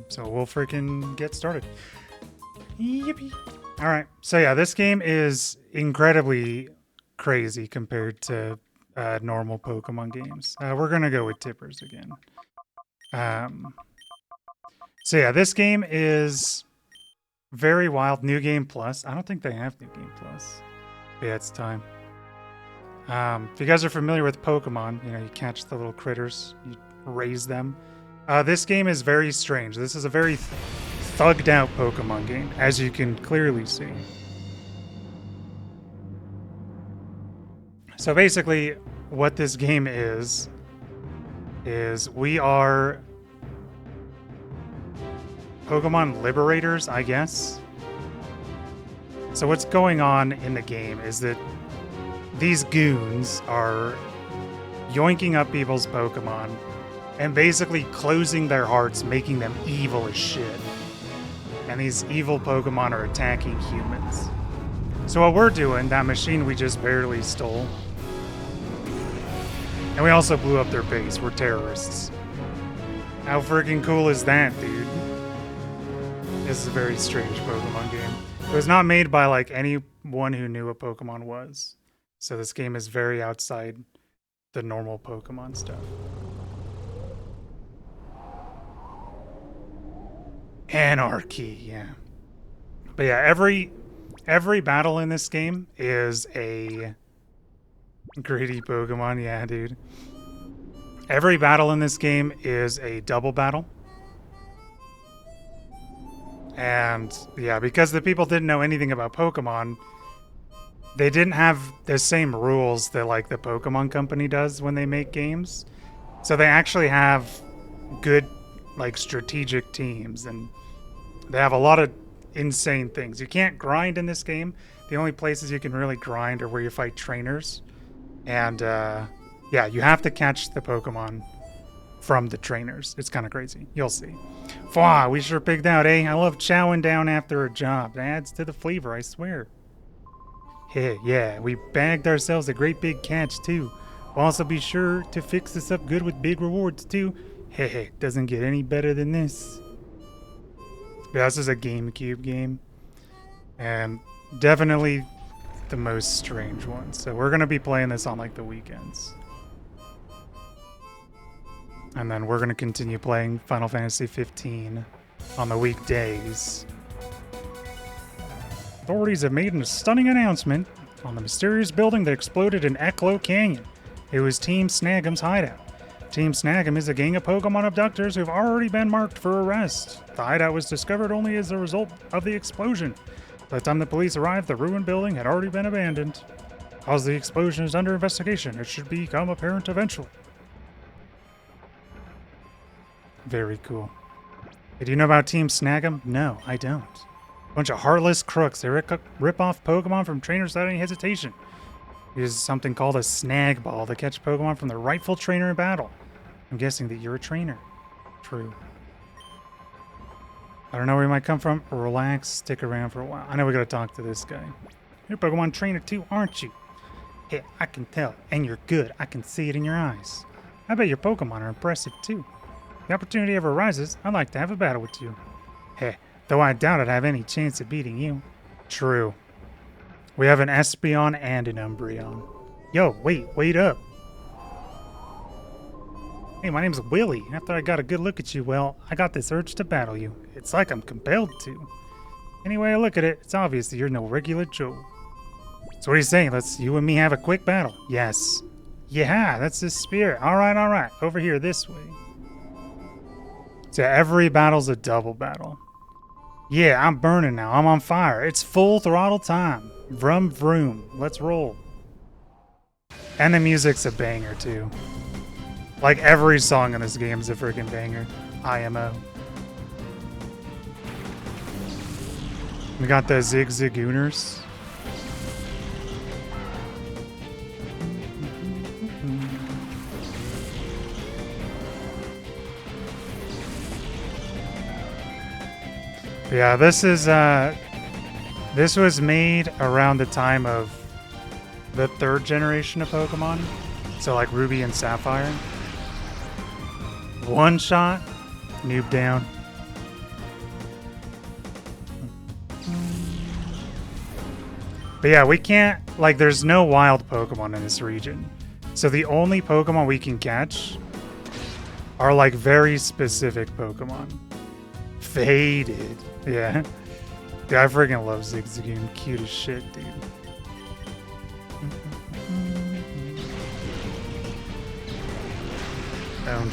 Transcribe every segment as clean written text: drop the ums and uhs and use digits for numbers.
So we'll freaking get started. Yippee. All right. So yeah, this game is incredibly crazy compared to normal Pokemon games. We're going to go with Tippers again. So yeah, this game is very wild. New Game Plus. I don't think they have New Game Plus. But yeah, it's time. If you guys are familiar with Pokemon, you know, you catch the little critters, you raise them. This game is very strange. This is a very thugged out Pokemon game, as you can clearly see. So basically, what this game is we are Pokemon liberators, I guess. So what's going on in the game is that these goons are yoinking up people's Pokemon and basically closing their hearts, making them evil as shit. And these evil Pokemon are attacking humans. So what we're doing, that machine we just barely stole, and we also blew up their base. We're terrorists. How freaking cool is that, dude? This is a very strange Pokemon game. It was not made by like anyone who knew what Pokemon was. So this game is very outside the normal Pokemon stuff. Anarchy, yeah. But yeah, every battle in this game is a greedy Pokemon, yeah, dude. Every battle in this game is a double battle. And yeah, because the people didn't know anything about Pokemon, they didn't have the same rules that like the Pokemon Company does when they make games. So they actually have good like strategic teams, and they have a lot of insane things. You can't grind in this game. The only places you can really grind are where you fight trainers. And yeah, you have to catch the Pokemon from the trainers. It's kind of crazy. You'll see. Fwah, we sure pigged out, eh? I love chowing down after a job. It adds to the flavor, I swear. Hey, yeah, we bagged ourselves a great big catch, too. We'll also be sure to fix this up good with big rewards, too. Hey, doesn't get any better than this. Yeah, this is a Gamecube game. And definitely the most strange one. So we're going to be playing this on, like, the weekends. And then we're going to continue playing Final Fantasy 15 on the weekdays. Authorities have made a stunning announcement on the mysterious building that exploded in Echo Canyon. It was Team Snag-em's hideout. Team Snag-em is a gang of Pokemon abductors who have already been marked for arrest. The hideout was discovered only as a result of the explosion. By the time the police arrived, the ruined building had already been abandoned. The cause of the explosion is under investigation. It should become apparent eventually. Very cool. Hey, do you know about Team Snag-em? No, I don't. Bunch of heartless crooks. They rip off Pokemon from trainers without any hesitation. Use something called a snag ball to catch Pokemon from the rightful trainer in battle. I'm guessing that you're a trainer. True. I don't know where you might come from. Relax, stick around for a while. I know we gotta talk to this guy. You're a Pokemon trainer too, aren't you? Hey, I can tell. And you're good. I can see it in your eyes. I bet your Pokemon are impressive too. If the opportunity ever arises, I'd like to have a battle with you. Hey, though I doubt I'd have any chance of beating you. True. We have an Espeon and an Umbreon. Yo, wait up. Hey, my name's Willie. After I got a good look at you, well, I got this urge to battle you. It's like I'm compelled to. Any way I look at it, it's obvious that you're no regular Joe. So what are you saying? Let's you and me have a quick battle? Yes. Yeah, that's the spirit. All right. Over here, this way. So every battle's a double battle. Yeah, I'm burning now. I'm on fire. It's full throttle time. Vroom vroom. Let's roll. And the music's a banger too. Like every song in this game is a freaking banger. IMO. We got the Zigzagooners. Yeah, this was made around the time of the third generation of Pokemon. So like Ruby and Sapphire. One shot, noob down. But yeah, we can't, like, there's no wild Pokemon in this region. So the only Pokemon we can catch are, like, very specific Pokemon. Faded. Yeah. Dude, I freaking love Zigzagoon. Cute as shit, dude. Owned.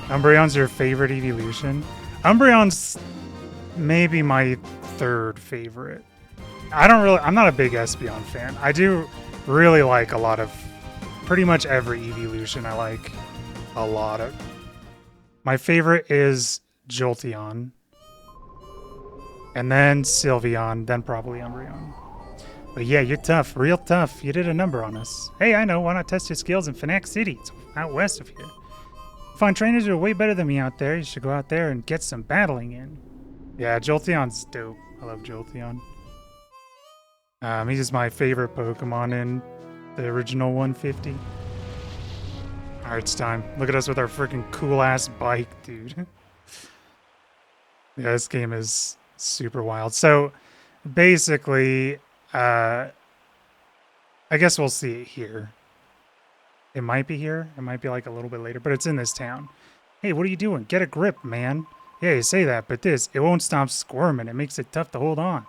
Umbreon's your favorite evolution? Umbreon's maybe my third favorite. I'm not a big Espeon fan. I do really like a lot of, pretty much every evolution I like a lot of. My favorite is Jolteon. And then Sylveon, then probably Umbreon. But yeah, you're tough, real tough. You did a number on us. Hey, I know, why not test your skills in Phoenix City? It's out west of here. Find trainers who are way better than me out there. You should go out there and get some battling in. Yeah, Jolteon's dope. I love Jolteon. He's just my favorite Pokemon in the original 150. Alright, it's time. Look at us with our freaking cool-ass bike, dude. Yeah, this game is super wild. So, basically, I guess we'll see it here. It might be here. It might be like a little bit later, but it's in this town. Hey, what are you doing? Get a grip, man. Yeah, you say that, but it won't stop squirming. It makes it tough to hold on.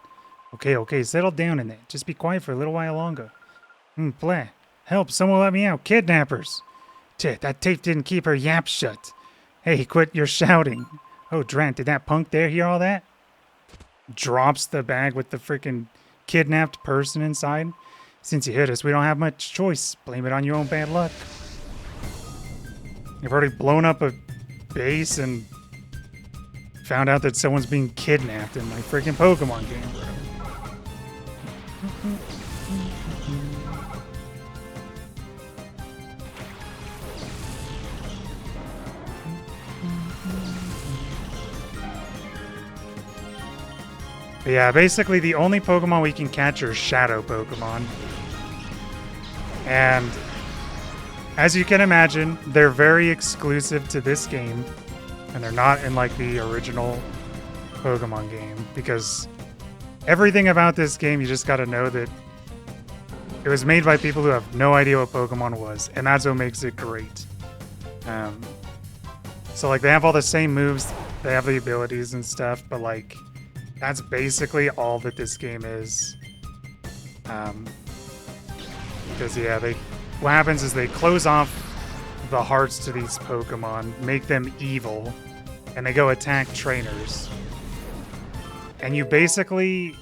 Okay, settle down in there. Just be quiet for a little while longer. Play. Help, someone let me out. Kidnappers. That tape didn't keep her yap shut. Hey, quit your shouting. Oh, Drant, did that punk there hear all that? Drops the bag with the freaking kidnapped person inside. Since you hit us, we don't have much choice. Blame it on your own bad luck. You've already blown up a base and found out that someone's being kidnapped in my freaking Pokemon game, bro. But yeah, basically the only Pokemon we can catch are Shadow Pokemon. And as you can imagine, they're very exclusive to this game. And they're not in like the original Pokemon game. Because everything about this game, you just gotta know that it was made by people who have no idea what Pokemon was. And that's what makes it great. So like they have all the same moves, they have the abilities and stuff, but like that's basically all that this game is. Because yeah, what happens is they close off the hearts to these Pokemon, make them evil, and they go attack trainers. And you basically,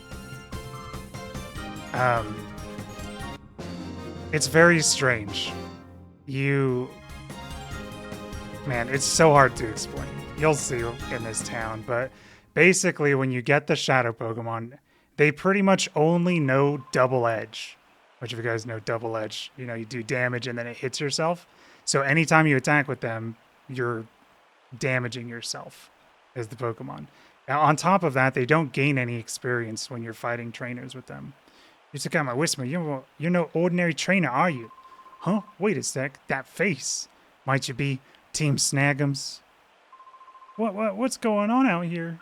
it's very strange. Man, it's so hard to explain. You'll see in this town, but basically, when you get the Shadow Pokemon, they pretty much only know Double Edge. Which, if you guys know Double Edge, you know, you do damage and then it hits yourself. So anytime you attack with them, you're damaging yourself as the Pokemon. Now, on top of that, they don't gain any experience when you're fighting trainers with them. You took out my whisper. You're no ordinary trainer, are you? Huh? Wait a sec. That face. Might you be Team Snag-ems? What's going on out here?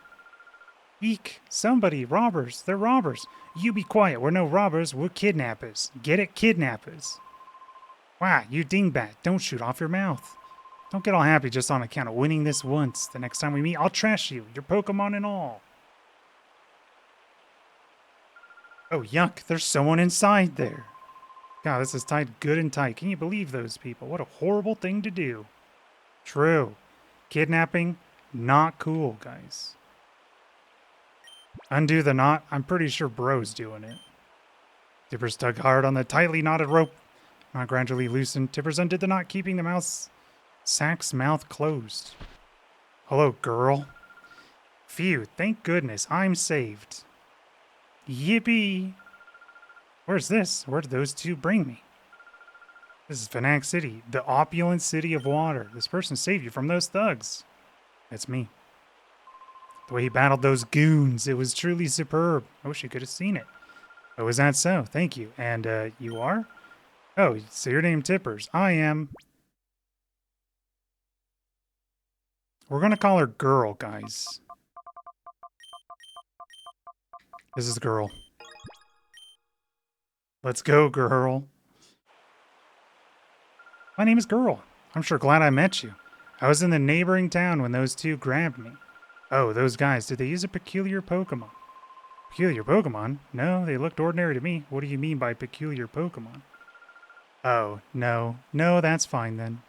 Eek, somebody, robbers, they're robbers. You be quiet, we're no robbers, we're kidnappers. Get it, kidnappers. Wow, you dingbat, don't shoot off your mouth. Don't get all happy just on account of winning this once. The next time we meet, I'll trash you, your Pokemon and all. Oh, yuck, there's someone inside there. God, this is tied good and tight. Can you believe those people? What a horrible thing to do. True. Kidnapping, not cool, guys. Undo the knot. I'm pretty sure Bro's doing it. Tippers tug hard on the tightly knotted rope. Knot gradually loosened. Tippers undid the knot, keeping the sack's mouth closed. Hello, girl. Phew, thank goodness, I'm saved. Yippee! Where's this? Where did those two bring me? This is Phoenix City, the opulent city of water. This person saved you from those thugs. That's me. The way he battled those goons, it was truly superb. I wish you could have seen it. Oh, is that so? Thank you. And, you are? Oh, so your name Tippers. I am... We're gonna call her Girl, guys. This is Girl. Let's go, Girl. My name is Girl. I'm sure glad I met you. I was in the neighboring town when those two grabbed me. Oh, those guys, did they use a peculiar Pokemon? Peculiar Pokemon? No, they looked ordinary to me. What do you mean by peculiar Pokemon? Oh, no. No, that's fine then.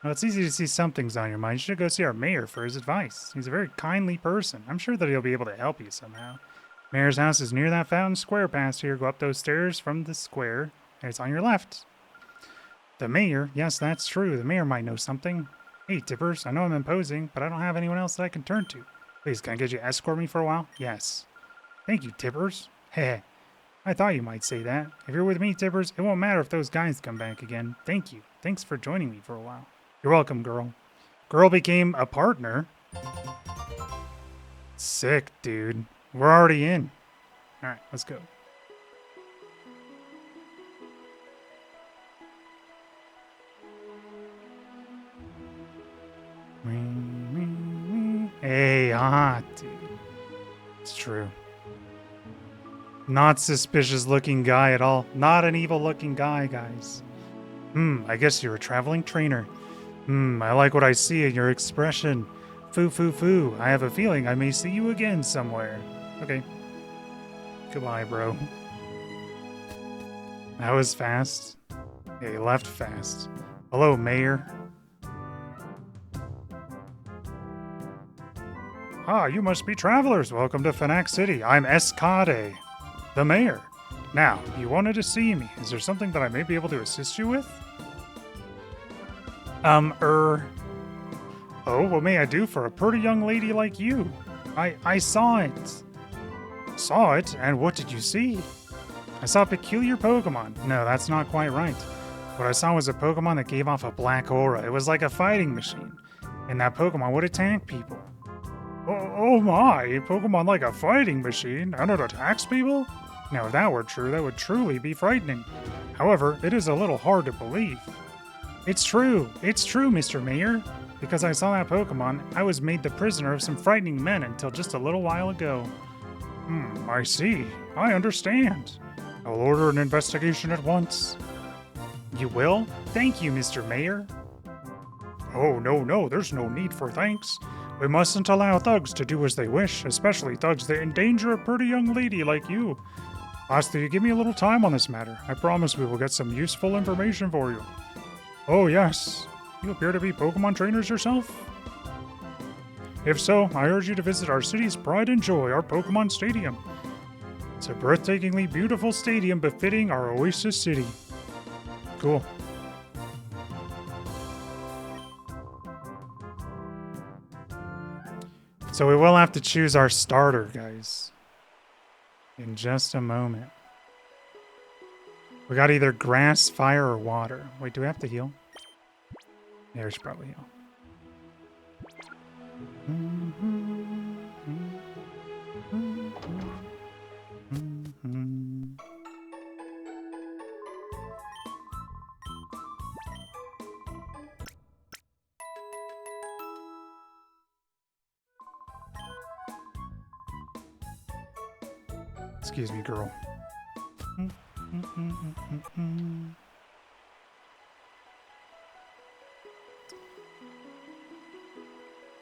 Well, it's easy to see something's on your mind. You should go see our mayor for his advice. He's a very kindly person. I'm sure that he'll be able to help you somehow. Mayor's house is near that fountain square past here. Go up those stairs from the square, and it's on your left. The mayor? Yes, that's true. The mayor might know something. Hey, Tippers, I know I'm imposing, but I don't have anyone else that I can turn to. Please, can I get you to escort me for a while? Yes. Thank you, Tippers. Heh. I thought you might say that. If you're with me, Tippers, it won't matter if those guys come back again. Thank you. Thanks for joining me for a while. You're welcome, Girl. Girl became a partner. Sick, dude. We're already in. Alright, let's go. Hey, dude. It's true. Not suspicious looking guy at all. Not an evil looking guy, guys. I guess you're a traveling trainer. I like what I see in your expression. Foo, foo, foo. I have a feeling I may see you again somewhere. Okay. Goodbye, bro. That was fast. Yeah, he left fast. Hello, Mayor. Ah, you must be travelers. Welcome to Phoenix City. I'm Escade, the mayor. Now, you wanted to see me. Is there something that I may be able to assist you with? Oh, what may I do for a pretty young lady like you? I saw it. Saw it? And what did you see? I saw a peculiar Pokemon. No, that's not quite right. What I saw was a Pokemon that gave off a black aura. It was like a fighting machine. And that Pokemon would attack people. Oh my, a Pokemon like a fighting machine? And it attacks people? Now, if that were true, that would truly be frightening. However, it is a little hard to believe. It's true, Mr. Mayor. Because I saw that Pokemon, I was made the prisoner of some frightening men until just a little while ago. I see. I understand. I will order an investigation at once. You will? Thank you, Mr. Mayor. Oh, no, there's no need for thanks. We mustn't allow thugs to do as they wish, especially thugs that endanger a pretty young lady like you. Lastly, give me a little time on this matter. I promise we will get some useful information for you. Oh, yes. You appear to be Pokemon trainers yourself? If so, I urge you to visit our city's pride and joy, our Pokemon Stadium. It's a breathtakingly beautiful stadium befitting our Oasis City. Cool. So we will have to choose our starter, guys. In just a moment. We got either grass, fire, or water. Wait, do we have to heal? Yeah, we should probably heal. Excuse me, girl.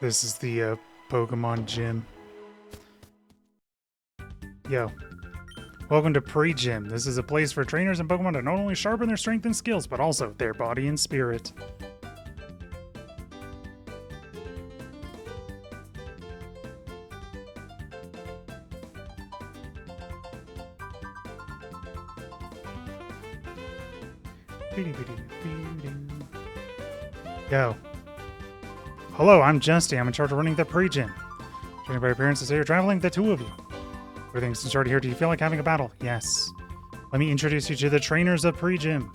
This is the Pokemon gym. Yo. Welcome to Pre-Gym. This is a place for trainers and Pokemon to not only sharpen their strength and skills, but also their body and spirit. Go. Hello, I'm Justy. I'm in charge of running the pre-gym. Joining by your parents to say you're traveling, the two of you. Everything's in charge here. Do you feel like having a battle? Yes. Let me introduce you to the trainers of pre-gym.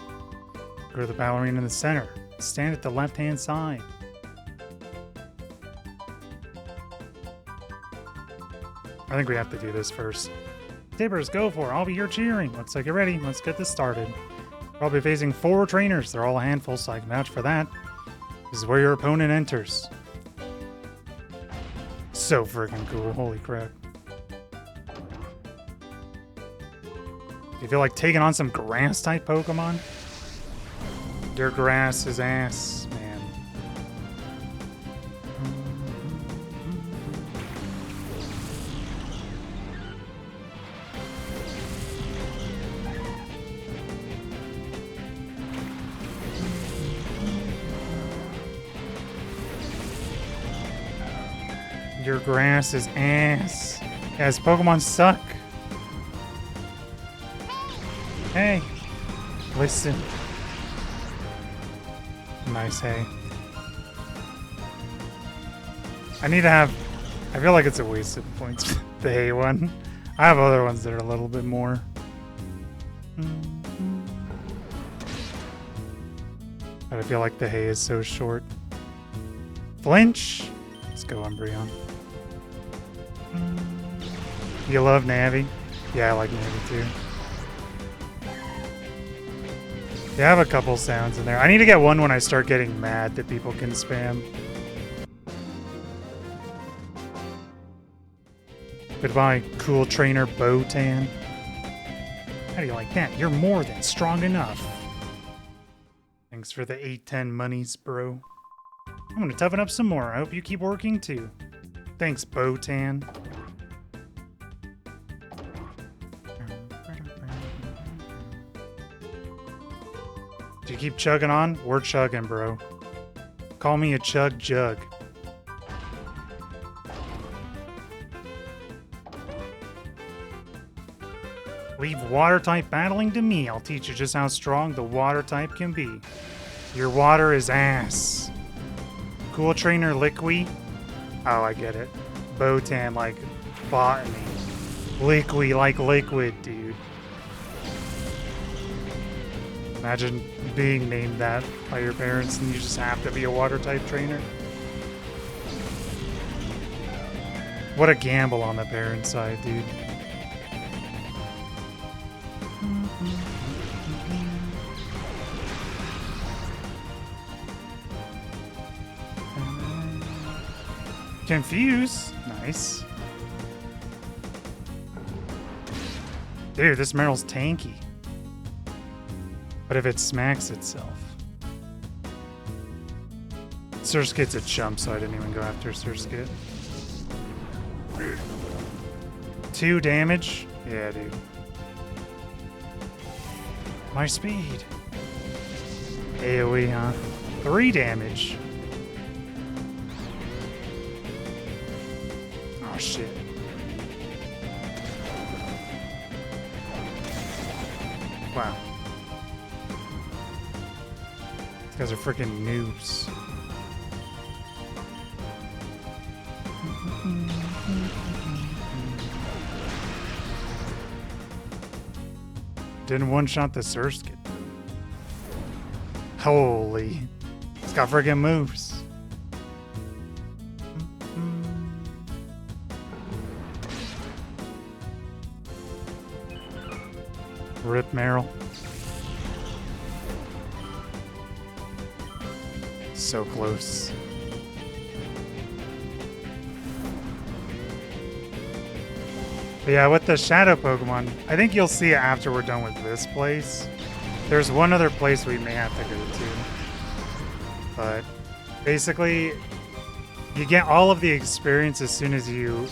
Go to the battle arena in the center. Stand at the left-hand side. I think we have to do this first. Tippers, go for it. I'll be here cheering. Looks like you're ready. Let's get this started. I'll be facing 4 trainers. They're all a handful, so I can vouch for that. This is where your opponent enters. So freaking cool. Holy crap. Do you feel like taking on some grass-type Pokemon? Your grass is ass, man. Your grass is ass. Yes, Pokemon suck. Hey, listen. Nice hay. I need to have... I feel like it's a waste of points, the hay one. I have other ones that are a little bit more. But I feel like the hay is so short. Flinch! Let's go, Umbreon. You love Navi? Yeah, I like Navi too. They have a couple sounds in there. I need to get one when I start getting mad that people can spam. Goodbye, cool trainer Botan. How do you like that? You're more than strong enough. Thanks for the 810 monies, bro. I'm gonna toughen up some more. I hope you keep working too. Thanks, Botan. Do you keep chugging on? We're chugging, bro. Call me a chug jug. Leave water type battling to me. I'll teach you just how strong the water type can be. Your water is ass. Cool trainer Liqui. Oh, I get it. Botan like botany. Liqui like liquid, dude. Imagine being named that by your parents and you just have to be a water type trainer. What a gamble on the parent side, dude. Confuse. Nice. Dude, this Meryl's tanky. But if it smacks itself. Surskit's a chump, so I didn't even go after Surskit. 2 damage? Yeah, dude. My speed. AoE, huh? 3 damage. Oh, shit. Wow. These guys are freaking noobs. Didn't one-shot the Surskit. Holy. It's got freaking moves. Rip Meryl. So close. But yeah, with the shadow Pokemon, I think you'll see it after we're done with this place. There's one other place we may have to go to. But basically, you get all of the experience as soon as you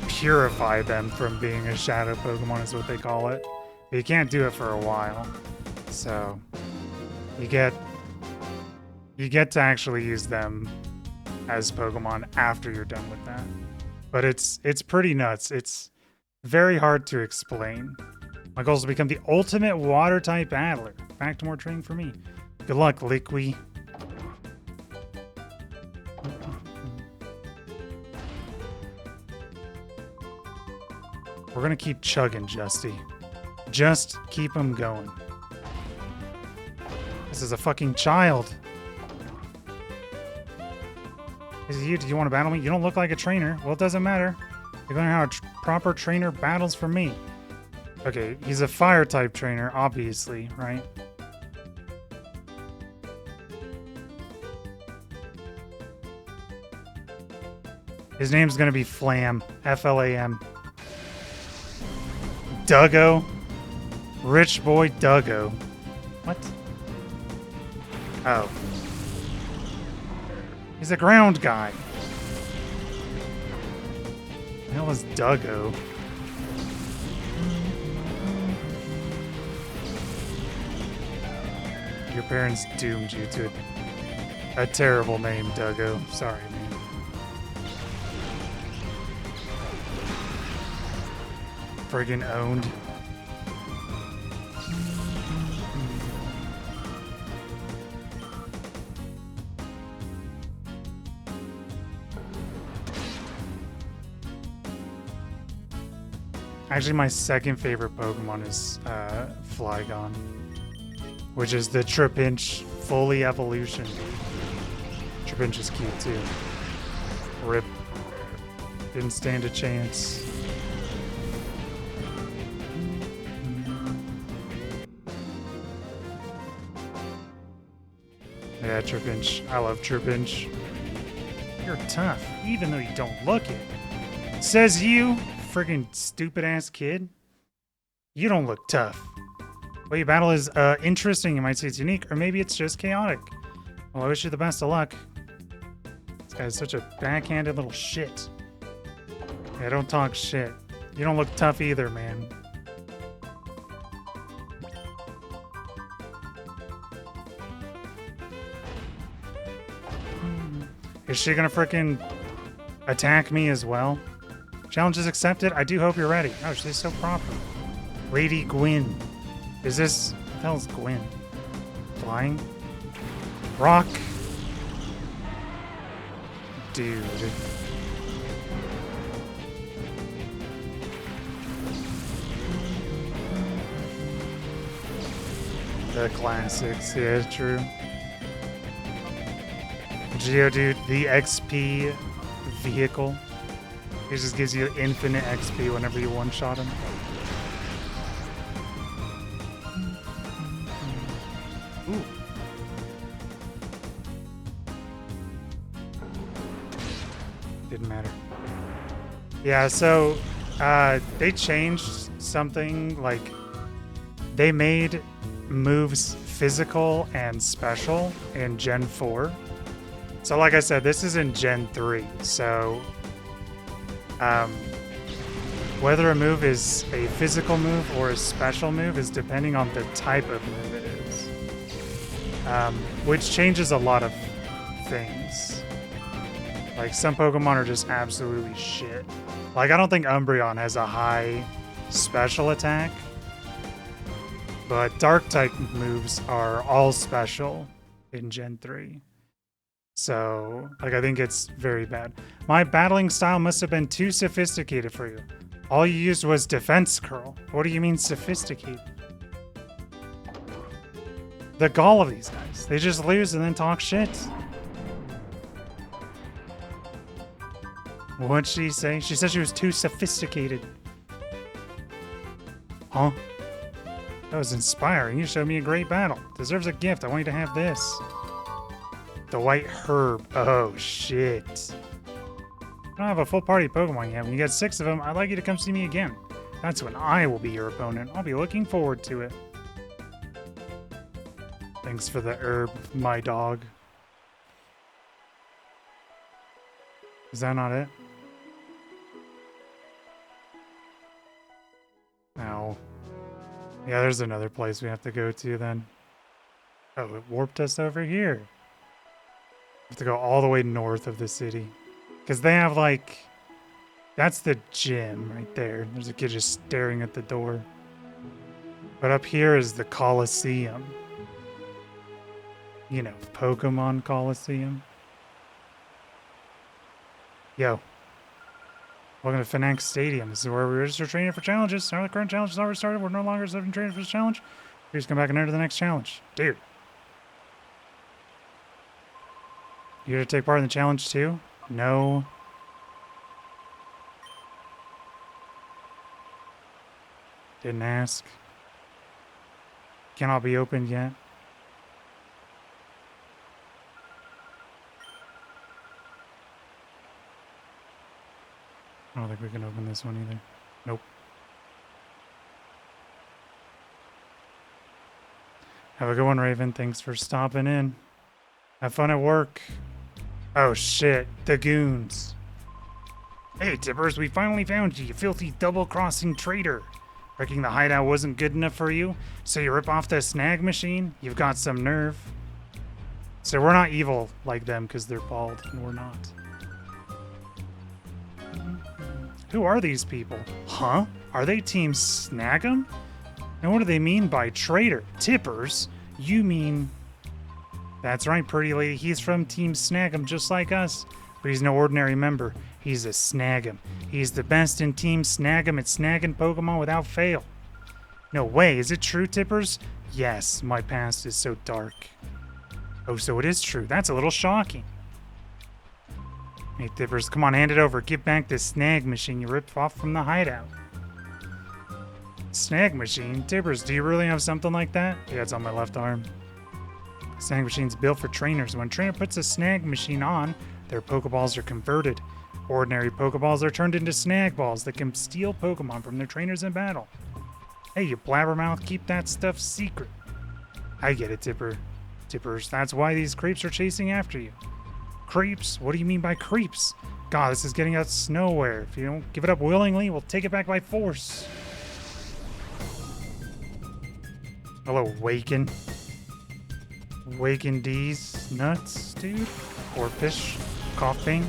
purify them from being a shadow Pokemon is what they call it. But you can't do it for a while. So you get to actually use them as Pokemon after you're done with that. But it's pretty nuts. It's very hard to explain. My goal is to become the ultimate water-type battler. Back to more training for me. Good luck, Liqui. We're gonna keep chugging, Justy. Just keep him going. This is a fucking child. Is it you? Do you want to battle me? You don't look like a trainer. Well, it doesn't matter. You're going to have a proper trainer battles for me. Okay, he's a fire type trainer, obviously, right? His name's gonna be Flam. F-L-A-M. Duggo. Rich boy Duggo. What? Oh. He's a ground guy. The hell is Duggo? Your parents doomed you to a terrible name, Duggo. Sorry, man. Friggin' owned. Actually, my second favorite Pokemon is Flygon, which is the Trapinch fully evolution. Trapinch is cute too. Rip. Didn't stand a chance. Yeah, Trapinch. I love Trapinch. You're tough, even though you don't look it. Says you, friggin' stupid ass kid. You don't look tough. Well, your battle is interesting. You might say it's unique, or maybe it's just chaotic. Well, I wish you the best of luck. This guy's such a backhanded little shit. Yeah, don't talk shit. You don't look tough either, man. Is she gonna frickin' attack me as well? Challenge is accepted. I do hope you're ready. Oh, she's so proper. Lady Gwyn. Is this... What the hell is Gwyn? Flying? Rock? Dude. The classics. Yeah, true. Geodude, the XP vehicle. It just gives you infinite XP whenever you one-shot him. Ooh. Didn't matter. Yeah, so they changed something, like they made moves physical and special in Gen 4. So like I said, this is in Gen 3, so whether a move is a physical move or a special move is depending on the type of move it is, which changes a lot of things. Like, some Pokemon are just absolutely shit. Like, I don't think Umbreon has a high special attack, but Dark-type moves are all special in Gen 3. So, like, I think it's very bad. My battling style must have been too sophisticated for you. All you used was Defense Curl. What do you mean sophisticated? The gall of these guys. They just lose and then talk shit. What'd she say? She said she was too sophisticated. Huh? That was inspiring. You showed me a great battle. Deserves a gift. I want you to have this. The white herb. Oh, shit. I don't have a full party Pokemon yet. When you get 6 of them, I'd like you to come see me again. That's when I will be your opponent. I'll be looking forward to it. Thanks for the herb, my dog. Is that not it? No. Yeah, there's another place we have to go to then. Oh, it warped us over here. We have to go all the way north of the city. Because they have, like... That's the gym right there. There's a kid just staring at the door. But up here is the Colosseum. You know, Pokemon Colosseum. Yo. Welcome to Phoenix Stadium. This is where we register training for challenges. Now the current challenge is already started. We're no longer serving training for this challenge. Please come back and enter the next challenge. Dude. You here to take part in the challenge too? No. Didn't ask. Cannot be opened yet. think we can open this one either. Nope. Have a good one, Raven. Thanks for stopping in. Have fun at work. Oh shit, the goons. Hey Tippers, we finally found you, you filthy double-crossing traitor. Wrecking the hideout wasn't good enough for you, so you rip off the snag machine? You've got some nerve. So we're not evil like them because they're bald, and we're not. Who are these people? Huh? Are they Team Snag-em? And what do they mean by traitor? Tippers? You mean... That's right, pretty lady. He's from Team Snag-em, just like us. But he's no ordinary member. He's a snag-em. He's the best in Team Snag-em at snagging Pokemon without fail. No way, is it true, Tippers? Yes, my past is so dark. Oh, so it is true. That's a little shocking. Hey, Tippers, come on, hand it over. Give back this snag machine you ripped off from the hideout. Snag machine? Tippers, do you really have something like that? Yeah, it's on my left arm. Snag machine's built for trainers. When a trainer puts a snag machine on, their Pokeballs are converted. Ordinary Pokeballs are turned into snag balls that can steal Pokemon from their trainers in battle. Hey, you blabbermouth, keep that stuff secret. I get it, Tippers, that's why these creeps are chasing after you. Creeps? What do you mean by creeps? God, this is getting us nowhere. If you don't give it up willingly, we'll take it back by force. Hello, Waken. Waken D's nuts, dude? Or fish coughing.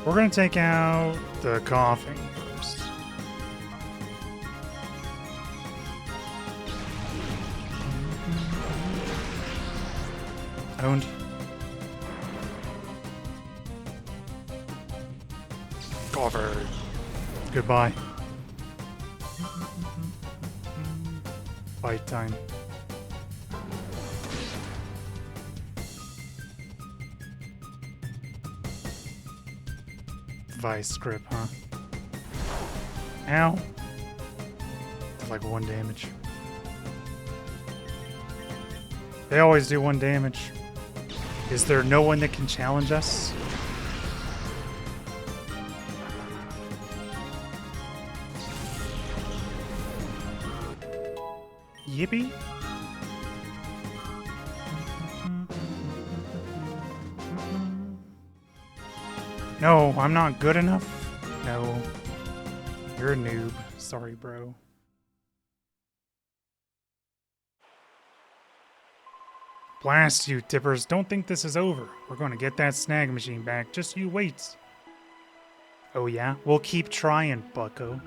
We're gonna take out the coughing first. Owned. Covered. Goodbye. Fight time. Vice grip, huh? Ow. Did like 1 damage. They always do 1 damage. Is there no one that can challenge us? Yippee. No, I'm not good enough. No. You're a noob. Sorry, bro. Blast you, Tippers. Don't think this is over. We're going to get that snag machine back. Just you wait. Oh yeah? We'll keep trying, bucko.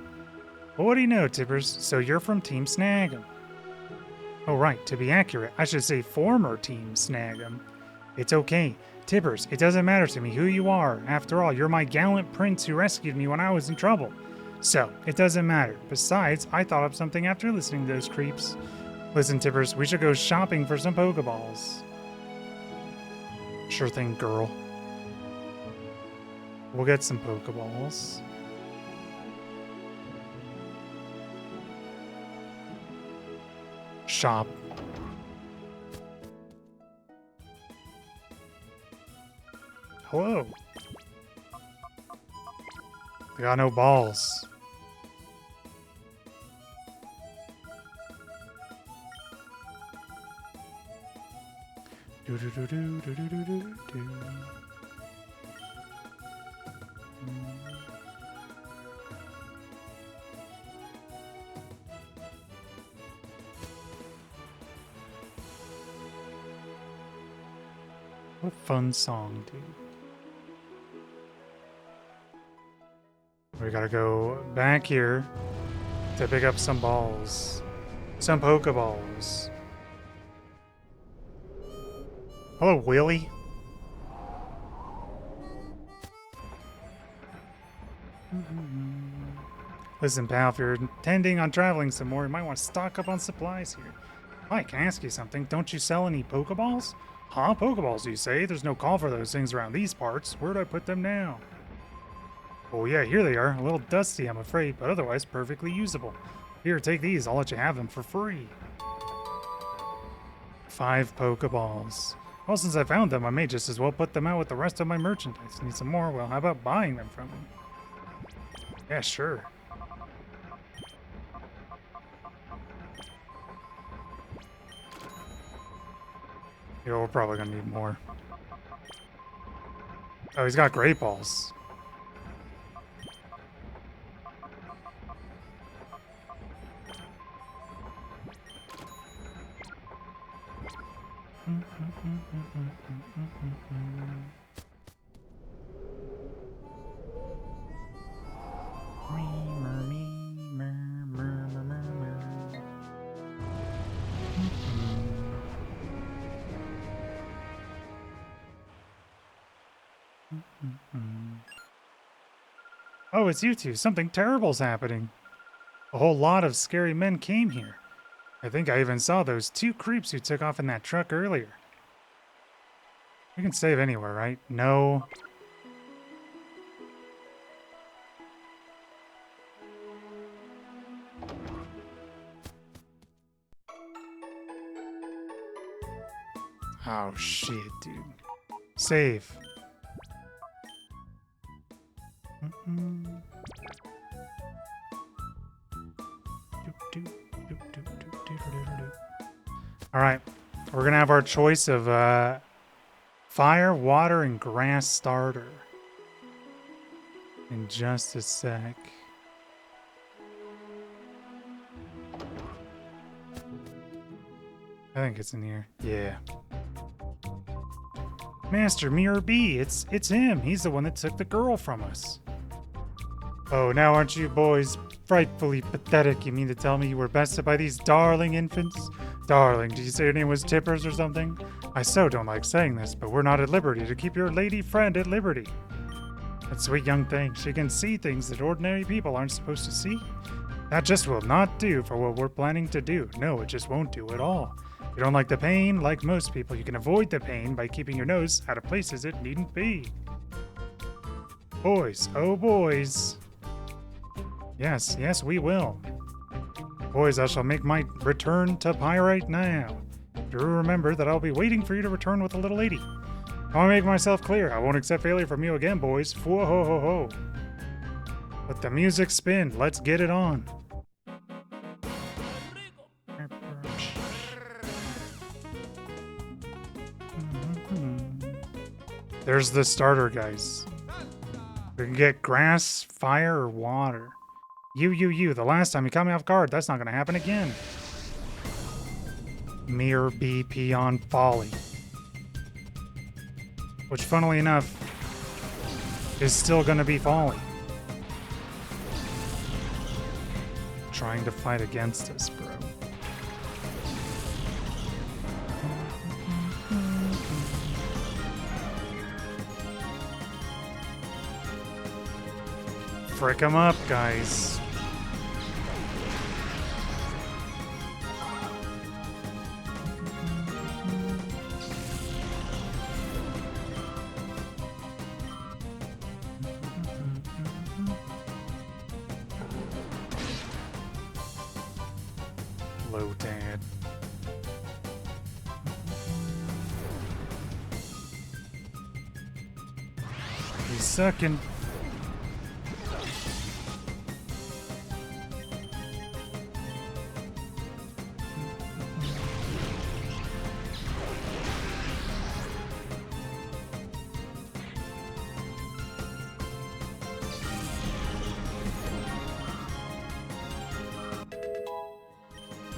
Well, what do you know, Tippers? So you're from Team Snag-em. Oh right, to be accurate, I should say former Team Snag-em. It's okay. Tippers, it doesn't matter to me who you are. After all, you're my gallant prince who rescued me when I was in trouble. So, it doesn't matter. Besides, I thought up something after listening to those creeps. Listen, Tippers, we should go shopping for some Pokeballs. Sure thing, girl. We'll get some Pokeballs. Shop. Hello. I got no balls. Do do do do do do do do do. What a fun song, dude. We gotta go back here to pick up some balls. Some Pokeballs. Hello, Willie. Listen, pal, if you're intending on traveling some more, you might want to stock up on supplies here. Hi, can I ask you something? Don't you sell any Pokeballs? Huh? Pokeballs, you say? There's no call for those things around these parts. Where do I put them now? Oh yeah, here they are. A little dusty, I'm afraid, but otherwise perfectly usable. Here, take these. I'll let you have them for free. 5 Pokeballs. Well, since I found them, I may just as well put them out with the rest of my merchandise. Need some more? Well, how about buying them from them? Yeah, sure. Yeah, we're probably gonna need more. Oh, he's got great balls. Oh, it's you two. Something terrible's happening. A whole lot of scary men came here. I think I even saw those 2 creeps who took off in that truck earlier. We can save anywhere, right? No. Oh, shit, dude. Save. All right, we're gonna have our choice of fire, water, and grass starter in just a sec. I think it's in here. Yeah. Master Mirror B, it's him. He's the one that took the girl from us. Oh, now aren't you boys frightfully pathetic? You mean to tell me you were bested by these darling infants? Darling, did you say your name was Tippers or something? I so don't like saying this, but we're not at liberty to keep your lady friend at liberty. That sweet young thing, she can see things that ordinary people aren't supposed to see. That just will not do for what we're planning to do. No, it just won't do at all. You don't like the pain? Like most people, you can avoid the pain by keeping your nose out of places it needn't be. Boys, oh boys. Yes, yes, we will. Boys, I shall make my return to Pyrite now. Do remember that I'll be waiting for you to return with the little lady. I want to make myself clear. I won't accept failure from you again, boys. Whoa, ho, ho, ho. Let the music spin. Let's get it on. There's the starter, guys. We can get grass, fire, or water. You. The last time you caught me off guard. That's not going to happen again. Mere BP on folly. Which, funnily enough, is still going to be folly. Trying to fight against us, bro. Frick 'em up, guys. Low dad. He's sucking.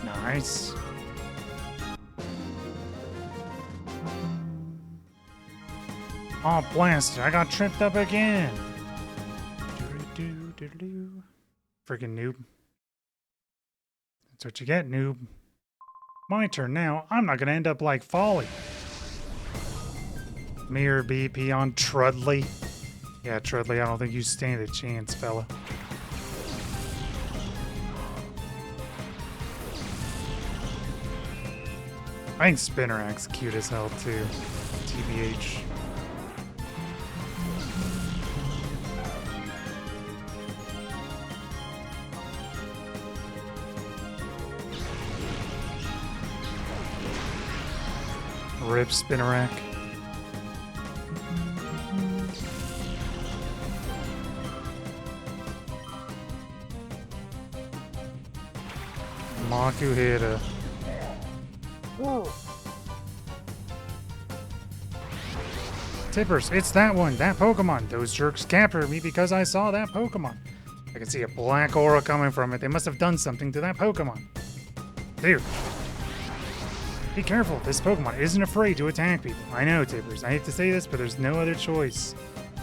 Nice. Oh, blast it. I got tripped up again. Friggin' noob. That's what you get, noob. My turn now. I'm not gonna end up like Folly. Mirror BP on Trudley. Yeah, Trudley, I don't think you stand a chance, fella. I think Spinnerak's cute as hell, too. TBH. Rip Spinnerack. Makuhita. Tippers, it's that one, that Pokemon. Those jerks captured me because I saw that Pokemon. I can see a black aura coming from it. They must have done something to that Pokemon. Dude. Be careful, this Pokemon isn't afraid to attack people. I know, Tippers, I hate to say this, but there's no other choice.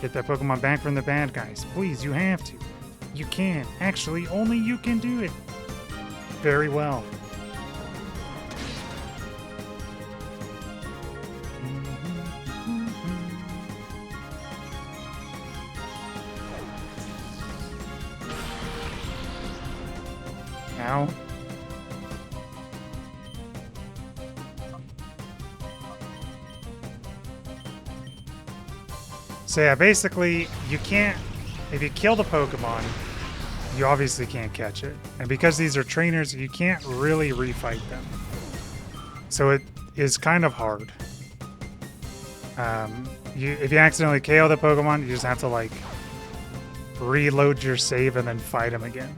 Get that Pokemon back from the bad guys. Please, you have to. You can. Actually, only you can do it. Very well. Ow. So yeah, basically, you can't, if you kill the Pokemon, you obviously can't catch it. And because these are trainers, you can't really refight them. So it is kind of hard. If you accidentally KO the Pokemon, you just have to like reload your save and then fight him again.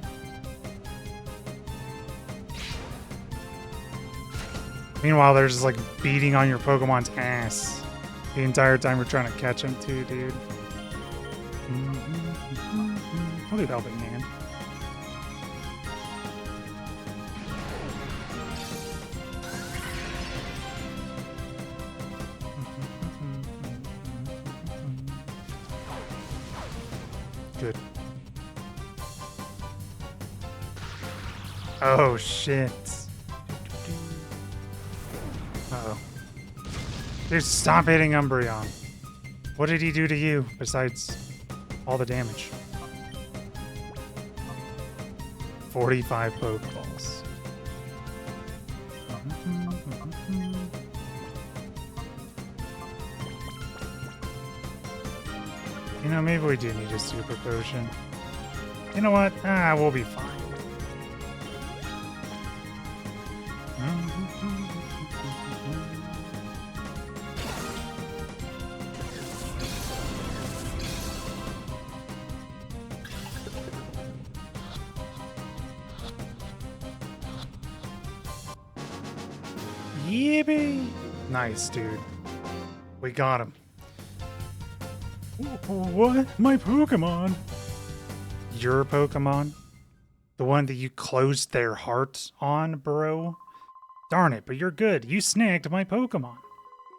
Meanwhile, they're just like beating on your Pokemon's ass the entire time we're trying to catch him too, dude. I'll do Helping Hand. Good. Oh, shit. Uh-oh. Dude, stop hitting Umbreon. What did he do to you, besides all the damage? 45 Pokeballs. You know, maybe we do need a Super Potion. You know what? We'll be fine. Yippee! Nice, dude. We got him. What? My Pokemon? Your Pokemon? The one that you closed their heart on, bro? Darn it, but you're good. You snagged my Pokemon.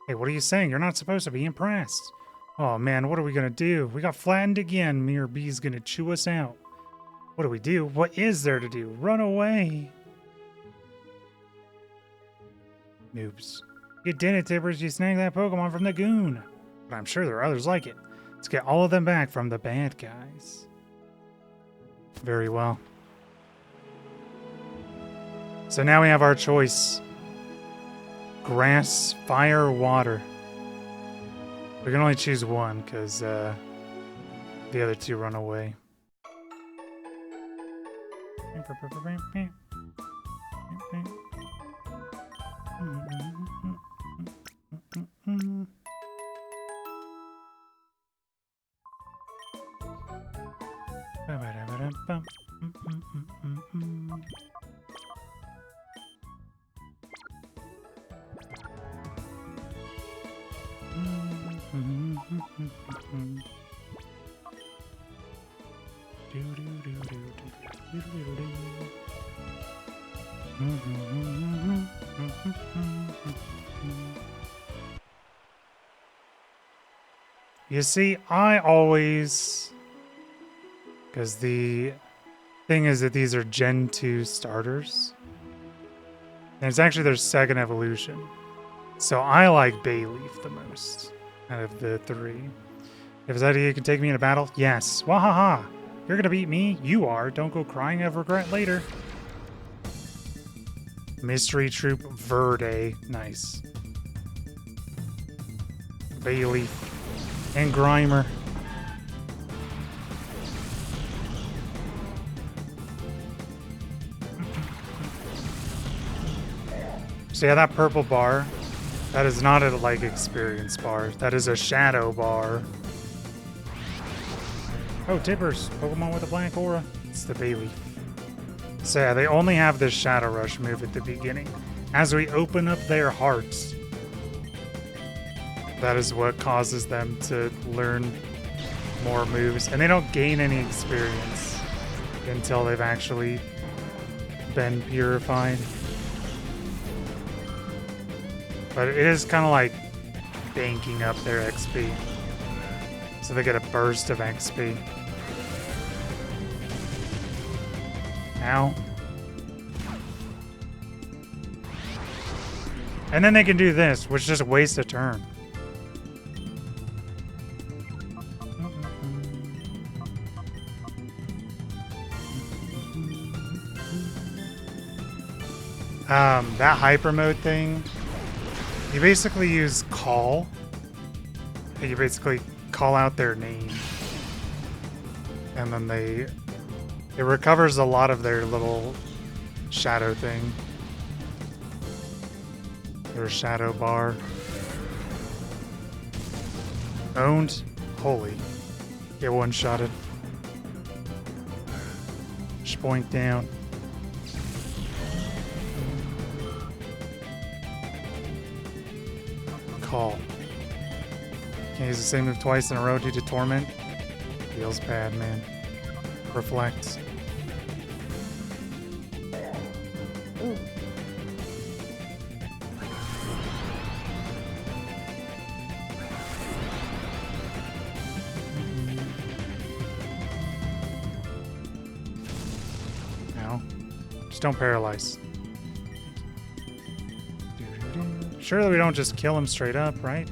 Hey, what are you saying? You're not supposed to be impressed. Oh man, what are we gonna do? We got flattened again. Mirror B's gonna chew us out. What do we do? What is there to do? Run away. Noobs. You did it, Tippers. You snagged that Pokemon from the goon. But I'm sure there are others like it. Let's get all of them back from the bad guys. Very well. So now we have our choice. Grass, fire, water. We can only choose one because the other two run away. You see, I always... Because the thing is that these are Gen 2 starters. And it's actually their second evolution. So I like Bayleaf the most out of the three. If it's idea you can take me in a battle, yes. Wahaha! You're gonna beat me? You are. Don't go crying of regret later. Mystery Troop Verde. Nice. Bayleaf. And Grimer. So yeah, that purple bar, That is not a, like, experience bar. That is a shadow bar. Oh, Tippers. Pokemon with a black aura. It's the Bayleaf. So yeah, they only have this Shadow Rush move at the beginning. As we open up their hearts, that is what causes them to learn more moves. And they don't gain any experience until they've actually been purified. But it is kind of like banking up their XP. So they get a burst of XP. Ow. And then they can do this, which just wastes a turn. That hyper mode thing, you basically use call. And you basically call out their name. And then it recovers a lot of their little shadow thing. Their shadow bar. Owned. Holy. Get one-shotted. Spoink down. Call. Can't use the same move twice in a row due to Torment. Feels bad, man. Reflect. Ooh. No. Just don't paralyze. Surely we don't just kill him straight up, right?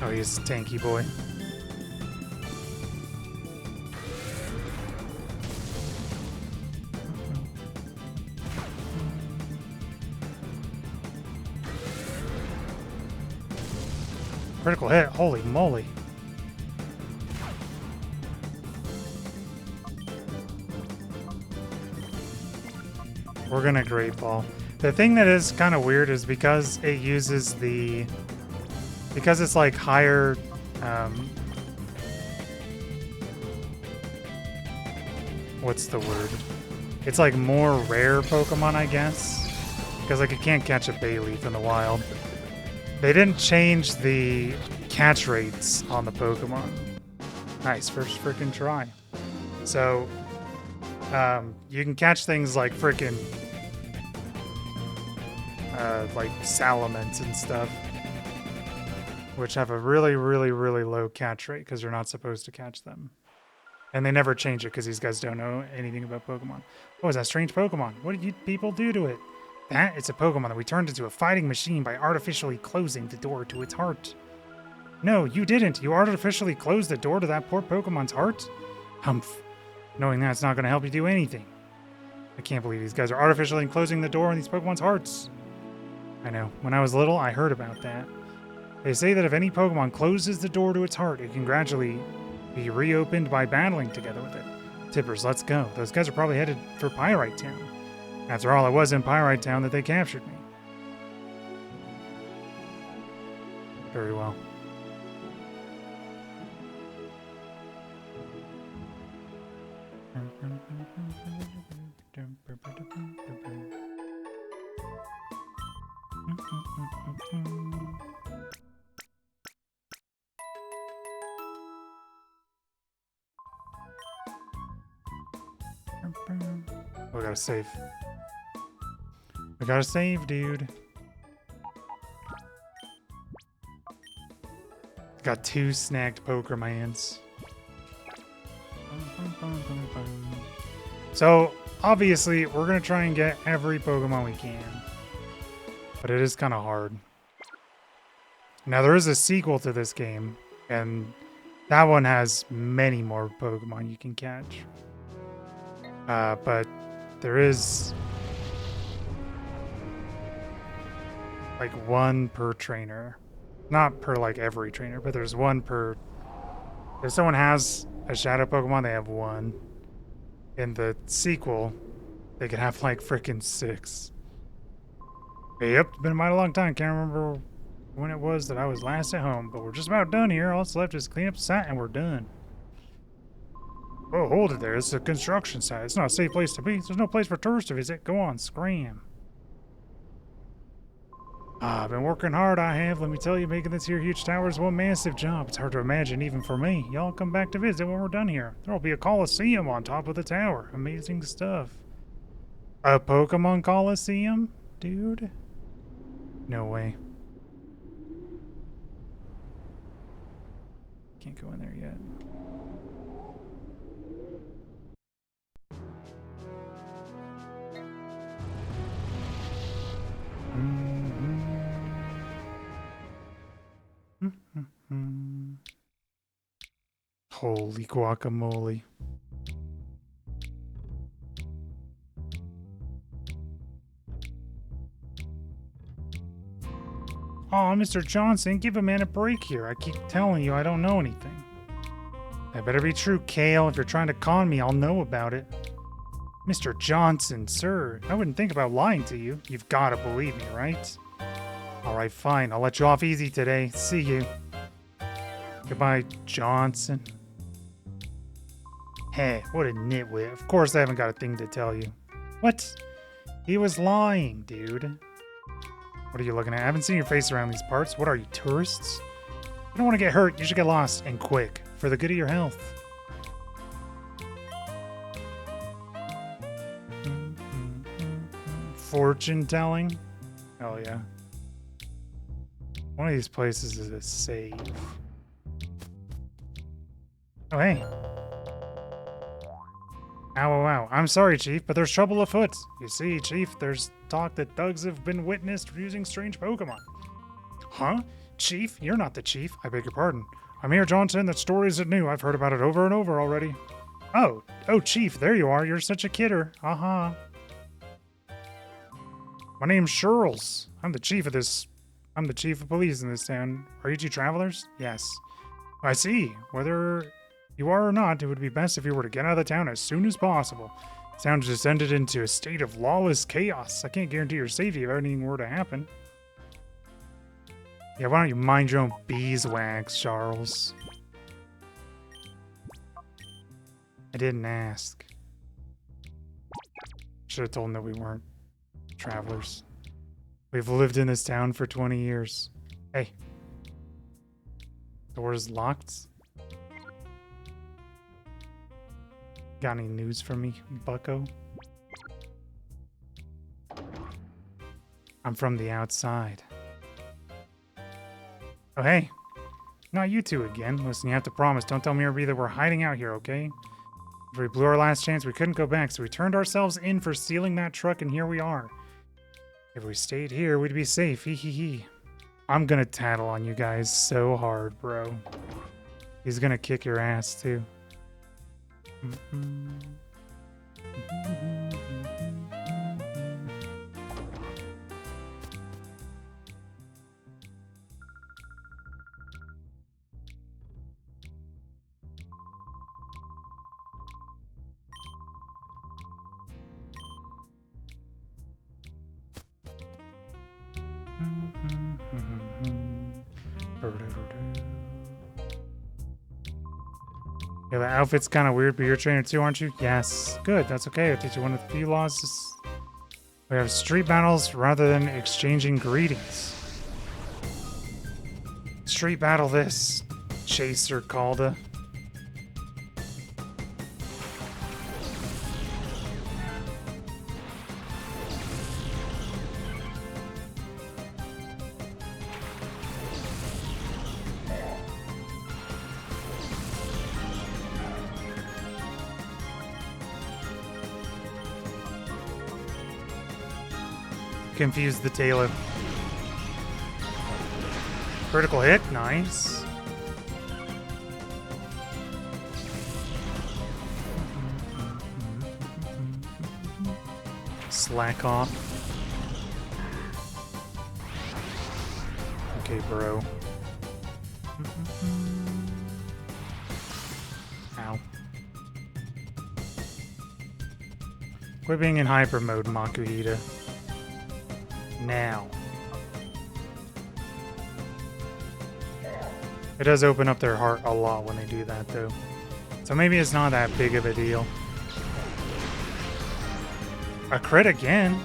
Oh, he's a tanky boy. Critical hit, holy moly. We're gonna Great Ball. The thing that is kind of weird is because it uses because it's like higher, what's the word? It's like more rare Pokemon, I guess. Because like it can't catch a Bayleaf in the wild. They didn't change the catch rates on the Pokemon. Nice, first freaking try. So, you can catch things like freaking, like Salamence and stuff, which have a really, really, really low catch rate because you're not supposed to catch them. And they never change it because these guys don't know anything about Pokemon. What was that strange Pokemon? What did you people do to it? That? It's a Pokemon that we turned into a fighting machine by artificially closing the door to its heart. No, you didn't. You artificially closed the door to that poor Pokemon's heart? Humph. Knowing that's not going to help you do anything. I can't believe these guys are artificially closing the door on these Pokemon's hearts. I know. When I was little, I heard about that. They say that if any Pokemon closes the door to its heart, it can gradually be reopened by battling together with it. Tippers, let's go. Those guys are probably headed for Pyrite Town. After all, it was in Pyrite Town that they captured me. Very well. We gotta save. We gotta save, dude. Got 2 snagged Pokemons. So, obviously, we're gonna try and get every Pokemon we can. But it is kind of hard. Now, there is a sequel to this game, and that one has many more Pokemon you can catch. But there is like 1 per trainer. Not per like every trainer, but there's 1 per... If someone has a Shadow Pokemon, they have 1. In the sequel, They could have like freaking 6. Yep, it's been a mighty long time. Can't remember when it was that I was last at home, but we're just about done here. All that's left is clean up the site and we're done. Oh, hold it there. It's a construction site. It's not a safe place to be. There's no place for tourists to visit. Go on, scram. I've been working hard, I have. Let me tell you, making this here huge tower is one massive job. It's hard to imagine even for me. Y'all come back to visit when we're done here. There'll be a Colosseum on top of the tower. Amazing stuff. A Pokemon Colosseum? Dude? No way. Can't go in there yet. Holy guacamole. Oh, Mr. Johnson, give a man a break here. I keep telling you I don't know anything. That better be true, Kale. If you're trying to con me, I'll know about it. Mr. Johnson, sir, I wouldn't think about lying to you. You've got to believe me, right? All right, fine. I'll let you off easy today. See you. Goodbye, Johnson. Hey, what a nitwit. Of course I haven't got a thing to tell you. What? He was lying, dude. What are you looking at? I haven't seen your face around these parts. What are you, tourists? You don't want to get hurt. You should get lost, and quick, for the good of your health. Fortune telling? Hell yeah. One of these places is a save. Oh, hey. Ow, ow, ow. I'm sorry, Chief, but there's trouble afoot. You see, Chief, there's talk that thugs have been witnessed using strange Pokemon. Huh? Chief? You're not the Chief. I beg your pardon. I'm here, Johnson. That story isn't new. I've heard about it over and over already. Oh, Chief, there you are. You're such a kidder. Uh-huh. My name's Shirls. I'm the chief of police in this town. Are you two travelers? Yes. I see. Whether you are or not, it would be best if you were to get out of the town as soon as possible. The town has descended into a state of lawless chaos. I can't guarantee your safety if anything were to happen. Yeah, why don't you mind your own beeswax, Charles? I didn't ask. Should have told him that we weren't travelers. We've lived in this town for 20 years. Hey. Door's locked. Got any news for me, bucko? I'm from the outside. Oh, hey. Not you two again. Listen, you have to promise. Don't tell me or B that we're hiding out here, okay? If we blew our last chance, we couldn't go back, so we turned ourselves in for stealing that truck, and here we are. If we stayed here, we'd be safe. Hee hee hee. I'm gonna tattle on you guys so hard, bro. He's gonna kick your ass, too. Yeah, the outfit's kind of weird, but you're a trainer too, aren't you? Yes. Good, that's okay. I'll teach you one of the few laws. We have street battles rather than exchanging greetings. Street battle this, Chaser Calda. Confuse the tailor. Critical hit, nice. Slack off. Okay, bro. Ow. Quit being in hyper mode, Makuhita. Now. It does open up their heart a lot when they do that, though. So maybe it's not that big of a deal. A crit again?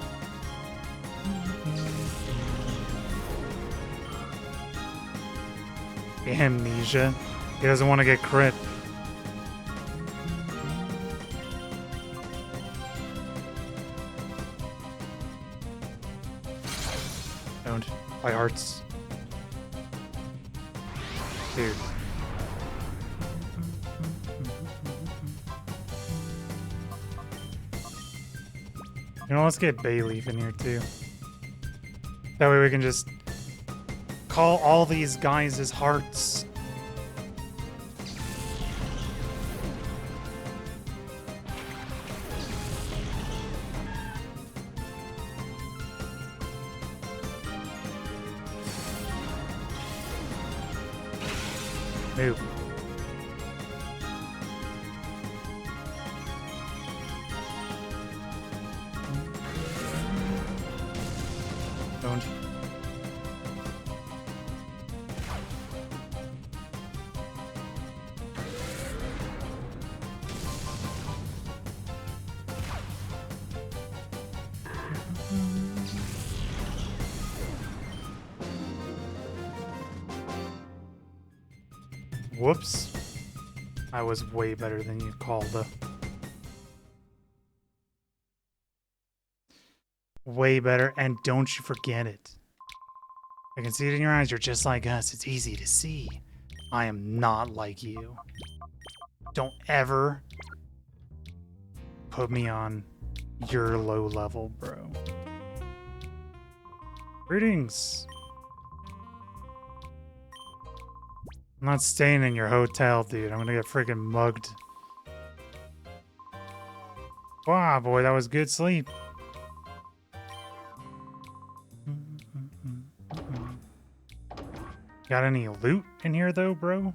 Amnesia. He doesn't want to get crit. Don't. Play hearts. Dude. You know, let's get Bayleaf in here too. That way we can just call all these guys as hearts. Move. Don't. Whoops. I was way better than you called. Way better, and don't you forget it. I can see it in your eyes. You're just like us. It's easy to see. I am not like you. Don't ever put me on your low level, bro. Greetings. I'm not staying in your hotel, dude. I'm gonna get freaking mugged. Wow, boy, that was good sleep. Got any loot in here, though, bro?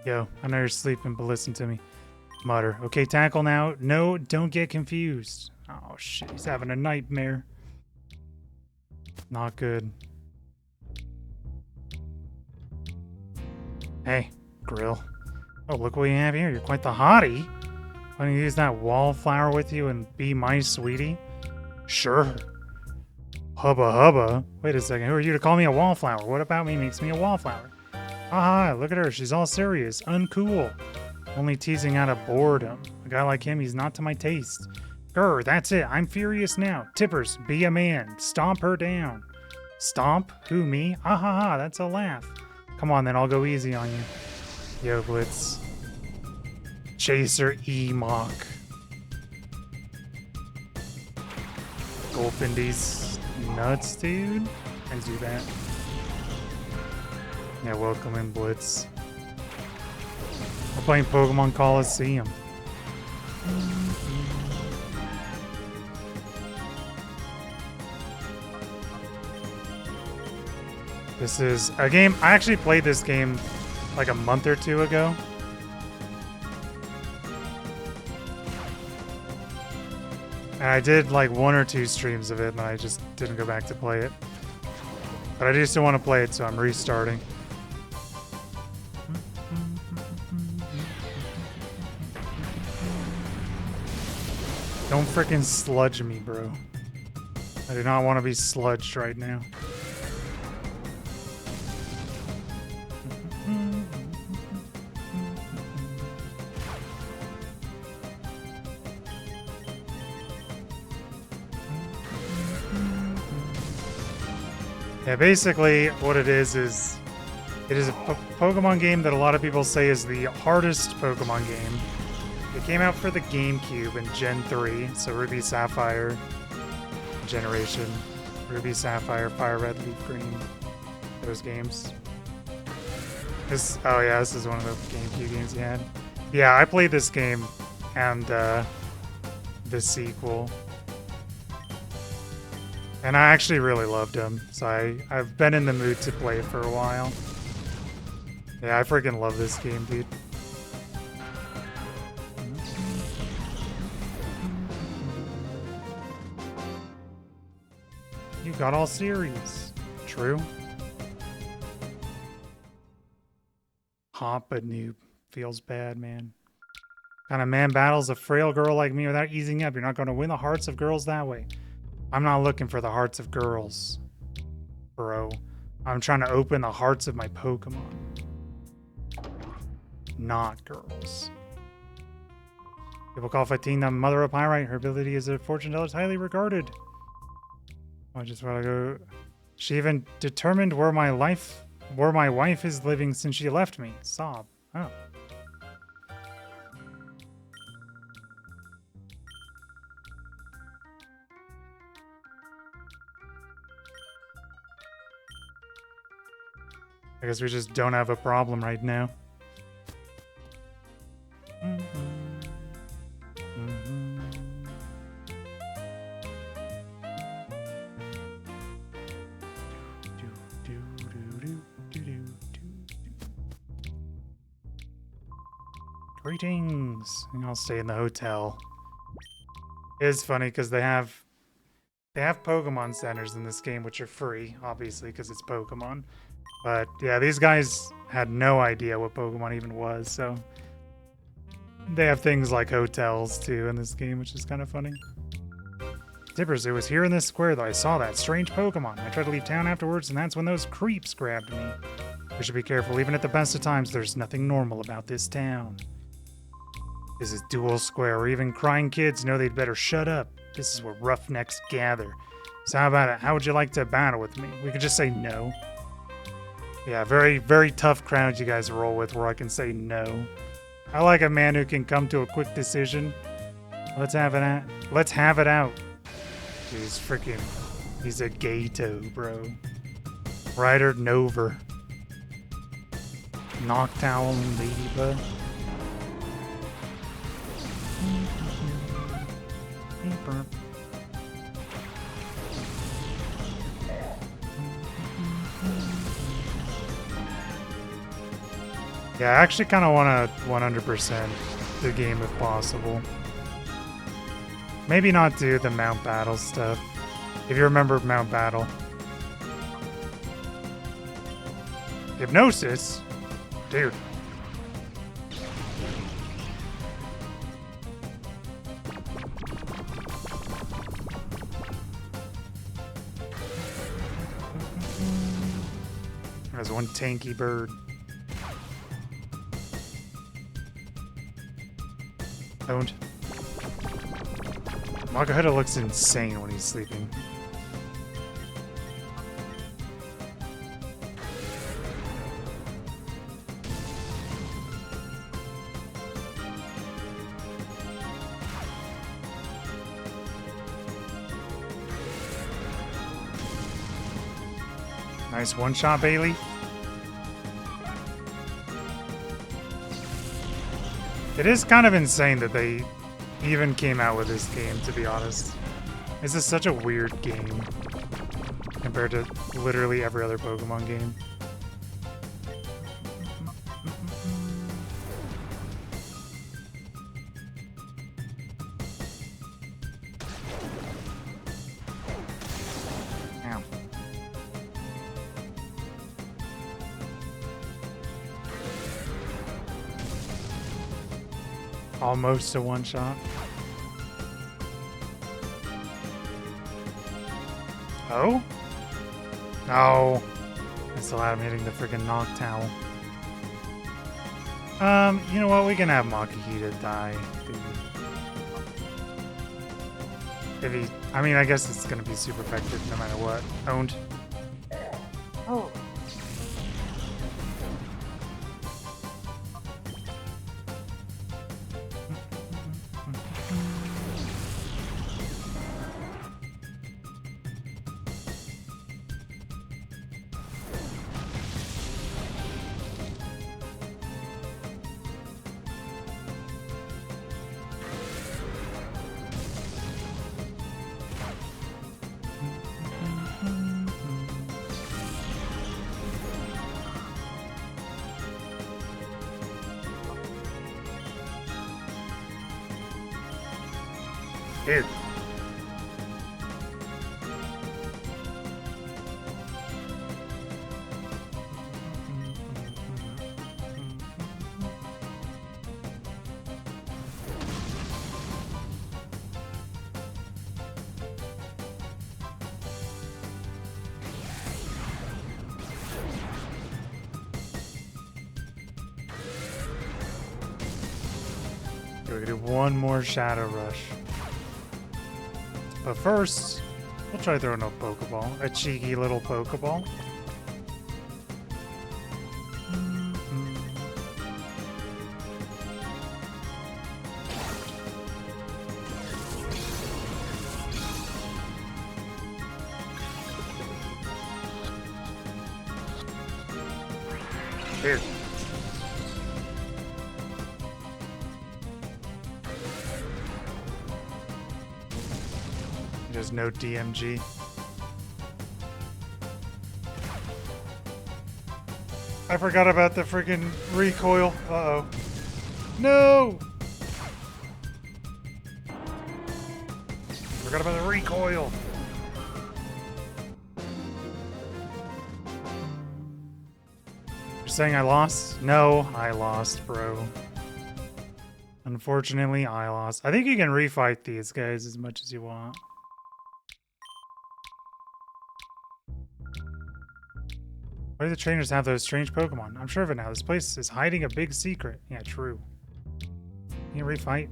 Yo, I know you're sleeping, but listen to me. Mutter. Okay, tackle now. No, don't get confused. Oh, shit. He's having a nightmare. Not good. Hey, Grill. Oh, look what you have here. You're quite the hottie. Why don't you use that wallflower with you and be my sweetie? Sure. Hubba hubba. Wait a second. Who are you to call me a wallflower? What about me makes me a wallflower? Haha, look at her. She's all serious. Uncool. Only teasing out of boredom. A guy like him, he's not to my taste. Grr, that's it. I'm furious now. Tippers, be a man. Stomp her down. Stomp? Who, me? Ha ha ha, that's a laugh. Come on then, I'll go easy on you. Yo, Blitz. Chaser E-Mock. Gulping these nuts, dude. And do that. Yeah, welcome in, Blitz. We're playing Pokemon Colosseum. This is a game, I actually played this game like a month or two ago. And I did like 1 or 2 streams of it and I just didn't go back to play it. But I do still want to play it, so I'm restarting. Don't freaking sludge me, bro. I do not want to be sludged right now. Yeah, basically what it is it is a Pokemon game that a lot of people say is the hardest Pokemon game. It came out for the Gamecube in Gen 3, so Ruby Sapphire generation. Ruby Sapphire, Fire Red, Leaf Green. Those games. Oh yeah, this is one of the Gamecube games you had. Yeah, I played this game and the sequel. And I actually really loved him, so I've been in the mood to play it for a while. Yeah, I freaking love this game, dude. You got all series. True. Hot but noob. Feels bad, man. Kind of man battles a frail girl like me without easing up. You're not going to win the hearts of girls that way. I'm not looking for the hearts of girls, bro. I'm trying to open the hearts of my Pokemon. Not girls. People call Fatine the mother of Pyrite. Her ability as a fortune teller is highly regarded. I just want to go. She even determined where my wife is living since she left me. Sob. Oh. I guess we just don't have a problem right now. Greetings. And I'll stay in the hotel. It's funny because they have Pokemon centers in this game, which are free, obviously, because it's Pokemon. But yeah, these guys had no idea what Pokemon even was, so they have things like hotels too in this game, which is kind of funny. Dippers, it was here in this square that I saw that strange Pokemon. I tried to leave town afterwards, and that's when those creeps grabbed me. We should be careful. Even at the best of times, there's nothing normal about this town. This is Dual Square, where even crying kids know they'd better shut up. This is where roughnecks gather. So how about it? How would you like to battle with me? We could just say no. Yeah, very, very tough crowd you guys roll with where I can say no. I like a man who can come to a quick decision. Let's have it out. Let's have it out. He's a gato, bro. Ryder Nover. Noctowl Ladybug. Yeah, I actually kind of want to 100% the game if possible. Maybe not do the Mount Battle stuff. If you remember Mount Battle. Hypnosis? Dude. There's one tanky bird. Owned. Makuhita looks insane when he's sleeping. Nice one-shot, Bailey. It is kind of insane that they even came out with this game, to be honest. This is such a weird game compared to literally every other Pokemon game. Ow. Almost a one-shot. Oh? No. I still had him hitting the freaking Noctowl. You know what? We can have Makuhita die, dude. If he... I mean, I guess it's gonna be super effective no matter what. Owned. Oh. Dude. We're gonna do one more Shadow Rush. But first, we'll try throwing a Pokeball. A cheeky little Pokeball. Here. There's no DMG. I forgot about the freaking recoil. Uh-oh. No! Forgot about the recoil. You're saying I lost? No, I lost, bro. Unfortunately, I lost. I think you can refight these guys as much as you want. Why do the trainers have those strange Pokemon? I'm sure of it now. This place is hiding a big secret. Yeah, true. Can you refight?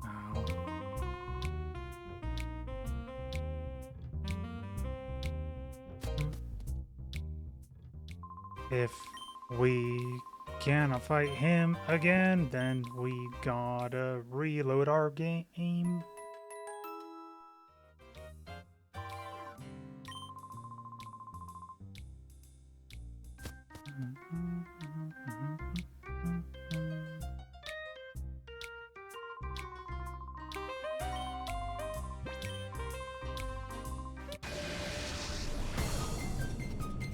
Oh. If we cannot fight him again, then we gotta reload our game.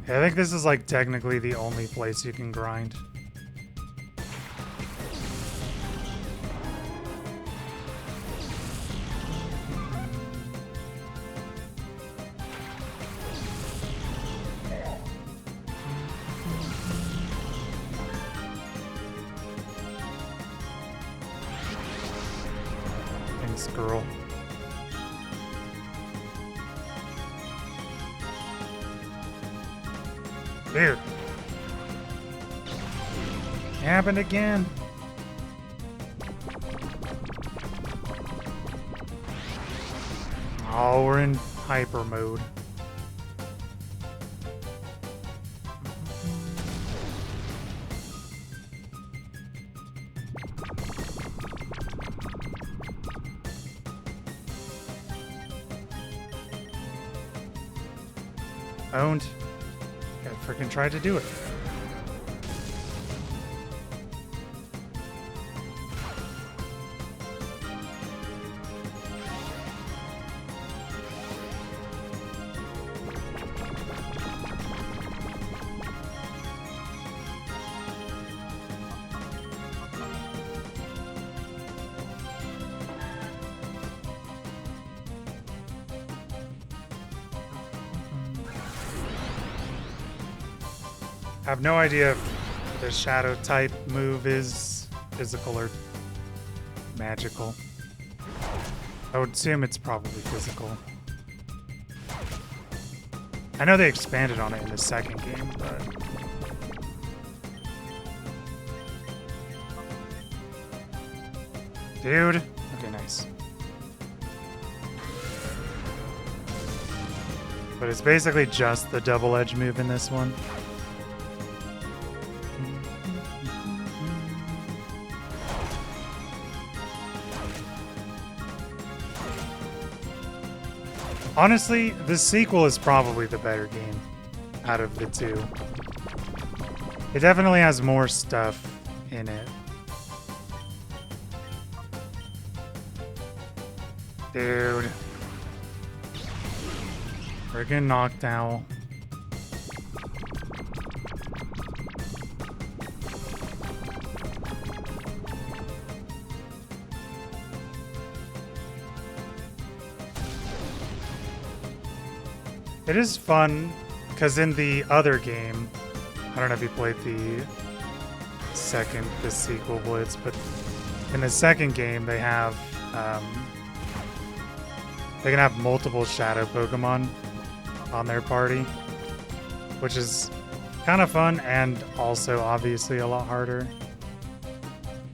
I think this is like technically the only place you can grind. Thanks, girl. Dude. Happened again. Oh, we're in hyper mode. Owned. Freaking tried to do it. I have no idea if the shadow type move is physical or magical. I would assume it's probably physical. I know they expanded on it in the second game, but... Dude! Okay, nice. But it's basically just the double edge move in this one. Honestly, the sequel is probably the better game out of the two. It definitely has more stuff in it. Dude. Friggin' Noctowl. It is fun, because in the other game, I don't know if you played the sequel Blitz, but in the second game they have, they can have multiple shadow Pokemon on their party, which is kind of fun and also obviously a lot harder,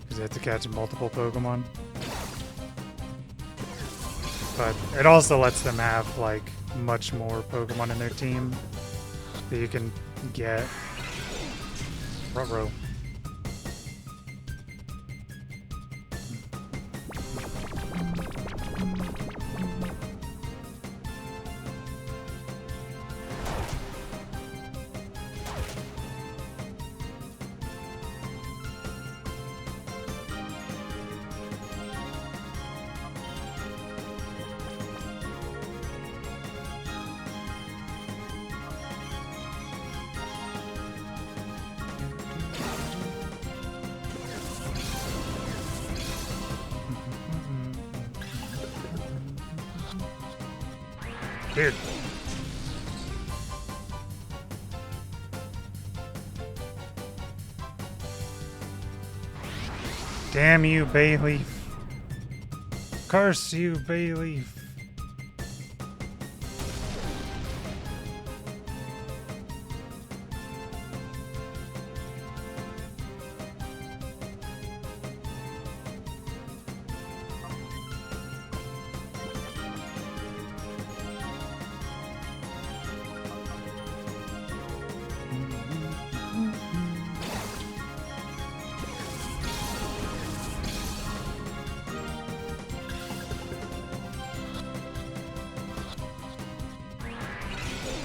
because you have to catch multiple Pokemon. But it also lets them have, like, much more Pokemon in their team that you can get. Ruh-roh. Dude. Damn you, Bayleaf. Curse you, Bayleaf.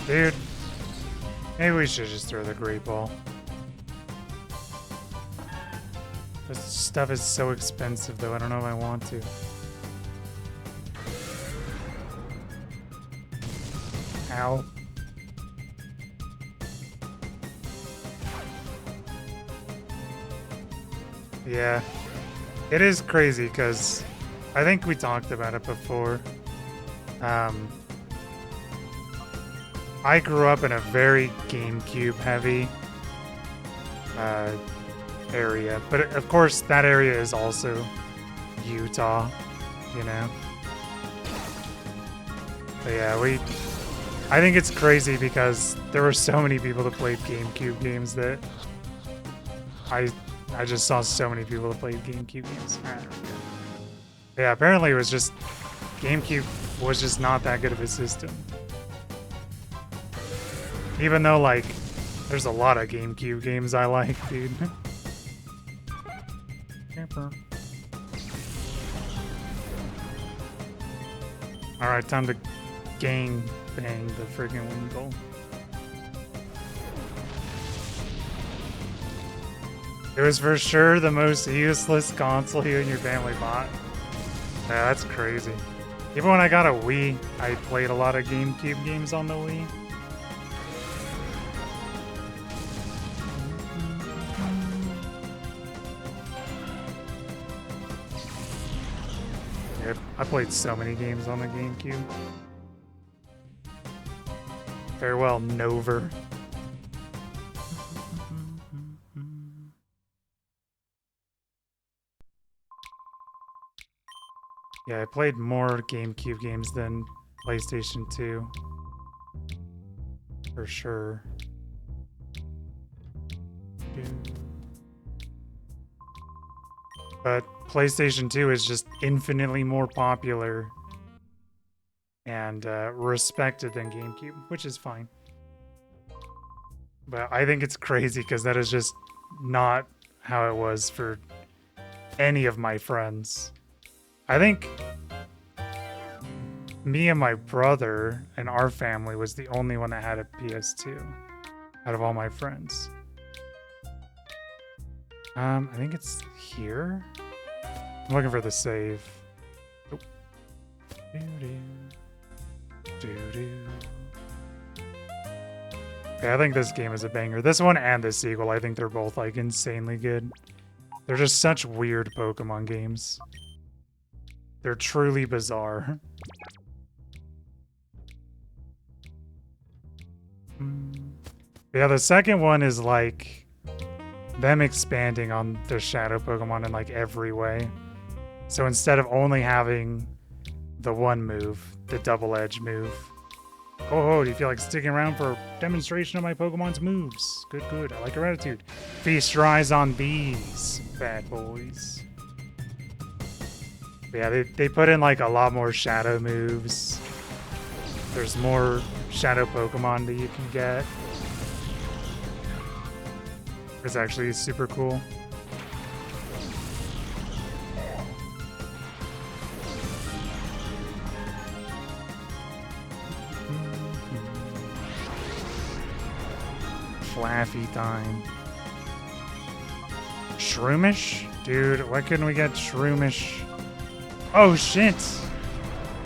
Dude, maybe we should just throw the Great Ball. This stuff is so expensive, though. I don't know if I want to. Ow. Yeah. It is crazy, because I think we talked about it before. I grew up in a very Gamecube heavy area, but of course that area is also Utah, you know. But yeah, I think it's crazy because there were so many people that played Gamecube games that I just saw so many people that played Gamecube games. Yeah, apparently it was just Gamecube was just not that good of a system. Even though, like, there's a lot of Gamecube games I like, dude. Alright, time to gang bang the friggin' Wingull. It was for sure the most useless console you and your family bought. Yeah, that's crazy. Even when I got a Wii, I played a lot of Gamecube games on the Wii. Yep, I played so many games on the GameCube. Farewell, Nover. Yeah, I played more GameCube games than PlayStation 2. For sure. But PlayStation 2 is just infinitely more popular and respected than GameCube, which is fine. But I think it's crazy because that is just not how it was for any of my friends. I think me and my brother and our family was the only one that had a PS2 out of all my friends. I think it's here. I'm looking for the save. Oh. Yeah, I think this game is a banger. This one and the sequel, I think they're both like insanely good. They're just such weird Pokemon games. They're truly bizarre. Yeah, the second one is like them expanding on their shadow Pokemon in like every way. So instead of only having the one move, the double edge move. Oh, do you feel like sticking around for a demonstration of my Pokemon's moves? Good, good. I like your attitude. Feast your eyes on these bad boys. But yeah, they put in like a lot more shadow moves. There's more shadow Pokemon that you can get. It's actually super cool. Flaffy time. Shroomish? Dude, why couldn't we get Shroomish? Oh shit!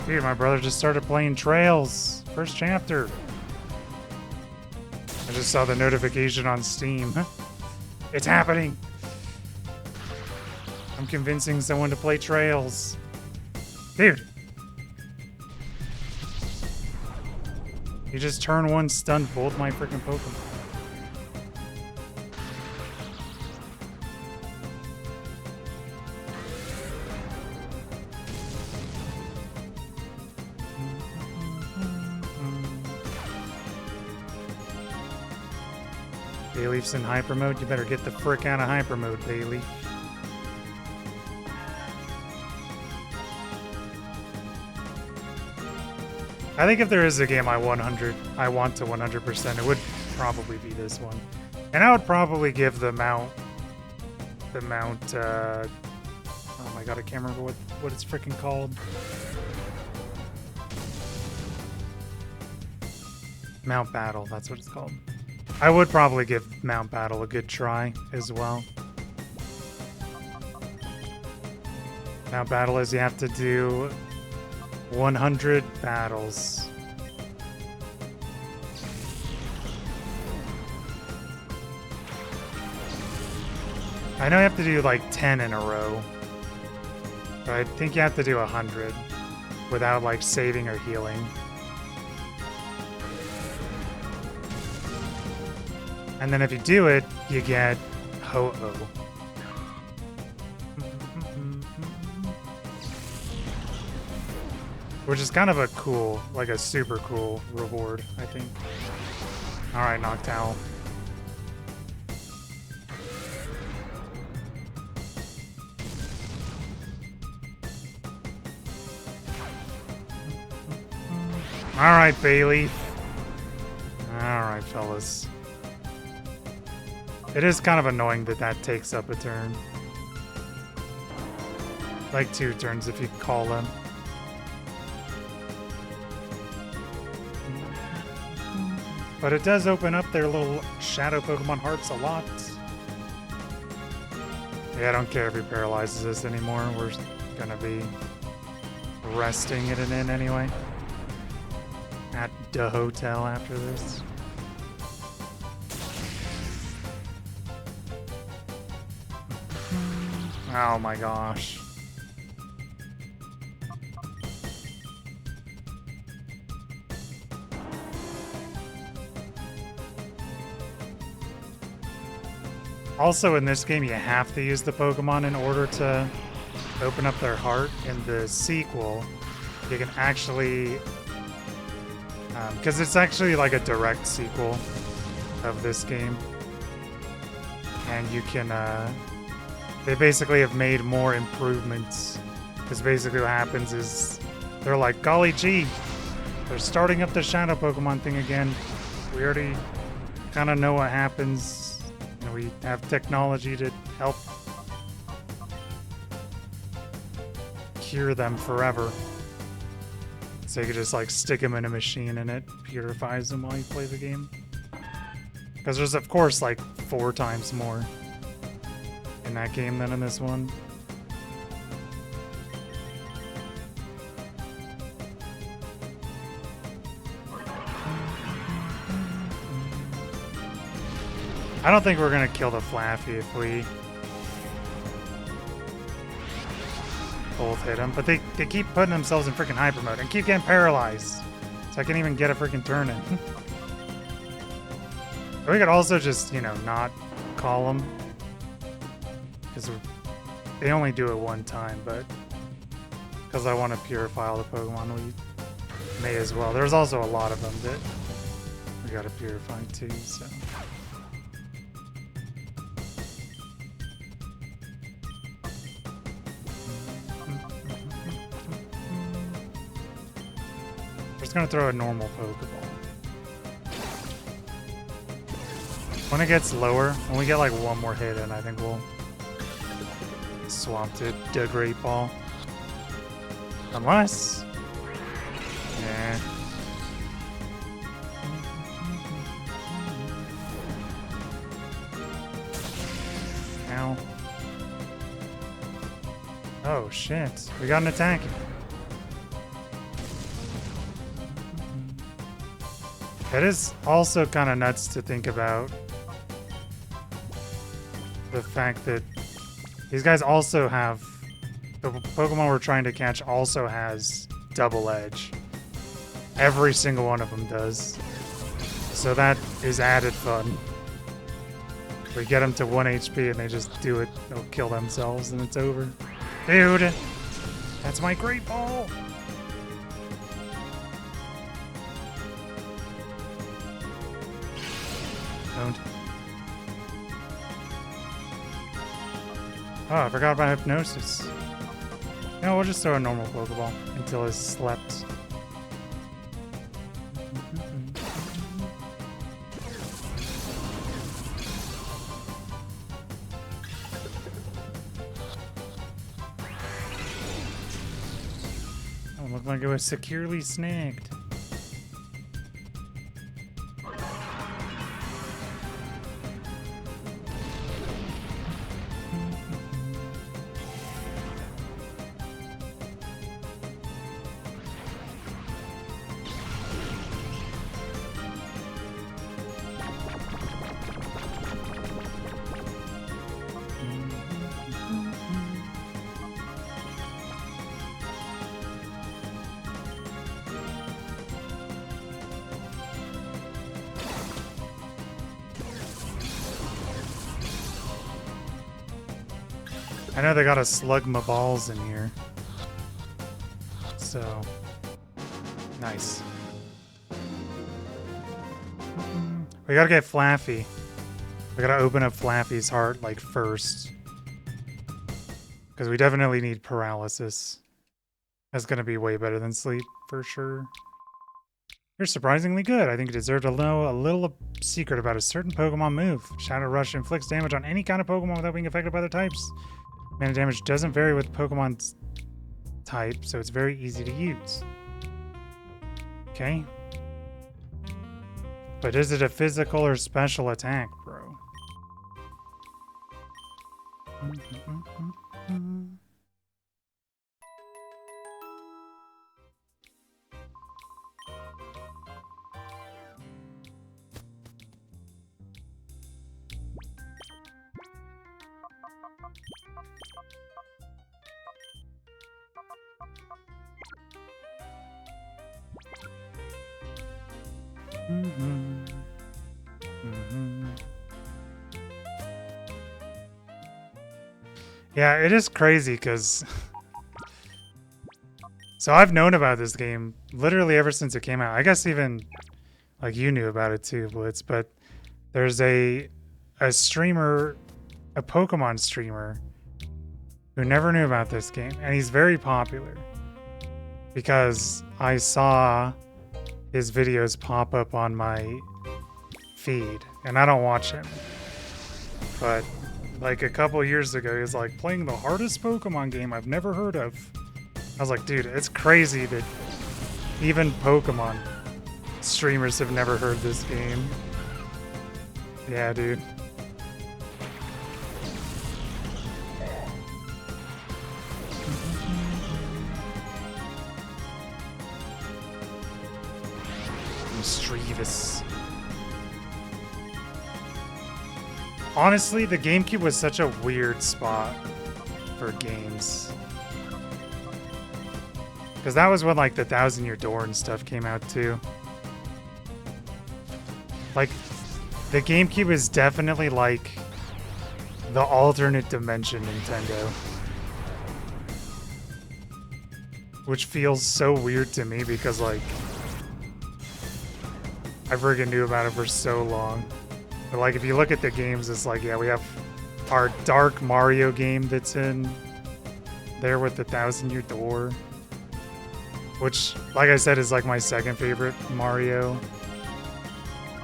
Dude, my brother just started playing Trails. First chapter. I just saw the notification on Steam. It's happening! I'm convincing someone to play Trails. Dude! You just turn one, stunned both my freaking Pokemon. Bayleaf's in hyper mode. You better get the frick out of hyper mode, Bayleaf. I think if there is a game I want to 100%, it would probably be this one. And I would probably give the mount, oh my god, I can't remember what it's freaking called. Mount Battle, that's what it's called. I would probably give Mount Battle a good try as well. Mount Battle is you have to do 100 battles. I know you have to do like 10 in a row, but I think you have to do 100 without like saving or healing. And then if you do it, you get Ho-Oh. Which is kind of a cool, like a super cool reward, I think. Alright, Noctowl. Alright, Bayleaf. Alright, fellas. It is kind of annoying that that takes up a turn. Like 2 turns if you call them. But it does open up their little shadow Pokemon hearts a lot. Yeah, I don't care if he paralyzes us anymore. We're gonna be resting it in anyway. At the hotel after this. Oh my gosh. Also in this game you have to use the Pokemon in order to open up their heart. In the sequel, you can actually... because it's actually like a direct sequel of this game. And you can... they basically have made more improvements. Because basically what happens is they're like, golly gee, they're starting up the Shadow Pokemon thing again. We already kind of know what happens. You know, we have technology to help cure them forever. So you could just like stick them in a machine and it purifies them while you play the game. Because there's of course like 4 times more in that game than in this one. I don't think we're gonna kill the Flaffy if we both hit him, but they keep putting themselves in freaking hyper mode and keep getting paralyzed. So I can't even get a freaking turn in. Or we could also just, you know, not call them. Because they only do it one time, but because I want to purify all the Pokemon, we may as well. There's also a lot of them that we gotta purify too, so. We're just gonna throw a normal Pokeball. When it gets lower, when we get like one more hit in, I think we'll swap to the Great Ball. Unless... yeah. Ow. Oh shit, we got an attack. It is also kind of nuts to think about the fact that these guys also have, the Pokemon we're trying to catch also has double edge. Every single one of them does. So that is added fun. We get them to 1 HP and they just do it, they'll kill themselves and it's over. Dude! That's my Great Ball! Don't. Oh, I forgot about Hypnosis. No, we'll just throw a normal Pokeball until it's slept. Oh, it looked like it was securely snagged. I know they gotta slug my balls in here. So, nice. We gotta get Flaffy. We gotta open up Flaffy's heart, like, first. Because we definitely need paralysis. That's gonna be way better than sleep, for sure. You're surprisingly good. I think you deserve to know a little secret about a certain Pokemon move. Shadow Rush inflicts damage on any kind of Pokemon without being affected by their types. Mana damage doesn't vary with Pokemon's type, so it's very easy to use. Okay. But is it a physical or special attack, bro? Yeah, it is crazy because so I've known about this game literally ever since it came out. I guess even like you knew about it too, Blitz, but there's a streamer, a Pokemon streamer who never knew about this game, and he's very popular because I saw his videos pop up on my feed, and I don't watch him. But like a couple years ago, he was like playing the hardest Pokemon game I've never heard of. I was like, dude, it's crazy that even Pokemon streamers have never heard this game. Yeah, dude. Mischievous. Honestly, the Gamecube was such a weird spot for games. Because that was when, like, the 1000-Year Door and stuff came out, too. Like, The GameCube is definitely like the alternate dimension Nintendo. Which feels so weird to me because, like, I freaking knew about it for so long. But, like, if you look at the games, it's like, yeah, we have our Dark Mario game that's in there with the 1,000-Year Door. Which, like I said, is like my second favorite Mario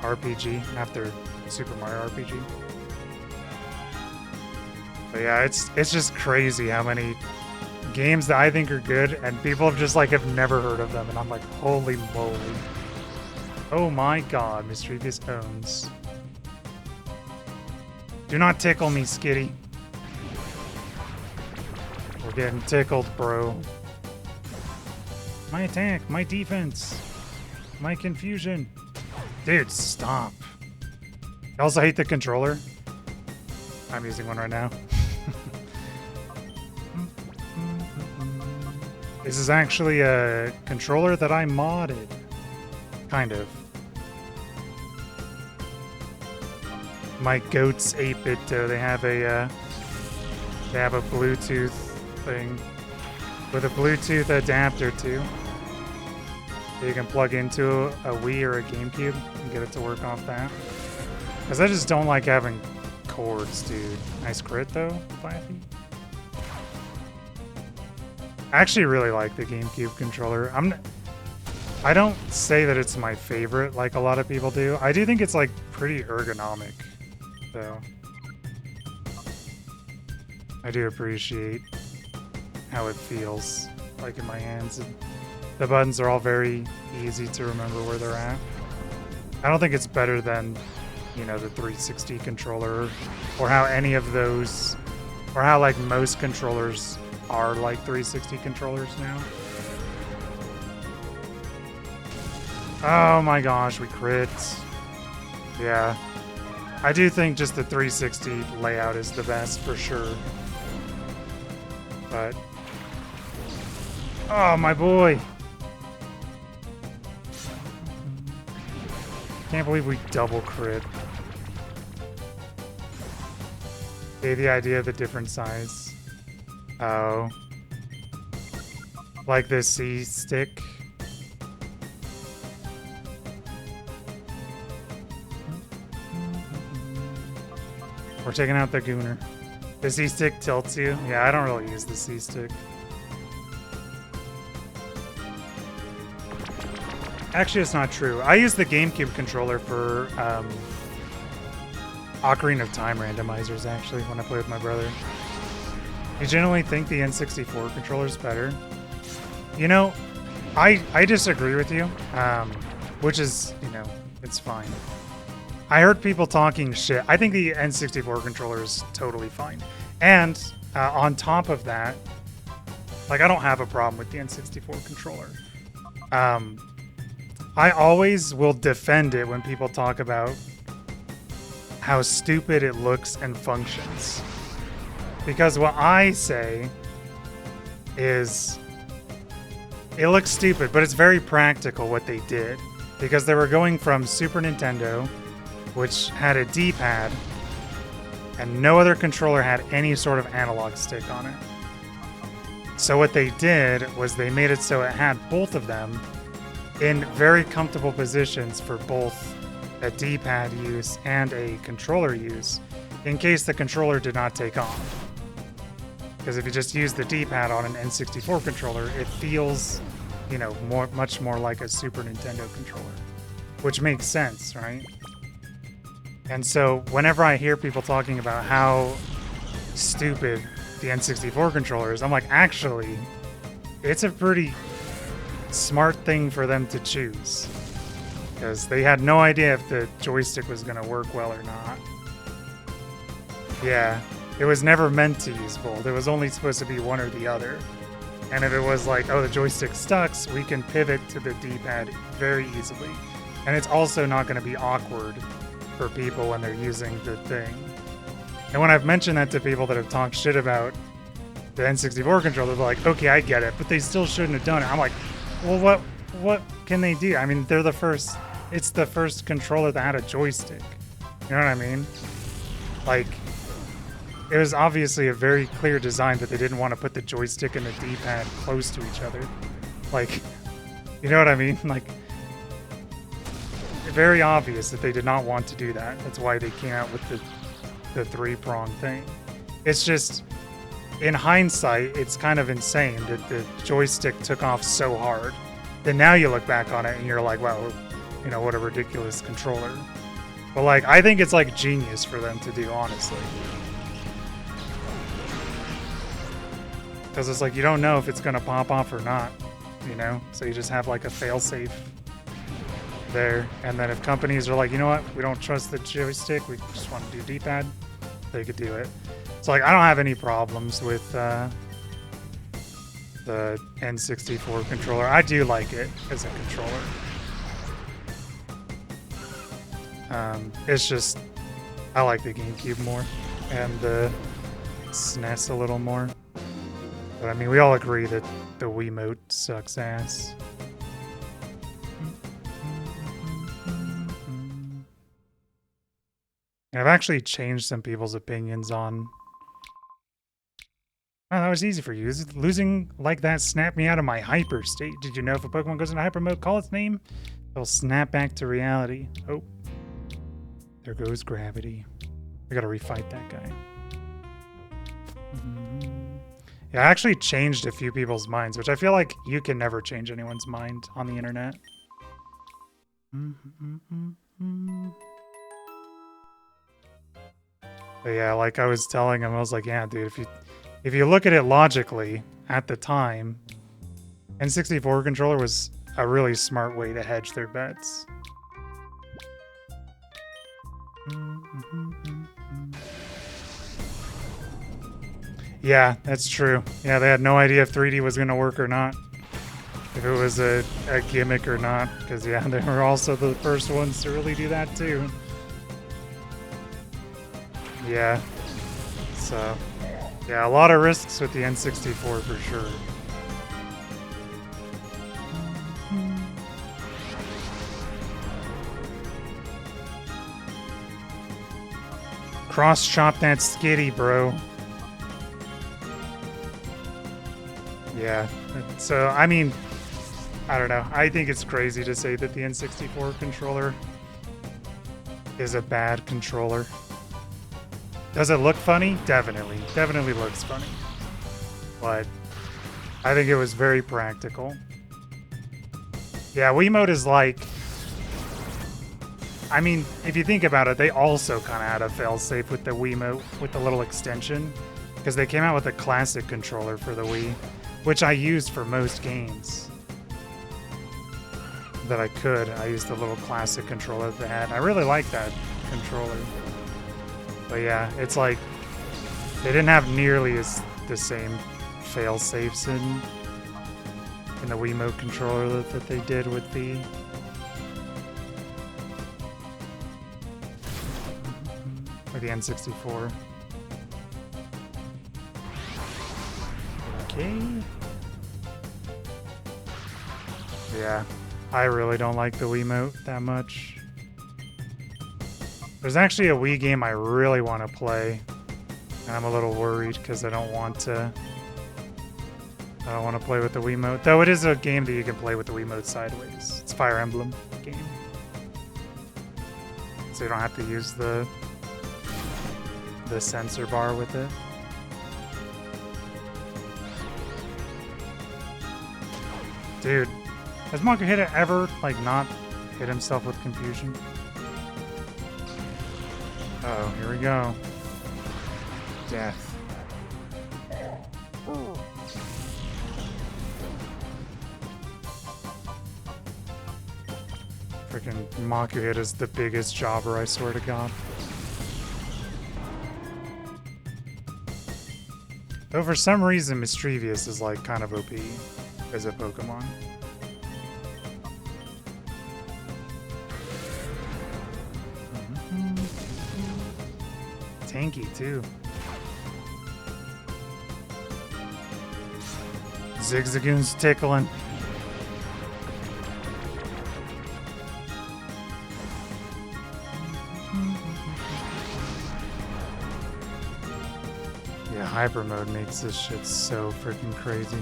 RPG after Super Mario RPG. But yeah, it's just crazy how many games that I think are good and people just like have never heard of them, and I'm like, holy moly. Oh my god, Mischievous owns. Do not tickle me, Skitty. We're getting tickled, bro. My attack, my defense, my confusion. Dude, stop. I also hate the controller. I'm using one right now. This is actually a controller that I modded. Kind of. My goats 8-bit though, they have a Bluetooth thing with a Bluetooth adapter too. So you can plug into a Wii or a Gamecube and get it to work off that. Because I just don't like having cords, dude. Nice crit though, Laffy. I actually really like the GameCube controller. I don't say that it's my favorite like a lot of people do. I do think it's like pretty ergonomic though. I do appreciate how it feels like in my hands. And the buttons are all very easy to remember where they're at. I don't think it's better than, you know, the 360 controller or how any of those, or how like most controllers are like 360 controllers now. Oh my gosh, we crit. Yeah. I do think just the 360 layout is the best for sure. But... oh, my boy! Can't believe we double crit. Okay, the idea of the different size. Oh. Like the C stick. We're taking out the Gooner. The C stick tilts you. Yeah, I don't really use the C stick. Actually, it's not true. I use the GameCube controller for Ocarina of Time randomizers, actually, when I play with my brother. I generally think the N64 controller is better. You know, I disagree with you, which is, you know, it's fine. I heard people talking shit. I think the N64 controller is totally fine. And on top of that, like, I don't have a problem with the N64 controller. I always will defend it when people talk about how stupid it looks and functions. Because what I say is, it looks stupid, but it's very practical what they did. Because they were going from Super Nintendo, which had a D-pad, and no other controller had any sort of analog stick on it. So what they did was they made it so it had both of them in very comfortable positions for both a D-pad use and a controller use, in case the controller did not take off. Because if you just use the D-pad on an N64 controller, it feels, you know, much more like a Super Nintendo controller. Which makes sense, right? And so whenever I hear people talking about how stupid the N64 controller is, I'm like, actually, it's a pretty smart thing for them to choose. Because they had no idea if the joystick was going to work well or not. Yeah, it was never meant to use both. It was only supposed to be one or the other. And if it was like, oh, the joystick sucks, we can pivot to the D-pad very easily. And it's also not going to be awkward for people when they're using the thing. And when I've mentioned that to people that have talked shit about the N64 controller, they're like, okay, I get it, but they still shouldn't have done it. I'm like, well, what can they do? I mean, they're the first, it's the first controller that had a joystick. You know what I mean? Like, it was obviously a very clear design, but they didn't want to put the joystick and the D-pad close to each other. Like, you know what I mean? Like, very obvious that they did not want to do that. That's why they came out with the three-prong thing. It's just, in hindsight, it's kind of insane that the joystick took off so hard. Then now you look back on it and you're like, wow, you know, what a ridiculous controller. But like, I think it's like genius for them to do, honestly. Because it's like, you don't know if it's going to pop off or not, you know? So you just have like a fail-safe there. And then if companies are like, you know what, we don't trust the joystick, we just want to do D-pad, they could do it. So like, I don't have any problems with the N64 controller. I do like it as a controller. It's just, I like the Gamecube more and the SNES a little more. But I mean, we all agree that the Wiimote sucks ass. And I've actually changed some people's opinions on... Oh, that was easy for you. Losing like that snapped me out of my hyper state. Did you know if a Pokemon goes into hyper mode, call its name, it'll snap back to reality. Oh. There goes gravity. We gotta refight that guy. Yeah, I actually changed a few people's minds, which I feel like you can never change anyone's mind on the internet. But yeah, like I was telling him, I was like, yeah, dude, if you look at it logically, at the time, N64 controller was a really smart way to hedge their bets. Yeah, that's true. Yeah, they had no idea if 3D was going to work or not. If it was a gimmick or not. Because, yeah, they were also the first ones to really do that, too. Yeah. So, yeah, a lot of risks with the N64 for sure. Cross-chop that skitty, bro. Yeah, so, I mean, I don't know. I think it's crazy to say that the N64 controller is a bad controller. Does it look funny? Definitely. Definitely looks funny. But I think it was very practical. Yeah, Wiimote is like... I mean, if you think about it, they also kind of had a failsafe with the Wiimote, with the little extension. Because they came out with a classic controller for the Wii, which I used for most games that I could. I used the little classic controller that they had. I really like that controller. But yeah, it's like they didn't have nearly the same fail safes in the Wiimote controller that they did with the N64. Okay. Yeah, I really don't like the Wiimote that much. There's actually a Wii game I really want to play, and I'm a little worried because I don't want to play with the Wiimote. Though it is a game that you can play with the Wiimote sideways. It's Fire Emblem game, so you don't have to use the sensor bar with it. Dude, has Monkey Hit It ever, like, not hit himself with confusion? Oh, here we go. Death. Freaking Monkey Hit is the biggest jobber, I swear to God. Though for some reason, Mischievous is, like, kind of OP as a Pokemon. Tanky, too. Zigzagoon's tickling. hyper mode makes this shit so freaking crazy.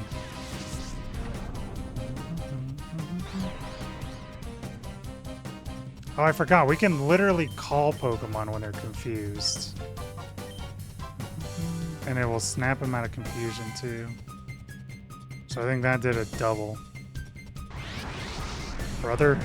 Oh, I forgot. We can literally call Pokemon when they're confused. And it will snap them out of confusion, too. So I think that did a double. Brother?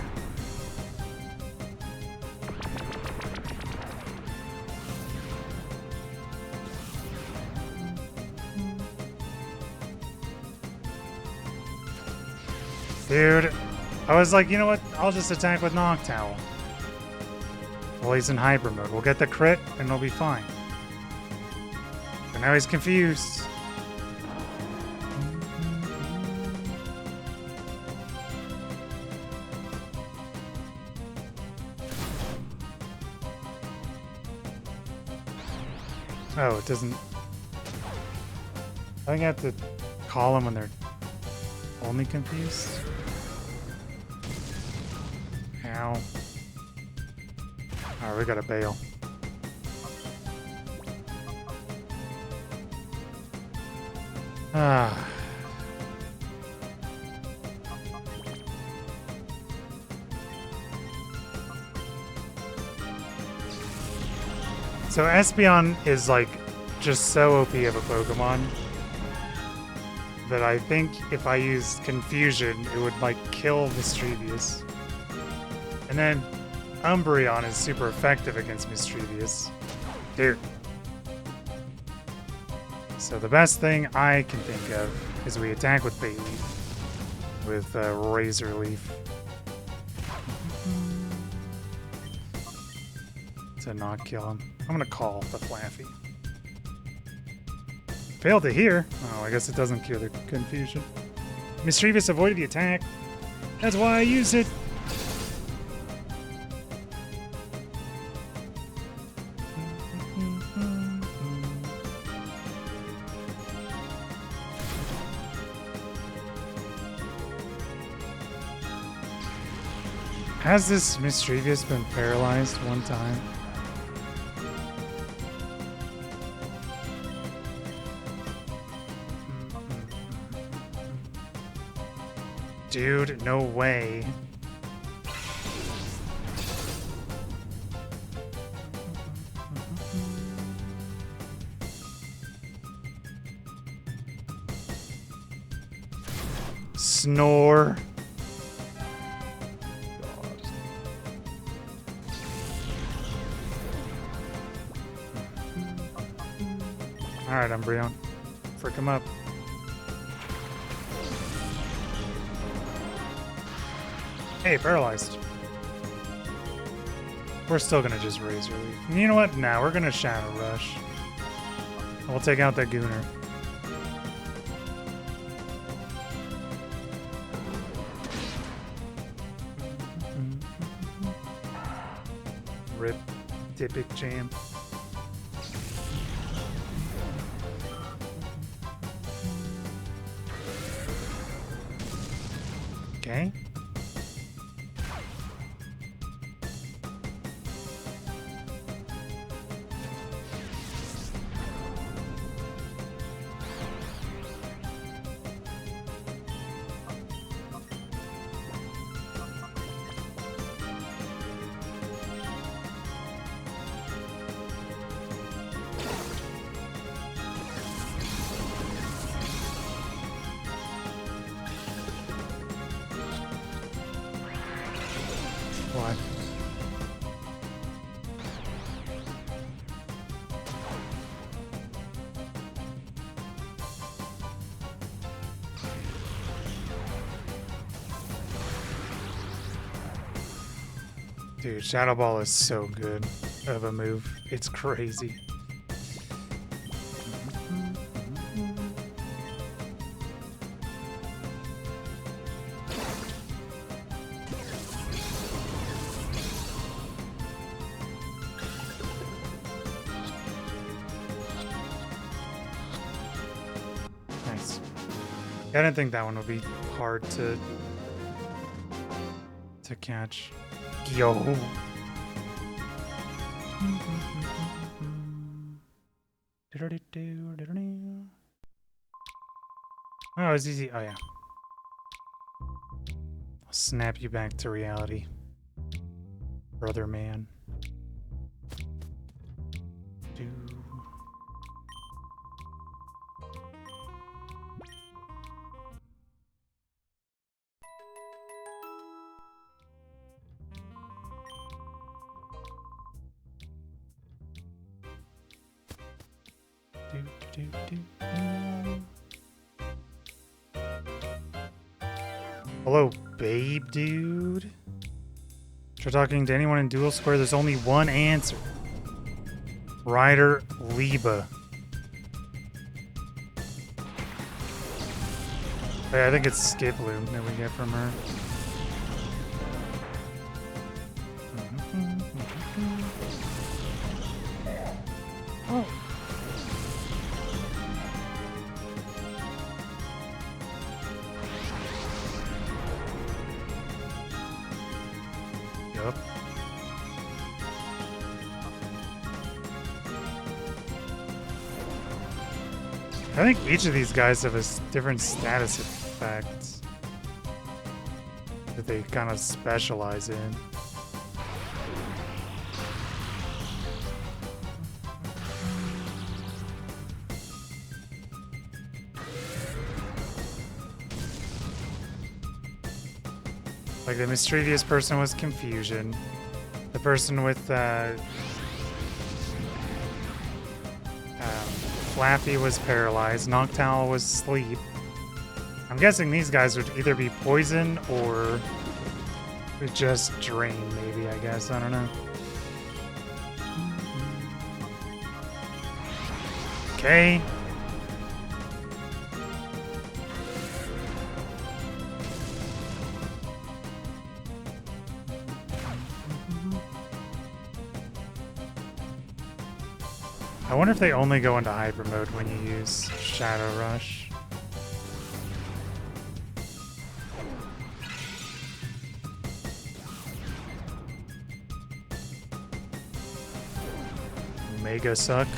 Dude, I was like, you know what? I'll just attack with Noctowl. Well, he's in hyper mode. We'll get the crit, and it'll be fine. But now he's confused. Oh, it doesn't... I think I have to call them when they're only confused. Ow. Alright, we gotta bail. Ah. So Espeon is like just so OP of a Pokemon that I think if I used Confusion, it would like kill Mischievous. And then Umbreon is super effective against Mischievous. Dude. So the best thing I can think of is we attack with Bait Leaf. With Razor Leaf. To not kill him. I'm gonna call the Flaffy. Failed to hear. Oh, I guess it doesn't cure the confusion. Mischievous avoided the attack. That's why I use it. Has this Mischievous been paralyzed one time? Dude, no way. Snore. Alright, Umbreon. Frick him up. Hey, paralyzed. We're still gonna just Razor Leaf. And you know what? Nah, we're gonna Shadow Rush. We'll take out that Gooner. Rip. Typic Jam. Okay. Why? Dude, Shadow Ball is so good of a move. It's crazy. Nice. I didn't think that one would be hard to catch. Yo. Oh, it's easy. Oh, yeah. I'll snap you back to reality, brother man. Do. Hello, babe, dude. Try talking to anyone in Dual Square. There's only one answer. Ryder Liba. Hey, I think it's Skiploom that we get from her. Oh. Yup. I think each of these guys have a different status effect that they kind of specialize in. Like the mischievous person was confusion. The person with Flaffy was paralyzed. Noctowl was sleep. I'm guessing these guys would either be poison or just drain, maybe, I guess. I don't know. Okay. I wonder if they only go into hyper mode when you use Shadow Rush. Mega suck.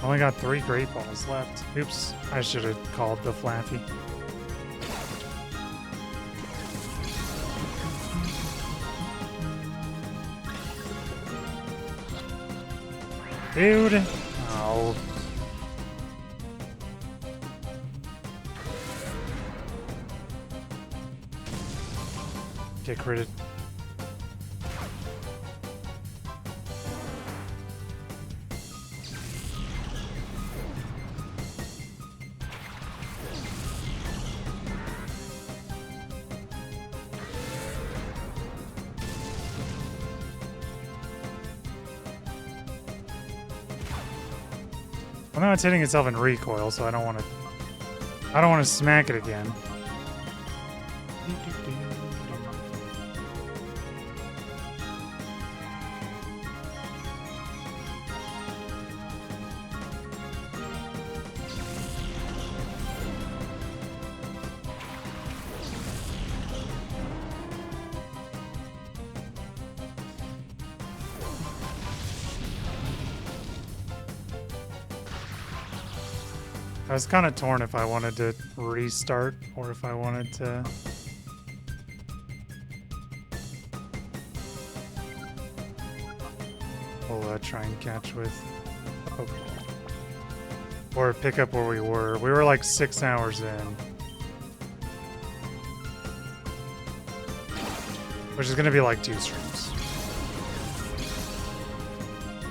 Only got 3 Great Balls left. Oops, I should have called the Flaffy. Dude! Oh. Get critted. Well, now it's hitting itself in recoil, so I don't want to smack it again. I was kind of torn if I wanted to restart or if I wanted to... We'll try and catch with Pokeball. Or pick up where we were. We were like 6 hours in. Which is going to be like 2 streams.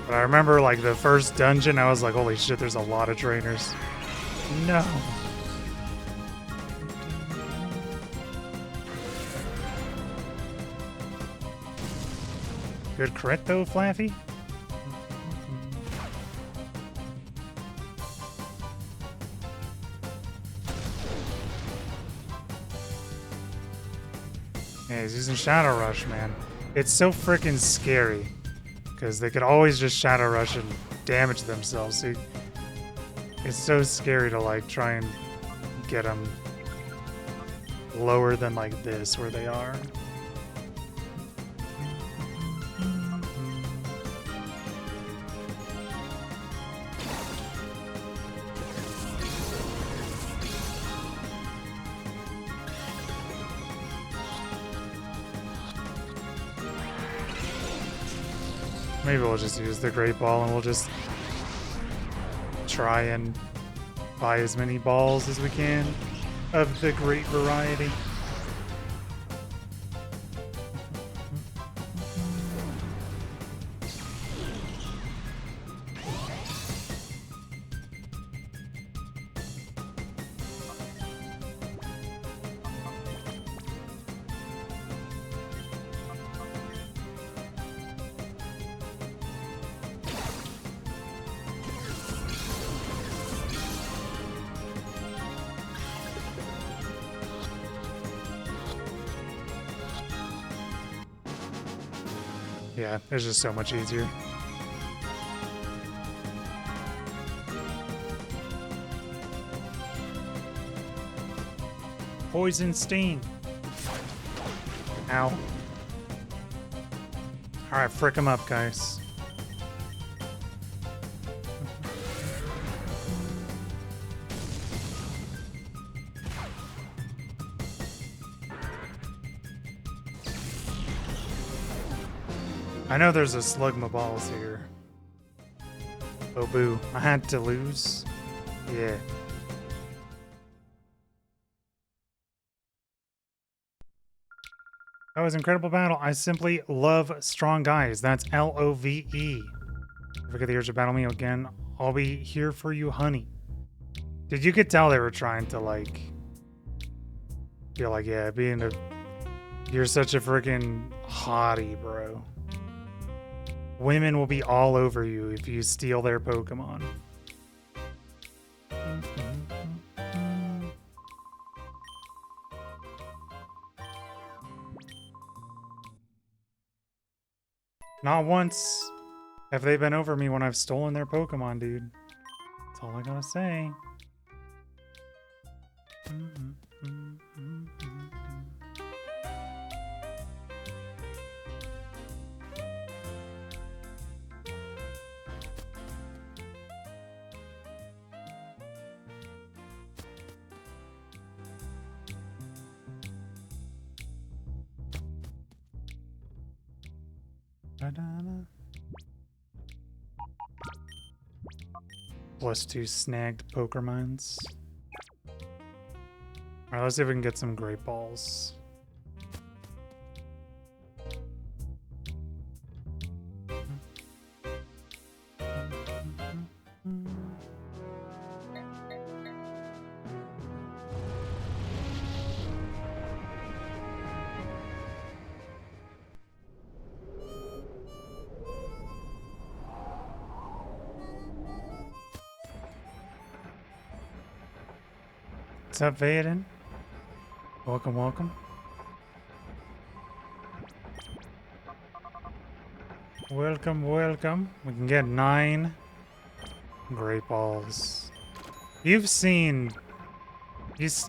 But I remember like the first dungeon, I was like, holy shit, there's a lot of trainers. No. Good crit though, Flaffy. Yeah, he's using Shadow Rush, man. It's so freaking scary. Because they could always just Shadow Rush and damage themselves. So it's so scary to like try and get them lower than like this where they are. Maybe we'll just use the Great Ball and we'll just try and buy as many balls as we can of the great variety. Yeah, it's just so much easier. Poison Sting. Ow. Alright, frick him up, guys. I know there's a Slugma Balls here. Oh boo, I had to lose. Yeah. That was an incredible battle. I simply love strong guys. That's L-O-V-E. Forget the urge to battle me again. I'll be here for you, honey. Dude, you could tell they were trying to like... feel like, yeah, you're such a freaking hottie, bro. Women will be all over you if you steal their Pokemon. Not once have they been over me when I've stolen their Pokemon, dude. That's all I gotta say. +2 snagged Pokemons. Alright, let's see if we can get some Great Balls. What's up, Vaden? Welcome, welcome. Welcome, welcome. We can get 9 Great Balls. You've seen...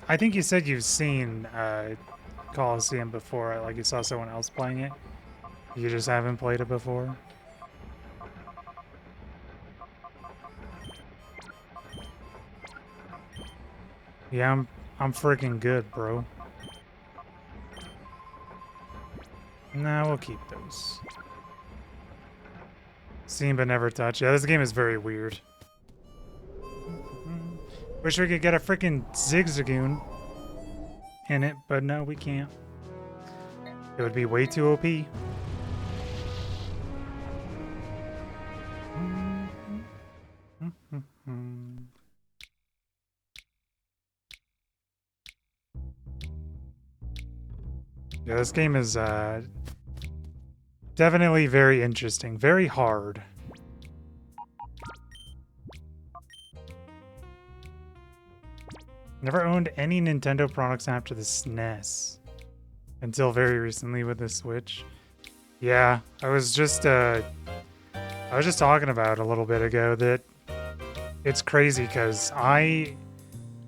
I think you said you've seen Colosseum before, like you saw someone else playing it. You just haven't played it before. Yeah, I'm freaking good, bro. Nah, we'll keep those. Seen but never touched. Yeah, this game is very weird. Wish we could get a freaking Zigzagoon in it, but no, we can't. It would be way too OP. Yeah, this game is definitely very interesting, very hard. Never owned any Nintendo products after the SNES until very recently with the Switch. Yeah, I was just talking about a little bit ago that it's crazy because I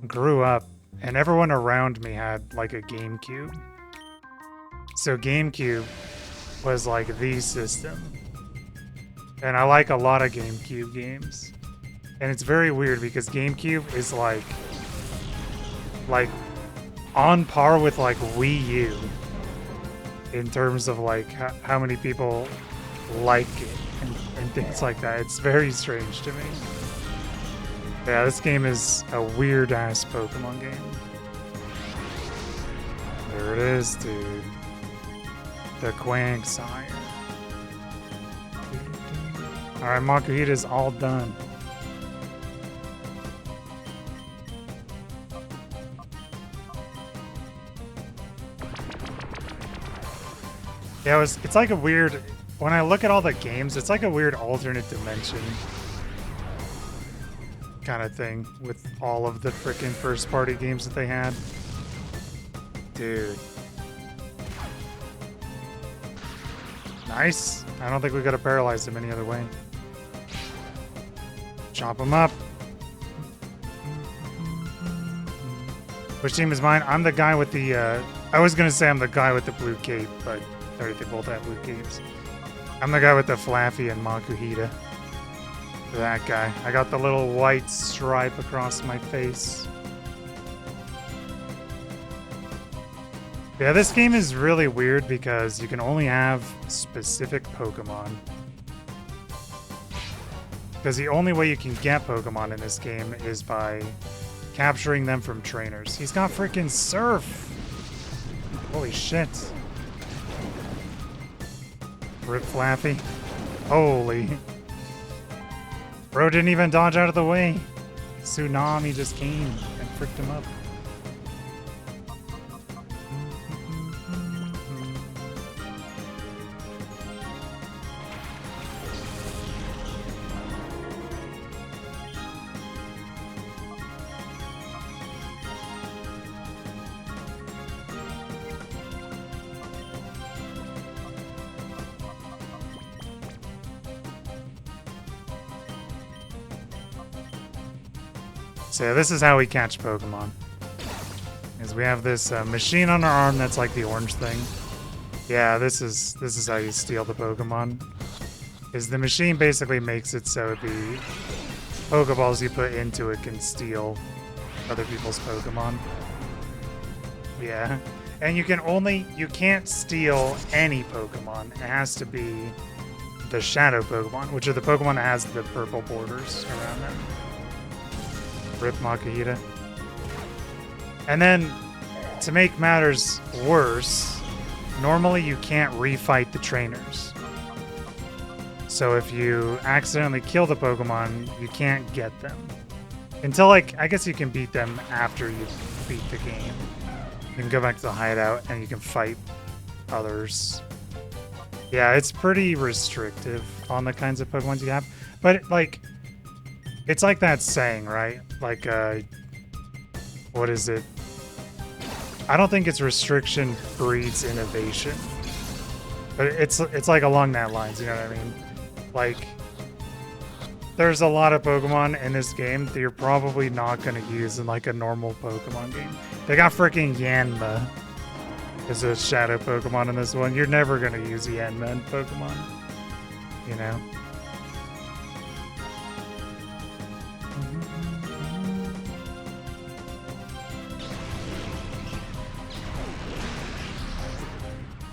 grew up and everyone around me had like a GameCube. So GameCube was like the system. And I like a lot of GameCube games. And it's very weird because GameCube is like on par with like Wii U in terms of like how many people like it and things like that. It's very strange to me. Yeah, this game is a weird ass Pokemon game. There it is, dude. The Quagsire. Alright, Makuhita's all done. Yeah, it's like a weird... When I look at all the games, it's like a weird alternate dimension kind of thing with all of the freaking first-party games that they had. Dude. Nice. I don't think we gotta paralyze him any other way. Chop him up. Which team is mine? I'm the guy with the, I was gonna say I'm the guy with the blue cape, but they both have blue capes. I'm the guy with the Flaffy and Makuhita. That guy. I got the little white stripe across my face. Yeah, this game is really weird because you can only have specific Pokemon. Because the only way you can get Pokemon in this game is by capturing them from trainers. He's got freaking Surf! Holy shit. Rip Flaffy. Holy. Bro didn't even dodge out of the way. Tsunami just came and fricked him up. So yeah, this is how we catch Pokemon. Is we have this machine on our arm that's like the orange thing. Yeah, this is how you steal the Pokemon. Is the machine basically makes it so the Pokeballs you put into it can steal other people's Pokemon. Yeah. And you can't steal any Pokemon. It has to be the Shadow Pokemon, which are the Pokemon that has the purple borders around them. Rip Makuhita. And then, to make matters worse, normally you can't refight the trainers. So if you accidentally kill the Pokemon, you can't get them. Until, like, I guess you can beat them after you beat the game. You can go back to the hideout and you can fight others. Yeah, it's pretty restrictive on the kinds of Pokemon you have. But, like, it's like that saying, right? Like, what is it? I don't think it's restriction breeds innovation. But it's like along that lines, you know what I mean? Like, there's a lot of Pokemon in this game that you're probably not going to use in like a normal Pokemon game. They got freaking Yanma as a shadow Pokemon in this one. You're never going to use Yanma in Pokemon, you know?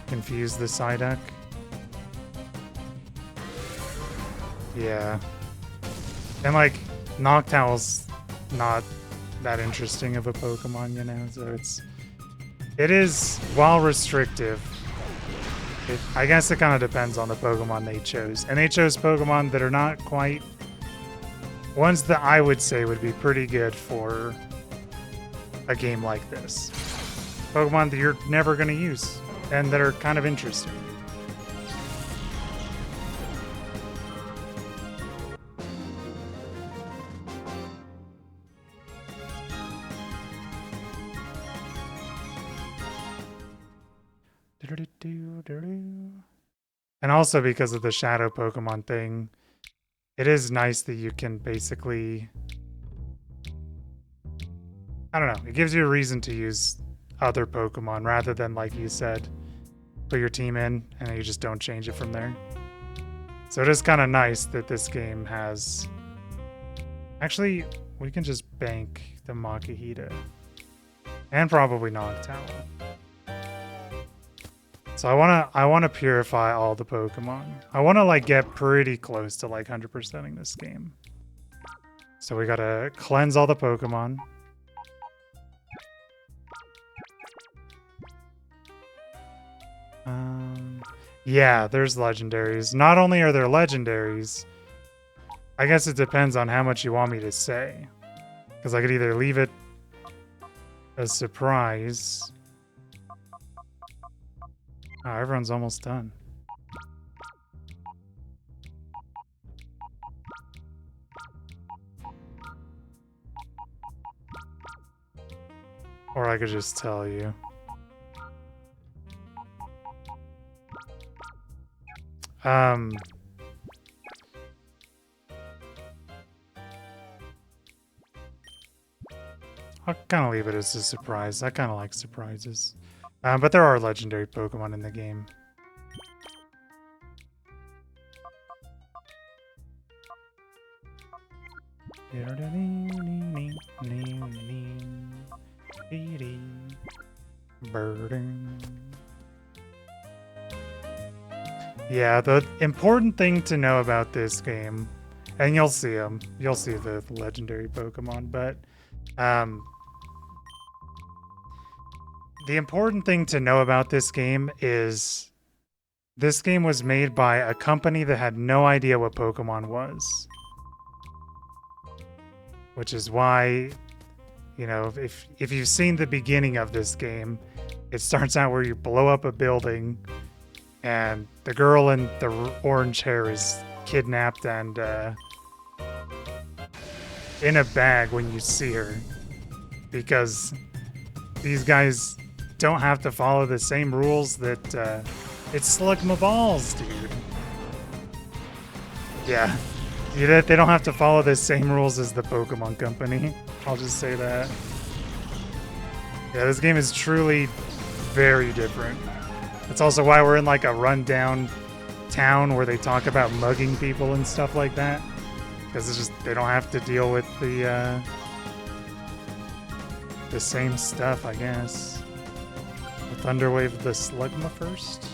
Confuse the Psyduck. Yeah. And like, Noctowl's not that interesting of a Pokemon, you know, so it is, while restrictive, I guess it kind of depends on the Pokemon they chose. And they chose Pokemon that are not quite, ones that I would say would be pretty good for a game like this. Pokemon that you're never going to use, and that are kind of interesting. And also because of the shadow Pokemon thing, it is nice that you can basically I don't know. It gives you a reason to use other Pokemon rather than, like you said, put your team in and then you just don't change it from there. So it is kind of nice that this game has... Actually, we can just bank the Makihita. And probably Noctowl. So I wanna purify all the Pokemon. I wanna like get pretty close to like 100%ing this game. So we gotta cleanse all the Pokemon. Yeah, there's legendaries. Not only are there legendaries, I guess it depends on how much you want me to say. Because I could either leave it a surprise. Oh, everyone's almost done. Or I could just tell you. I'll kind of leave it as a surprise. I kind of like surprises. But there are legendary Pokemon in the game. Burden. Yeah, the important thing to know about this game, and you'll see them, you'll see the legendary Pokemon, but the important thing to know about this game is this game was made by a company that had no idea what Pokemon was. Which is why, you know, if you've seen the beginning of this game, it starts out where you blow up a building and the girl in the orange hair is kidnapped and in a bag when you see her. Because these guys don't have to follow the same rules that it's Slugma Balls, dude. Yeah. They don't have to follow the same rules as the Pokemon Company. I'll just say that. Yeah, this game is truly very different. That's also why we're in like a rundown town where they talk about mugging people and stuff like that. Because it's just, they don't have to deal with the same stuff, I guess. We'll Thunderwave the Slugma first.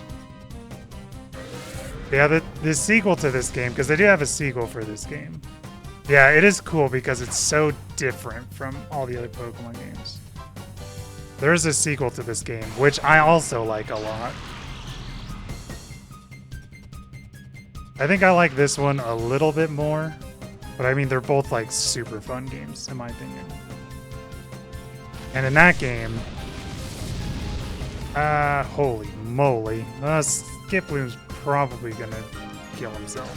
Yeah, the sequel to this game, because they do have a sequel for this game. Yeah, it is cool because it's so different from all the other Pokemon games. There is a sequel to this game, which I also like a lot. I think I like this one a little bit more, but I mean, they're both like super fun games, in my opinion. And in that game, holy moly, Skiploom's probably gonna kill himself.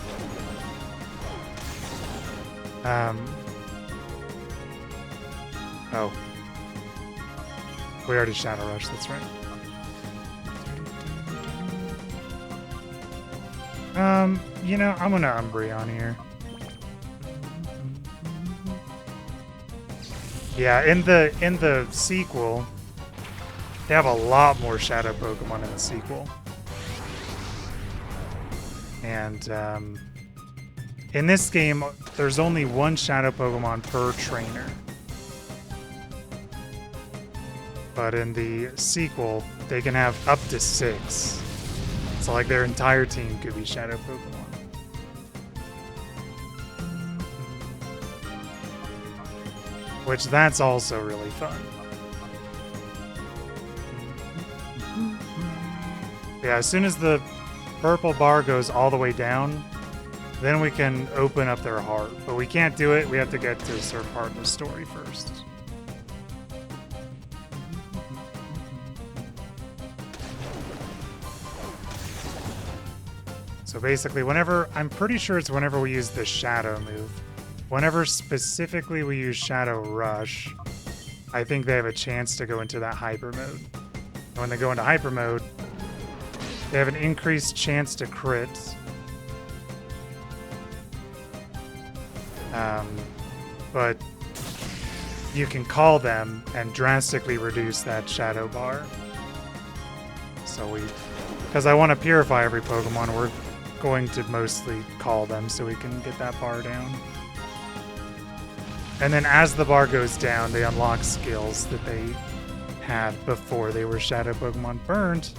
Oh. We already Shadow Rush, that's right. You know, I'm gonna Umbreon here. Yeah, in the sequel, they have a lot more Shadow Pokemon in the sequel. And in this game, there's only one Shadow Pokemon per trainer. But in the sequel, they can have up to 6. So like their entire team could be Shadow Pokemon. Which that's also really fun. Yeah, as soon as the purple bar goes all the way down, then we can open up their heart. But we can't do it, we have to get to a certain part of the story first. So basically, whenever, I'm pretty sure it's whenever we use the Shadow move. Whenever specifically we use Shadow Rush, I think they have a chance to go into that Hyper mode. And when they go into Hyper mode, they have an increased chance to crit. But you can call them and drastically reduce that shadow bar. So because I want to purify every Pokemon, we're going to mostly call them so we can get that bar down. And then as the bar goes down, they unlock skills that they had before they were Shadow Pokemon burned.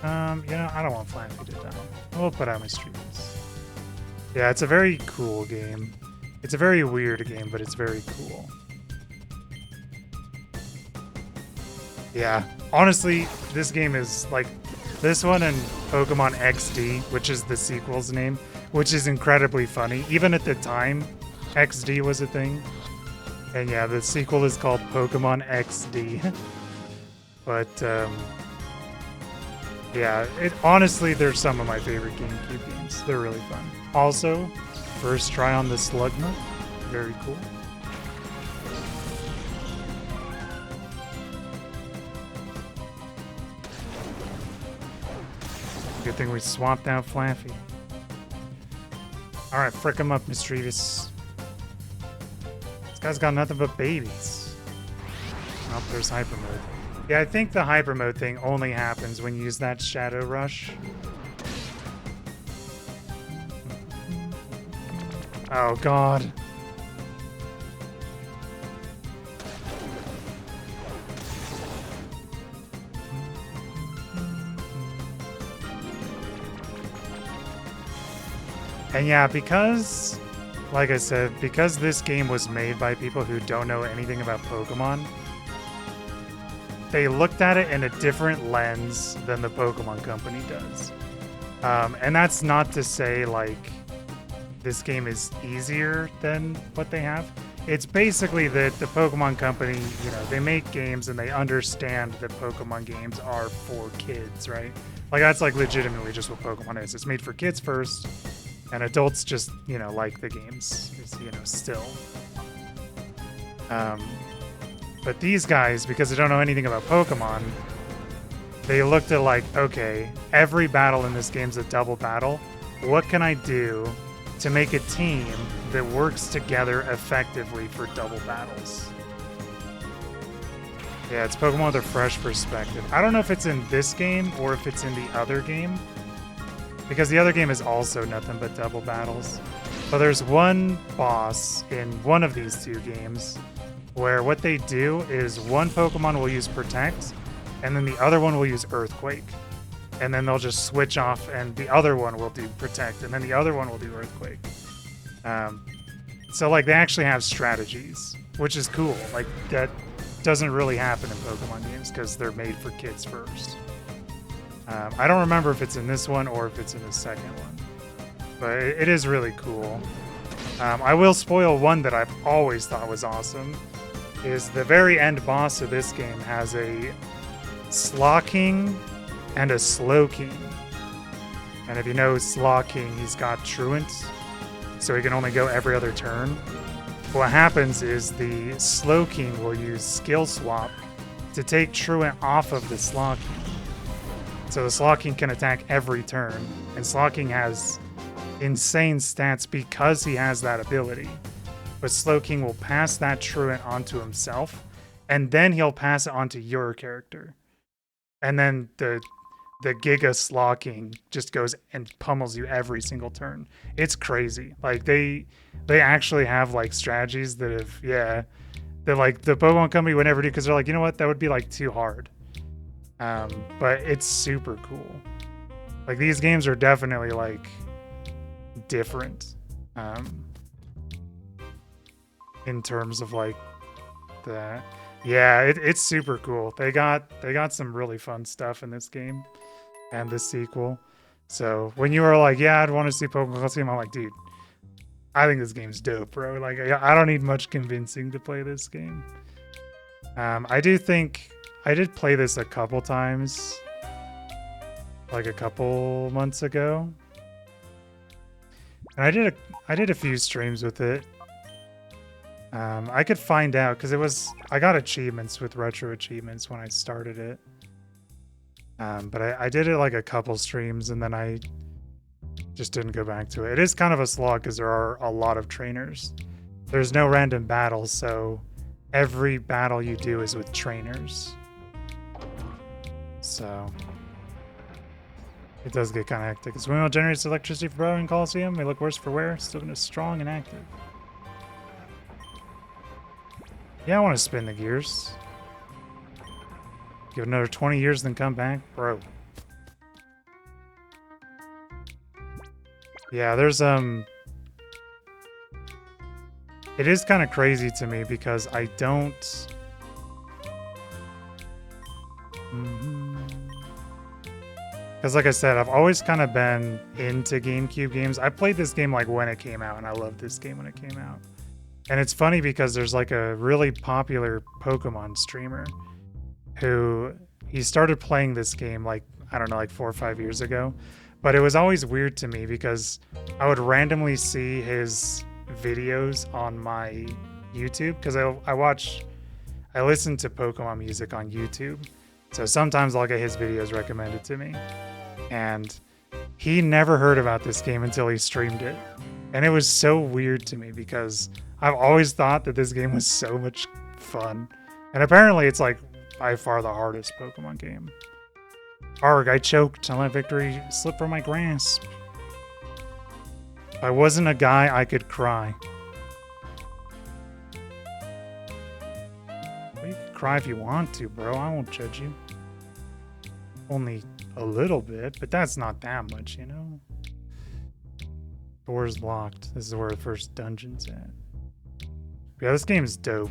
I don't want Flappy to die. We'll put out my streams. Yeah, it's a very cool game. It's a very weird game, but it's very cool. Yeah, honestly, this game is like this one and Pokemon XD, which is the sequel's name, which is incredibly funny. Even at the time, XD was a thing. And yeah, the sequel is called Pokemon XD. But, yeah, honestly, they're some of my favorite GameCube games. They're really fun. Also, first try on the Slugma. Very cool. Good thing we swapped out Flaffy. Alright, frick him up, Mischievous. This guy's got nothing but babies. Oh, there's Hyper Mode. Yeah, I think the Hyper Mode thing only happens when you use that Shadow Rush. Oh, God. And yeah, because, like I said, because this game was made by people who don't know anything about Pokemon, they looked at it in a different lens than the Pokemon Company does. And that's not to say, like, this game is easier than what they have. It's basically that the Pokemon Company, they make games and they understand that Pokemon games are for kids, right? Like, that's, like, legitimately just what Pokemon is. It's made for kids first. And adults just, like the games, still. But these guys, because they don't know anything about Pokemon, they looked at like, okay, every battle in this game's a double battle. What can I do to make a team that works together effectively for double battles? Yeah, it's Pokemon with a fresh perspective. I don't know if it's in this game or if it's in the other game, because the other game is also nothing but double battles. But there's one boss in one of these two games where what they do is one Pokemon will use Protect, and then the other one will use Earthquake. And then they'll just switch off, and the other one will do Protect, and then the other one will do Earthquake. So, like, they actually have strategies, which is cool. Like, that doesn't really happen in Pokemon games because they're made for kids first. I don't remember if it's in this one or if it's in the second one, but it is really cool. I will spoil one that I've always thought was awesome, is the very end boss of this game has a Slowking and a Slowking. And if you know Slowking, he's got Truant, so he can only go every other turn. What happens is the Slowking will use Skill Swap to take Truant off of the Slowking. So the Slowking can attack every turn, and Slowking has insane stats because he has that ability. But Slowking will pass that Truant onto himself, and then he'll pass it onto your character. And then the Giga Slowking just goes and pummels you every single turn. It's crazy. Like, they actually have, like, strategies that have, that, like, the Pokemon Company would never do, because they're like, you know what, that would be, like, too hard. But it's super cool. Like, these games are definitely, like, different in terms of, like, that. Yeah, it's super cool. They got some really fun stuff in this game and the sequel. So when you were like, yeah, I'd want to see Pokemon Colosseum, I'm like, dude, I think this game's dope, bro. Like, I don't need much convincing to play this game. I do think I did play this a couple times, like a couple months ago, and I did a few streams with it. I could find out because I got achievements with retro achievements when I started it, but I did it like a couple streams, and then I Just didn't go back to it. It is kind of a slog because there are a lot of trainers. There's no random battles, so every battle you do is with trainers. So it does get kind of hectic. This windmill generates electricity for Pokemon Colosseum. May look worse for wear. Still gonna strong and active. Yeah, I want to spin the gears. Give it another 20 years, then come back, bro. Yeah, there's it is kind of crazy to me because I don't. Because like I said, I've always kind of been into GameCube games. I played this game like when it came out, and I loved this game when it came out. And it's funny because there's like a really popular Pokemon streamer who he started playing this game like, I don't know, like 4 or 5 years ago. But it was always weird to me because I would randomly see his videos on my YouTube because I listen to Pokemon music on YouTube. So sometimes I'll get his videos recommended to me. And he never heard about this game until he streamed it. And it was so weird to me because I've always thought that this game was so much fun. And apparently it's like by far the hardest Pokemon game. Arg, I choked. I let victory slip from my grasp. If I wasn't a guy, I could cry. Well, you can cry if you want to, bro. I won't judge you. Only a little bit, but that's not that much, you know? Door's locked. This is where the first dungeon's at. Yeah, this game's dope.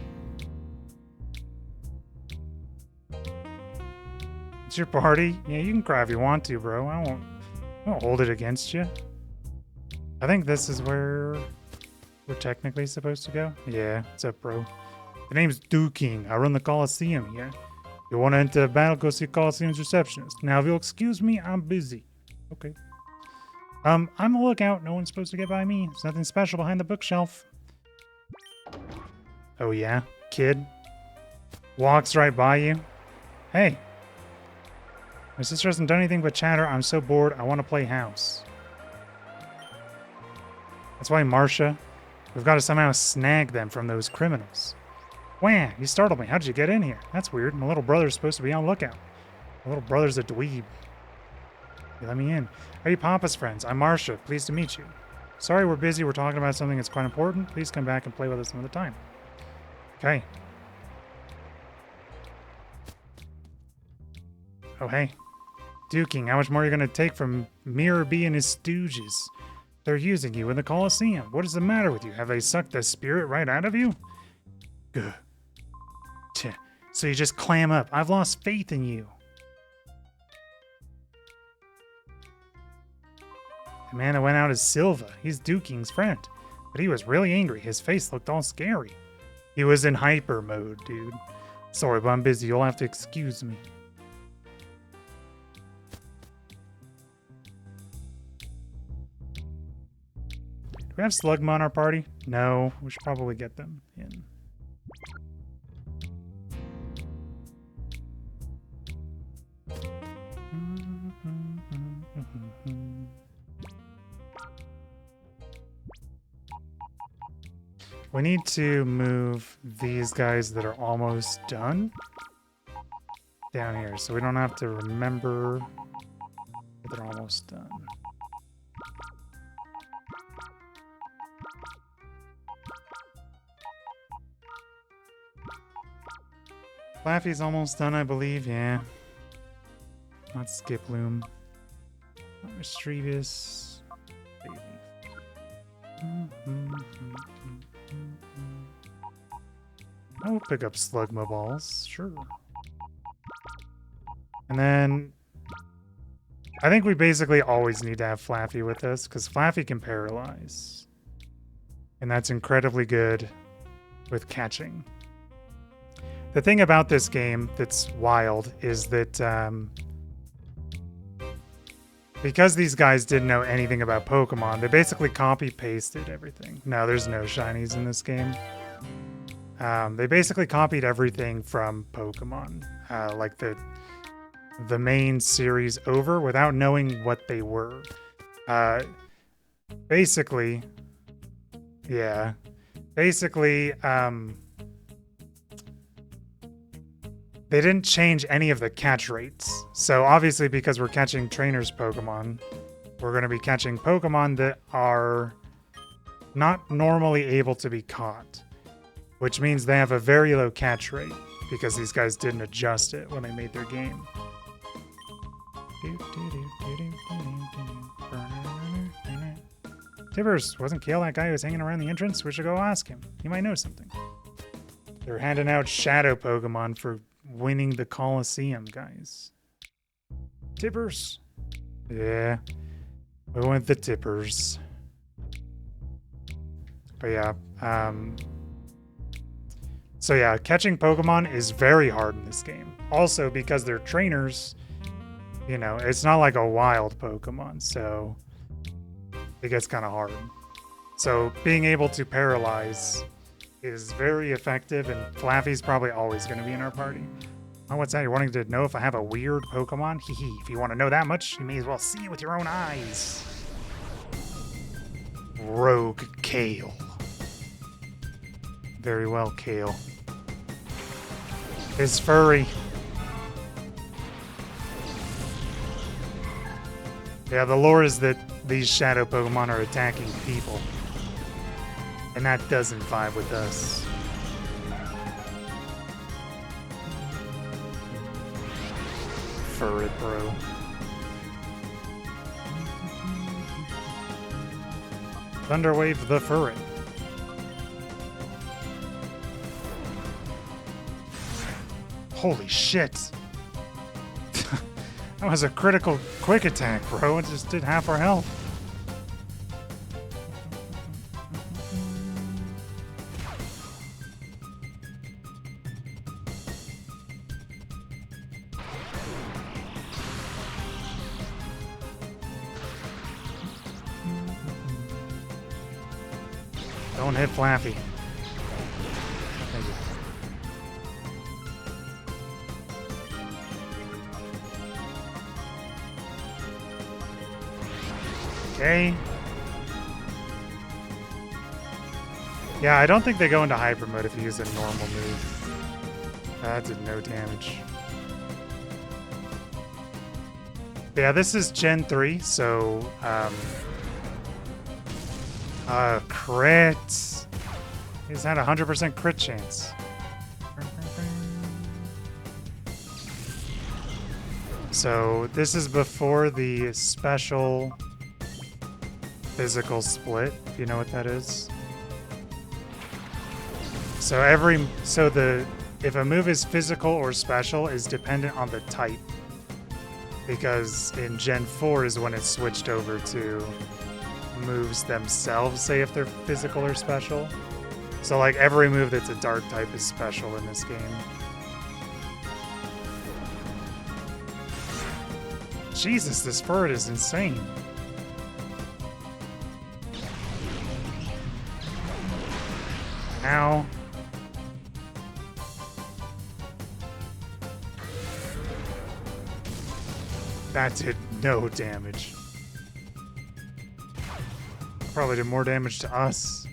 It's your party. Yeah, you can cry if you want to, bro. I won't hold it against you. I think this is where we're technically supposed to go. Yeah, what's up, bro? The name's King. I run the Colosseum here. You want to enter the battle, go see Colosseum's receptionist. Now, if you'll excuse me, I'm busy. Okay. I'm on the lookout. No one's supposed to get by me. There's nothing special behind the bookshelf. Oh, yeah? Kid? Walks right by you? Hey. My sister hasn't done anything but chatter. I'm so bored. I want to play house. That's why, Marcia, we've got to somehow snag them from those criminals. Wah, you startled me. How'd you get in here? That's weird. My little brother's supposed to be on lookout. My little brother's a dweeb. You let me in. Are you Papa's friends? I'm Marcia. Pleased to meet you. Sorry we're busy. We're talking about something that's quite important. Please come back and play with us another time. Okay. Oh, hey. Duking, how much more are you going to take from Mirror B and his stooges? They're using you in the Colosseum. What is the matter with you? Have they sucked the spirit right out of you? Good. So you just clam up. I've lost faith in you. The man that went out is Silva. He's Duking's friend. But he was really angry. His face looked all scary. He was in hyper mode, dude. Sorry, but I'm busy. You'll have to excuse me. Do we have Slugma on our party? No. We should probably get them in. We need to move these guys that are almost done down here, so we don't have to remember that they're almost done. Flaffy's almost done, I believe. Yeah. Not Skiploom. Not Mischievous. Baby. I'll pick up Slugma balls, sure. And then I think we basically always need to have Flaffy with us because Flaffy can paralyze. And that's incredibly good with catching. The thing about this game that's wild is that because these guys didn't know anything about Pokemon, they basically copy-pasted everything. No, there's no shinies in this game. They basically copied everything from Pokemon, like the main series over, without knowing what they were. basically, yeah. Basically, they didn't change any of the catch rates. So obviously, because we're catching trainers Pokemon, we're going to be catching Pokemon that are not normally able to be caught, which means they have a very low catch rate because these guys didn't adjust it when they made their game. Tibbers, wasn't Kale that guy who was hanging around the entrance? We should go ask him. He might know something. They're handing out shadow Pokemon for winning the Colosseum, guys. Tippers. Yeah. We went the Tippers. But yeah. So yeah, catching Pokemon is very hard in this game. Also, because they're trainers, you know, it's not like a wild Pokemon, so it gets kind of hard. So being able to paralyze is very effective, and Flaffy's probably always going to be in our party. Oh, what's that? You're wanting to know if I have a weird Pokemon? Hee. If you want to know that much, you may as well see it with your own eyes. Rogue Kale. Very well, Kale. Is furry. Yeah, the lore is that these shadow Pokemon are attacking people. And that doesn't vibe with us. Furry, bro. Thunderwave the Furry. Holy shit. That was a critical quick attack, bro. It just did half our health. Don't hit Flaffy. Thank you. Okay. Yeah, I don't think they go into hyper mode if you use a normal move. That did no damage. Yeah, this is Gen 3, so crit. He's had a 100% crit chance. So this is before the special physical split, if you know what that is. So if a move is physical or special is dependent on the type. Because in Gen 4 is when it's switched over to moves themselves, say if they're physical or special. So like every move that's a dark type is special in this game. Jesus, this bird is insane. Ow. That did no damage. Probably did more damage to us.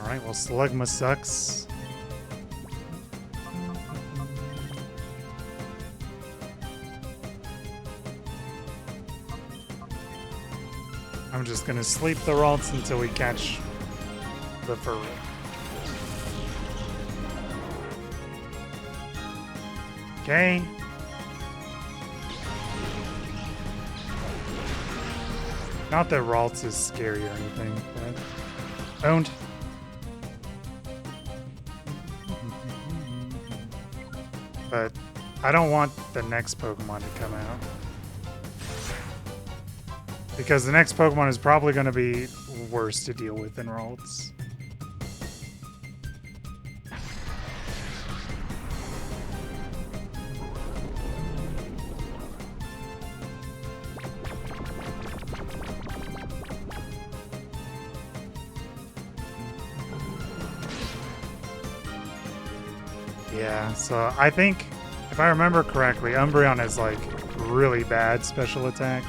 Alright, well, Slugma sucks. I'm just gonna sleep the Ralts until we catch the furry. Okay. Not that Ralts is scary or anything, but owned. But I don't want the next Pokemon to come out. Because the next Pokemon is probably going to be worse to deal with than Ralts. Yeah, so I think, if I remember correctly, Umbreon is like really bad special attack.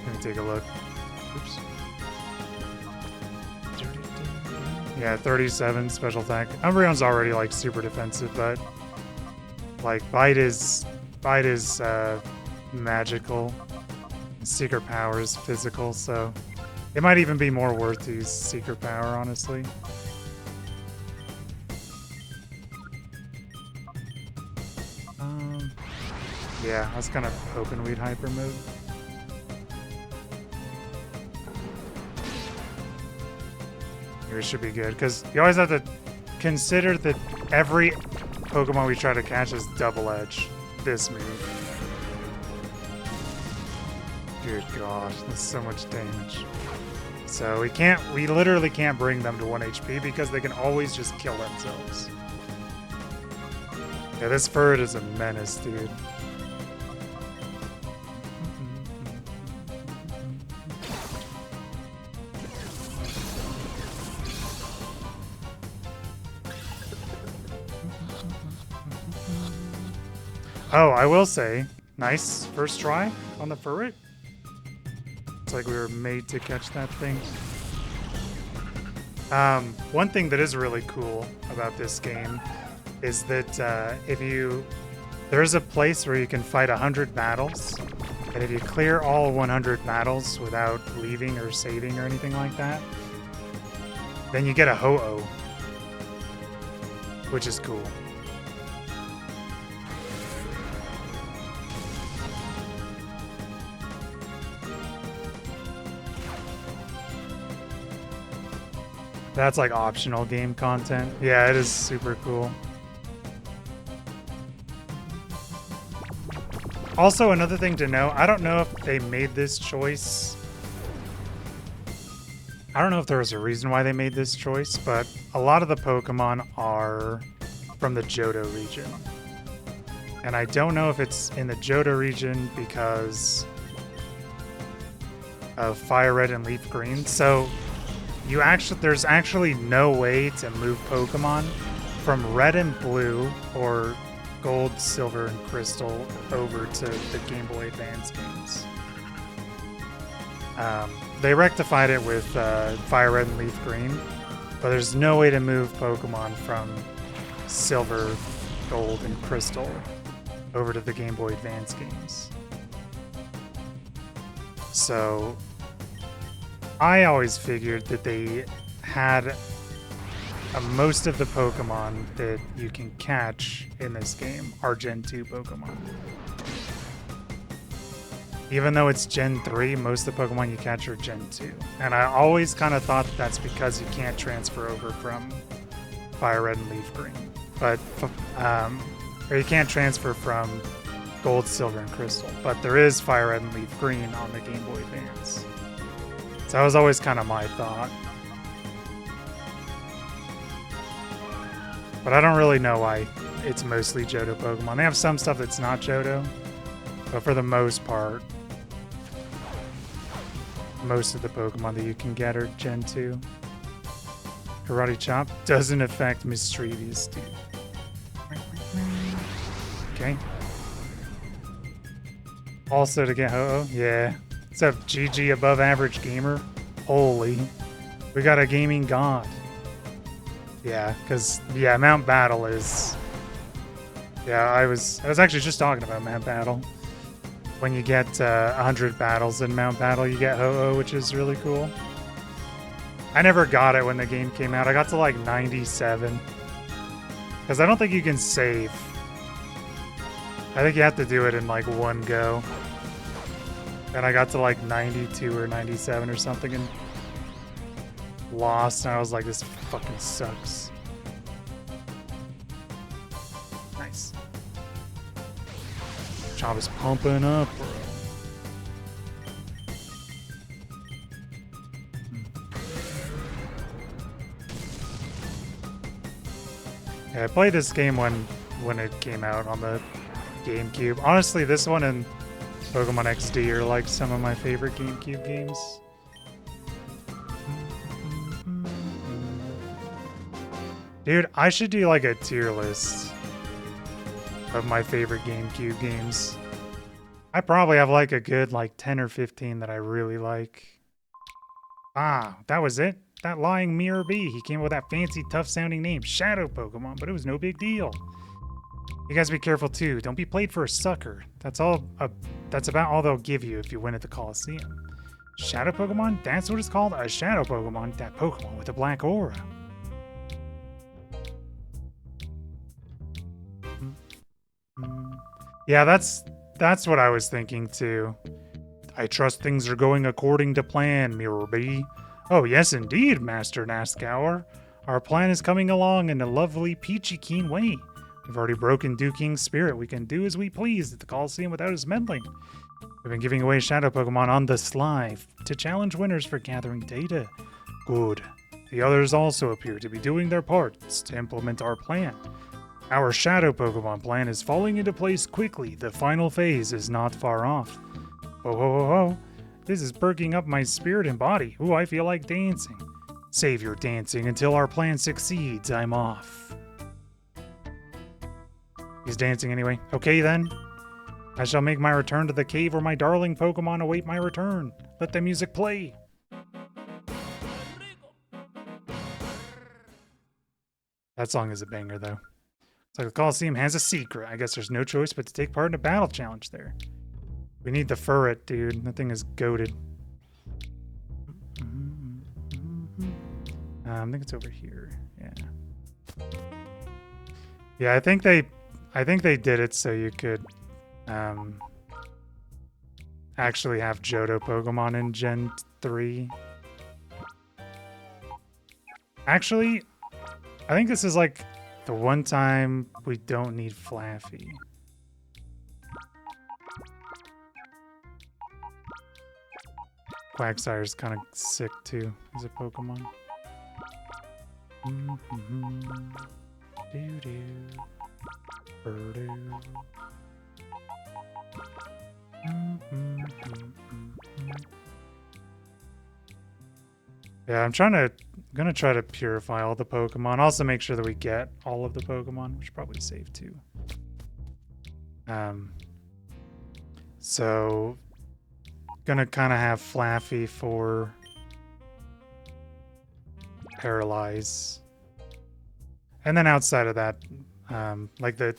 Let me take a look. Oops. Yeah, 37 special attack. Umbreon's already like super defensive, but like bite is magical. Secret power is physical, so it might even be more worth to use secret power, honestly. Yeah, I was kind of hoping we'd hyper move. Here should be good, because you always have to consider that every Pokemon we try to catch is double edge this move. Good God, that's so much damage. So we literally can't bring them to 1 HP because they can always just kill themselves. Yeah, this bird is a menace, dude. Oh, I will say, nice first try on the ferret. It's like we were made to catch that thing. One thing that is really cool about this game is that there's a place where you can fight 100 battles, and if you clear all 100 battles without leaving or saving or anything like that, then you get a Ho-Oh, which is cool. That's like optional game content. Yeah, it is super cool. Also, another thing to know, I don't know if they made this choice. I don't know if there was a reason why they made this choice, but a lot of the Pokemon are from the Johto region. And I don't know if it's in the Johto region because of Fire Red and Leaf Green. So there's actually no way to move Pokemon from Red and Blue or Gold, Silver, and Crystal over to the Game Boy Advance games. They rectified it with Fire Red and Leaf Green, but there's no way to move Pokemon from Silver, Gold, and Crystal over to the Game Boy Advance games. So I always figured that they had most of the Pokemon that you can catch in this game are Gen 2 Pokemon. Even though it's Gen 3, most of the Pokemon you catch are Gen 2. And I always kind of thought that's because you can't transfer over from Fire Red and Leaf Green. But, or you can't transfer from Gold, Silver, and Crystal. But there is Fire Red and Leaf Green on the Game Boy Advance. So that was always kind of my thought. But I don't really know why it's mostly Johto Pokemon. They have some stuff that's not Johto, but for the most part, most of the Pokemon that you can get are Gen 2. Karate Chop doesn't affect Mischievous, dude. Okay. Also to get Ho-Oh, yeah. What's up, GG Above Average Gamer? Holy. We got a gaming god. Yeah, because, yeah, Mount Battle is... Yeah, I was actually just talking about Mount Battle. When you get 100 battles in Mount Battle, you get Ho-Oh, which is really cool. I never got it when the game came out. I got to like 97. Because I don't think you can save. I think you have to do it in like one go. And I got to like 92 or 97 or something and lost. And I was like, this fucking sucks. Nice. Chop is pumping up, bro. Yeah, I played this game when it came out on the Gamecube. Honestly, this one and Pokemon XD are like some of my favorite Gamecube games. Dude, I should do like a tier list of my favorite Gamecube games. I probably have like a good like 10 or 15 that I really like. Ah, that was it? That lying Mirror B. He came up with that fancy, tough sounding name, Shadow Pokemon, but it was no big deal. You guys be careful too. Don't be played for a sucker. That's about all they'll give you if you win at the Colosseum. Shadow Pokemon? That's what it's called? A Shadow Pokemon? That Pokemon with a black aura. Yeah, that's what I was thinking too. I trust things are going according to plan, Mirror B. Oh, yes, indeed, Master Naskour. Our plan is coming along in a lovely, peachy keen way. We've already broken Duking's spirit. We can do as we please at the Coliseum without his meddling. We've been giving away Shadow Pokemon on the sly to challenge winners for gathering data. Good. The others also appear to be doing their parts to implement our plan. Our Shadow Pokemon plan is falling into place quickly. The final phase is not far off. Whoa, whoa, whoa, whoa. This is perking up my spirit and body. Ooh, I feel like dancing. Save your dancing until our plan succeeds. I'm off. He's dancing anyway. Okay then. I shall make my return to the cave where my darling Pokemon await my return. Let the music play. That song is a banger though. It's like the Coliseum has a secret. I guess there's no choice but to take part in a battle challenge there. We need the Furret, dude. That thing is goated. I think it's over here. Yeah. Yeah, I think they did it so you could actually have Johto Pokemon in Gen 3. Actually, I think this is like the one time we don't need Flaffy. Quagsire's kind of sick too as a Pokemon. Yeah, I'm gonna try to purify all the Pokemon. Also make sure that we get all of the Pokemon, which probably save too. So gonna kind of have Flaffy for Paralyze. And then outside of that, like the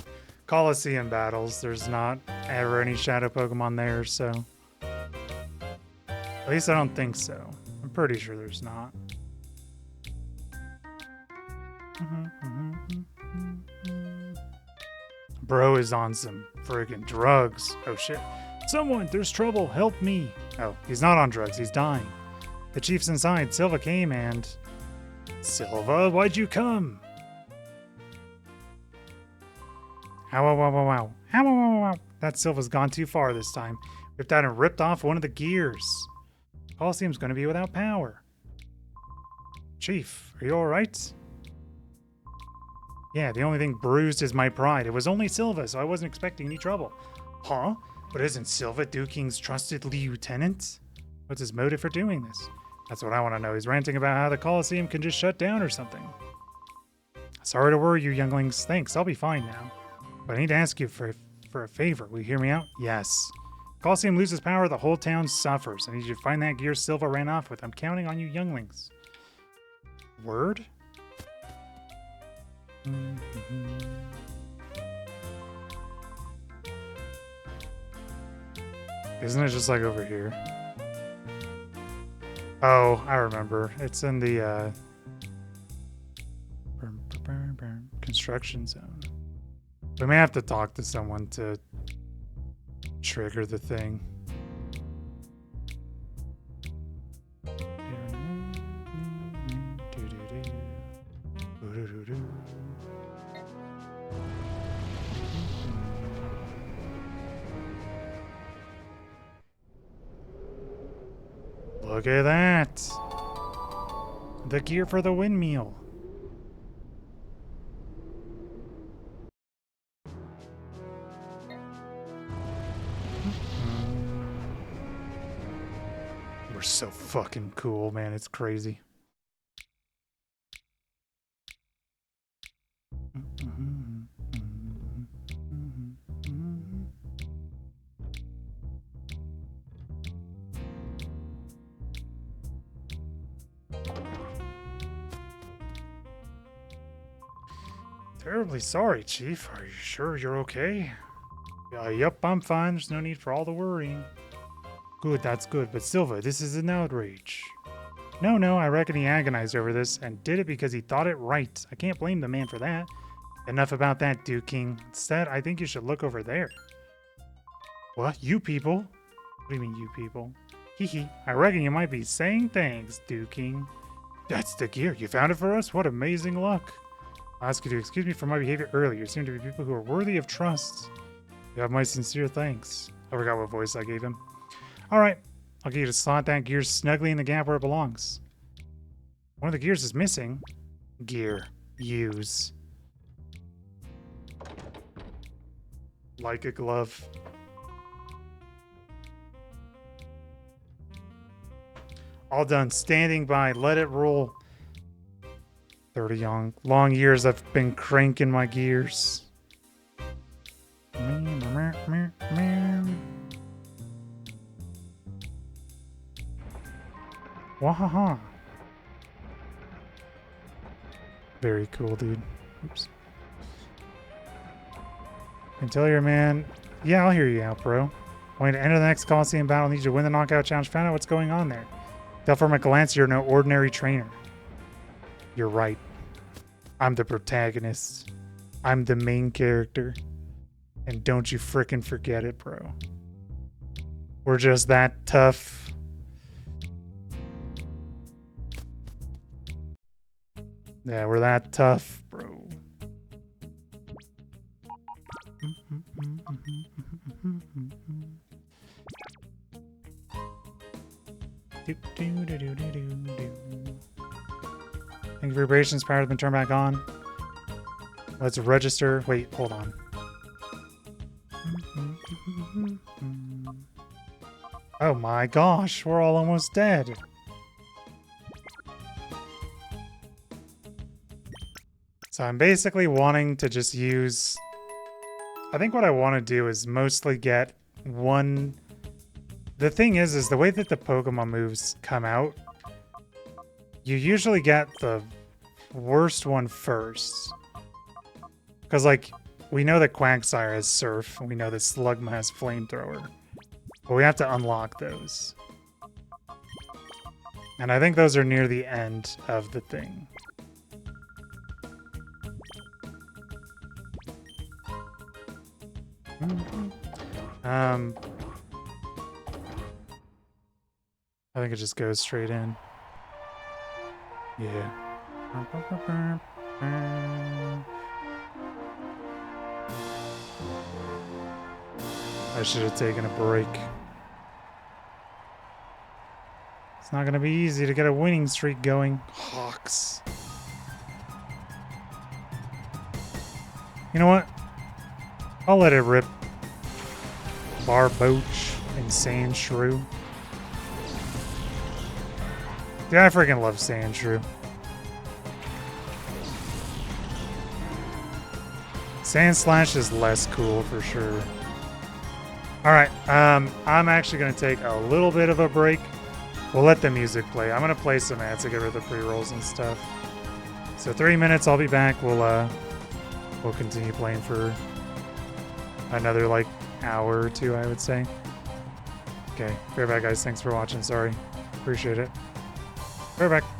Colosseum battles, there's not ever any Shadow Pokemon there, so... At least I don't think so. I'm pretty sure there's not. Bro is on some friggin' drugs. Oh shit. Someone, there's trouble, help me. Oh, he's not on drugs, he's dying. The chief's inside. Silva came and... Silva, why'd you come? Ow, ow, ow, ow, ow. Ow, ow, ow, ow. That Silva's gone too far this time. Ripped out and ripped off one of the gears. Colosseum's gonna be without power. Chief, are you alright? Yeah, the only thing bruised is my pride. It was only Silva, so I wasn't expecting any trouble. Huh? But isn't Silva Duking's trusted lieutenant? What's his motive for doing this? That's what I want to know. He's ranting about how the Colosseum can just shut down or something. Sorry to worry you, younglings. Thanks, I'll be fine now. But I need to ask you for a favor. Will you hear me out? Yes. Colosseum loses power, the whole town suffers. I need you to find that gear Silva ran off with. I'm counting on you, younglings. Word? Isn't it just like over here? Oh, I remember. It's in the construction zone. We may have to talk to someone to trigger the thing. Look at that! The gear for the windmill. We're so fucking cool, man. It's crazy. Terribly sorry, Chief. Are you sure you're okay? Yep, I'm fine. There's no need for all the worrying. Good, that's good. But Silva, this is an outrage. No, I reckon he agonized over this and did it because he thought it right. I can't blame the man for that. Enough about that, Duke King. Instead, I think you should look over there. What? You people? What do you mean, you people? Hee. I reckon you might be saying thanks, Duke King. That's the gear. You found it for us? What amazing luck. I'll ask you to excuse me for my behavior earlier. You seem to be people who are worthy of trust. You have my sincere thanks. I forgot what voice I gave him. Alright. I'll get you to slot that gear snugly in the gap where it belongs. One of the gears is missing. Gear. Use. Like a glove. All done. Standing by. Let it roll. 30 long years I've been cranking my gears. Wahaha. Very cool, dude. Oops. And tell your man, yeah, I'll hear you out, bro. Want to enter the next Colosseum battle, need you to win the knockout challenge. Find out what's going on there. Tell from a glance you're no ordinary trainer. You're right. I'm the protagonist. I'm the main character. And don't you frickin' forget it, bro. We're just that tough. Yeah, we're that tough, bro. Thank you for your patience. Power has been turned back on. Let's register. Wait, hold on. Oh my gosh, we're all almost dead. So I'm basically wanting to just use... I think what I want to do is mostly get one... The thing is the way that the Pokemon moves come out, you usually get the worst one first. Because, like, we know that Quagsire has Surf, and we know that Slugma has Flamethrower. But we have to unlock those. And I think those are near the end of the thing. I think it just goes straight in. Yeah. I should have taken a break. It's not gonna be easy to get a winning streak going. Hawks. You know what? I'll let it rip. Barboach and Sandshrew. Yeah, I freaking love Sandshrew. Sandslash is less cool for sure. Alright, I'm actually going to take a little bit of a break. We'll let the music play. I'm going to play some ads to get rid of the pre-rolls and stuff. So 3 minutes, I'll be back. We'll continue playing for another, like, hour or two, I would say. Okay, be right back, guys. Thanks for watching. Sorry. Appreciate it. Be right back.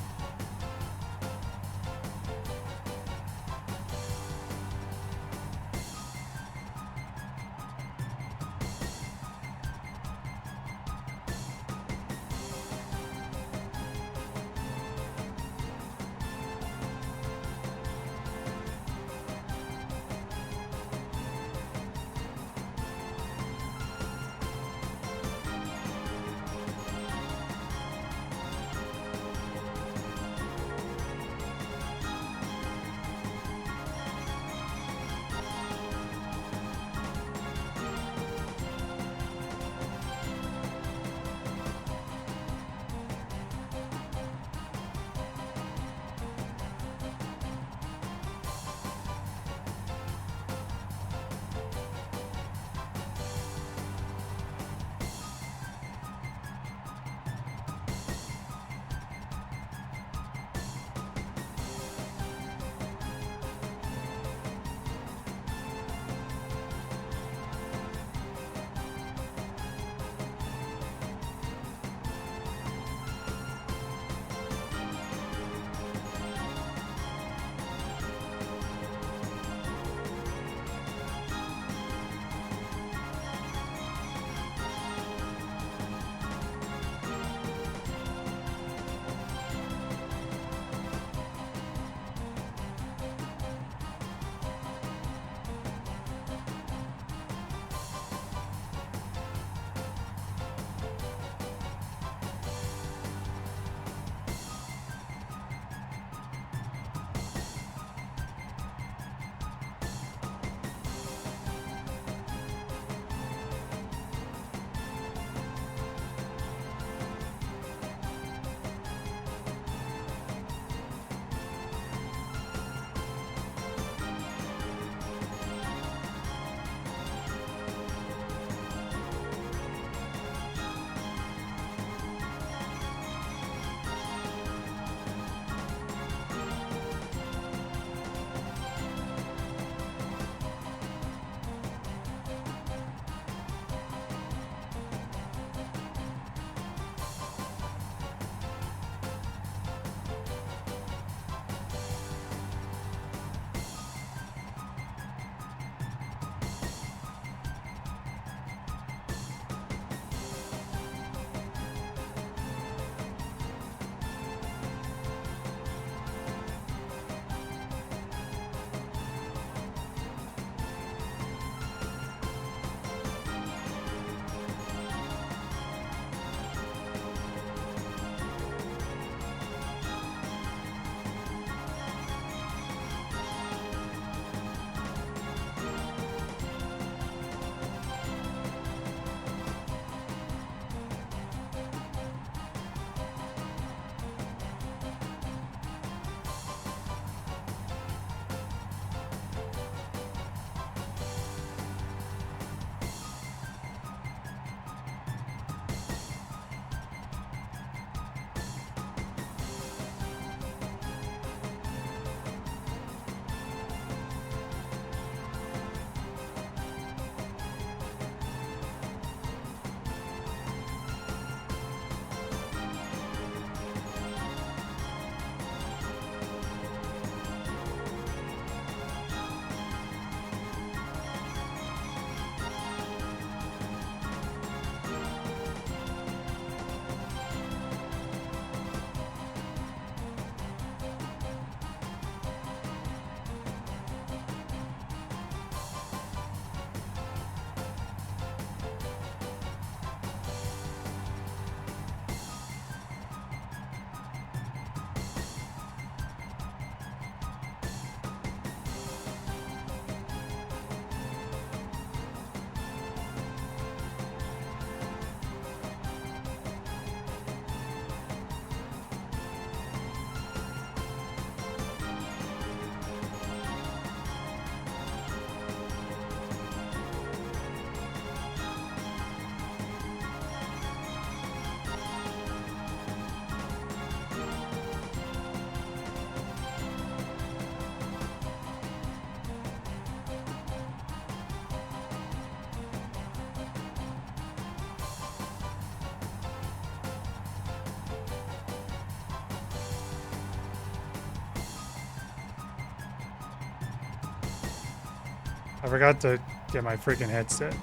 I forgot to get my freaking headset.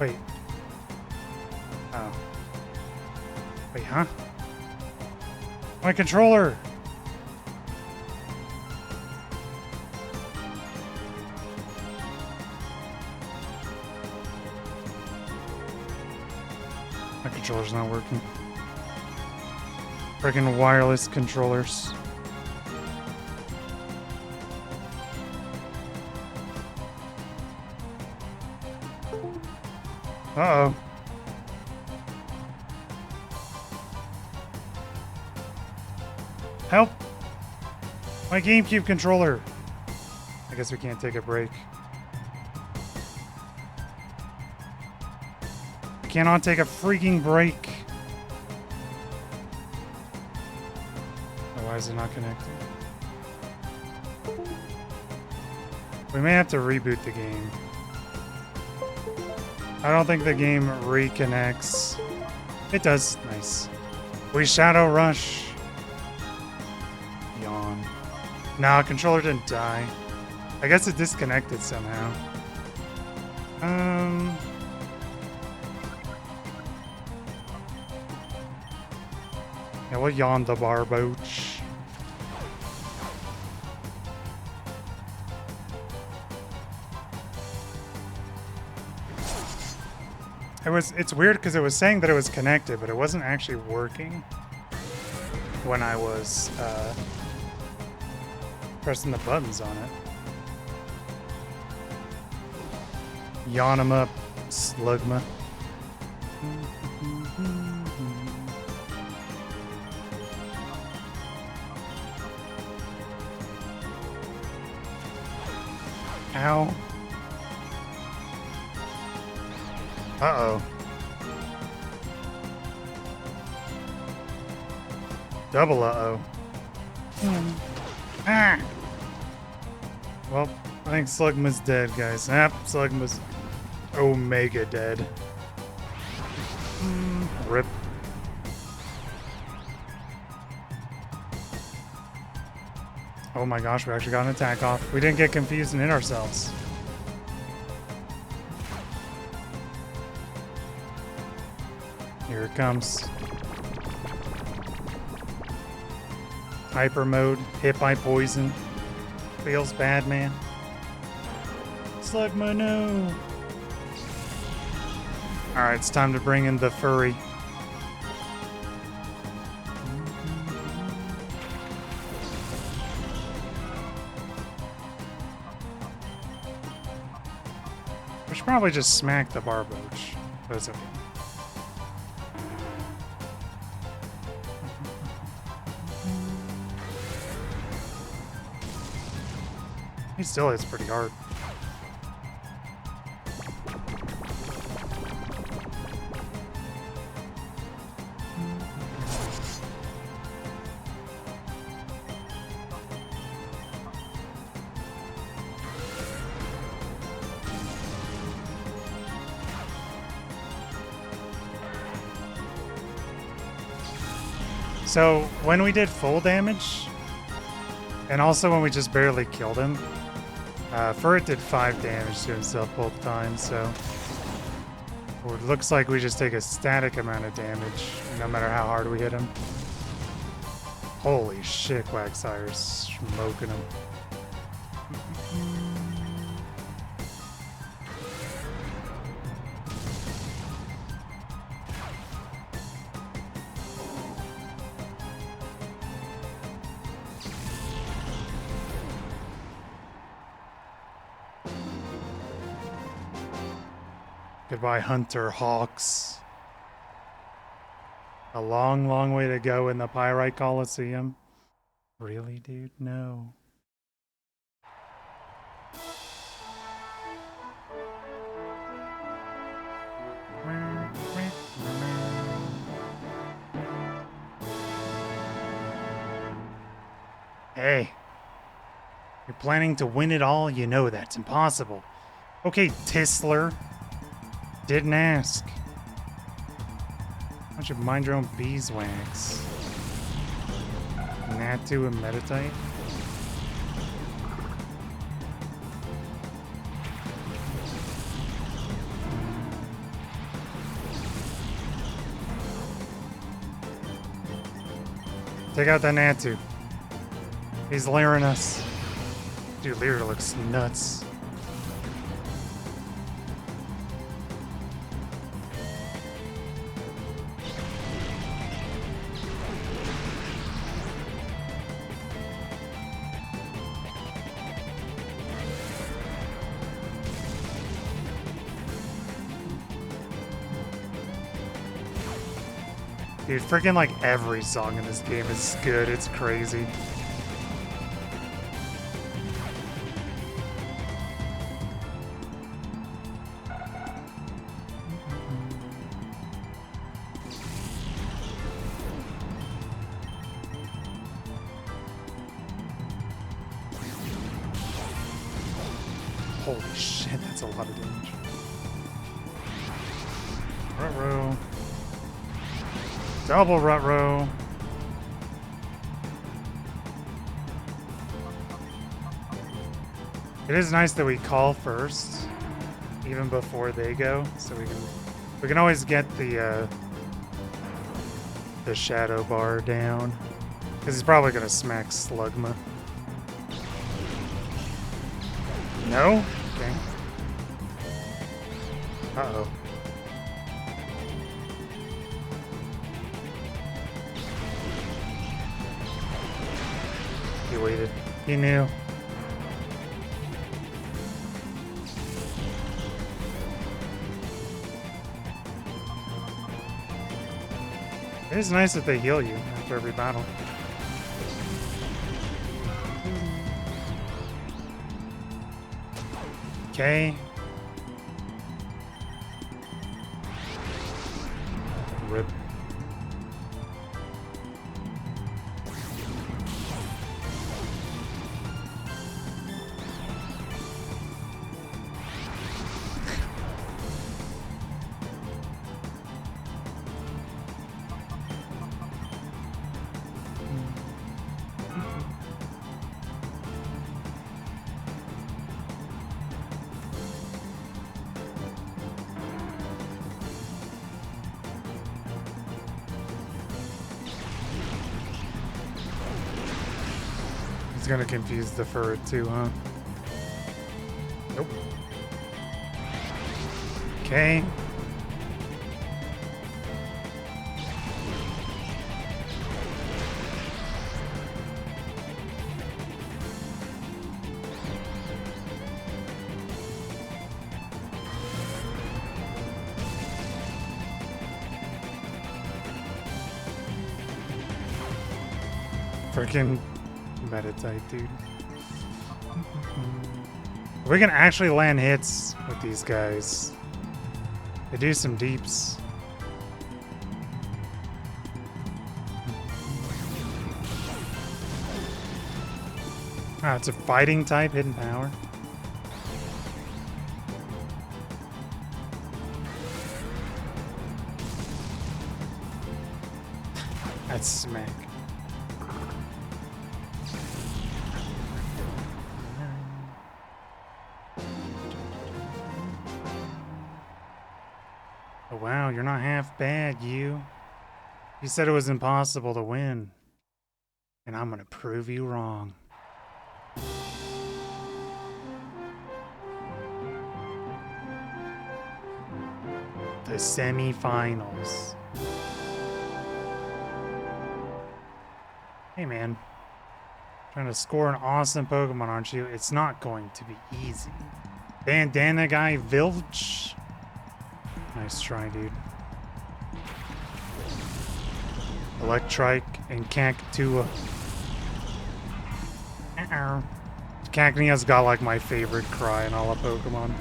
Wait. Oh. Wait, huh? My controller! My controller's not working. Freaking wireless controllers. Uh-oh. Help! My Gamecube controller! I guess we can't take a break. We cannot take a freaking break. Oh, why is it not connecting? We may have to reboot the game. I don't think the game reconnects. It does. Nice. We Shadow Rush. Yawn. Nah, controller didn't die. I guess it disconnected somehow. Yeah, we'll yawn the barboach. It's weird because it was saying that it was connected, but it wasn't actually working when I was pressing the buttons on it. Yawn 'em up, slugma. Ow. Uh-oh. Double uh-oh. Ah! Well, I think Slugma's dead, guys. Slugma's Omega dead. Rip. Oh my gosh, we actually got an attack off. We didn't get confused and hit ourselves. Here it comes. Hyper mode, hit by poison. Feels bad, man. Slugma, no. Alright, it's time to bring in the furry. We should probably just smack the barboach. But it's okay. He still hits pretty hard. So when we did full damage, and also when we just barely killed him, Furret did 5 damage to himself both times, so it looks like we just take a static amount of damage, no matter how hard we hit him. Holy shit, Quagsire's smoking him. Goodbye, Hunter Hawks. A long, long way to go in the Pyrite Colosseum. Really, dude? No. Hey. You're planning to win it all? You know that's impossible. Okay, Tistler. Didn't ask. Why don't you mind your own beeswax? Natu and Meditite? Take out that Natu. He's leering us. Dude, Leer looks nuts. Dude, freaking like every song in this game is good. It's crazy. Holy shit, that's a lot of damage. Ruh-roh. Double Ruh-roh. It is nice that we call first, even before they go, so we can always get the shadow bar down, because he's probably gonna smack Slugma. No? Okay. Uh-oh. He waited. He knew. It is nice that they heal you after every battle. Okay. Rip. It's gonna confuse the fur too, huh? Nope. Okay. Freaking Meditate, dude. We can actually land hits with these guys. They do some deeps. Ah, it's a fighting type, hidden power. That's smack. Oh, wow, you're not half bad, you. You said it was impossible to win. And I'm gonna prove you wrong. The semi-finals. Hey, man. Trying to score an awesome Pokemon, aren't you? It's not going to be easy. Bandana guy, Vilch. Nice try, dude. Electrike and Cactua. Cacnea's got like my favorite cry in all of Pokemon.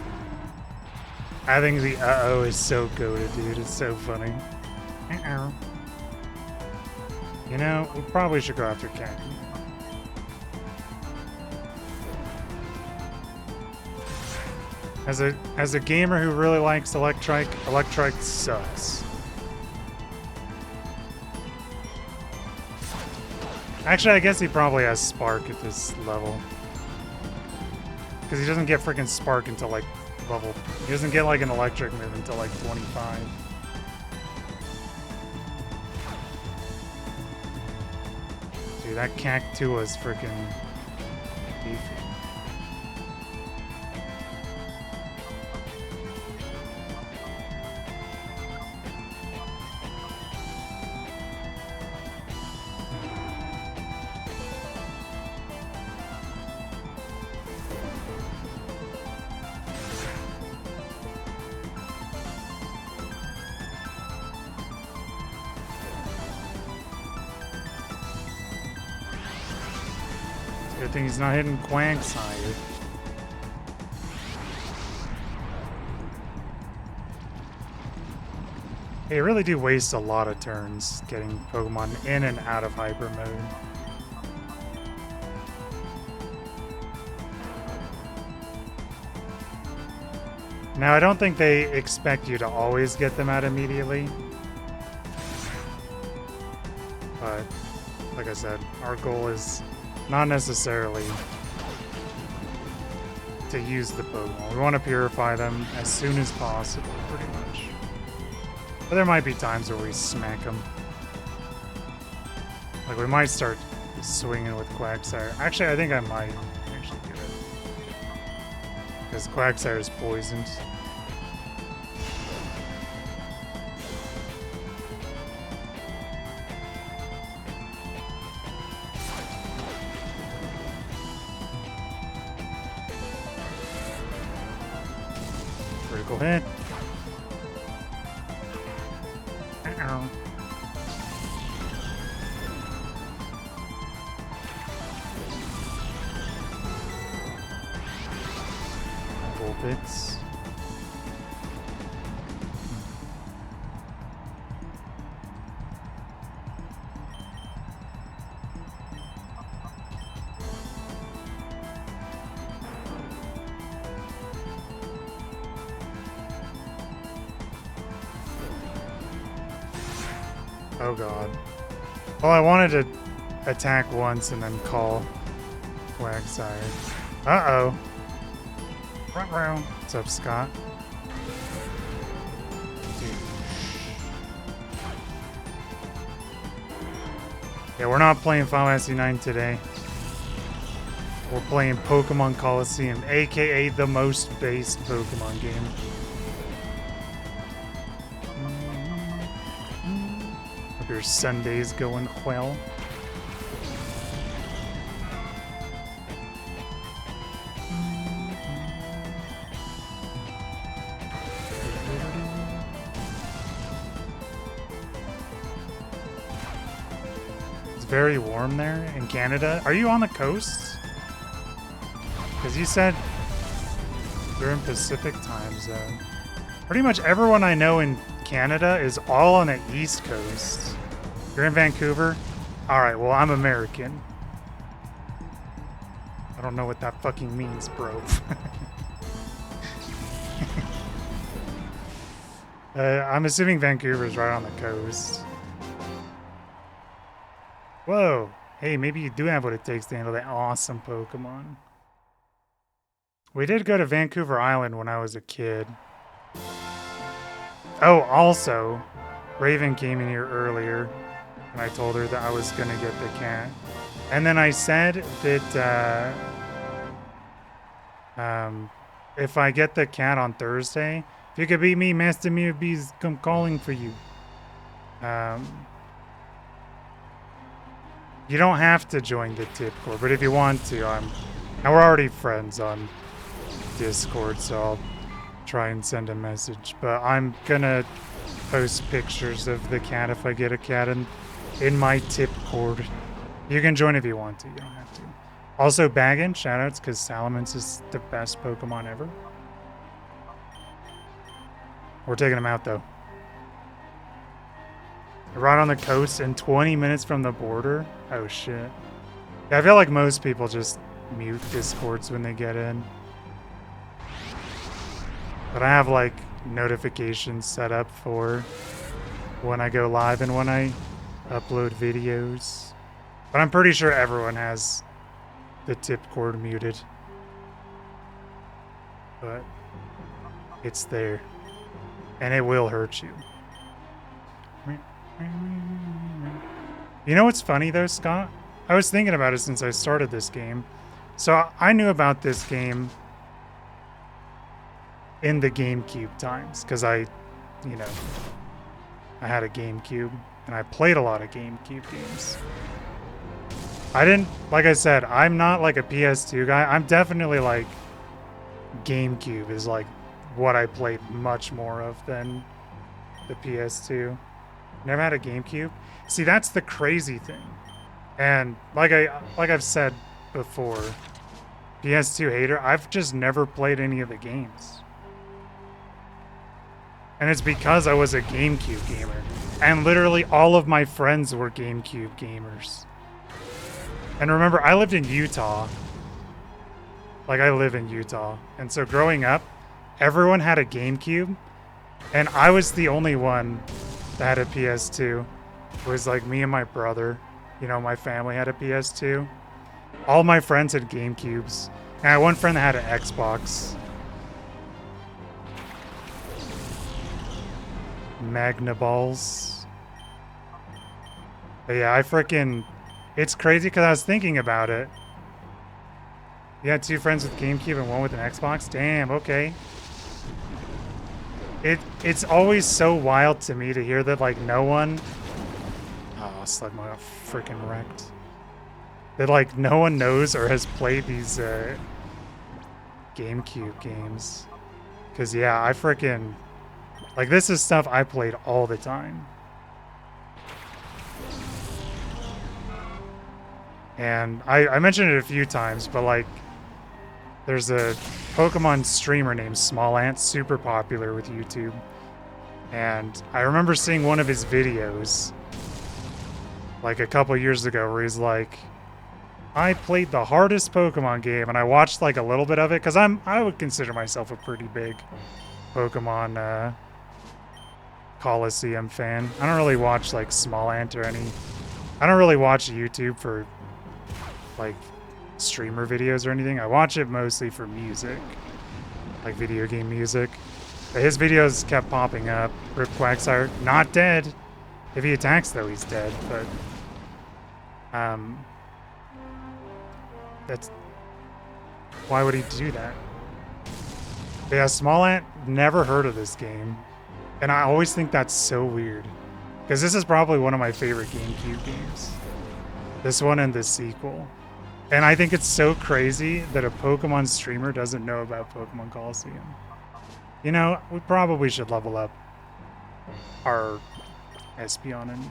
I think the uh-oh is so goated, dude. It's so funny. You know, we probably should go after Cacnea. As a gamer who really likes Electrike, Electrike sucks. Actually, I guess he probably has Spark at this level. Because he doesn't get freaking Spark until like level... He doesn't get like an electric move until like 25. Dude, that Cactua is freaking beefy. Good thing he's not hitting Quagsire. They really do waste a lot of turns getting Pokemon in and out of hyper mode. Now, I don't think they expect you to always get them out immediately. But, like I said, our goal is not necessarily to use the Pokemon. We want to purify them as soon as possible, pretty much. But there might be times where we smack them. Like, we might start swinging with Quagsire. Actually, I think I might actually do it. Because Quagsire is poisoned. Critical hit. Uh-oh. Full bits. Oh god. Well, I wanted to attack once and then call Quagsire. Uh-oh. What's up, Scott? Dude. Yeah, we're not playing Final Fantasy 9 today. We're playing Pokemon Colosseum, aka the most based Pokemon game. Hope your Sunday's going well. It's very warm there in Canada. Are you on the coast? Because you said you're in Pacific time zone. Pretty much everyone I know in Canada is all on the East Coast. You're in Vancouver? Alright, well, I'm American. I don't know what that fucking means, bro. I'm assuming Vancouver's right on the coast. Whoa. Hey, maybe you do have what it takes to handle that awesome Pokemon. We did go to Vancouver Island when I was a kid. Oh, also, Raven came in here earlier, and I told her that I was going to get the cat. And then I said that if I get the cat on Thursday, if you could beat me, Master Mew Bees come calling for you. You don't have to join the tip core, but if you want to, and we're already friends on Discord, so I'll try and send a message. But I'm gonna post pictures of the cat if I get a cat in my tip cord. You can join if you want to, you don't have to. Also, Baggin, shoutouts, because Salamence is the best Pokemon ever. We're taking him out, though. Right on the coast and 20 minutes from the border? Oh, shit. Yeah, I feel like most people just mute Discords when they get in. But I have, like, notifications set up for when I go live and when I upload videos. But I'm pretty sure everyone has the tip cord muted. But it's there. And it will hurt you. You know what's funny though, Scott? I was thinking about it since I started this game. So I knew about this game in the GameCube times because I had a GameCube and I played a lot of GameCube games. I didn't, like I said, I'm not like a PS2 guy. I'm definitely like GameCube is like what I played much more of than the PS2. Never had a GameCube. See, that's the crazy thing. And like I've said before, PS2 hater, I've just never played any of the games. And it's because I was a GameCube gamer. And literally all of my friends were GameCube gamers. And remember, I lived in Utah. Like, I live in Utah. And so growing up, everyone had a GameCube. And I was the only one that had a PS2. It was like me and my brother. You know, my family had a PS2. All my friends had GameCubes. And I had one friend that had an Xbox. Magna Balls. But yeah, I freaking... It's crazy because I was thinking about it. You had two friends with GameCube and one with an Xbox? Damn, okay. It's always so wild to me to hear that, like, no one... Oh, Slugma got freaking wrecked. That, like, no one knows or has played these GameCube games. Because, yeah, I freaking... Like, this is stuff I played all the time. And I mentioned it a few times, but, like, there's a Pokemon streamer named Small Ant, super popular with YouTube. And I remember seeing one of his videos, like, a couple years ago, where he's like, I played the hardest Pokemon game, and I watched, like, a little bit of it, because I would consider myself a pretty big Pokemon Colosseum fan. I don't really watch, like, Small Ant or any... I don't really watch YouTube for, like, streamer videos or anything. I watch it mostly for music, like video game music. But his videos kept popping up. Rip Quagsire, not dead. If he attacks, though, he's dead. But that's why would he do that? But yeah, Small Ant, never heard of this game, and I always think that's so weird because this is probably one of my favorite GameCube games. This one and the sequel. And I think it's so crazy that a Pokemon streamer doesn't know about Pokemon Colosseum. You know, we probably should level up our Espeon and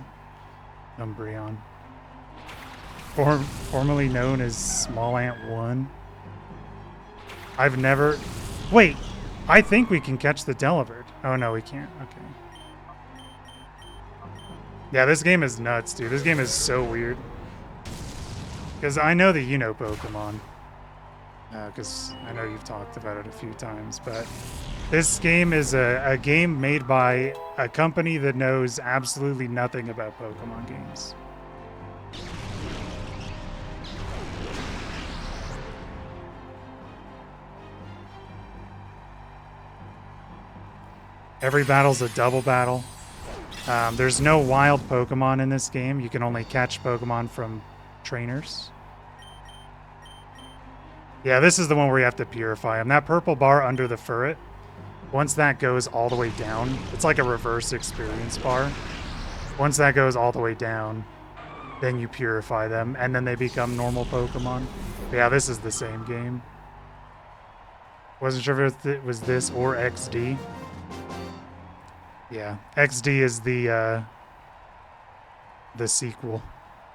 Umbreon. Formerly known as Small Ant 1. I've never... Wait! I think we can catch the Delibird. Oh no, we can't. Okay. Yeah, this game is nuts, dude. This game is so weird. Because I know that you know Pokemon. Because I know you've talked about it a few times. But this game is a game made by a company that knows absolutely nothing about Pokemon games. Every battle's a double battle. There's no wild Pokemon in this game. You can only catch Pokemon from trainers. Yeah, this is the one where you have to purify them. That purple bar under the ferret, once that goes all the way down, it's like a reverse experience bar. Once that goes all the way down, then you purify them, and then they become normal Pokemon. But yeah, this is the same game. Wasn't sure if it was this or XD. Yeah, XD is the sequel.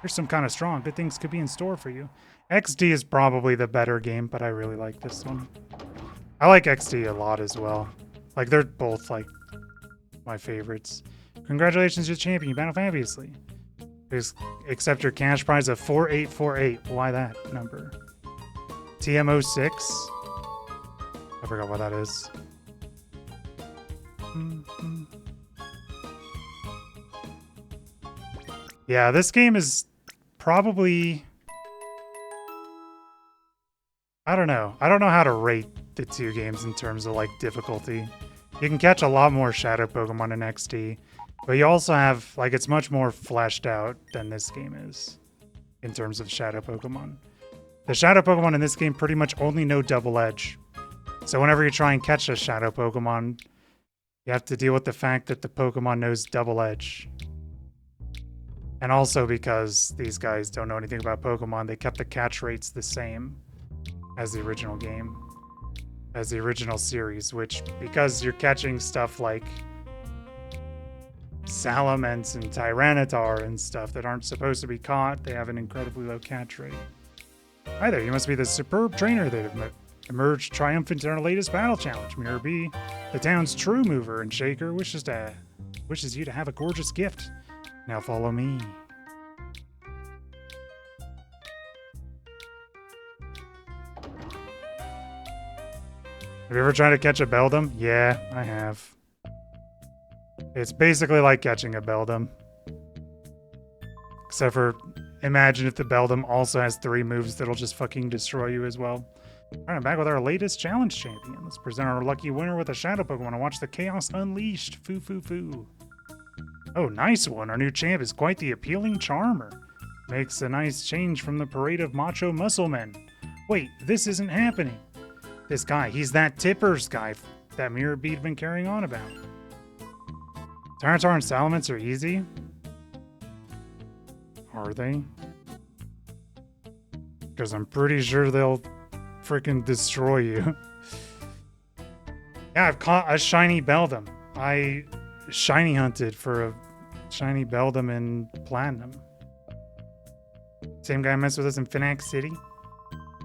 You're some kind of strong. Good things could be in store for you. XD is probably the better game, but I really like this one. I like XD a lot as well. Like, they're both, like, my favorites. Congratulations, you're the champion. You battle fabulously. Please accept your cash prize of 4848. Why that number? TM06. I forgot what that is. Yeah, this game is probably... I don't know. I don't know how to rate the two games in terms of, like, difficulty. You can catch a lot more Shadow Pokemon in XD, but you also have, like, it's much more fleshed out than this game is. in terms of shadow Pokemon. The shadow Pokemon in this game pretty much only know Double Edge. So whenever you try and catch a shadow Pokemon, you have to deal with the fact that the Pokemon knows Double Edge. And also because these guys don't know anything about Pokemon, they kept the catch rates the same as the original game, as the original series, which, because you're catching stuff like Salamence and Tyranitar and stuff that aren't supposed to be caught, they have an incredibly low catch rate. Hi there, you must be the superb trainer that emerged triumphant in our latest battle challenge. Mirror B, the town's true mover and shaker, wishes you to have a gorgeous gift. Now follow me. Have you ever tried to catch a Beldum? Yeah, I have. It's basically like catching a Beldum. Except for, imagine if the Beldum also has 3 moves that'll just fucking destroy you as well. Alright, I'm back with our latest challenge champion. Let's present our lucky winner with a shadow Pokemon and watch the chaos unleashed. Foo foo foo. Oh, nice one. Our new champ is quite the appealing charmer. Makes a nice change from the parade of macho muscle men. Wait, this isn't happening. This guy, he's that Tippers guy that Mirror Bead been carrying on about. Tyranitar and Salamence are easy. Are they? Because I'm pretty sure they'll freaking destroy you. Yeah, I've caught a shiny Beldum. I shiny hunted for a shiny Beldum in Platinum. Same guy messed with us in Finax City.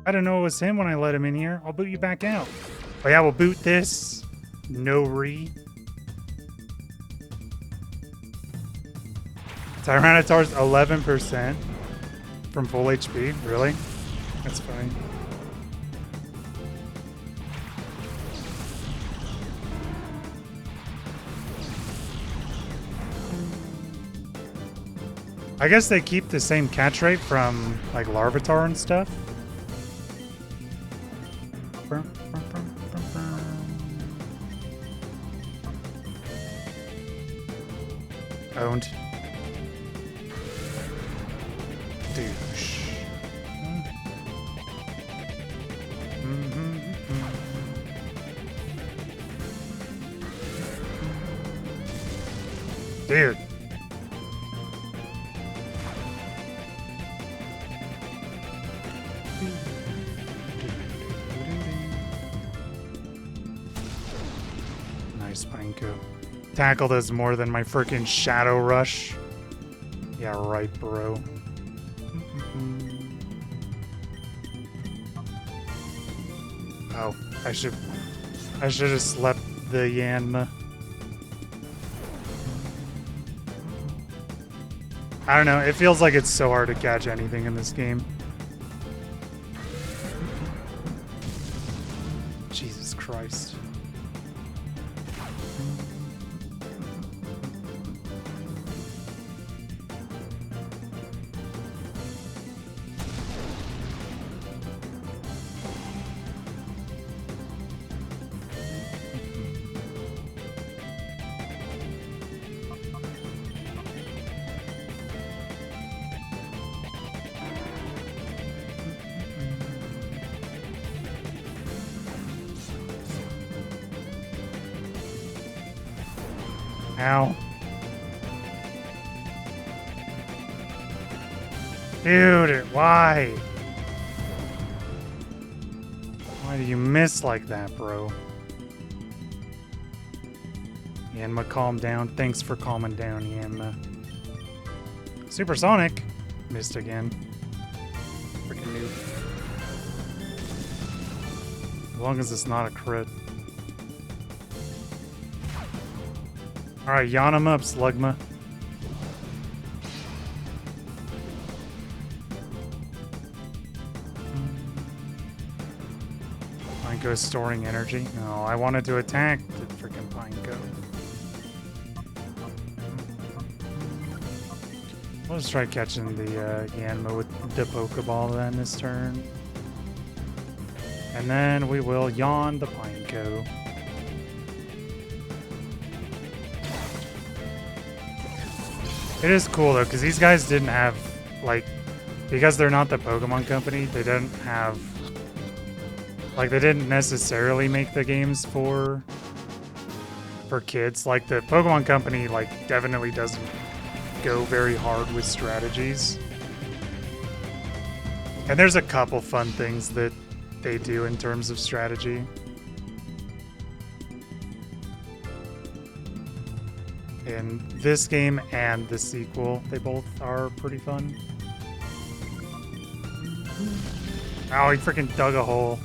I don't know it was him when I let him in here. I'll boot you back out. Oh yeah, we'll boot this. No re. Tyranitar's 11% from full HP. Really? That's funny. I guess they keep the same catch rate from like Larvitar and stuff. Owned. Douche. Dude. Nice Pineco. Tackle does more than my freaking Shadow Rush. Yeah, right, bro. Oh, I should have slept the Yanma. I don't know, it feels like it's so hard to catch anything in this game. Jesus Christ. Ow. Dude, why? Why do you miss like that, bro? Yanma, calm down. Thanks for calming down, Yanma. Supersonic. Missed again. Freaking noob. As long as it's not a crit. Alright, yawn him up, Slugma. Pineco's storing energy. No, I wanted to attack the freaking Pineco. We'll just try catching the Yanma with the Pokeball then this turn. And then we will yawn the Pineco. It is cool though, because these guys didn't have like because they're not the Pokemon company, they didn't have, like, they didn't necessarily make the games for kids. Like, the Pokemon company, like, definitely doesn't go very hard with strategies. And there's a couple fun things that they do in terms of strategy. In this game and the sequel, they both are pretty fun. Oh, he freaking dug a hole.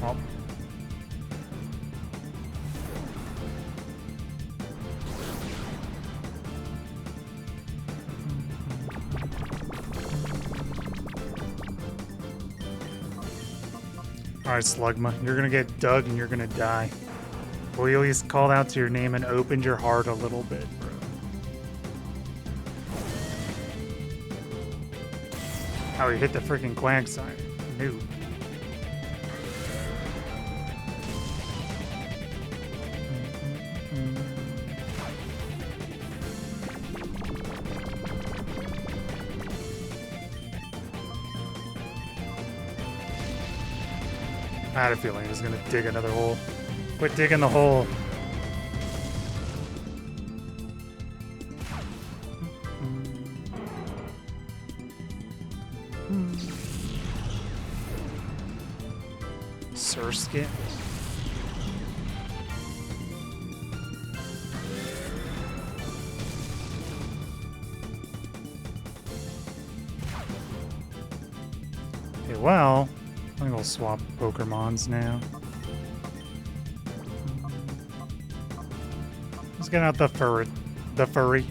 Oh. Alright, Slugma, you're gonna get dug and you're gonna die. Well, you at least called out to your name and opened your heart a little bit, bro. Oh, you hit the freaking Quagsire. Noob. I had a feeling he was gonna dig another hole. Quit digging the hole. Surskit. Okay, well, I think we'll swap Pokemons now. Let's get out the furry.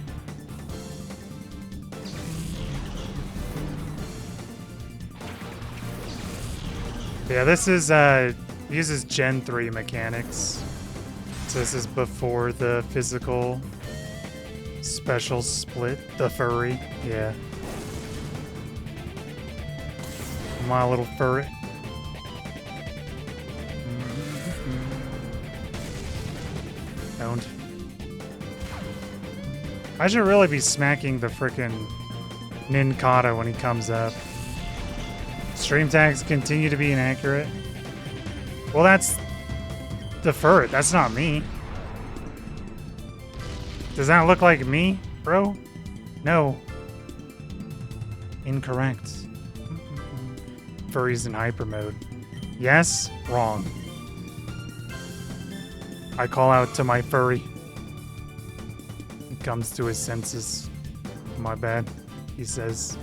Yeah, this is uses Gen 3 mechanics. So this is before the physical special split. The furry, yeah. My little furry. Owned. I should really be smacking the frickin' Nincada when he comes up. Stream tags continue to be inaccurate. Well, that's the furret. That's not me. Does that look like me, bro? No. Incorrect. Furry's in hyper mode. Yes, wrong. I call out to my furry. He comes to his senses. My bad, he says.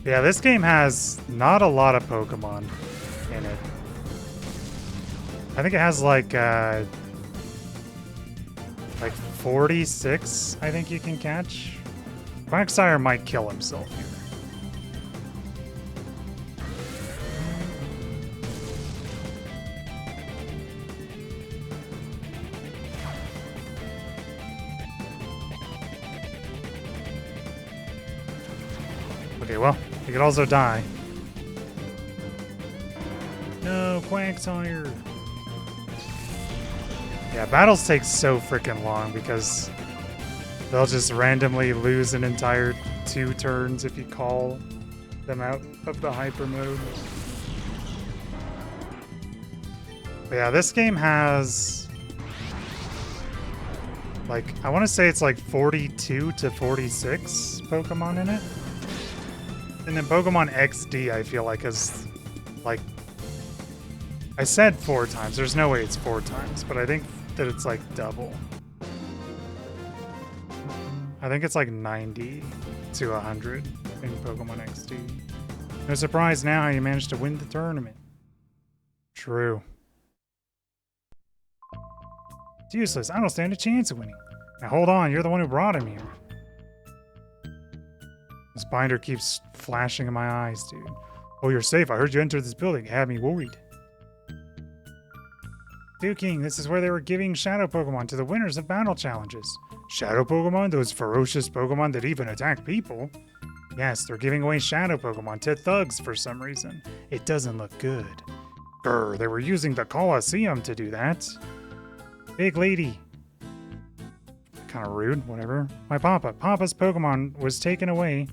Yeah, this game has not a lot of Pokemon in it. I think it has like 46, I think you can catch. Quagsire might kill himself here. Okay, well, he could also die. No, Quagsire. Yeah, battles take so freaking long because they'll just randomly lose an entire 2 turns if you call them out of the hyper mode. But yeah, this game has like, I want to say it's like 42 to 46 Pokemon in it. And then Pokemon XD, I feel like, is like, I said 4 times. There's no way it's 4 times, but I think that it's like double. I think it's like 90 to 100 in Pokemon XD. No surprise now how you managed to win the tournament. True. It's useless. I don't stand a chance of winning. Now hold on, you're the one who brought him here. This binder keeps flashing in my eyes, dude. Oh, you're safe. I heard you entered this building. It had me worried. King, this is where they were giving Shadow Pokemon to the winners of battle challenges. Shadow Pokemon? Those ferocious Pokemon that even attack people? Yes, they're giving away Shadow Pokemon to thugs for some reason. It doesn't look good. Grr, they were using the Colosseum to do that. Big lady. Kind of rude, whatever. My Papa. Papa's Pokemon was taken away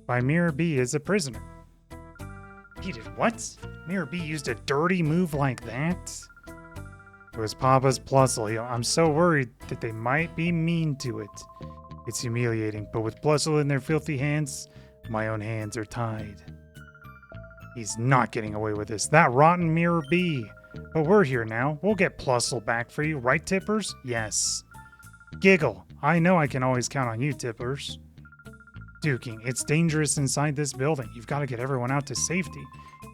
by Mirror B as a prisoner. He did what? Mirror B used a dirty move like that? It was Papa's Plusle. I'm so worried that they might be mean to it. It's humiliating, but with Plusle in their filthy hands, my own hands are tied. He's not getting away with this. That rotten Mirror B. But we're here now. We'll get Plusle back for you, right, Tippers? Yes. Giggle. I know I can always count on you, Tippers. Duking, it's dangerous inside this building. You've got to get everyone out to safety.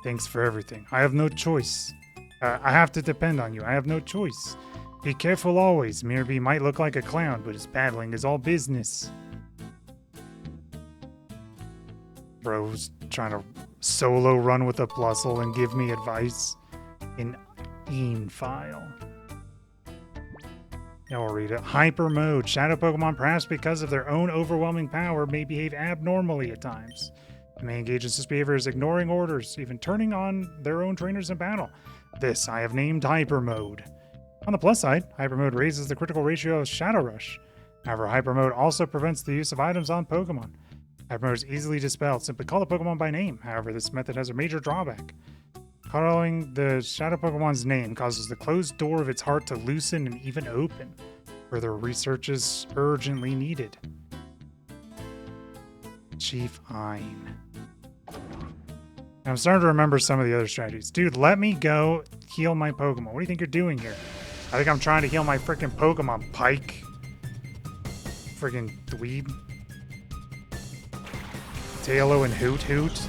Thanks for everything. I have no choice. I have to depend on you. I have no choice. Be careful always. Mirror B might look like a clown, but his paddling is all business. Bro's trying to solo run with a Plusle and give me advice in file. I'll read it. Hyper mode. Shadow Pokemon, perhaps because of their own overwhelming power, may behave abnormally at times. They may engage in such behavior as ignoring orders, even turning on their own trainers in battle. This I have named Hyper mode. On the plus side, Hyper mode raises the critical ratio of Shadow Rush. However, Hyper mode also prevents the use of items on Pokemon. Hyper mode is easily dispelled. Simply call the Pokemon by name. However, this method has a major drawback. Calling the Shadow Pokemon's name causes the closed door of its heart to loosen and even open. Further research is urgently needed. Chief Ein. I'm starting to remember some of the other strategies. Dude, let me go heal my Pokemon. What do you think you're doing here? I think I'm trying to heal my freaking Pokemon, Pike. Freaking dweeb. Tailo and Hoot Hoot.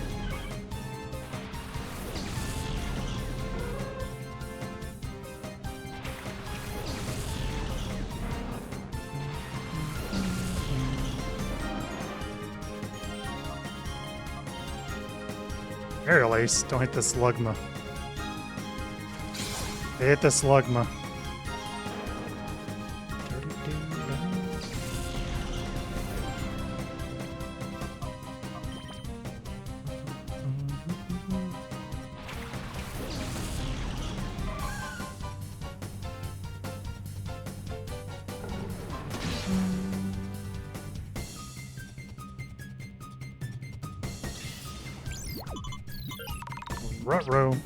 Aerial Ace, don't hit the Slugma. They hit the Slugma. Ruh-roh.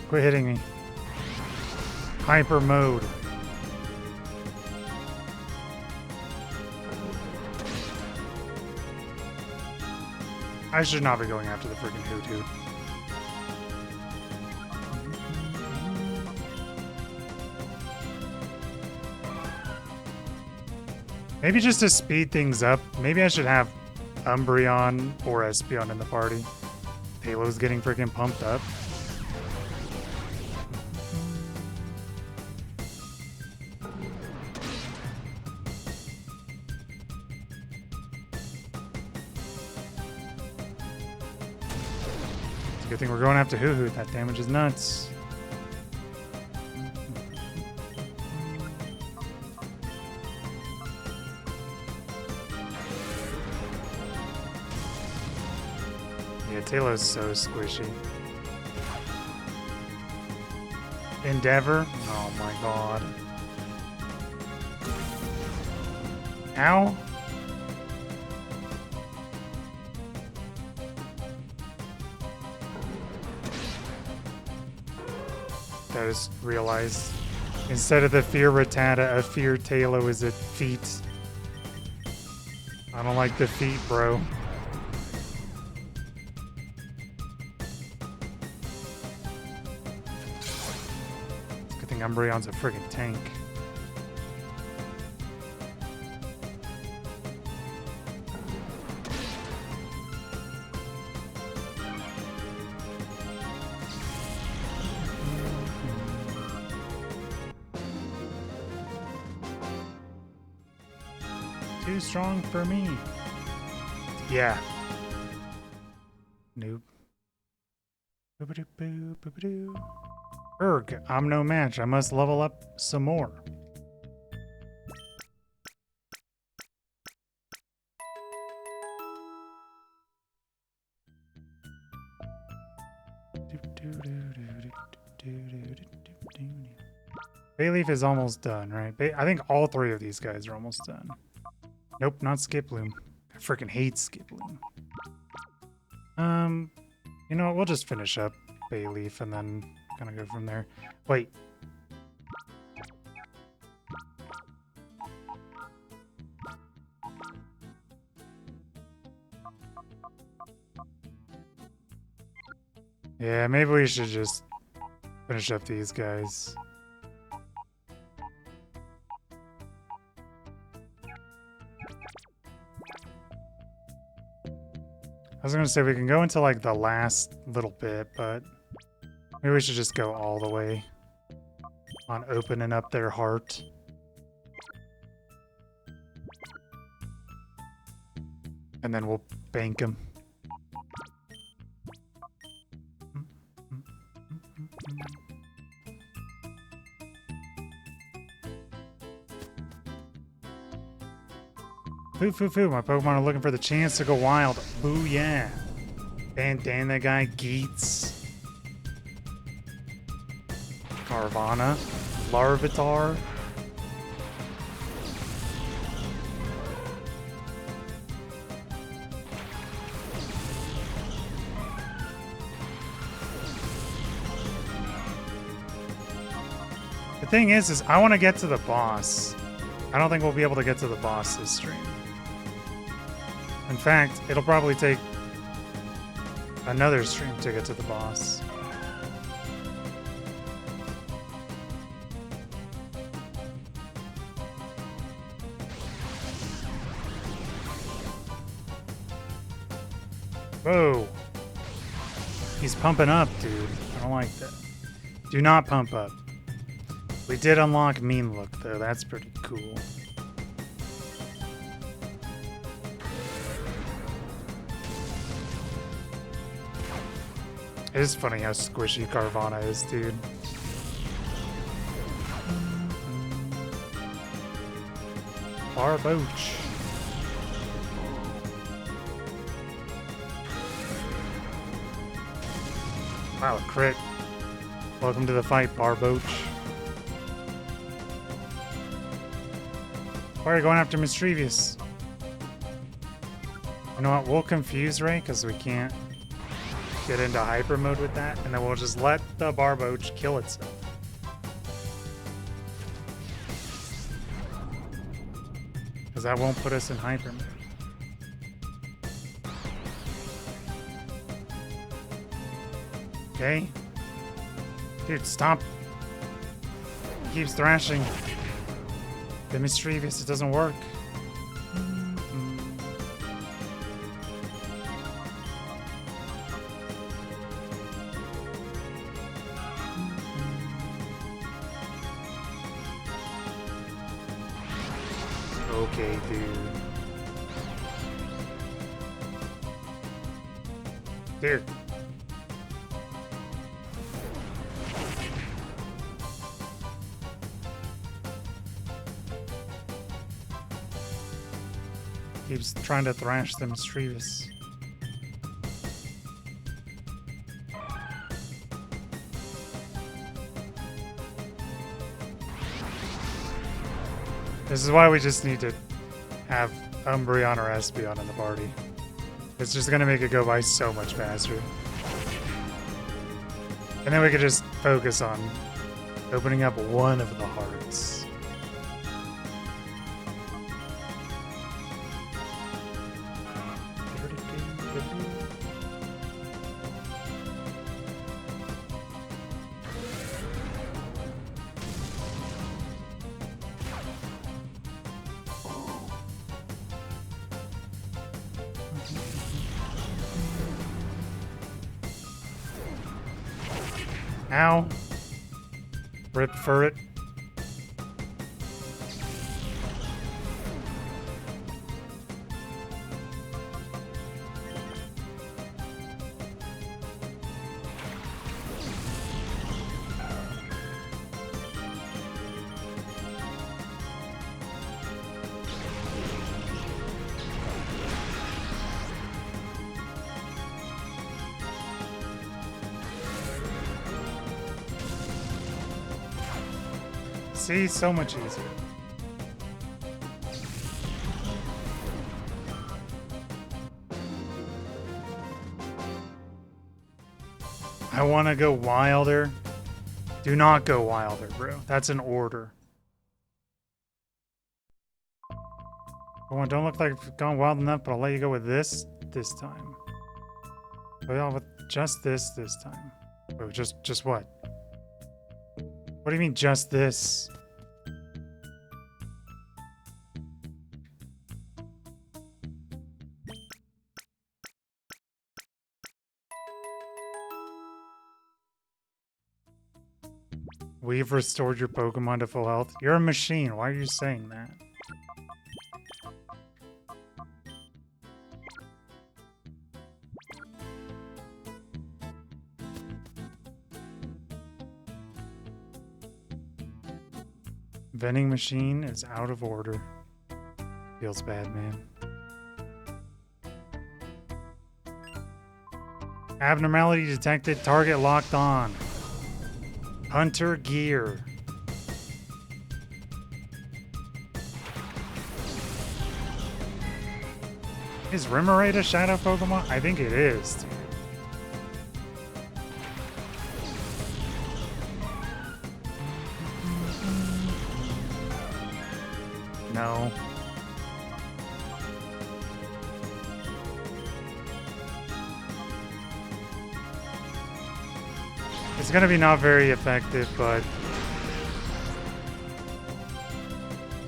Quit hitting me. Hyper mode. I should not be going after the freaking Hoot Hoot. Maybe just to speed things up, maybe I should have Umbreon or Espeon in the party. Halo's getting freaking pumped up. It's a good thing we're going after Hoot Hoot. That damage is nuts. Taylor's so squishy. Endeavor? Oh my god. Ow. I just realized instead of the Fear Rattata, a Fear Tailo is a feet. I don't like the feet, bro. Umbreon's a friggin' tank. Too strong for me. Yeah. Nope. Boop-a-doop-boo, boop-a-doo. Erg, I'm no match. I must level up some more. Bayleaf is almost done, right? I think all three of these guys are almost done. Nope, not Skiploom. I freaking hate Skiploom. You know what? We'll just finish up Bayleaf and then kind of go from there. Wait. Yeah, maybe we should just finish up these guys. I was gonna say we can go into like the last little bit, but maybe we should just go all the way on opening up their heart. And then we'll bank them. Foo foo foo, my Pokemon are looking for the chance to go wild. Boo yeah. Bandana guy, Geets. Carvana. Larvitar. The thing is I want to get to the boss. I don't think we'll be able to get to the boss this stream. In fact, it'll probably take another stream to get to the boss. Whoa. He's pumping up, dude. I don't like that. Do not pump up. We did unlock Mean Look, though. That's pretty cool. It is funny how squishy Carvana is, dude. Barboach. Wow, a crit. Welcome to the fight, Barboach. Why are you going after Mischievous? You know what? We'll confuse Ray because we can't get into hyper mode with that, and then we'll just let the Barboach kill itself. Because that won't put us in hyper mode. Okay. Dude, stop. He keeps thrashing. The Mischievous, it doesn't work. Okay, dude. Dude. Keeps trying to thrash the Mischievous. This is why we just need to have Umbreon or Espeon in the party. It's just gonna make it go by so much faster. And then we could just focus on opening up one of the hearts. Ow. Rip for it. See, so much easier. I want to go wilder. Do not go wilder, bro. That's an order. Come on, don't look like I've gone wild enough, but I'll let you go with this time. Well, with just this time. Oh, just what? What do you mean just this? We've restored your Pokemon to full health. You're a machine. Why are you saying that? Vending machine is out of order. Feels bad, man. Abnormality detected. Target locked on. Hunter gear. Is Remoraid a shadow Pokemon? I think it is, dude. No. It's gonna be not very effective, but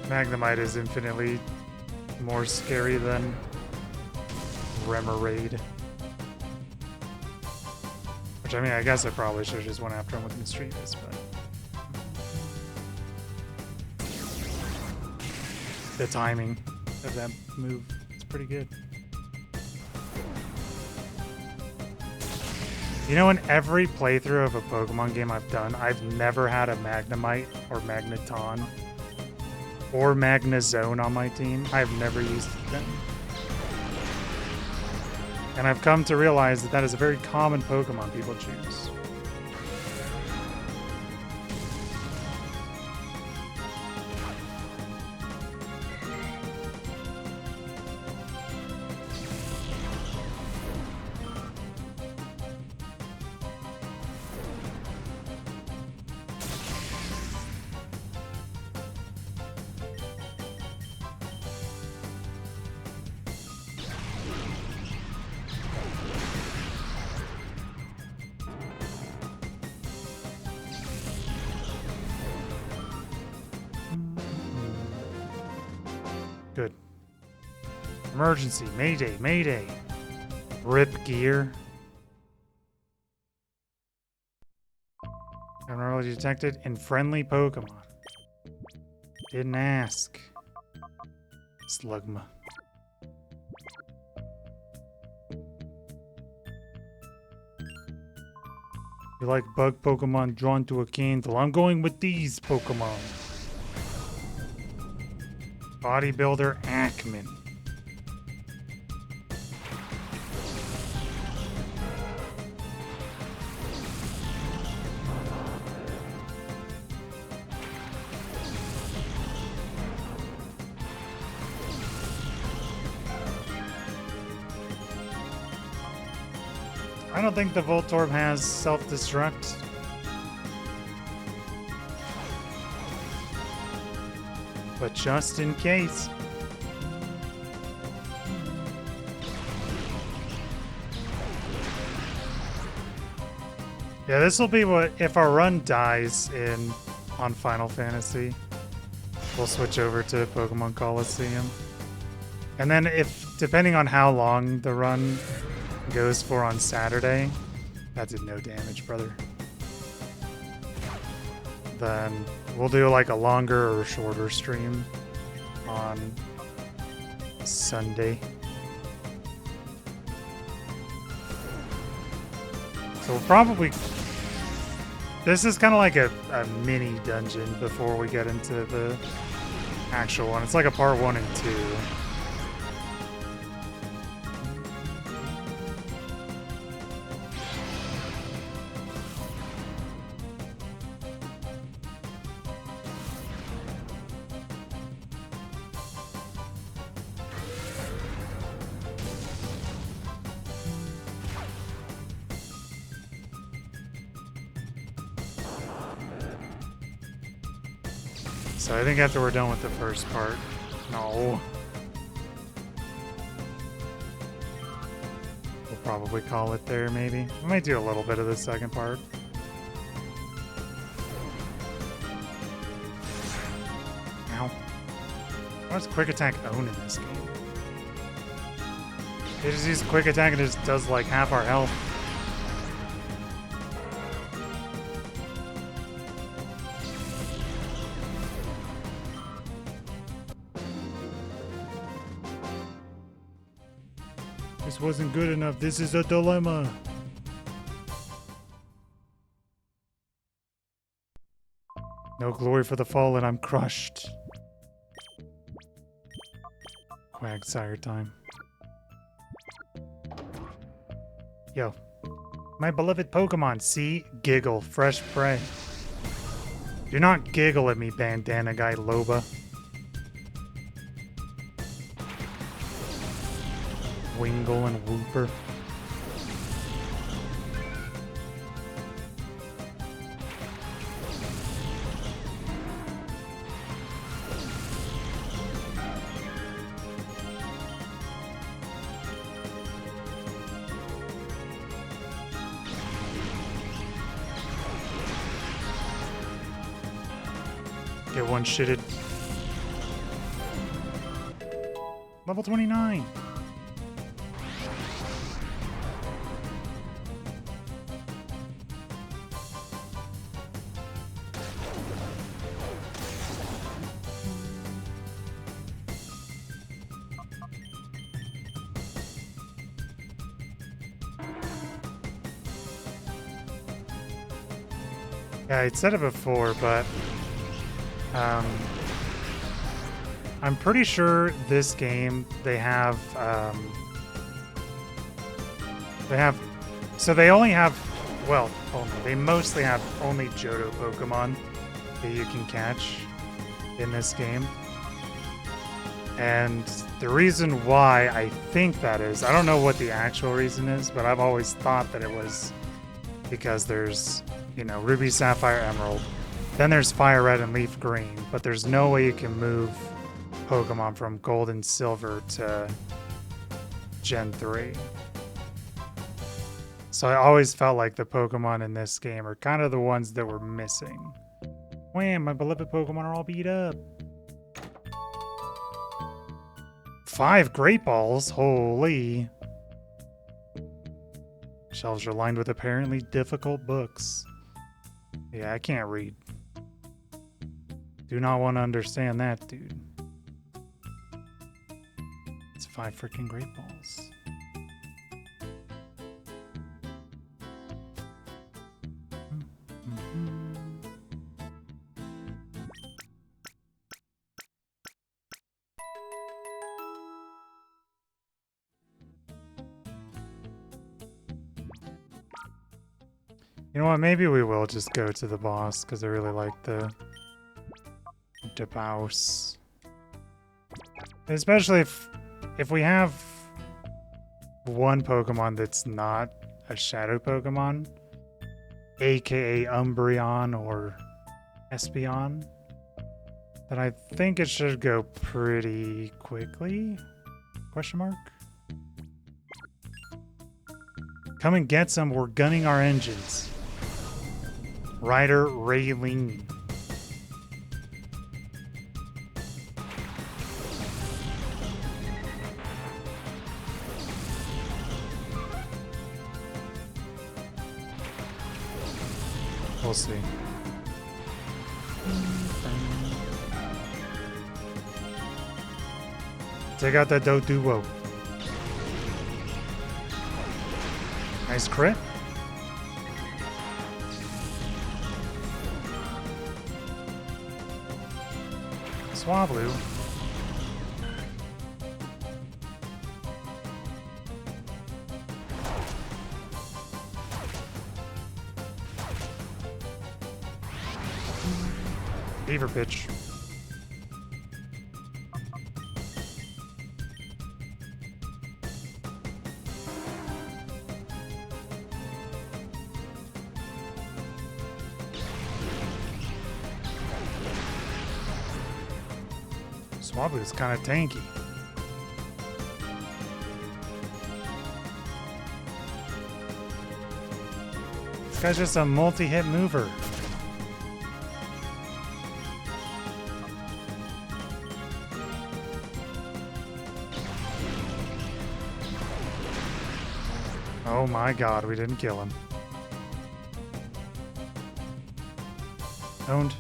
Magnemite is infinitely more scary than Remoraid. Which, I mean, I guess I probably should have just went after him with Mischievous, but the timing of that move is pretty good. You know, in every playthrough of a Pokemon game I've done, I've never had a Magnemite or Magneton or Magnezone on my team. I've never used them. And I've come to realize that that is a very common Pokemon people choose. Good. Emergency. Mayday. Mayday. Rip gear. Abnormality detected in friendly Pokemon. Didn't ask. Slugma. You like bug Pokemon drawn to a candle? I'm going with these Pokemon. Bodybuilder Ackman. I don't think the Voltorb has self-destruct. But just in case. Yeah, this will be what, if our run dies on Final Fantasy, we'll switch over to Pokemon Colosseum. And then depending on how long the run goes for on Saturday, that did no damage, brother. Then we'll do like a longer or shorter stream on Sunday. So we'll probably... This is kind of like a mini dungeon before we get into the actual one. It's like a part 1 and 2. So I think after we're done with the first part... No. We'll probably call it there, maybe. We might do a little bit of the second part. Ow. What does quick attack own in this game? It just uses quick attack and it just does like half our health. This wasn't good enough. This is a dilemma. No glory for the fallen. I'm crushed. Quagsire time. Yo. My beloved Pokemon. See? Giggle. Fresh prey. Do not giggle at me, bandana guy Loba. Wingle and Whooper. Get one shitted. Level 29. Yeah, I said it before, but I'm pretty sure this game they have so they only have, well, they mostly have only Johto Pokemon that you can catch in this game. And the reason why I think that is, I don't know what the actual reason is, but I've always thought that it was because there's, you know, Ruby, Sapphire, Emerald. Then there's Fire Red and Leaf Green, but there's no way you can move Pokemon from Gold and Silver to Gen 3. So I always felt like the Pokemon in this game are kind of the ones that were missing. Wham, my beloved Pokemon are all beat up. 5 Great Balls, holy. Shelves are lined with apparently difficult books. Yeah, I can't read. Do not want to understand that, dude. It's 5 freaking Great Balls. You know what? Maybe we will just go to the boss because I really like the boss. Especially if we have one Pokemon that's not a Shadow Pokemon, aka Umbreon or Espeon, then I think it should go pretty quickly? Question mark? Come and get some. We're gunning our engines. Ryder Rayling. We'll see. Take out that Doduo. Nice crit. Swablu. Fever pitch. Swablu's kind of tanky. This guy's just a multi-hit mover. Oh my god, we didn't kill him. Owned.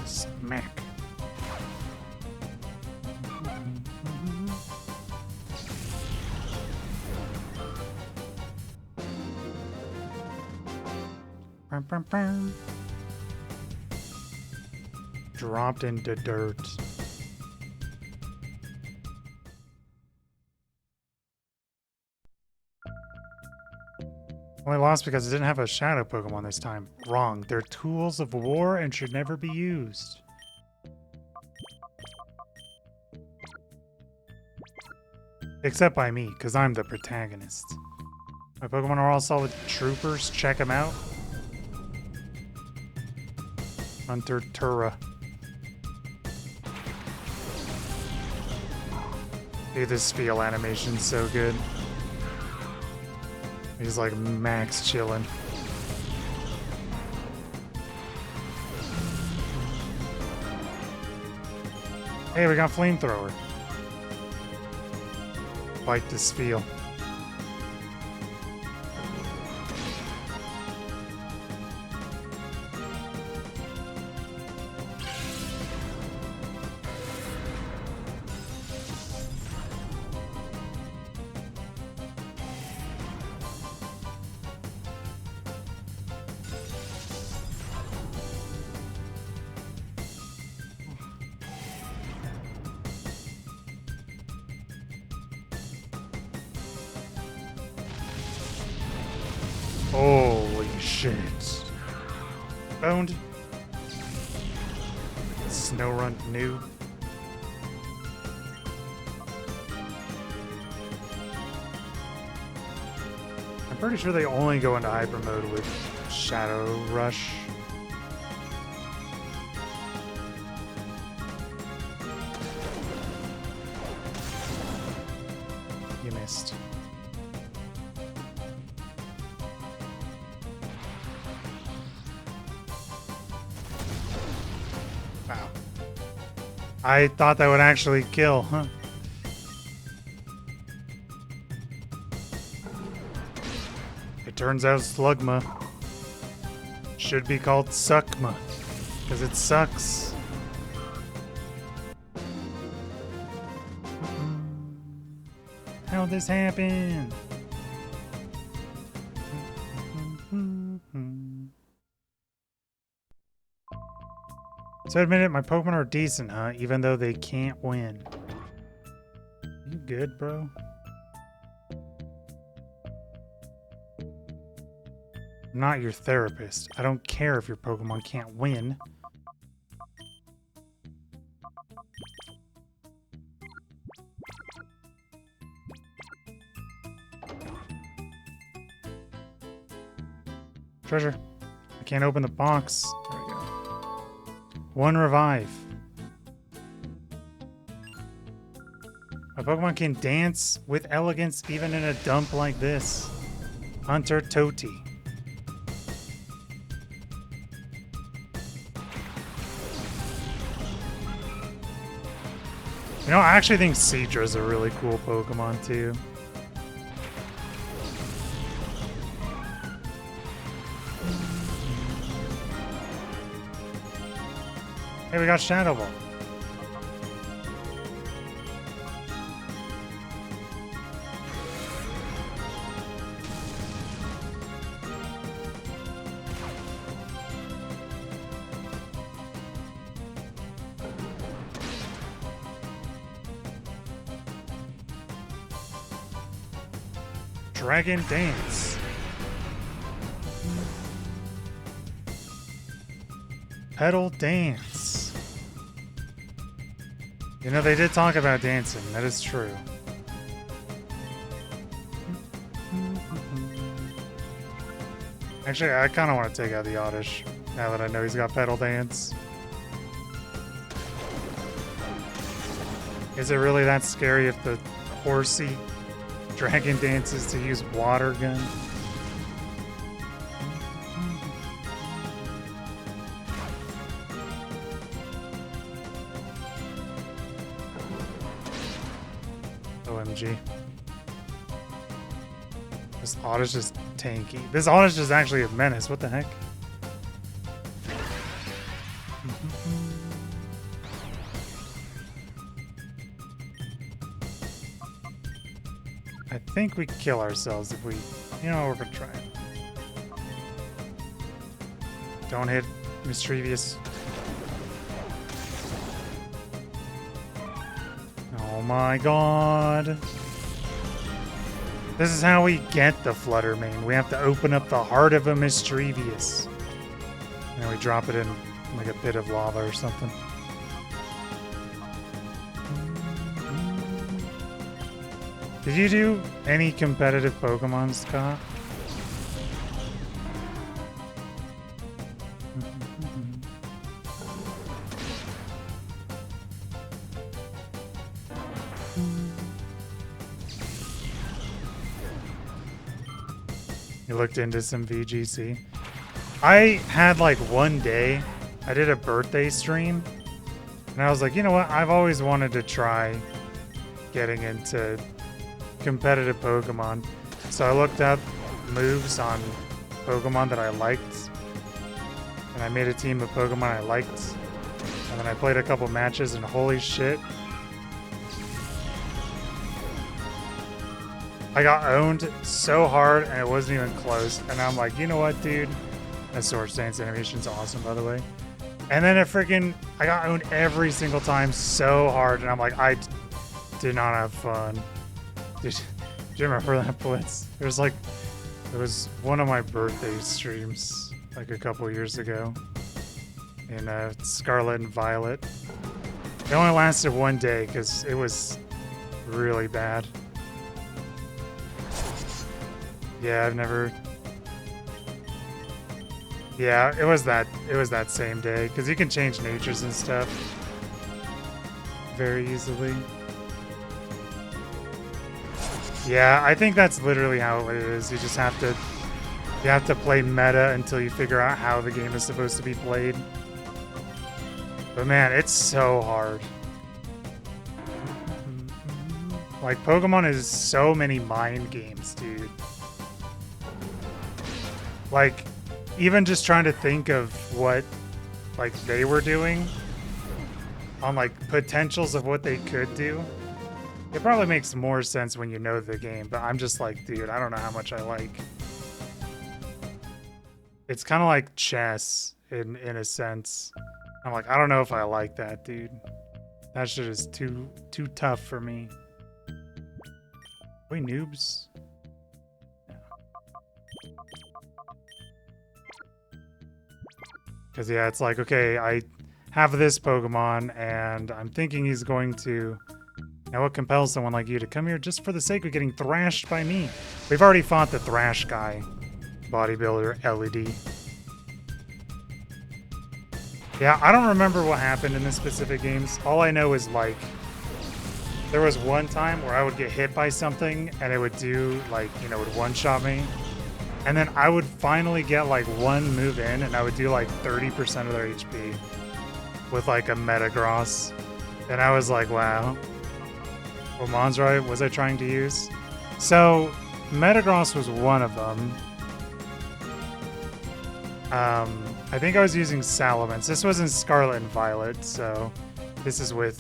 Smack. Bum, bum, bum. Dropped into dirt. Only lost because it didn't have a shadow Pokemon this time. Wrong. They're tools of war and should never be used. Except by me, because I'm the protagonist. My Pokemon are all solid troopers. Check them out. Hunter Tura. Dude, this feel animation's so good. He's like max chilling. Hey, we got flamethrower. Fight this feel. Holy shit. Owned. Snowrun new. I'm pretty sure they only go into hyper mode with Shadow Rush. You missed. Wow. I thought that would actually kill, huh? It turns out Slugma should be called Suckma, because it sucks. How'd this happen? So admit it, my Pokemon are decent, huh? Even though they can't win. You good, bro? I'm not your therapist. I don't care if your Pokemon can't win. Treasure. I can't open the box. There we go. One revive. My Pokemon can dance with elegance even in a dump like this. Hunter Toti. You know, I actually think Seadra's a really cool Pokemon too. Hey, we got Shadow Ball. Dragon Dance. Pedal Dance. You know, they did talk about dancing. That is true. Actually, I kind of want to take out the Oddish now that I know he's got Pedal Dance. Is it really that scary if the horsey dragon dances to use water gun? OMG. This Oddish is tanky. This Oddish is actually a menace. What the heck? I think we kill ourselves if we... You know, we're gonna try it. Don't hit Mischievous. Oh my god. This is how we get the Flutter Mane. We have to open up the heart of a Mischievous. And then we drop it in like a pit of lava or something. Did you do any competitive Pokemon, Scott? You looked into some VGC. I had like one day, I did a birthday stream, and I was like, you know what? I've always wanted to try getting into competitive Pokemon. So I looked up moves on Pokemon that I liked, and I made a team of Pokemon I liked, and then I played a couple matches, and holy shit, I got owned so hard and it wasn't even close. And I'm like, you know what, dude? That Sword Dance animation's awesome, by the way. And then I got owned every single time so hard, and I'm like, I did not have fun. Did you remember that, Blitz? It was one of my birthday streams like a couple years ago in Scarlet and Violet. It only lasted one day because it was really bad. Yeah, I've never... Yeah, it was that same day because you can change natures and stuff very easily. Yeah, I think that's literally how it is. You have to play meta until you figure out how the game is supposed to be played. But man, it's so hard. Like, Pokemon is so many mind games, dude. Like, even just trying to think of what, like, they were doing on, like, potentials of what they could do. It probably makes more sense when you know the game, but I'm just like, dude, I don't know how much I like. It's kind of like chess in a sense. I'm like, I don't know if I like that, dude. That shit is too tough for me. We noobs. Because, yeah, it's like, okay, I have this Pokemon, and I'm thinking he's going to... Now, what compels someone like you to come here just for the sake of getting thrashed by me? We've already fought the Thrash guy. Bodybuilder LED. Yeah, I don't remember what happened in the specific games. All I know is, like, there was one time where I would get hit by something, and it would do, like, you know, it would one-shot me. And then I would finally get, like, one move in, and I would do, like, 30% of their HP with, like, a Metagross. And I was like, wow. What Monzroy was I trying to use? So, Metagross was one of them. I think I was using Salamence. This was in Scarlet and Violet, so this is with,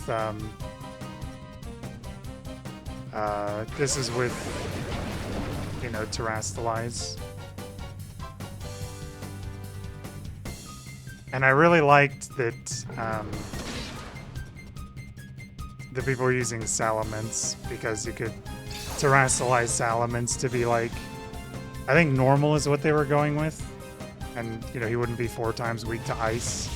you know, Terrastalize. And I really liked that, the people were using Salamence because you could terrestrialize Salamence to be like, I think normal is what they were going with. And, you know, he wouldn't be 4 times weak to ice.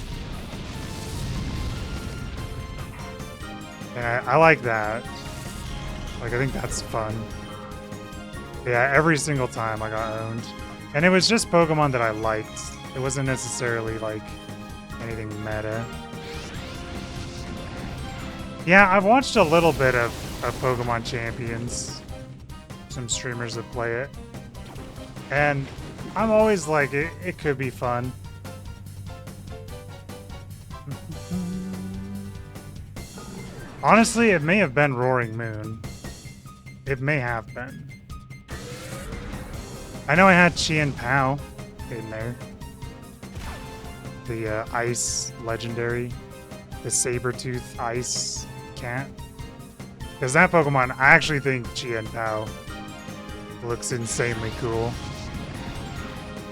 And I like that. Like, I think that's fun. Yeah, every single time I got owned. And it was just Pokemon that I liked. It wasn't necessarily, like, anything meta. Yeah, I've watched a little bit of Pokemon Champions. Some streamers that play it. And I'm always like, it could be fun. Honestly, it may have been Roaring Moon. It may have been. I know I had Chien Pao in there. The ice legendary. The Sabertooth ice cat. Because that Pokemon, I actually think Chien Pao looks insanely cool.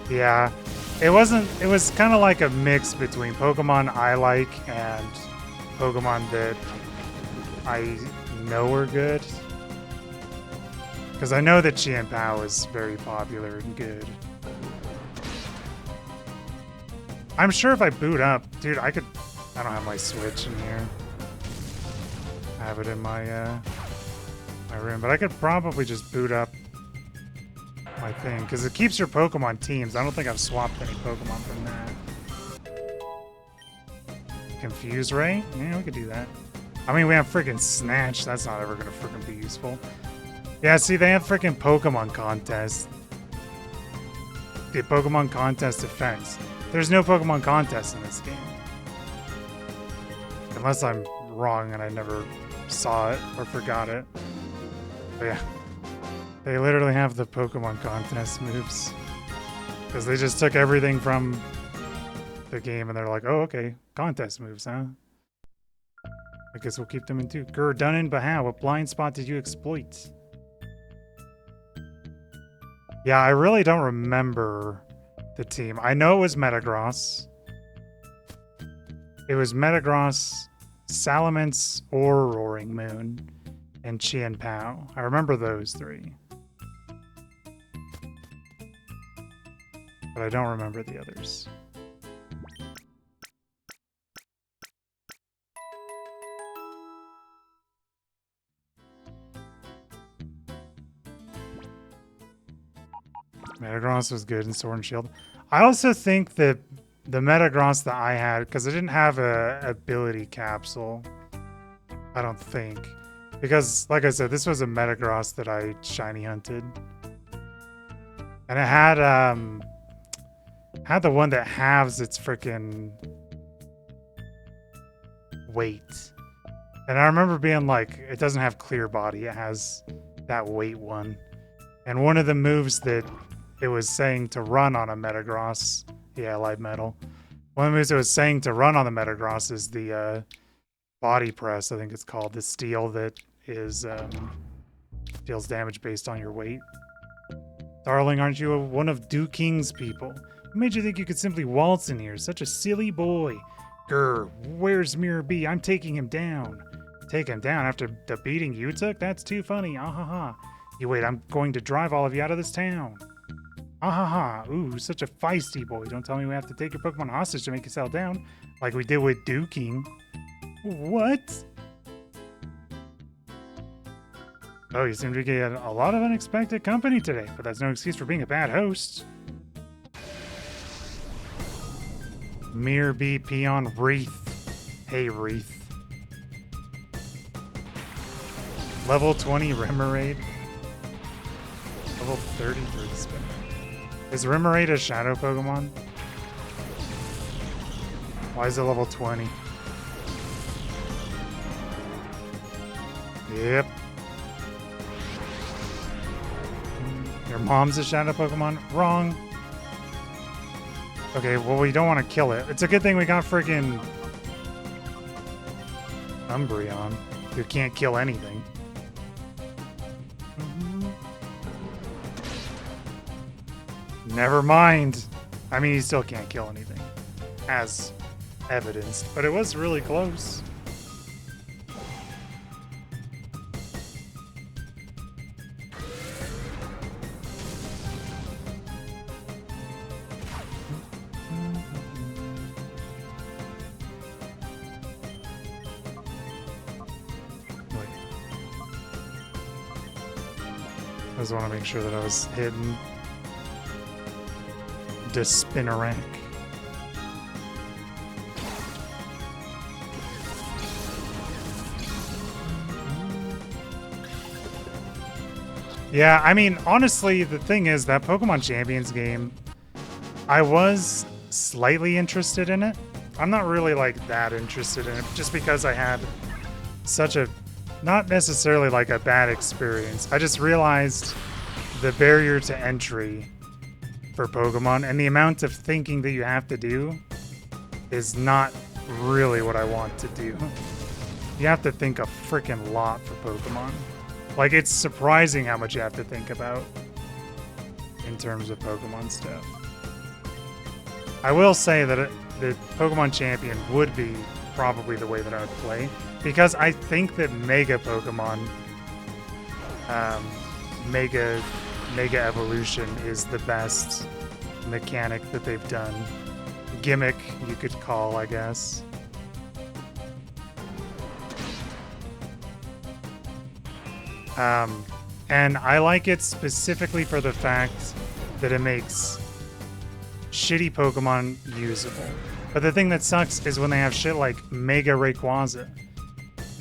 Yeah. It was kind of like a mix between Pokemon I like and Pokemon that I know are good. Because I know that Chien Pao is very popular and good. I'm sure if I boot up, dude, I don't have my Switch in here. I have it in my my room, but I could probably just boot up my thing because it keeps your Pokemon teams. I don't think I've swapped any Pokemon from that. Confuse Ray? Yeah, we could do that. I mean, we have freaking Snatch. That's not ever gonna freaking be useful. Yeah, see, they have freaking Pokemon contest. The Pokemon contest effects. There's no Pokemon contest in this game. Unless I'm wrong and I never saw it or forgot it. But yeah. They literally have the Pokemon contest moves. Because they just took everything from the game and they're like, oh, okay, contest moves, huh? I guess we'll keep them in too. Grr, Dunin Baha, what blind spot did you exploit? Yeah, I really don't remember the team. I know it was Metagross. It was Metagross, Salamence, or Roaring Moon, and Chien Pao. I remember those 3. But I don't remember the others. Metagross was good in Sword and Shield. I also think that the Metagross that I had, because I didn't have a ability capsule, I don't think. Because, like I said, this was a Metagross that I shiny hunted. And it had the one that halves its freaking weight. And I remember being like, it doesn't have clear body, it has that weight one. And one of the moves that it was saying to run on a Metagross, yeah, light metal. One of the moves it was saying to run on the Metagross is the body press, I think it's called. The steel that is deals damage based on your weight. Darling, aren't you one of Duking's people? What made you think you could simply waltz in here? Such a silly boy. Grr, where's Mirror B? I'm taking him down. Take him down after the beating you took? That's too funny. Ah ha ha. You wait, I'm going to drive all of you out of this town. Ah ha ha. Ooh, such a feisty boy. Don't tell me we have to take your Pokemon hostage to make you settle down, like we did with Duking. What? Oh, you seem to get a lot of unexpected company today, but that's no excuse for being a bad host. Mirror B, Peon, Wreath. Hey, Wreath. Level 20 Remoraid. Level 33 Spinner. Is Remoraid a shadow Pokemon? Why is it level 20? Yep. Your mom's a shadow Pokemon? Wrong. Okay, well, we don't want to kill it. It's a good thing we got friggin' Umbreon, who can't kill anything. Never mind. I mean, he still can't kill anything, as evidenced, but it was really close. I just want to make sure that I was hitting the Spinarak. Yeah, I mean, honestly, the thing is that Pokemon Champions game, I was slightly interested in it. I'm not really like that interested in it just because I had such a, not necessarily like a bad experience. I just realized the barrier to entry for Pokemon and the amount of thinking that you have to do is not really what I want to do. You have to think a freaking lot for Pokemon. Like, it's surprising how much you have to think about in terms of Pokemon stuff. I will say that the Pokemon Champion would be probably the way that I would play, because I think that Mega Pokemon, Mega Evolution is the best mechanic that they've done. Gimmick, you could call, I guess. And I like it specifically for the fact that it makes shitty Pokemon usable. But the thing that sucks is when they have shit like Mega Rayquaza.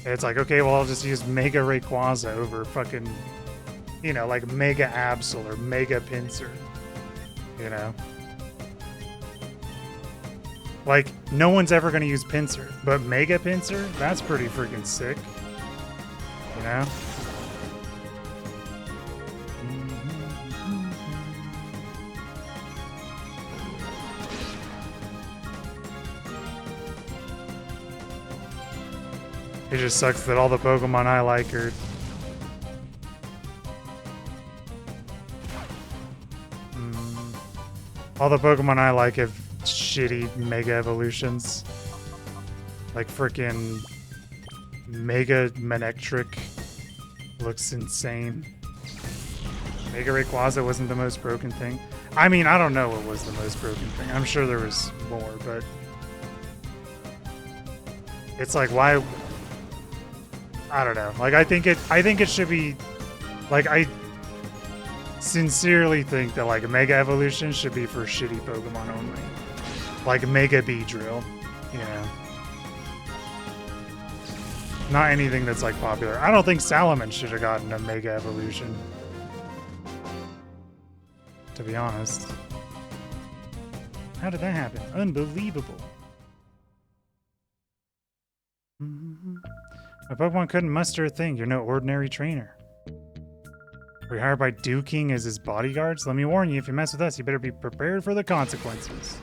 It's like, okay, well, I'll just use Mega Rayquaza over fucking, you know, like Mega Absol or Mega Pinsir. You know? Like, no one's ever gonna use Pinsir, but Mega Pinsir? That's pretty freaking sick. You know? It just sucks that all the Pokemon I like are... all the Pokemon I like have shitty Mega Evolutions. Like frickin' Mega Manectric looks insane. Mega Rayquaza wasn't the most broken thing. I mean, I don't know what was the most broken thing. I'm sure there was more, but... it's like, why... I don't know. Like, I think it should be... like, I sincerely think that, like, Mega Evolution should be for shitty Pokemon only. Like Mega Beedrill, you know. Not anything that's, like, popular. I don't think Salamence should have gotten a Mega Evolution. To be honest. How did that happen? Unbelievable. My Pokemon couldn't muster a thing. You're no ordinary trainer. We're hired by Duking as his bodyguards. Let me warn you, if you mess with us, you better be prepared for the consequences.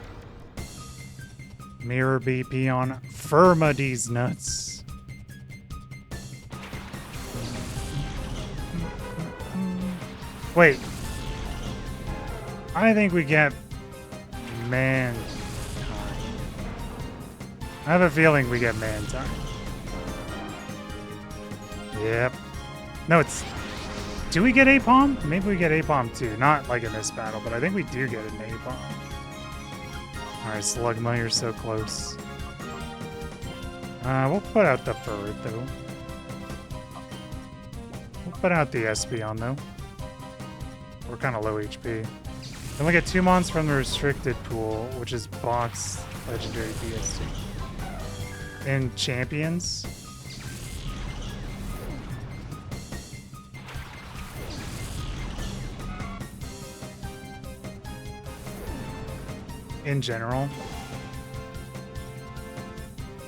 Mirror BP on Firmades nuts. Wait. I think we get Mantine. I have a feeling we get Mantine. Yep. No, it's... do we get Apom? Maybe we get Apom too. Not like in this battle, but I think we do get an Apom. Alright, Slugma, you're so close. We'll put out the Furret, though. We'll put out the Espeon, though. We're kind of low HP. Then we get 2 mons from the restricted pool, which is Box Legendary BSC. And Champions. In general.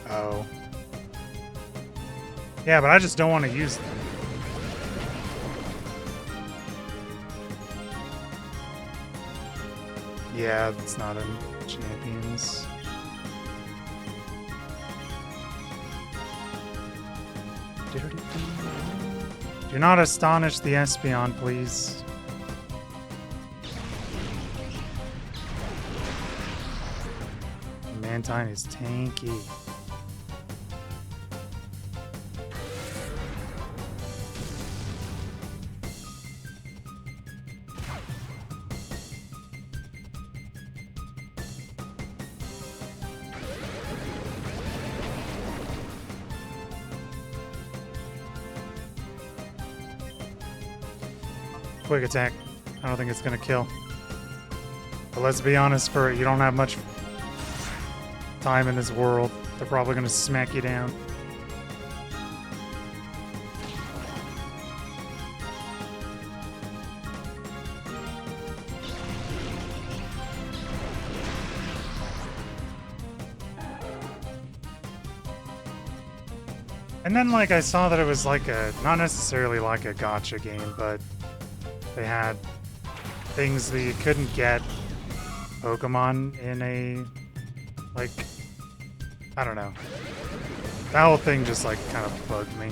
Oh. Yeah, but I just don't want to use them. Yeah, it's not in Champions. Do not astonish the Espeon, please. Mantine is tanky. quick attack. I don't think it's gonna kill. But let's be honest, you don't have much time in this world. They're probably gonna smack you down. And then, like, I saw that it was like not necessarily like a gacha game, but they had things that you couldn't get Pokemon in a, like, I don't know. That whole thing just, like, kind of bugged me.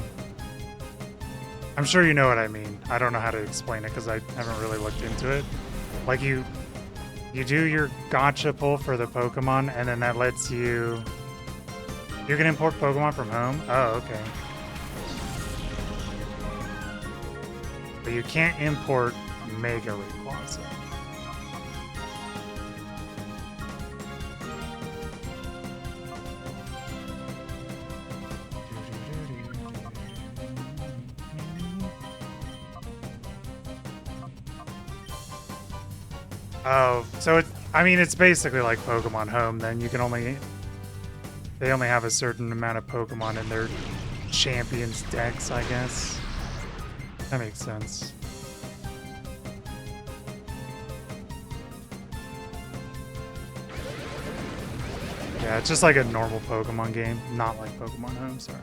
I'm sure you know what I mean. I don't know how to explain it because I haven't really looked into it. Like, you do your gacha pull for the Pokemon, and then that lets you... You can import Pokemon from home? Oh, okay. But you can't import Mega Rayquaza. Oh, so I mean, it's basically like Pokemon Home, then you can only... They only have a certain amount of Pokemon in their champions decks, I guess. That makes sense. Yeah, it's just like a normal Pokemon game, not like Pokemon Home, sorry.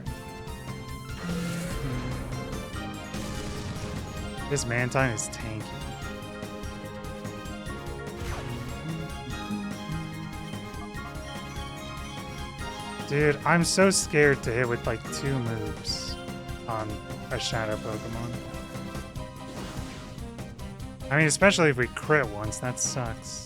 This Mantine is tanky. Dude, I'm so scared to hit with like 2 moves on a Shadow Pokemon. I mean, especially if we crit once, that sucks.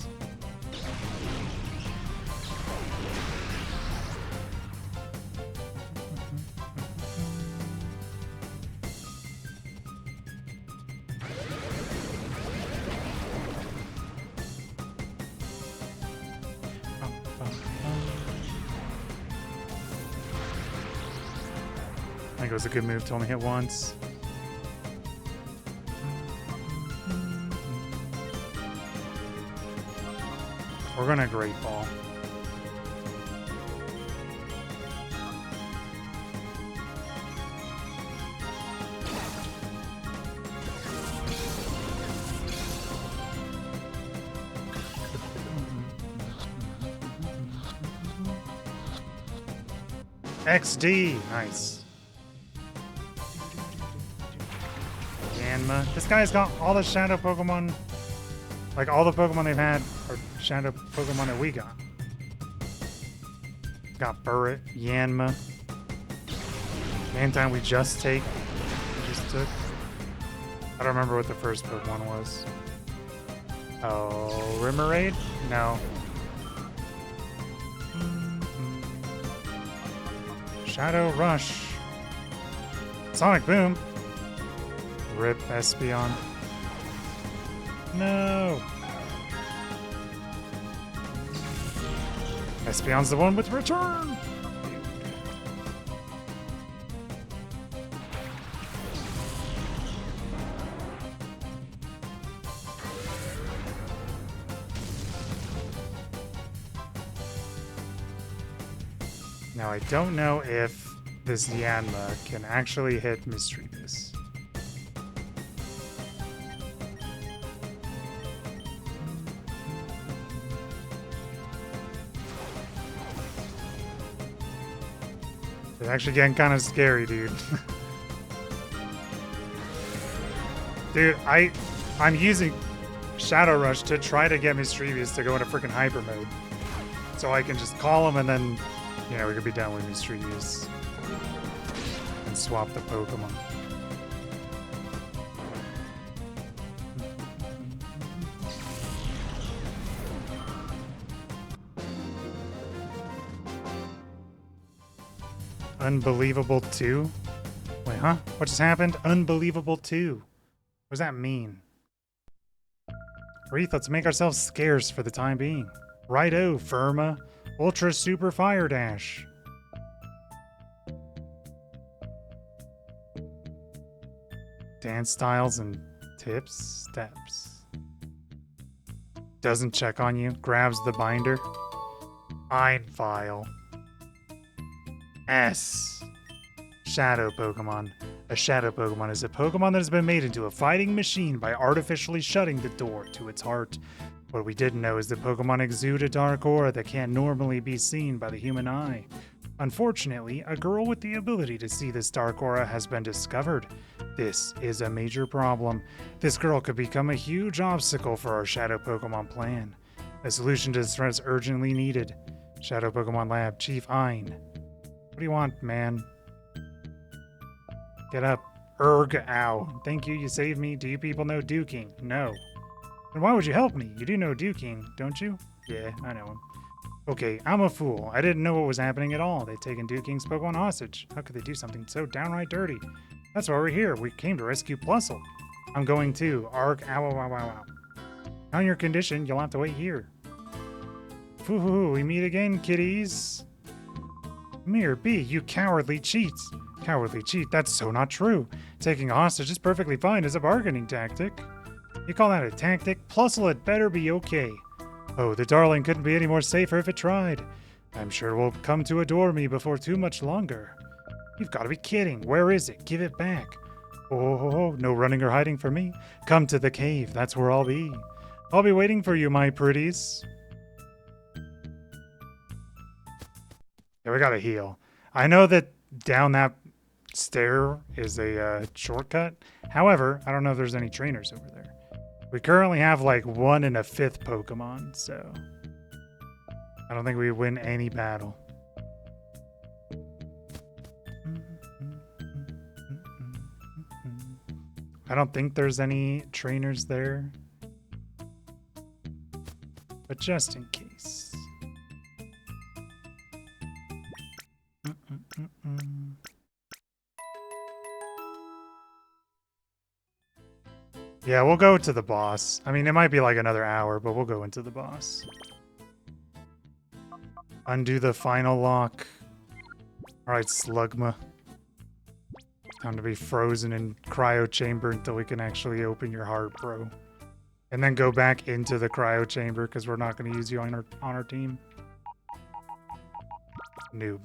I think it was a good move to only hit once. We're gonna Great Ball. XD, nice. This guy's got all the Shadow Pokemon, like all the Pokemon they've had are Shadow Pokemon that we got. Got Burret, Yanma, Mantine we just took. I don't remember what the first Pokemon was. Oh, Remoraid? No. Shadow Rush. Sonic Boom. Rip Espeon. No. Espeon's the one with return. Now I don't know if this Yanma can actually hit Mischievous. It's actually getting kind of scary, dude. Dude, I'm using Shadow Rush to try to get Mischievous to go into freaking hyper mode. So I can just call him and then, you know, we could be done with Mischievous. And swap the Pokemon. Unbelievable 2? Wait, huh? What just happened? Unbelievable 2. What does that mean? Wreath, let's make ourselves scarce for the time being. Righto, Firma. Ultra Super Fire Dash. Dance styles and Tips, steps. Doesn't check on you. Grabs the binder. Ein file. S. Shadow Pokemon. A shadow Pokemon is a Pokemon that has been made into a fighting machine by artificially shutting the door to its heart. What we didn't know is that Pokemon exude a dark aura that can't normally be seen by the human eye. Unfortunately, a girl with the ability to see this dark aura has been discovered. This is a major problem. This girl could become a huge obstacle for our Shadow Pokemon plan. A solution to this threat is urgently needed. Shadow Pokemon Lab, Chief Ein. What do you want, man? Get up. Ow. Thank you, you saved me. Do you people know Duking? No. Then why would you help me? You do know Duking, don't you? Yeah, I know him. Okay, I'm a fool. I didn't know what was happening at all. They'd taken Duking's Pokemon hostage. How could they do something so downright dirty? That's why we're here. We came to rescue Plusle. I'm going too. Arg, ow. On your condition, you'll have to wait here. Foo-hoo, we meet again, kiddies. Mirror B, you cowardly cheats. Cowardly cheat, that's so not true. Taking a hostage is perfectly fine as a bargaining tactic. You call that a tactic? Plusle had better be okay. Oh, the darling couldn't be any more safer if it tried. I'm sure it will come to adore me before too much longer. You've got to be kidding. Where is it? Give it back. Oh, no running or hiding for me. Come to the cave. That's where I'll be. I'll be waiting for you, my pretties. Yeah, we gotta heal. I know that down that stair is a shortcut. However, I don't know if there's any trainers over there. We currently have like 1 and a 5th Pokemon, so I don't think we win any battle. I don't think there's any trainers there, but just in case. Yeah, we'll go to the boss. I mean, it might be like another hour, but we'll go into the boss. Undo the final lock. Alright, Slugma. Time to be frozen in cryo chamber until we can actually open your heart, bro. And then go back into the cryo chamber because we're not going to use you on our team. Noob.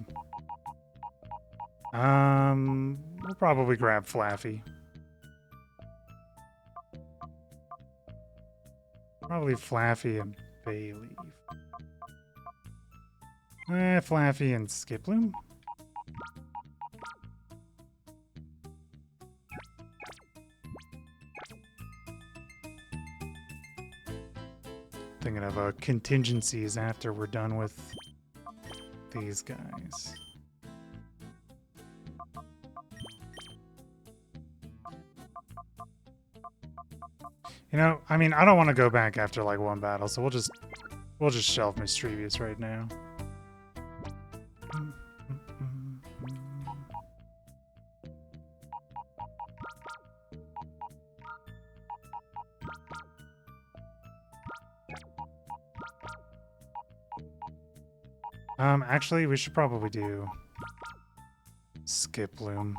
We'll probably grab Flaffy. Probably Flaffy and Bayleaf. Flaffy and Skiploom. Thinking of contingencies after we're done with these guys. You know, I mean, I don't want to go back after like 1 battle, so we'll just shelve Mischievous right now. Actually, we should probably do Skiploom.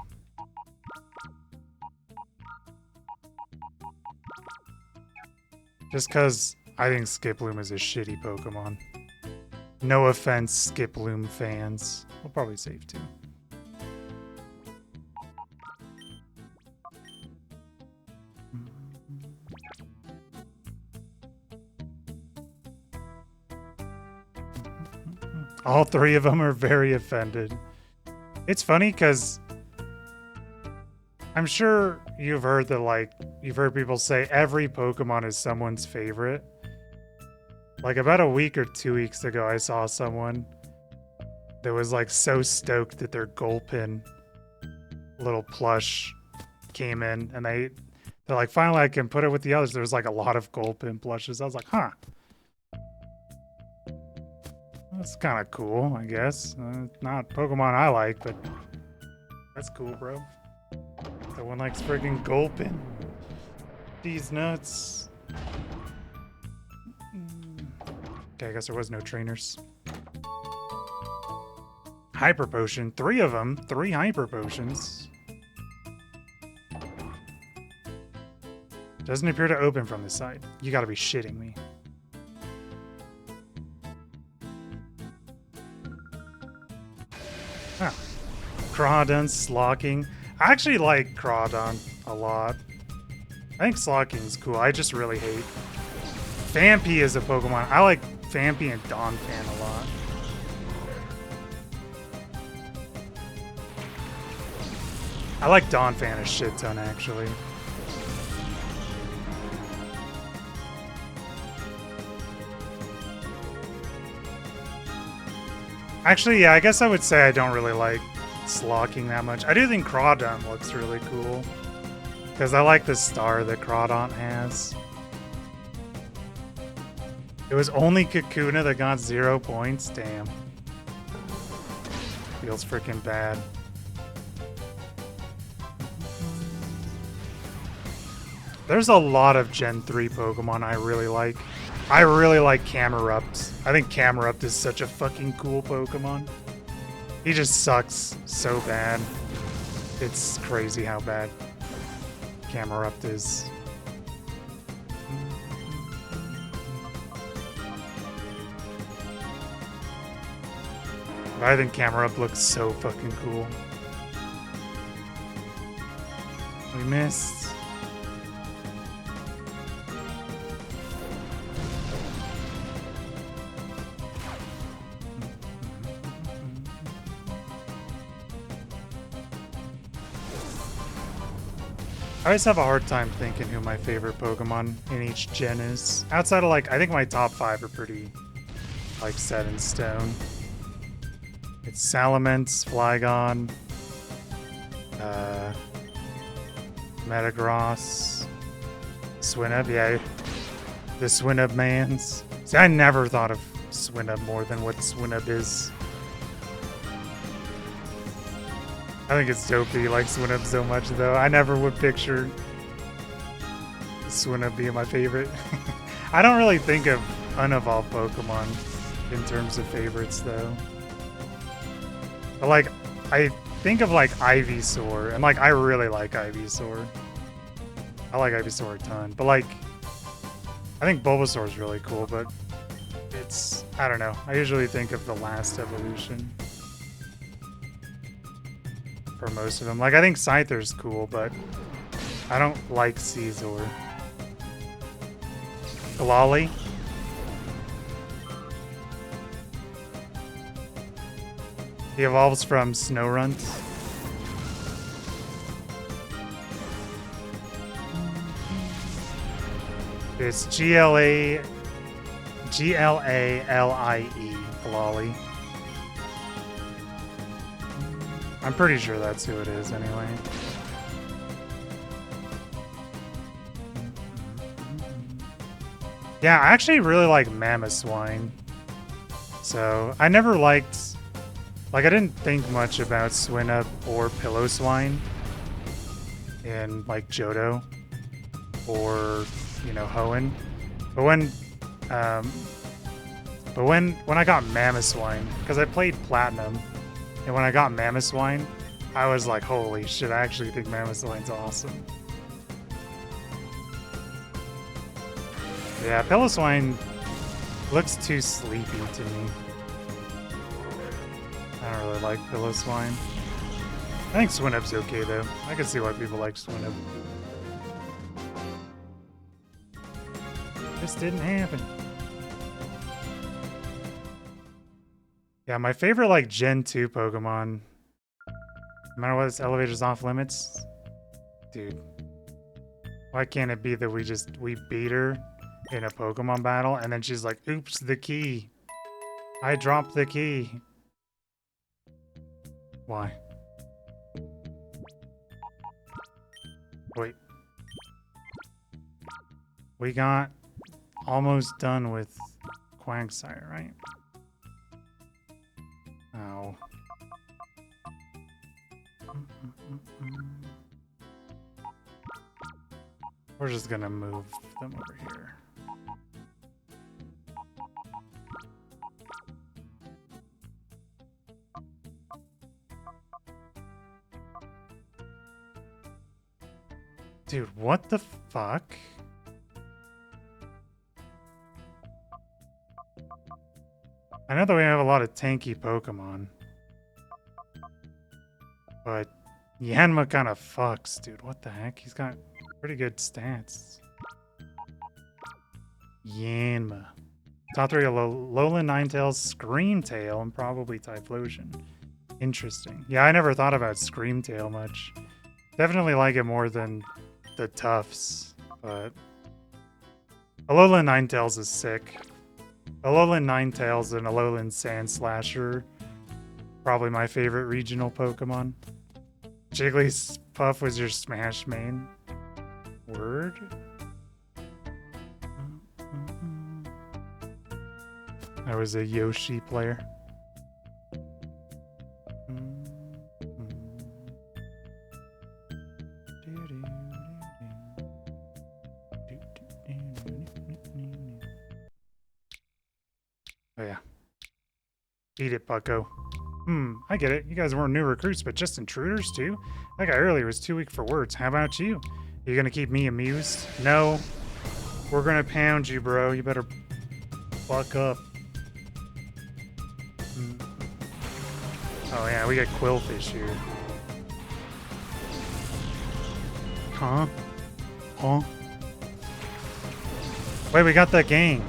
Just because I think Skiploom is a shitty Pokemon. No offense, Skiploom fans. We'll probably save 2. All 3 of them are very offended. It's funny because I'm sure you've heard that, like, you've heard people say every Pokemon is someone's favorite. Like, about a week or 2 weeks ago, I saw someone that was, like, so stoked that their Gulpin little plush came in, and they're like, finally I can put it with the others. There's, like, a lot of Gulpin plushes. I was like, huh. That's kind of cool, I guess. Not Pokemon I like, but that's cool, bro. That one likes friggin' Gulpin. These nuts. Okay, I guess there was no trainers. Hyper Potion. 3 of them. 3 Hyper Potions. Doesn't appear to open from this side. You gotta be shitting me. Huh. Crawdon, Slocking. I actually like Crawdon a lot. I think Slocking's cool. I just really hate. Phanpy is a Pokemon. I like Phanpy and Donphan a lot. I like Donphan a shit ton, actually. Actually, yeah, I guess I would say I don't really like Slocking that much. I do think Crawdon looks really cool. Because I like the star that Crawdon has. It was only Kakuna that got 0 points? Damn. Feels freaking bad. There's a lot of Gen 3 Pokemon I really like. I really like Camerupt. I think Camerupt is such a fucking cool Pokemon. He just sucks so bad. It's crazy how bad Camerupt is. But I think Camerupt looks so fucking cool. We missed. I always have a hard time thinking who my favorite Pokemon in each gen is. Outside of, like, I think my top 5 are pretty, like, set in stone. It's Salamence, Flygon, Metagross, Swinub, yeah, the Swinub mans. See, I never thought of Swinub more than what Swinub is. I think it's dope that you like Swinub so much, though. I never would picture Swinub being my favorite. I don't really think of unevolved Pokemon in terms of favorites, though. But, like, I think of, like, Ivysaur, and, like, I really like Ivysaur. I like Ivysaur a ton. But, like, I think Bulbasaur is really cool, but it's, I don't know. I usually think of the last evolution for most of them. Like, I think Scyther's cool, but I don't like Caesar. Galali. He evolves from Snorunt. It's G-L-A-L-I-E, Galali. I'm pretty sure that's who it is anyway. Yeah, I actually really like Mamoswine. So, I never liked... Like, I didn't think much about Swinub or Pillowswine in, like, Johto or, you know, Hoenn. But when I got Mamoswine, because I played Platinum, and when I got Mamoswine, I was like, holy shit, I actually think Mamoswine's awesome. Yeah, Pillowswine looks too sleepy to me. I don't really like Pillowswine. I think Swinub's okay, though. I can see why people like Swinub. This didn't happen. Yeah, my favorite, like, Gen 2 Pokemon, no matter what, this elevator's off limits. Dude. Why can't it be that we beat her in a Pokemon battle, and then she's like, oops, the key. I dropped the key. Why? Wait. We got almost done with Quagsire, right? Oh. We're just gonna move them over here. Dude, what the fuck? I know that we have a lot of tanky Pokemon. But Yanma kind of fucks, dude. What the heck? He's got pretty good stats. Yanma. Top 3 are Lowland, Ninetales, Screamtail, and probably Typhlosion. Interesting. Yeah, I never thought about Screamtail much. Definitely like it more than the Tufts, but Alolan Ninetales is sick. Alolan Ninetales and Alolan Sandslasher, probably my favorite regional Pokemon. Jigglypuff was your Smash main. Word? I was a Yoshi player. Oh yeah. Eat it, bucko. I get it. You guys weren't new recruits, but just intruders too? That guy earlier was too weak for words. How about you? You gonna keep me amused? No. We're gonna pound you, bro. You better buck up. Oh yeah, we got Quillfish here. Huh? Huh? Wait, we got the gang.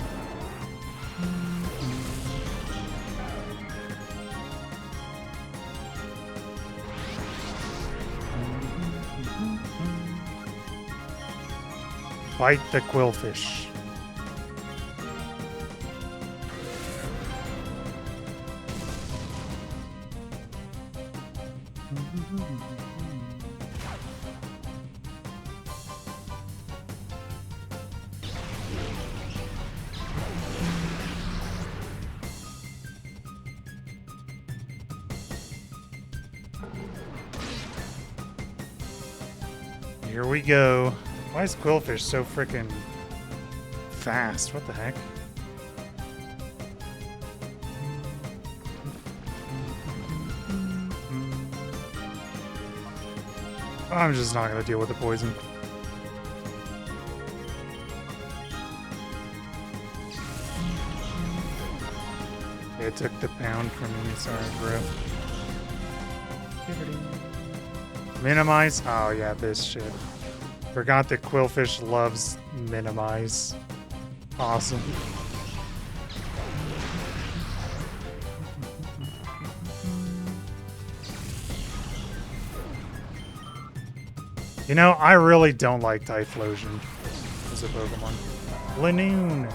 Fight the Quillfish. Here we go. Why is Quillfish so freaking fast? What the heck? I'm just not gonna deal with the poison. It took the pound from me, sorry, bro. Minimize? Oh yeah, this shit. Forgot that Quillfish loves minimize. Awesome. You know, I really don't like Typhlosion as a Pokemon. Lanoon!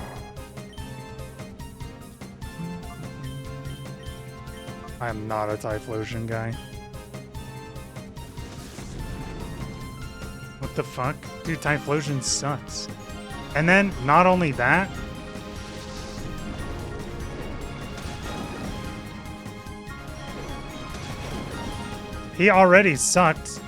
I am not a Typhlosion guy. What the fuck? Dude, Typhlosion sucks. And then, not only that, he already sucked.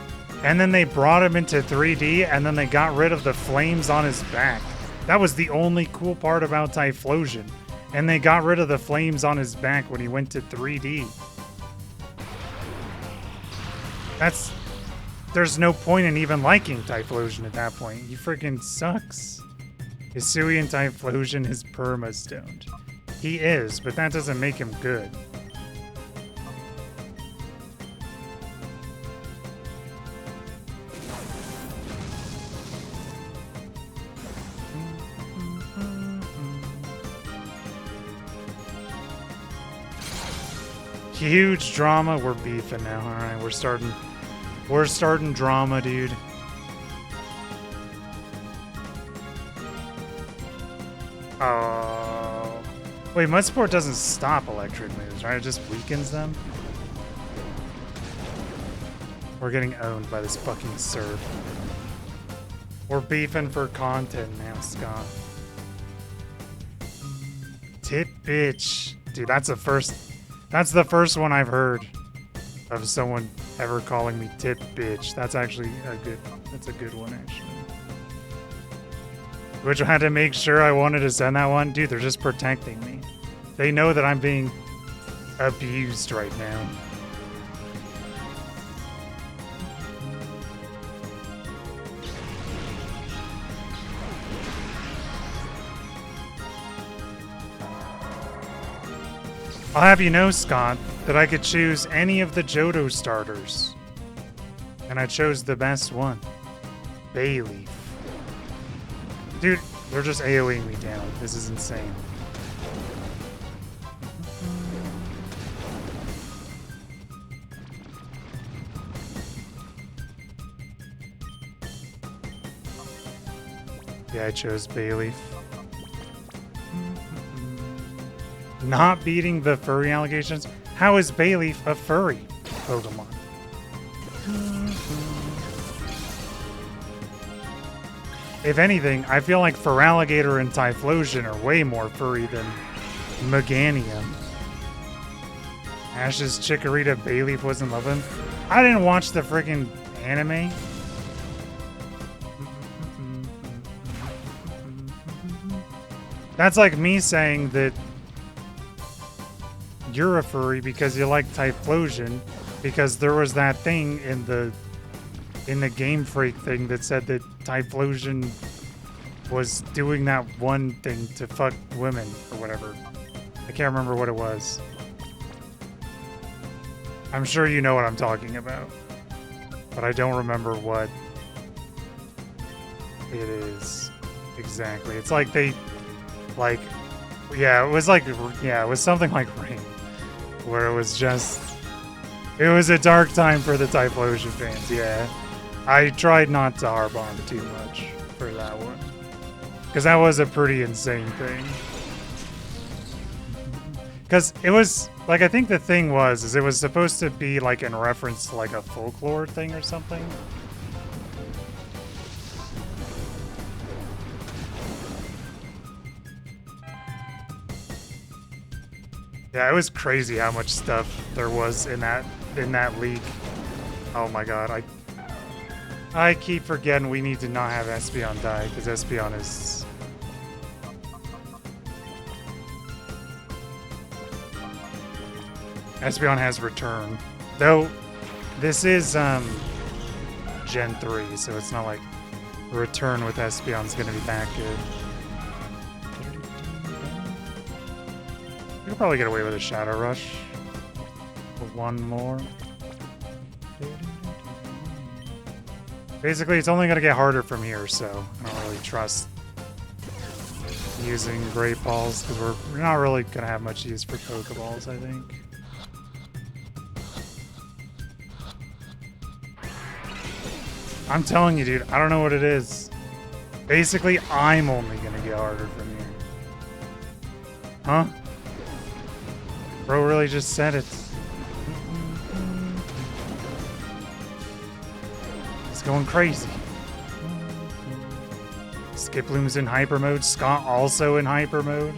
And then they brought him into 3D, and then they got rid of the flames on his back. That was the only cool part about Typhlosion. And they got rid of the flames on his back when he went to 3D. There's no point in even liking Typhlosion at that point. He freaking sucks. Hisuian Typhlosion is perma-stoned. He is, but that doesn't make him good. Huge drama. We're beefing now. All right, we're starting drama, dude. Oh, wait. Mudsport doesn't stop electric moves, right? It just weakens them. We're getting owned by this fucking serve. We're beefing for content now, Scott. Tit bitch, dude. That's the first one I've heard of someone ever calling me tit bitch. That's actually that's a good one, actually. Which I had to make sure I wanted to send that one. Dude, they're just protecting me. They know that I'm being abused right now. I'll have you know, Scott, that I could choose any of the Johto starters. And I chose the best one. Bayleaf. Dude, they're just AoEing me down. This is insane. Yeah, I chose Bayleaf. Not beating the furry allegations? How is Bayleaf a furry Pokemon? If anything, I feel like Feraligatr and Typhlosion are way more furry than Meganium. Ash's Chikorita Bayleaf was in love with him. I didn't watch the freaking anime. That's like me saying that you're a furry because you like Typhlosion, because there was that thing in the Gamefreak thing that said that Typhlosion was doing that one thing to fuck women or whatever. I can't remember what it was. I'm sure you know what I'm talking about, but I don't remember what it is exactly. It's like they, like, yeah, it was like, yeah, it was something like Ring, where it was just, it was a dark time for the Typhlosion fans, yeah. I tried not to harp on too much for that one, because that was a pretty insane thing. Because it was, like, I think the thing was, is it was supposed to be, like, in reference to, like, a folklore thing or something. Yeah, it was crazy how much stuff there was in that league. Oh my god, I keep forgetting we need to not have Espeon die, because Espeon is... Espeon has return. Though, this is, Gen 3, so it's not like return with Espeon's gonna be that good. You could probably get away with a Shadow Rush. With one more. Basically, it's only going to get harder from here, so I don't really trust using Great Balls, because we're not really going to have much use for Pokeballs, I think. I'm telling you, dude, I don't know what it is. Basically, I'm only going to get harder from here. Huh? Bro really just said it. It's going crazy. Skiploom's in hyper mode. Scott also in hyper mode.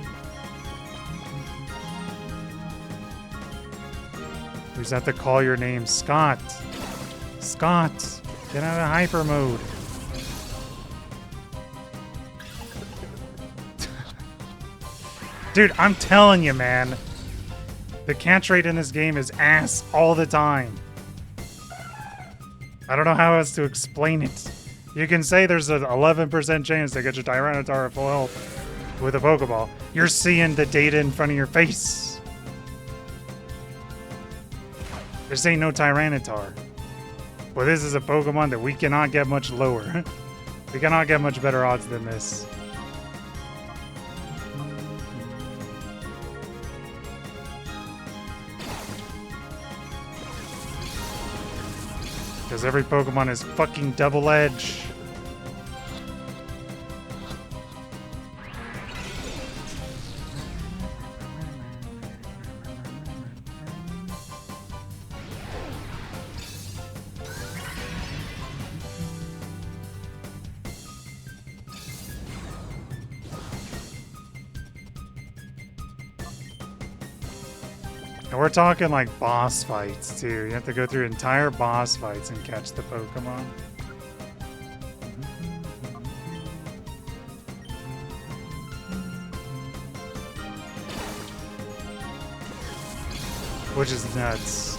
Who's at the call your name? Scott. Scott. Get out of hyper mode. Dude, I'm telling you, man. The catch rate in this game is ass all the time. I don't know how else to explain it. You can say there's an 11% chance to get your Tyranitar at full health with a Pokeball. You're seeing the data in front of your face. This ain't no Tyranitar. But this is a Pokemon that we cannot get much lower. We cannot get much better odds than this. Because every Pokemon is fucking double edge. And we're talking like boss fights too. You have to go through entire boss fights and catch the Pokemon. Which is nuts.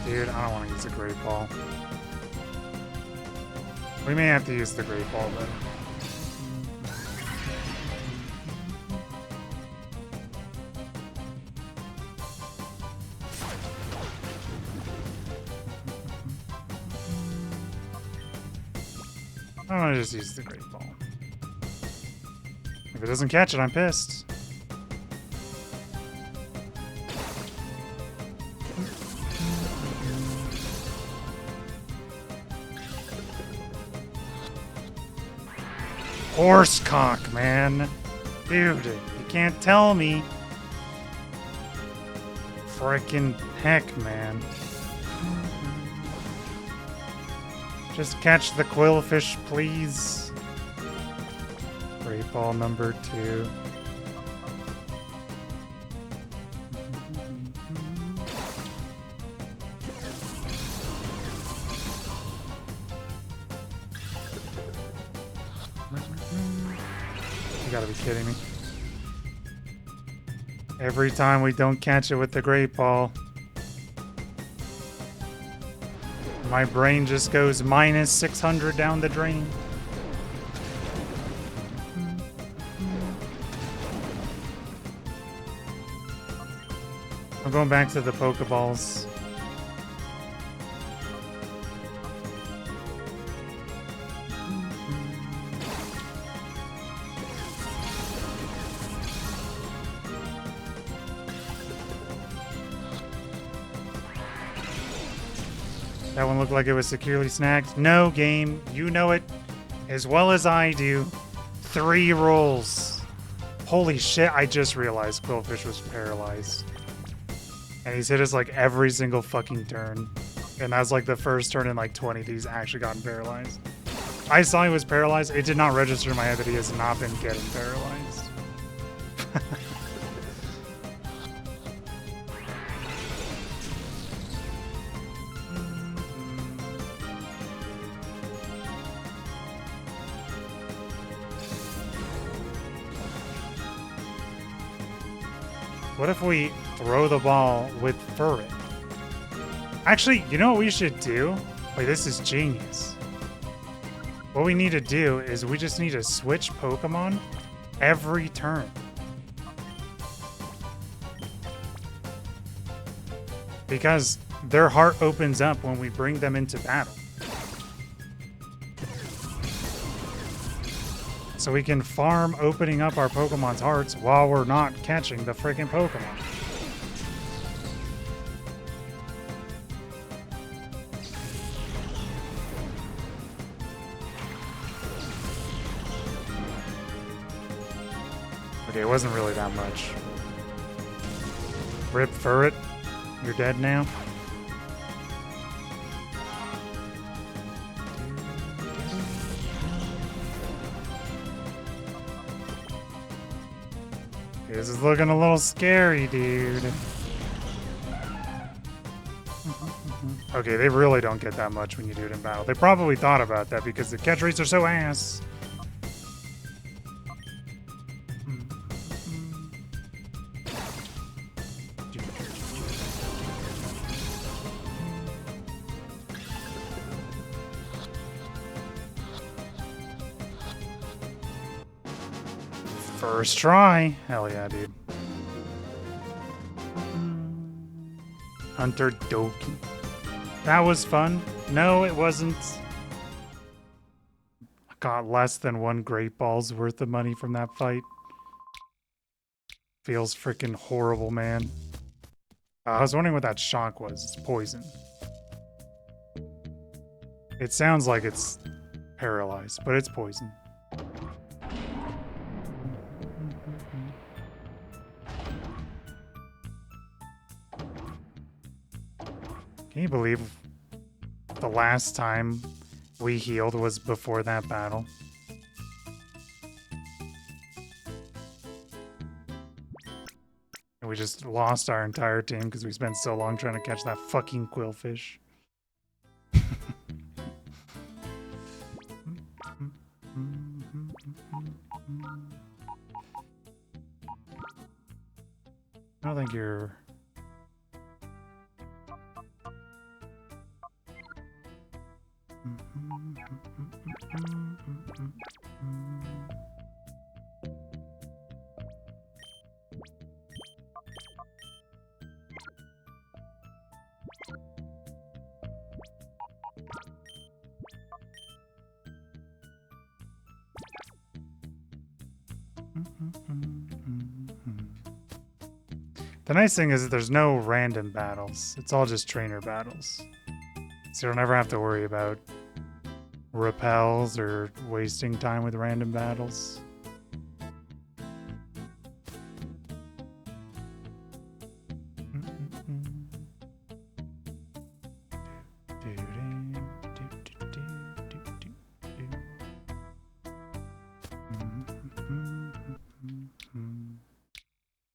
Dude, I don't want to use the Great Ball. We may have to use the Great Ball though. I'm gonna just use the Great Ball. If it doesn't catch it, I'm pissed. Horsecock, man. Dude, you can't tell me. Frickin' heck, man. Just catch the quillfish, please. Great ball number 2. You gotta be kidding me. Every time we don't catch it with the great ball, my brain just goes minus 600 down the drain. I'm going back to the Pokeballs. That one looked like it was securely snagged. No, game. You know it as well as I do. 3 rolls. Holy shit, I just realized Quillfish was paralyzed. And he's hit us like every single fucking turn. And that was like the first turn in like 20 that he's actually gotten paralyzed. I saw he was paralyzed. It did not register in my head that he has not been getting paralyzed. What if we throw the ball with Furret? Actually, you know what we should do? Wait, this is genius. What we need to do is we just need to switch Pokemon every turn. Because their heart opens up when we bring them into battle. So we can farm opening up our Pokemon's hearts while we're not catching the freaking Pokemon. Okay, it wasn't really that much. Rip Furret, you're dead now. This is looking a little scary, dude. Okay, they really don't get that much when you do it in battle. They probably thought about that because the catch rates are so ass. First try. Hell yeah, dude. Hunter Doki. That was fun. No, it wasn't. I got less than 1 Great Ball's worth of money from that fight. Feels freaking horrible, man. I was wondering what that shock was. It's poison. It sounds like it's paralyzed, but it's poison. Can you believe the last time we healed was before that battle? And we just lost our entire team because we spent so long trying to catch that fucking Quillfish. I don't think you're... The nice thing is that there's no random battles. It's all just trainer battles. So you don't ever have to worry about repels or wasting time with random battles.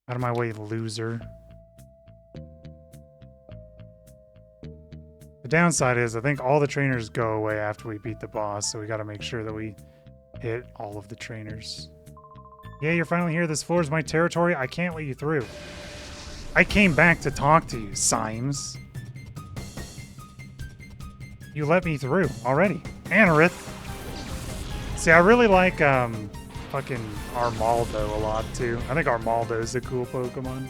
Out of my way, loser. The downside is I think all the trainers go away after we beat the boss, so we gotta make sure that we hit all of the trainers. Yeah, you're finally here. This floor is my territory. I can't let you through. I came back to talk to you, Symes. You let me through already. Anorith. See, I really like fucking Armaldo a lot too. I think Armaldo is a cool Pokemon.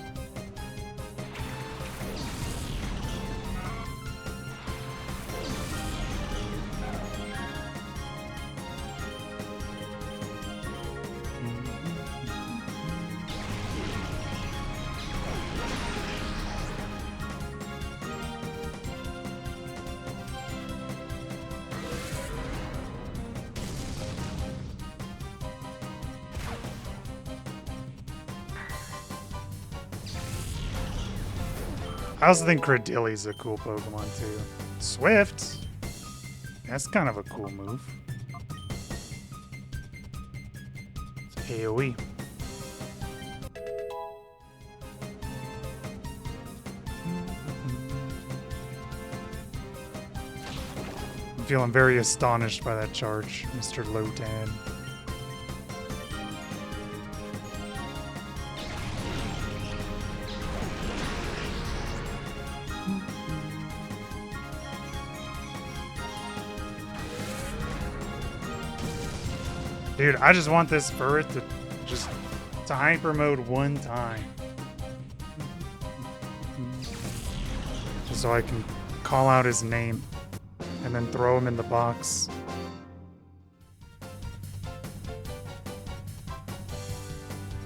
I also think Credilli's a cool Pokemon too. Swift? That's kind of a cool move. It's AoE. I'm feeling very astonished by that charge, Mr. Lotan. Dude, I just want this Furret to hyper mode one time. Just so I can call out his name and then throw him in the box.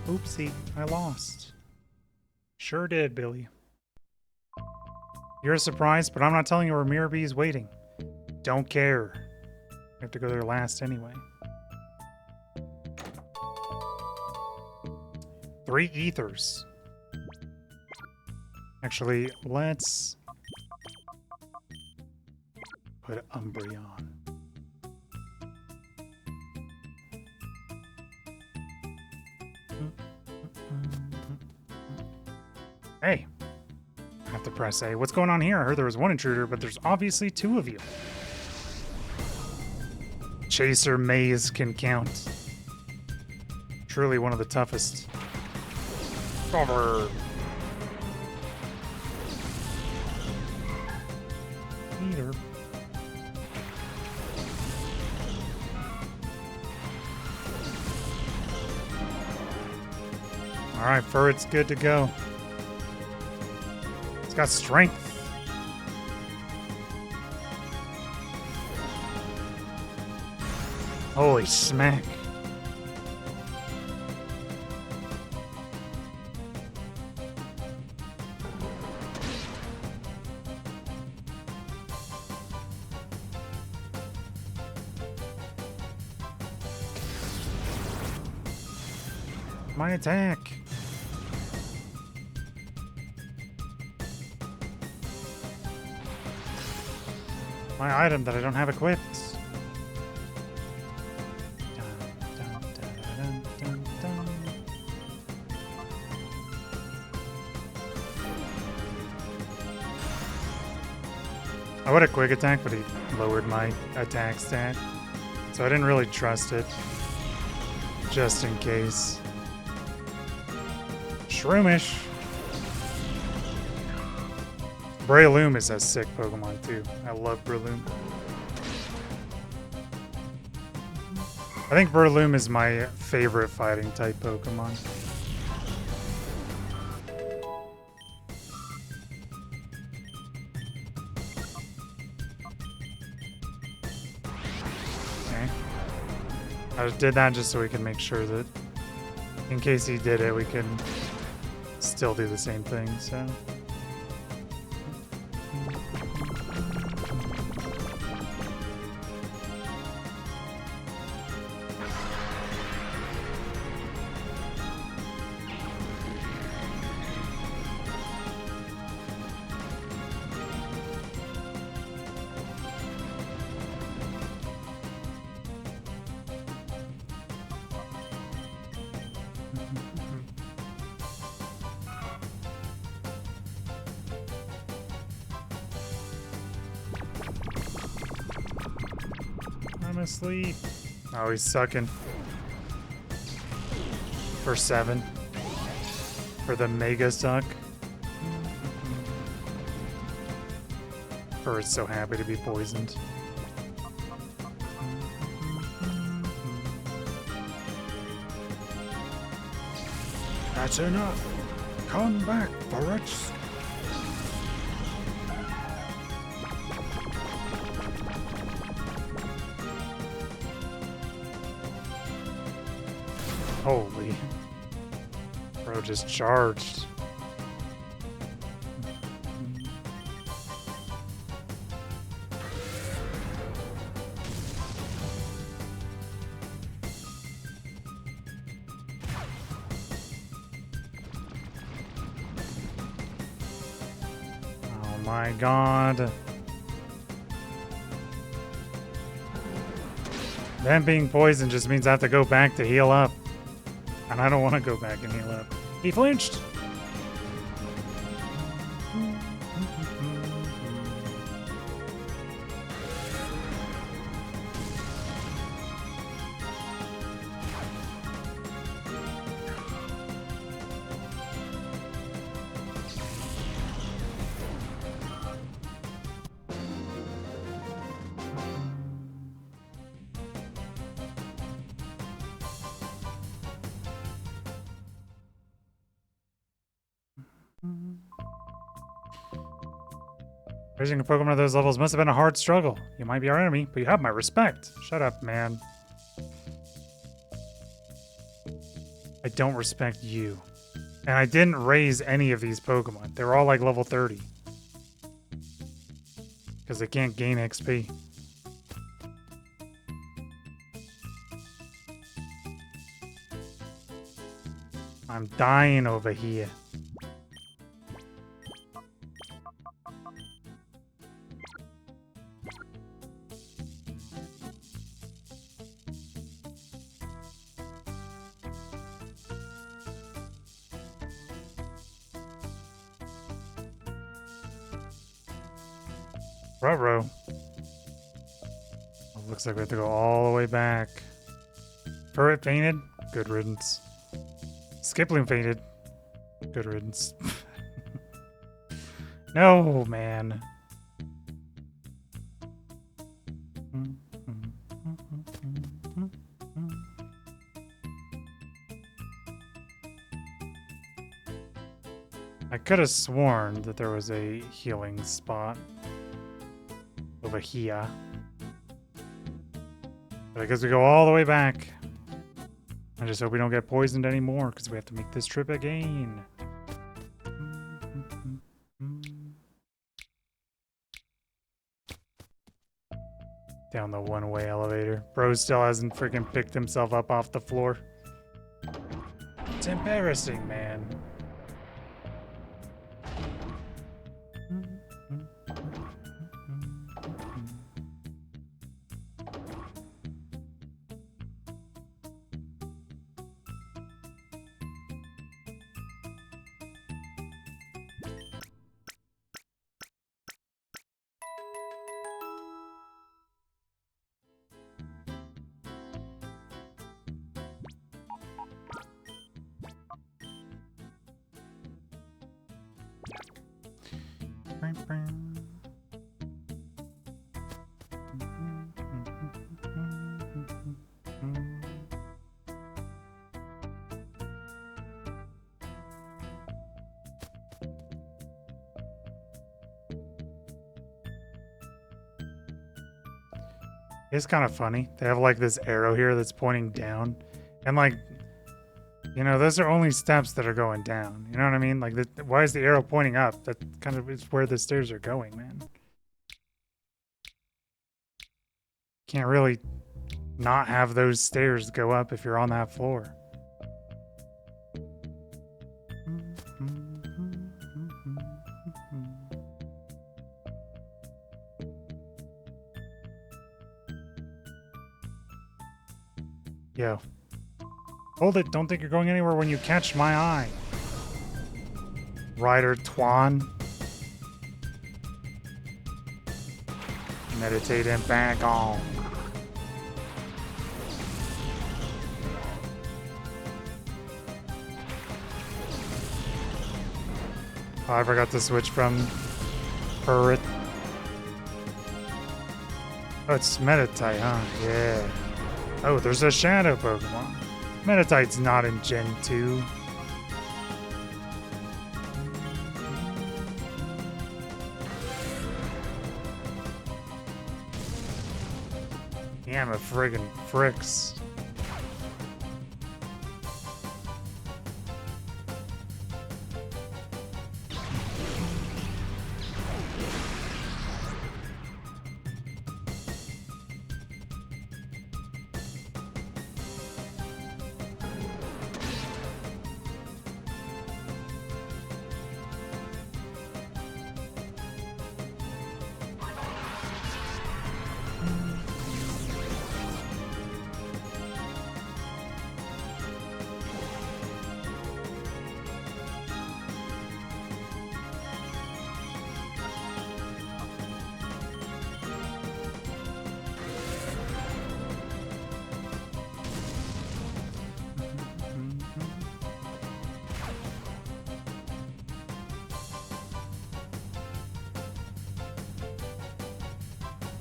Oopsie, I lost. Sure did, Billy. You're surprised, but I'm not telling you where Mirror B is waiting. Don't care. You have to go there last anyway. 3 ethers. Actually, let's put Umbreon. Hey, I have to press A. What's going on here? I heard there was one intruder, but there's obviously 2 of you. Chaser Maze can count. Truly one of the toughest. Cover. Either. All right, Furret's good to go. It's got strength. Holy smack. My attack. My item that I don't have equipped. I would have quick attack, but he lowered my attack stat. So I didn't really trust it. Just in case. Shroomish. Breloom is a sick Pokemon too. I love Breloom. I think Breloom is my favorite fighting type Pokemon. Okay. I just did that just so we can make sure that In case he did it, we can still do the same thing, so. I'm asleep. Oh, he's sucking. For 7. For the mega suck. Bird's so happy to be poisoned. That's enough. Come back, Burrits. Holy. Bro just charged. Oh my god. Them being poisoned just means I have to go back to heal up. And I don't want to go back and heal up. He flinched! Raising a Pokemon at those levels must have been a hard struggle. You might be our enemy, but you have my respect. Shut up, man. I don't respect you. And I didn't raise any of these Pokemon. They were all like level 30. Because they can't gain XP. I'm dying over here. Ruh-roh. Oh, looks like we have to go all the way back. Turret fainted? Good riddance. Skiploom fainted. Good riddance. No, man. I could have sworn that there was a healing spot over here. But I guess we go all the way back. I just hope we don't get poisoned anymore because we have to make this trip again. Down the one-way elevator. Bro still hasn't freaking picked himself up off the floor. It's embarrassing, man. It's kind of funny. They have like this arrow here that's pointing down. And like, You know, those are only steps that are going down. You know what I mean? Like, why is the arrow pointing up? That kind of is where the stairs are going, man. Can't really not have those stairs go up if you're on that floor. Yo. Hold it, don't think you're going anywhere when you catch my eye. Ryder Twan. Meditate and back on. Oh, I forgot to switch from Perrit. Oh, it's Meditite, huh? Yeah. Oh, there's a shadow Pokemon. Meditite's not in Gen 2. Yeah, I'm a friggin' Fricks.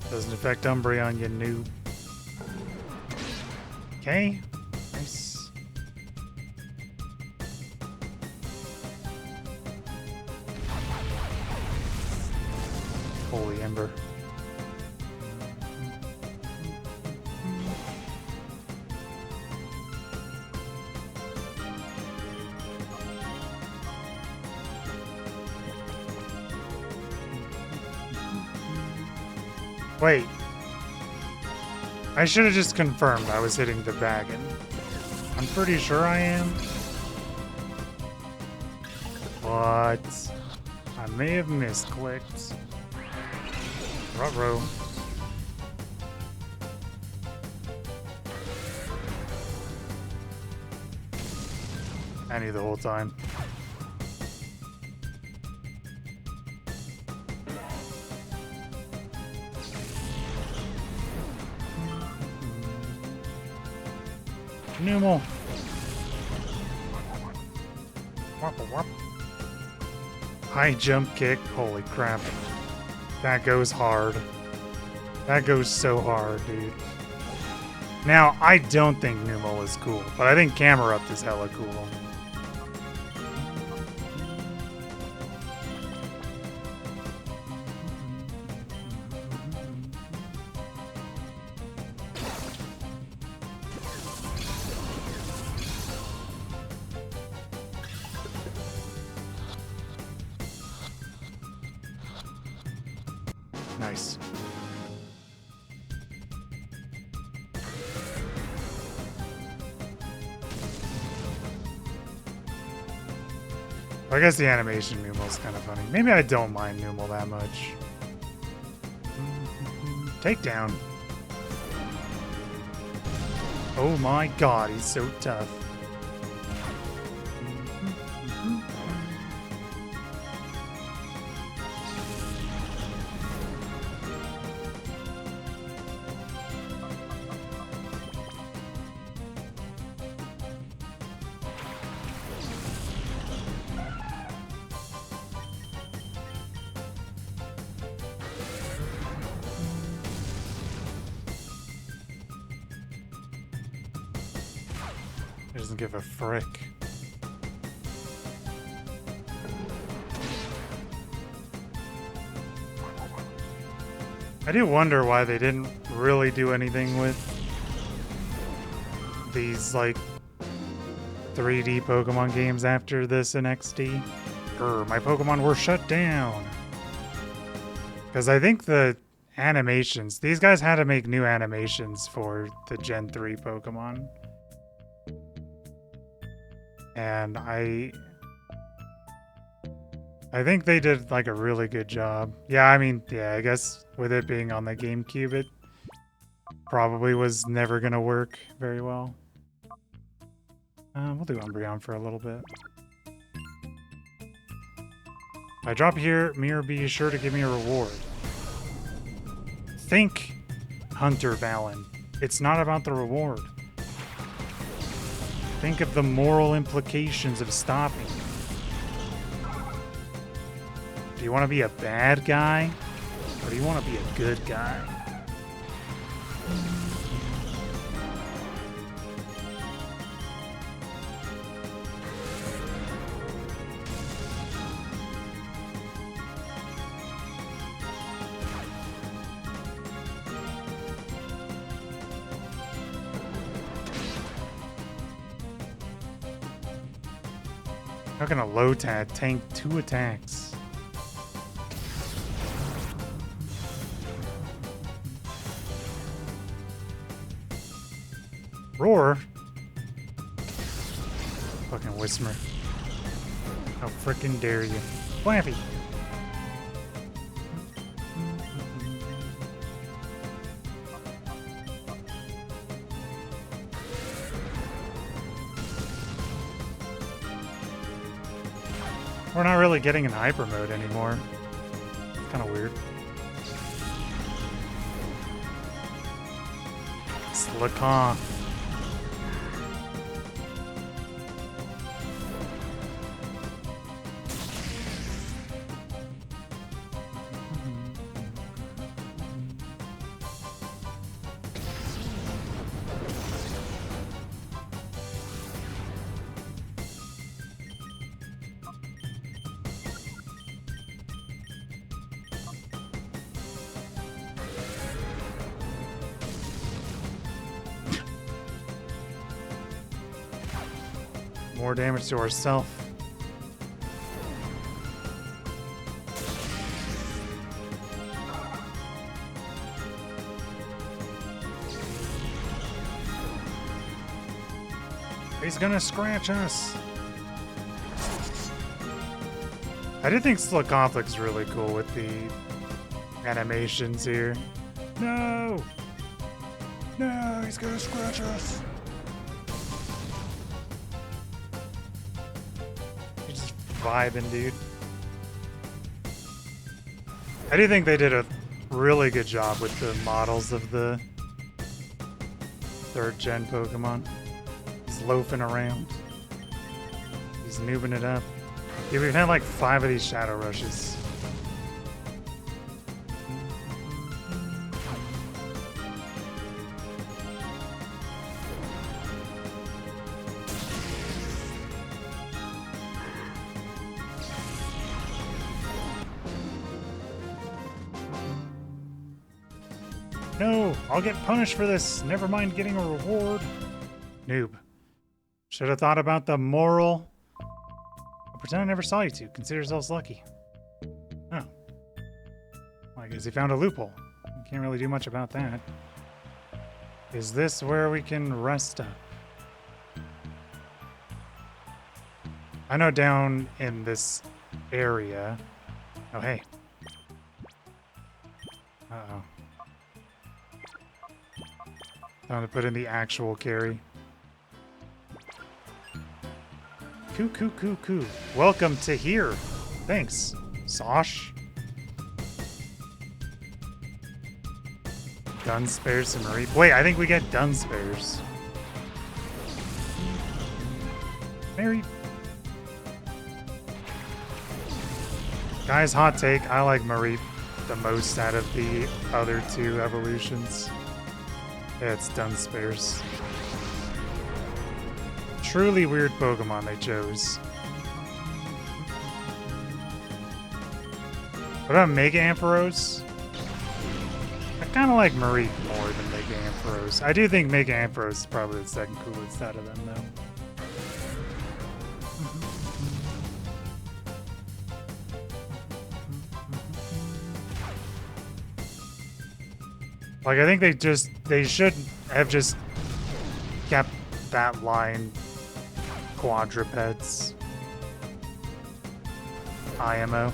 Doesn't affect Umbreon, you noob. Okay. Nice. Holy Ember. Wait. I should have just confirmed I was hitting the baggin. I'm pretty sure I am. But I may have misclicked. Ruh-roh. Annie the whole time. Numal. High jump kick. Holy crap. That goes hard. That goes so hard, dude. Now, I don't think Numal is cool, but I think Camerupt is hella cool. Nice. I guess the animation Numal's kind of funny. Maybe I don't mind Numal that much. Takedown. Oh my god, he's so tough. He doesn't give a frick. I do wonder why they didn't really do anything with these, like, 3D Pokemon games after this in XD. My Pokemon were shut down. Because I think the animations, these guys had to make new animations for the Gen 3 Pokemon. And I think they did like a really good job. Yeah, I mean, yeah, I guess with it being on the GameCube, it probably was never gonna work very well. We'll do Umbreon for a little bit. If I drop here, Mirror be sure to give me a reward. Think, Hunter Valen. It's not about the reward. Think of the moral implications of stopping. Do you want to be a bad guy? Or do you want to be a good guy? How can a Lotad tank 2 attacks? Roar? Fucking Whismer. How frickin' dare you. Flappy! We're not really getting in hyper mode anymore. It's kind of weird. Slakan. More damage to ourselves. He's gonna scratch us. I do think Slakoth looks really cool with the animations here. No! No, he's gonna scratch us. Vibing, dude. I do think they did a really good job with the models of the 3rd gen Pokemon. He's loafing around. He's noobing it up. Yeah, we've had like 5 of these Shadow Rushes. No, I'll get punished for this. Never mind getting a reward. Noob. Should have thought about the moral. I'll pretend I never saw you two. Consider yourselves lucky. Oh. Well, I guess he found a loophole. Can't really do much about that. Is this where we can rest up? I know down in this area. Oh, hey. Uh-oh. Time to put in the actual carry. Coo. Welcome to here. Thanks, Sosh. Dunspares and Marie. Wait, I think we get Dunspares. Mary. Guys, hot take. I like Marie the most out of the other 2 evolutions. Yeah, it's Dunspares. Truly weird Pokemon they chose. What about Mega Ampharos? I kind of like Marie more than Mega Ampharos. I do think Mega Ampharos is probably the second coolest out of them, though. Like, I think they should have just kept that line quadrupeds. IMO.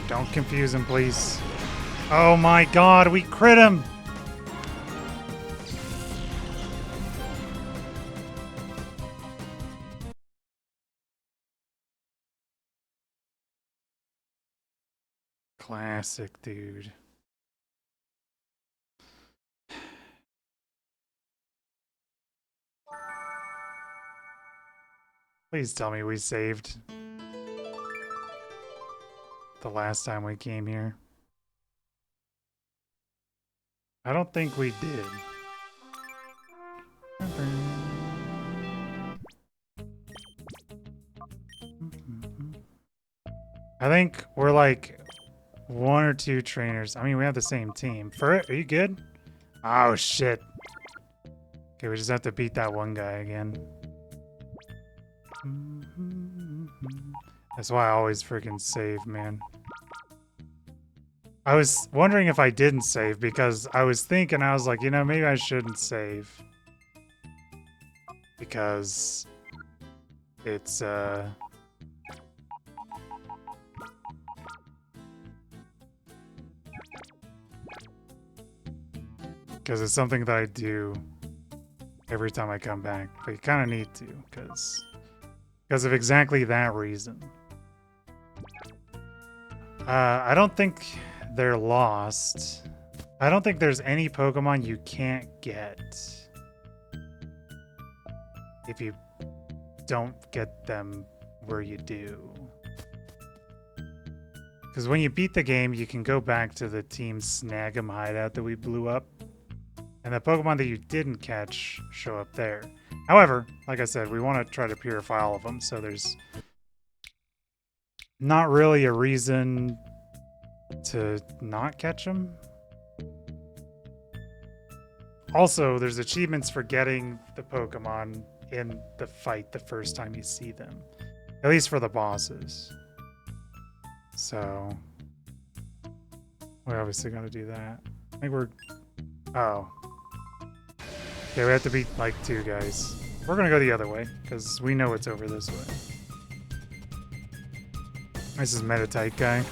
Don't confuse him, please. Oh my god, we crit him! Classic, dude. Please tell me we saved the last time we came here. I don't think we did. I think we're like 1 or 2 trainers. I mean, we have the same team. Are you good? Oh, shit. Okay, we just have to beat that one guy again. That's why I always freaking save, man. I was wondering if I didn't save because I was thinking, I was like, you know, maybe I shouldn't save. Because it's, because it's something that I do every time I come back. But you kind of need to, because of exactly that reason. I don't think they're lost. I don't think there's any Pokemon you can't get if you don't get them where you do. Because when you beat the game, you can go back to the Team Snag-em hideout that we blew up. And the Pokemon that you didn't catch show up there. However, like I said, we want to try to purify all of them, so there's not really a reason to not catch them. Also, there's achievements for getting the Pokemon in the fight the first time you see them. At least for the bosses. So, we obviously got to do that. I think we're... Oh. Okay, we have to beat, like, 2 guys. We're gonna go the other way, because we know it's over this way. This is Metatite guy.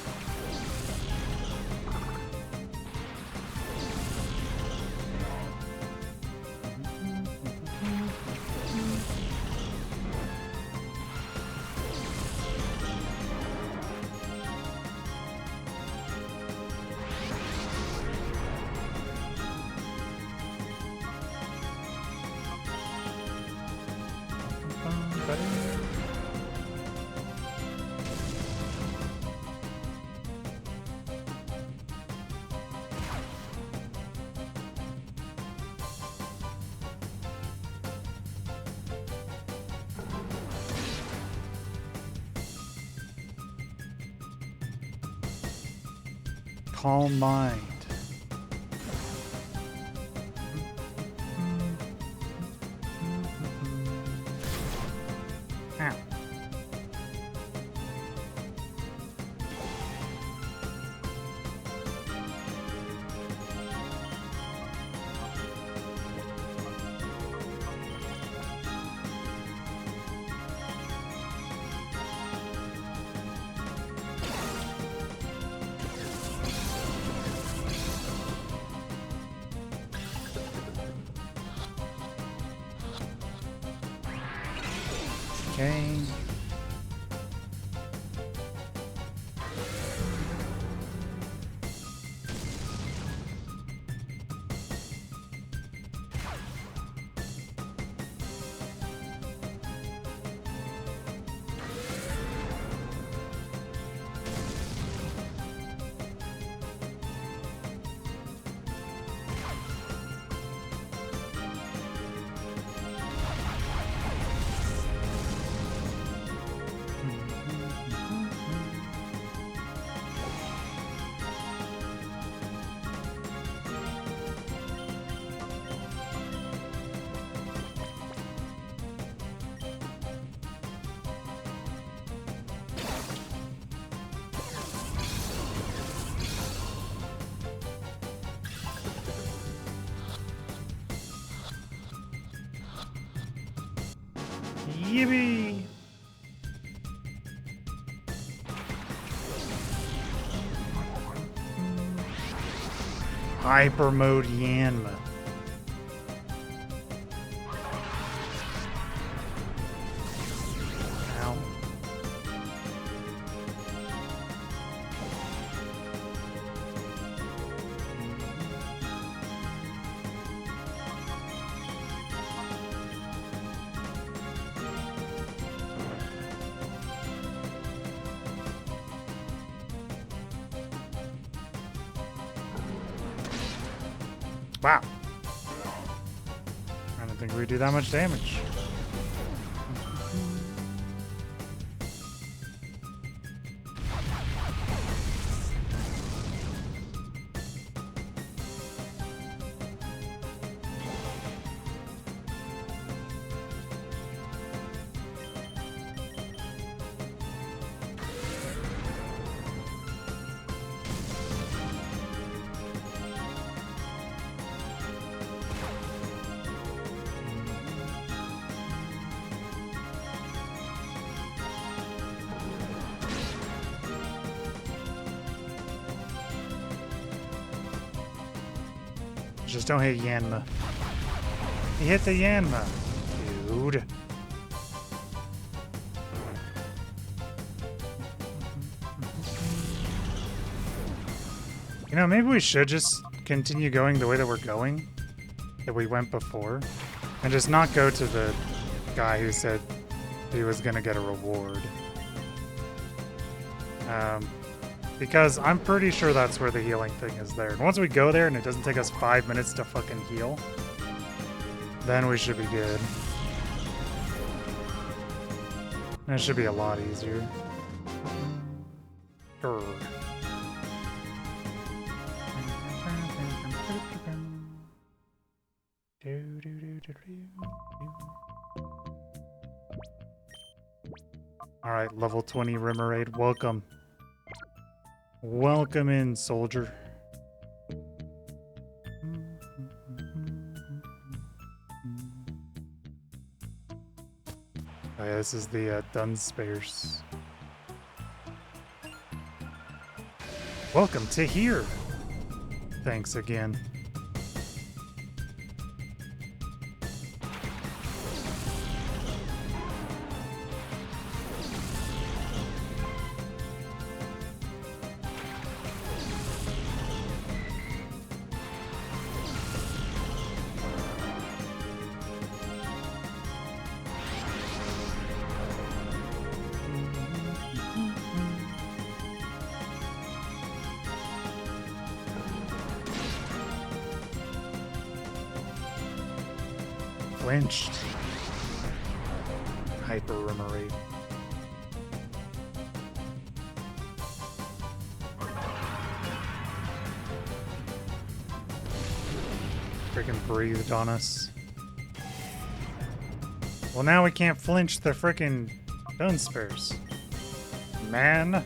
Calm mind. Ow. Okay. Yippee! Hyper mode Yanma. Ow. Wow. I don't think we do that much damage. Just don't hit Yanma. He hit the Yanma, dude. You know, maybe we should just continue going the way that we're going, that we went before, and just not go to the guy who said he was gonna get a reward. Because I'm pretty sure that's where the healing thing is there. And once we go there and it doesn't take us 5 minutes to fucking heal, then we should be good. And it should be a lot easier. Grr. Alright, level 20 Remoraid, welcome. Welcome in, soldier. Oh yeah, this is the Dunsparce. Welcome to here. Thanks again. Flinched. Hyper Remoraid. Freaking breathed on us. Well, now we can't flinch the frickin' Dunsparce. Man.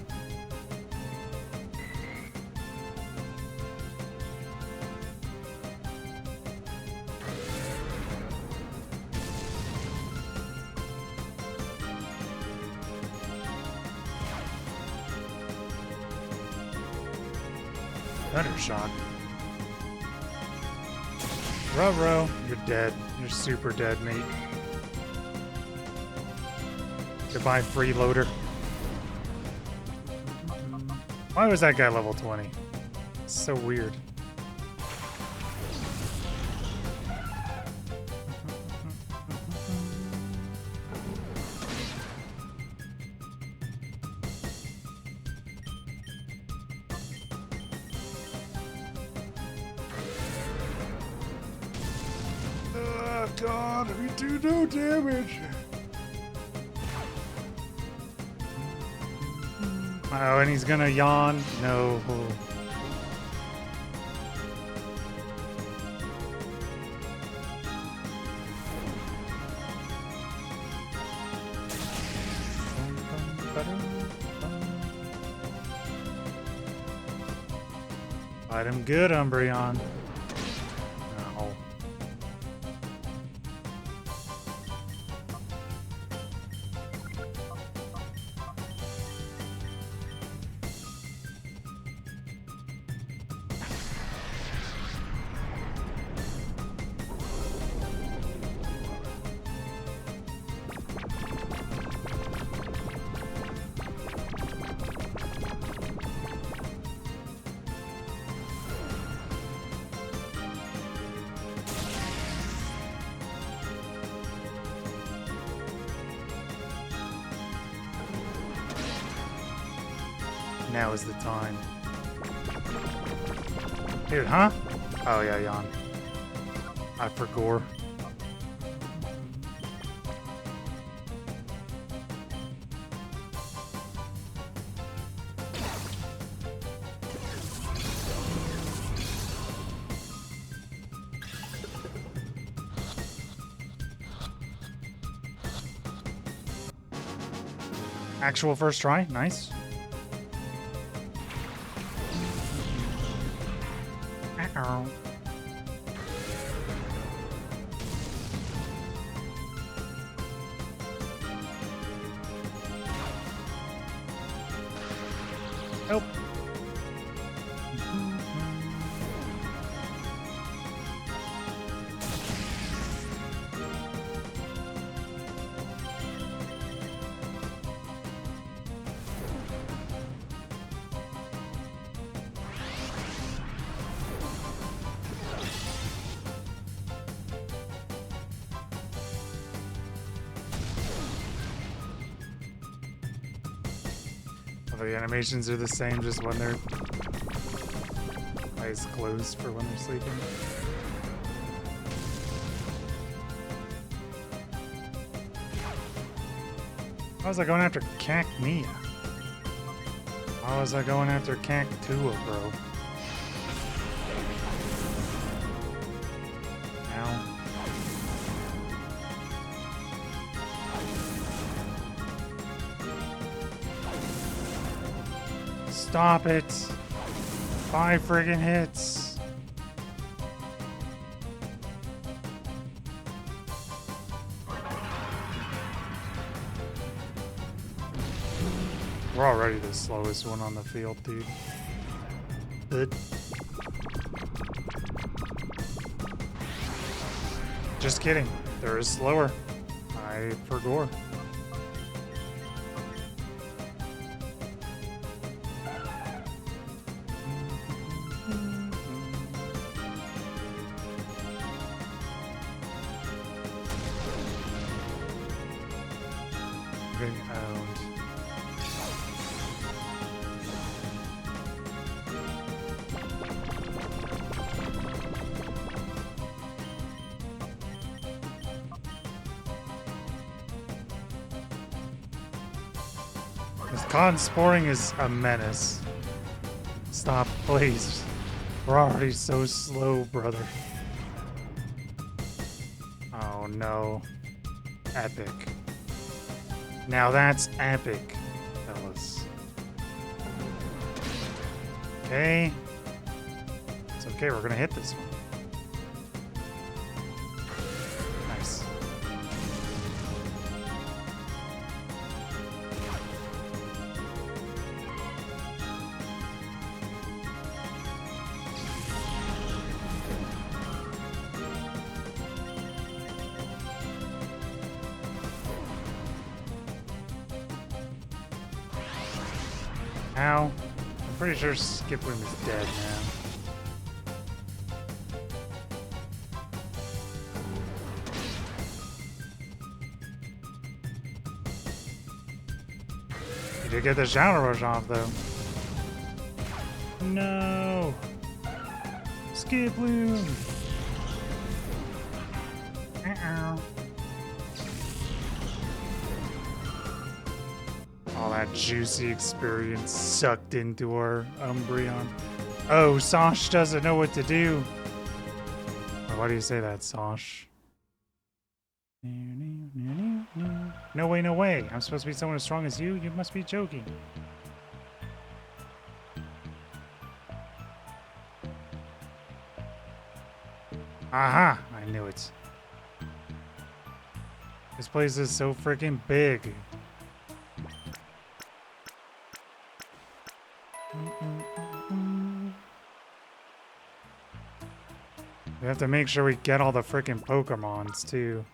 Thunder Shock. Ruh-roh, you're dead. You're super dead, mate. Goodbye, freeloader. Why was that guy level 20? It's so weird. God, we do no damage. Oh, and he's gonna yawn. No. Fight him good, Umbreon. Now is the time. Dude, huh? Oh yeah, yawn. I forgot. Actual first try, nice. Uh-oh. Help. The animations are the same, just when their eyes closed for when they're sleeping. How was I going after Cacnea? How was I going after Cactua, bro? Ow. Stop it. 5 friggin' hits. We're already the slowest one on the field, dude. Good. Just kidding. There is slower. I forgot. Getting owned. This con sporing is a menace. Stop, please. We're already so slow, brother. Oh no. Epic. Now that's epic, fellas. Okay. It's okay, we're gonna hit this one. Nice. Ow. I'm pretty sure Skiploom is dead now. You did get the Shadow Rush off, though. No! Skiploom! Uh-oh. All that juicy experience sucked into our Umbreon. Oh, Sosh doesn't know what to do. Why do you say that, Sosh? No way, no way. I'm supposed to be someone as strong as you? You must be joking. Aha! I knew it. This place is so freaking big. We have to make sure we get all the freaking Pokemons, too.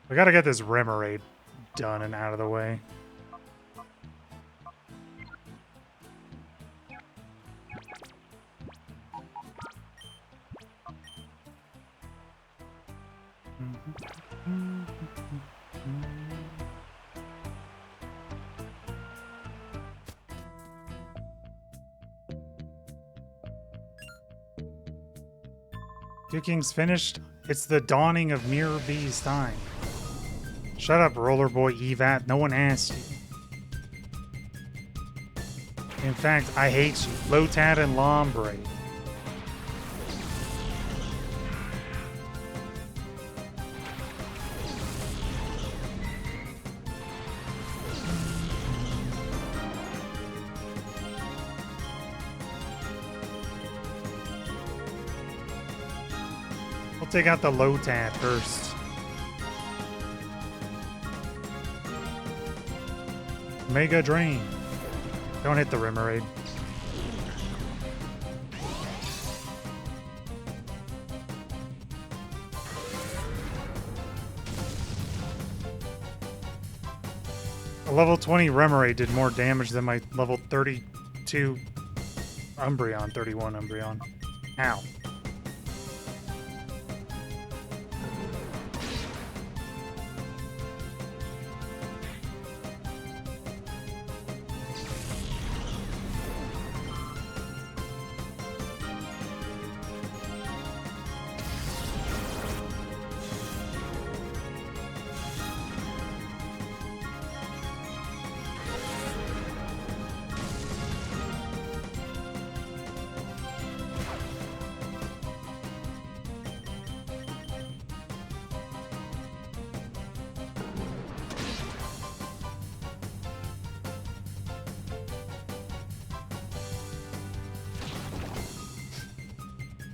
We gotta get this Remoraid done and out of the way. Two Kings finished. It's the dawning of Mirror B's time. Shut up, Roller Boy Evat. No one asked you. In fact, I hate you. Lotad and Lombre. We'll take out the Lotad first. Mega Drain. Don't hit the Remoraid. A level 20 Remoraid did more damage than my level 32 Umbreon, 31 Umbreon. Ow.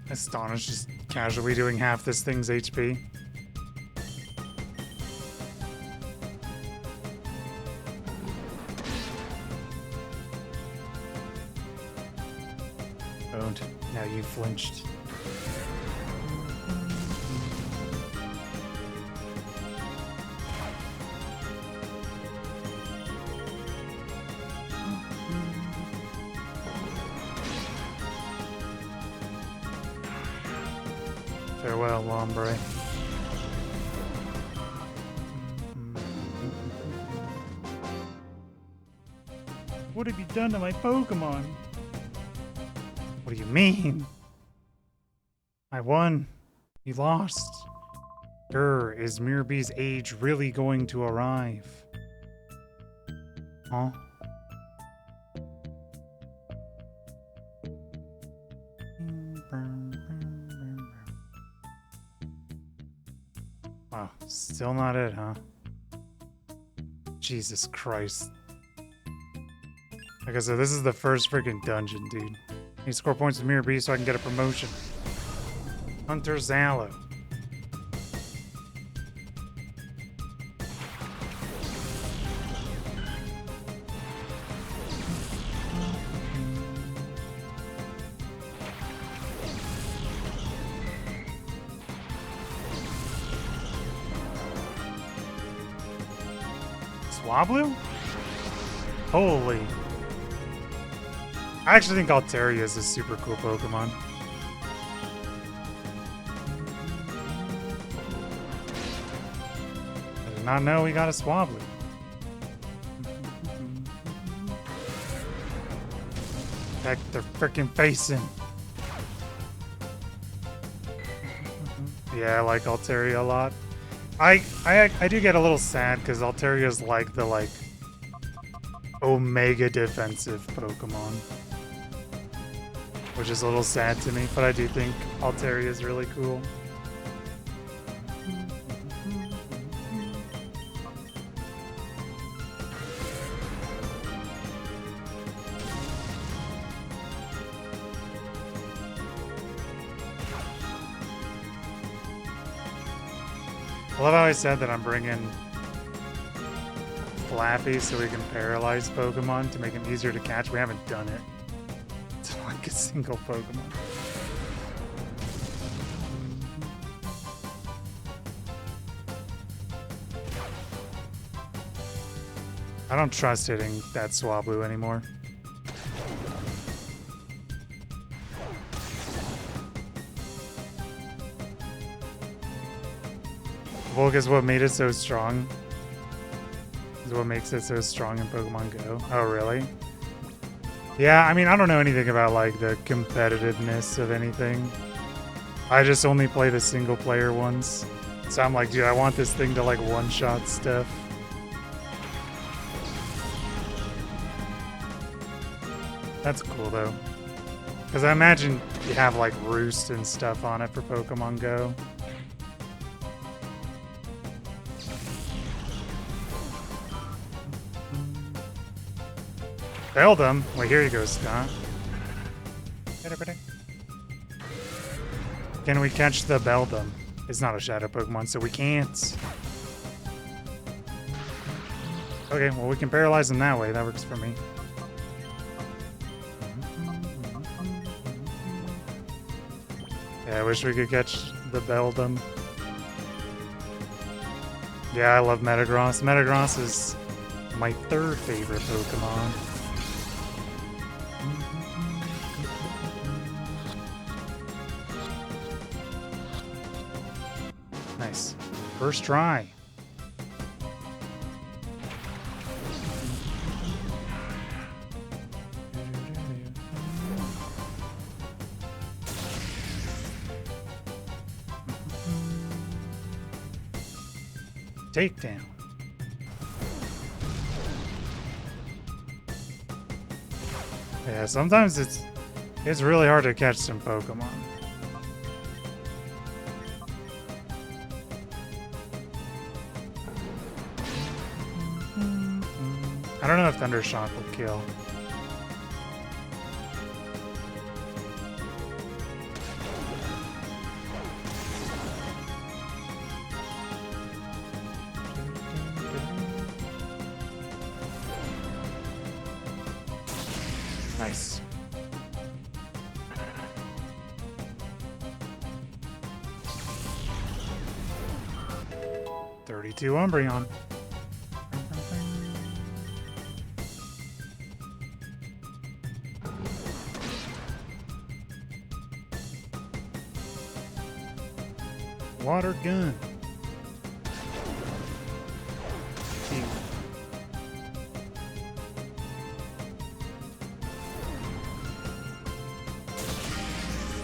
Astonished, just casually doing half this thing's HP. Don't. Now you flinched. Farewell, Lombre. What have you done to my Pokemon? What do you mean? I won. You lost. Grr, is Mirab's age really going to arrive? Huh? Oh, still not it, huh? Jesus Christ. Like I said, this is the first freaking dungeon, dude. Need to score points with Mirror B so I can get a promotion. Hunter Zalo. Swablu? Holy. I actually think Altaria is a super cool Pokemon. I did not know we got a Swablu. Heck, they're freaking facing. Yeah, I like Altaria a lot. I do get a little sad because Altaria is like the Omega defensive Pokemon, which is a little sad to me, but I do think Altaria is really cool. I love how I said that I'm bringing Flappy so we can paralyze Pokemon to make them easier to catch. We haven't done it to like a single Pokemon. I don't trust hitting that Swablu anymore. Volk is what made it so strong. Is what makes it so strong in Pokemon Go. Oh, really? Yeah, I mean, I don't know anything about, like, the competitiveness of anything. I just only play the single player ones. So I'm like, dude, I want this thing to like one-shot stuff. That's cool though. Because I imagine you have like roost and stuff on it for Pokemon Go. Failed him. Wait, here you go, Scott. Can we catch the Beldum? It's not a shadow Pokemon, so we can't. Okay, well, we can paralyze him that way. That works for me. Yeah, I wish we could catch the Beldum. Yeah, I love Metagross. Metagross is my third favorite Pokemon. Nice. First try. Takedown. Yeah, sometimes it's really hard to catch some Pokemon. I don't know if Thunder Shock will kill. Nice. "32 Umbreon. Water gun. Cute.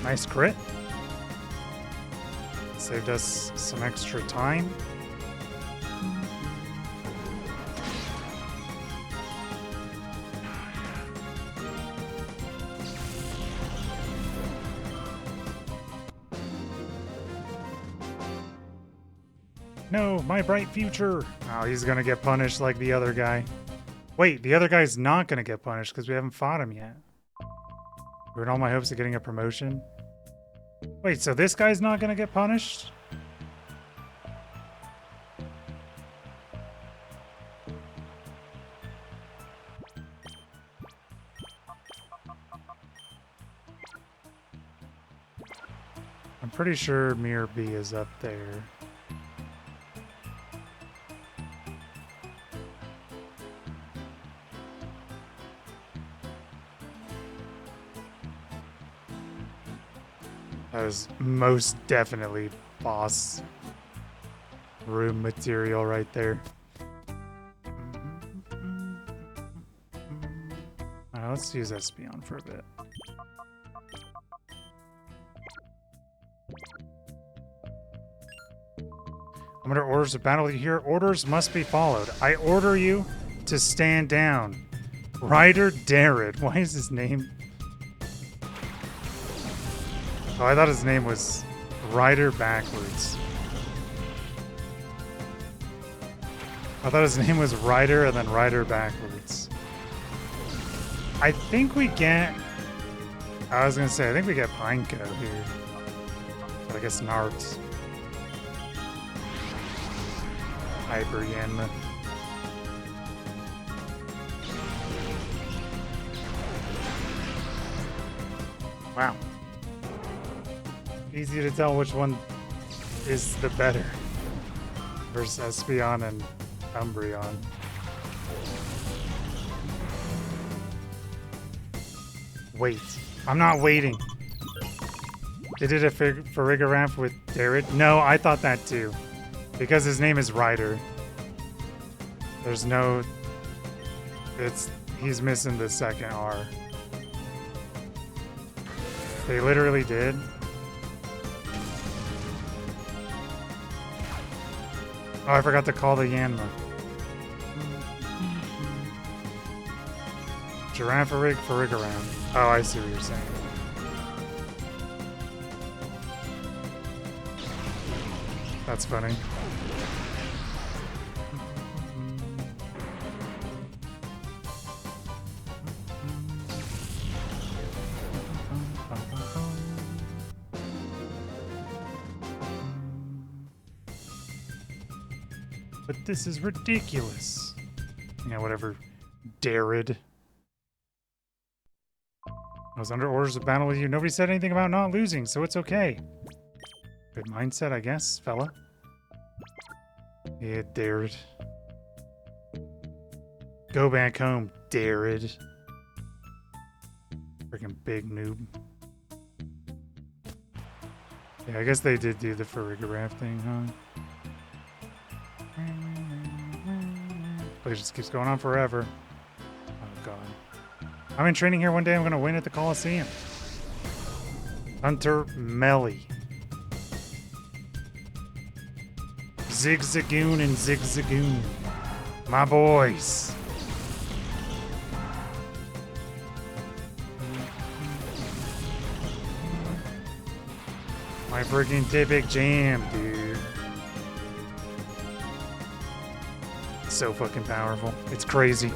Nice crit. Saved us some extra time. No, my bright future. Oh, he's gonna get punished like the other guy. Wait, the other guy's not gonna get punished because we haven't fought him yet. Ruined all my hopes of getting a promotion. Wait, so this guy's not gonna get punished? I'm pretty sure Mirror B is up there. That was most definitely boss room material right there. Alright, let's use Espeon for a bit. I'm under orders of battle here. Orders must be followed. I order you to stand down. Ryder Darrett. Why is his name? Oh, I thought his name was Ryder backwards. I thought his name was Ryder and then Ryder backwards. I think we get... I was going to say, I think we get Pineco here. But I guess Nart. Hyper Yanma. Wow. Easy to tell which one is the better versus Espeon and Umbreon. Wait. I'm not waiting. They did a Farigiraf with Darrett? No, I thought that too. Because his name is Ryder. There's no... He's missing the second R. They literally did. Oh, I forgot to call the Yanma. Giraffe-a-rig, Farrigaround. Oh, I see what you're saying. That's funny. But this is ridiculous. Yeah, whatever. Darid. I was under orders to battle with you. Nobody said anything about not losing, so it's okay. Good mindset, I guess, fella. Yeah, Darid. Go back home, Darid. Freaking big noob. Yeah, I guess they did do the Farrigaround thing, huh? But it just keeps going on forever. Oh, God. I'm in training here one day. I'm going to win at the Colosseum. Hunter Melly. Zigzagoon and Zigzagoon. My boys. My freaking typic jam, dude. It's so fucking powerful. It's crazy.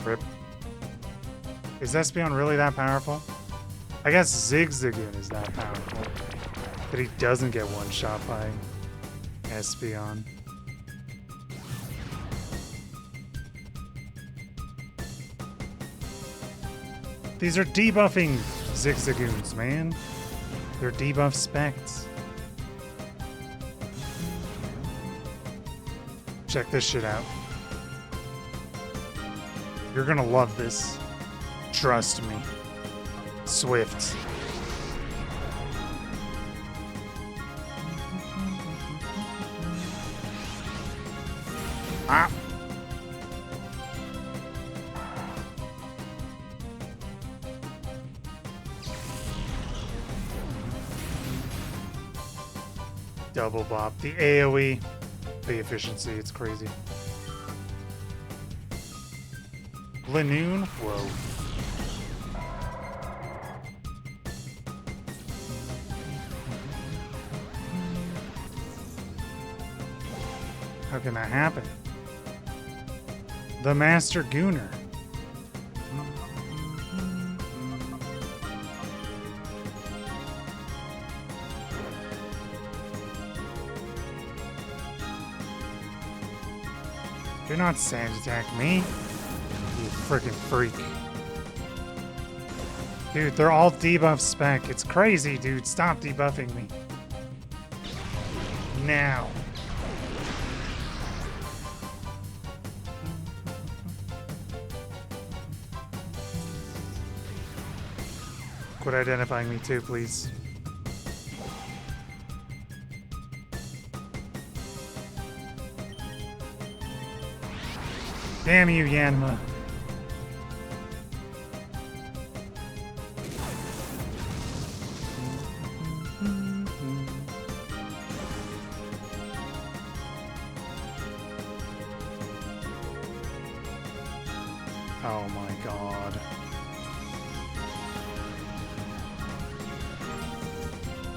Rip. Is Espeon really that powerful? I guess Zigzagoon is that powerful. But he doesn't get one shot by Espeon. These are debuffing Zigzagoons, man. They're debuff specs. Check this shit out. You're gonna love this. Trust me. Swift. Ah. Double bop. The AoE. The efficiency. It's crazy. Lanoon? Whoa. How can that happen? The Master Gooner. Do not sand attack me, you freaking freak. Dude, they're all debuff spec. It's crazy, dude. Stop debuffing me. Now. Quit identifying me too, please. Damn you, Yanma. Oh my god.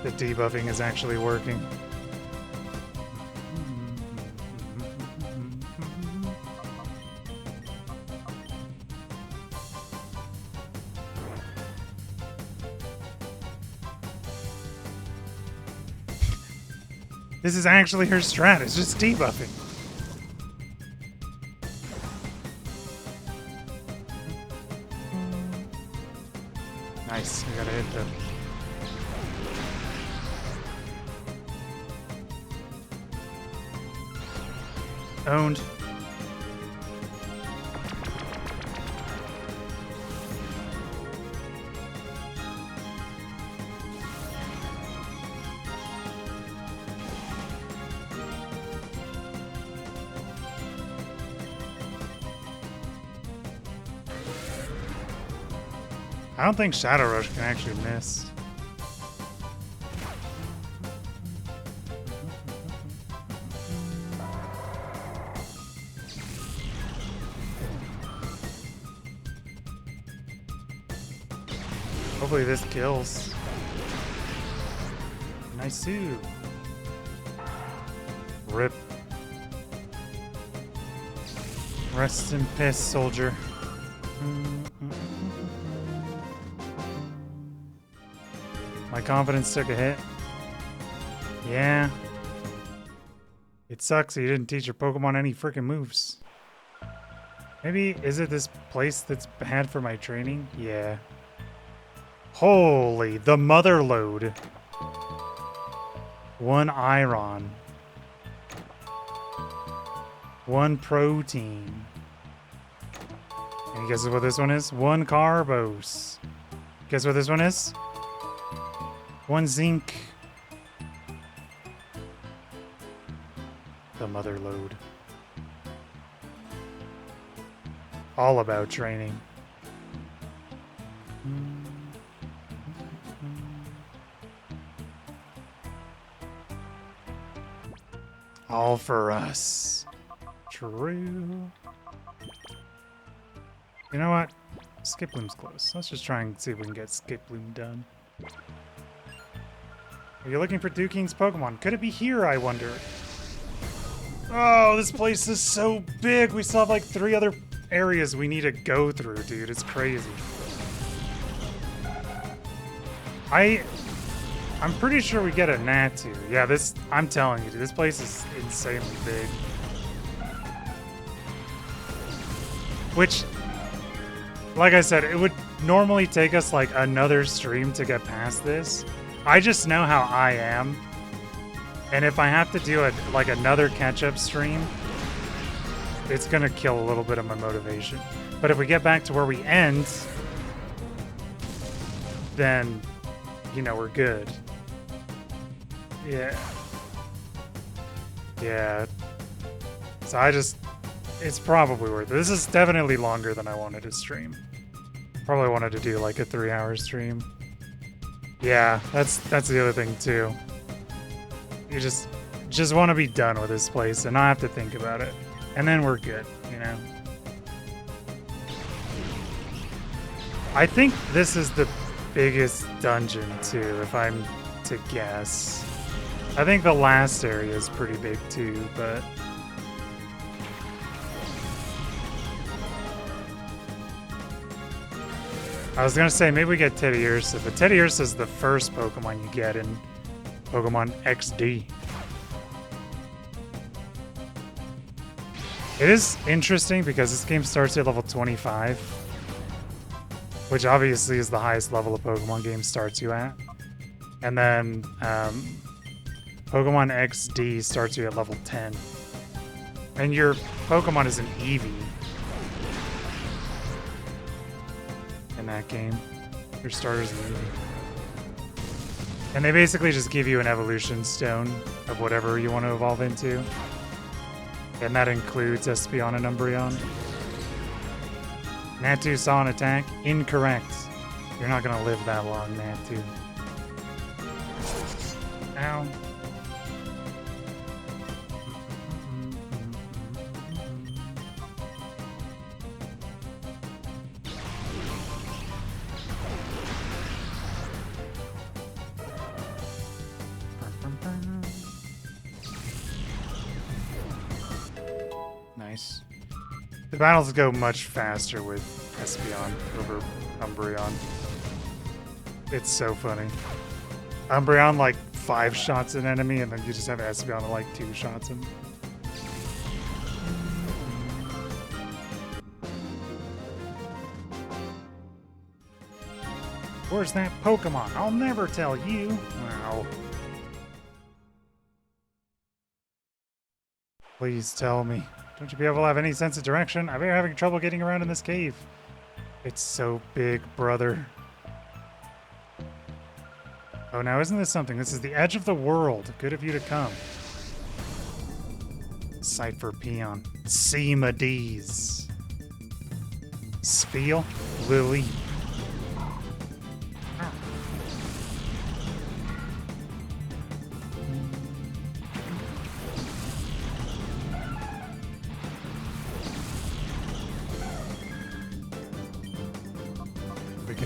The debuffing is actually working. This is actually her strat, it's just debuffing. Nice, we gotta hit them. Owned. I don't think Shadow Rush can actually miss. Hopefully this kills. Nice too. Rip. Rest in peace, soldier. My confidence took a hit. Yeah. It sucks that you didn't teach your Pokemon any freaking moves. Maybe, is it this place that's bad for my training? Yeah. Holy, the mother load. 1 iron. 1 protein. And guess what this one is? 1 carbos. Guess what this one is? 1 zinc. The mother load. All about training. All for us. True. You know what? Skip Bloom's close. Let's just try and see if we can get Skip Bloom done. Are you looking for Duking's Pokemon? Could it be here, I wonder? Oh, this place is so big. We still have like 3 other areas we need to go through, dude. It's crazy. I'm pretty sure we get a Natu. Yeah, this, I'm telling you, dude, this place is insanely big. Which, like I said, it would normally take us like another stream to get past this. I just know how I am. And if I have to do like another catch-up stream, it's gonna kill a little bit of my motivation. But if we get back to where we end, then, you know, we're good. Yeah. Yeah. So it's probably worth it. This is definitely longer than I wanted to stream. Probably wanted to do like a 3-hour stream. Yeah, that's the other thing too. You just want to be done with this place and not have to think about it. And then we're good, you know? I think this is the biggest dungeon too, if I'm to guess. I think the last area is pretty big too, but... I was gonna say, maybe we get Teddiursa, but Teddiursa is the first Pokemon you get in Pokemon XD. It is interesting because this game starts at level 25, which obviously is the highest level a Pokemon game starts you at. And then Pokemon XD starts you at level 10. And your Pokemon is an Eevee. In that game. Your starter's an Eevee. And they basically just give you an evolution stone of whatever you want to evolve into. And that includes Espeon and Umbreon. Natu saw an attack. Incorrect. You're not gonna live that long, Natu. Ow. Nice. The battles go much faster with Espeon over Umbreon. It's so funny. Umbreon like 5 shots an enemy, and then you just have Espeon like 2 shots him. Where's that Pokemon? I'll never tell you. Wow. Please tell me. Don't you be able to have any sense of direction? I've been having trouble getting around in this cave. It's so big, brother. Oh, now isn't this something? This is the edge of the world. Good of you to come. Sight for Peon. Seema D's. Spiel. Lily.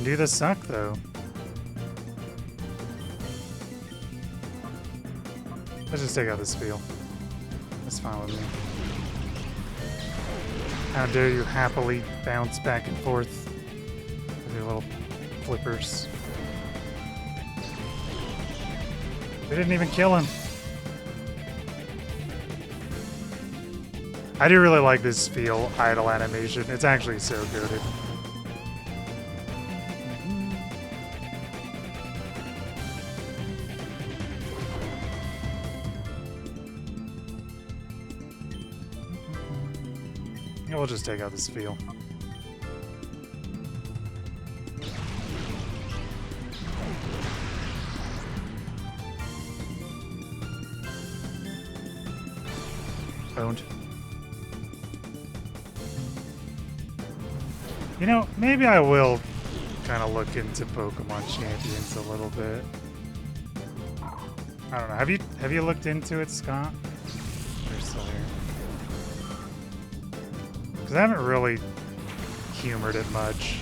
can do the suck, though. Let's just take out this field. That's fine with me. How dare you happily bounce back and forth with your little flippers. They didn't even kill him. I do really like this feel idle animation. It's actually so goated. Yeah, we'll just take out this feel. Owned. You know, maybe I will kind of look into Pokemon Champions a little bit. I don't know. Have you looked into it, Scott? You're still here. Because I haven't really humored it much.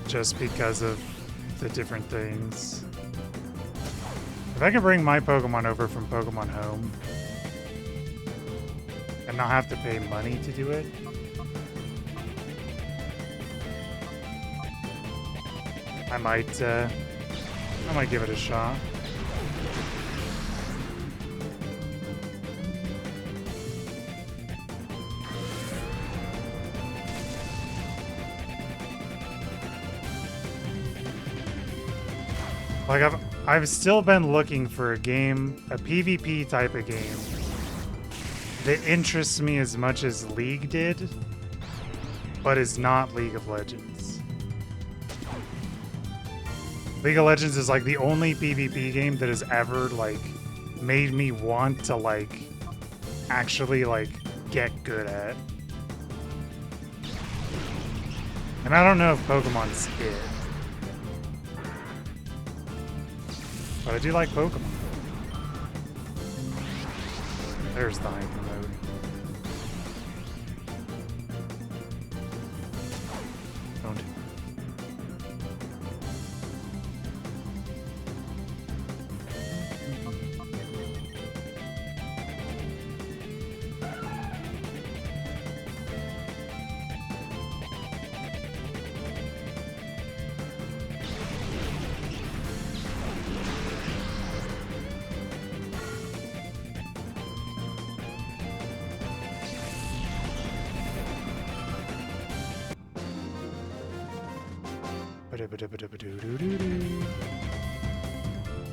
Just because of the different things. If I could bring my Pokemon over from Pokemon Home and not have to pay money to do it, I might give it a shot. Like I've still been looking for a game, a PvP type of game that interests me as much as League did, but is not League of Legends. League of Legends is like the only PvP game that has ever like made me want to like actually like get good at. And I don't know if Pokemon's it. But I do like Pokemon. There's the hyper mode. Don't.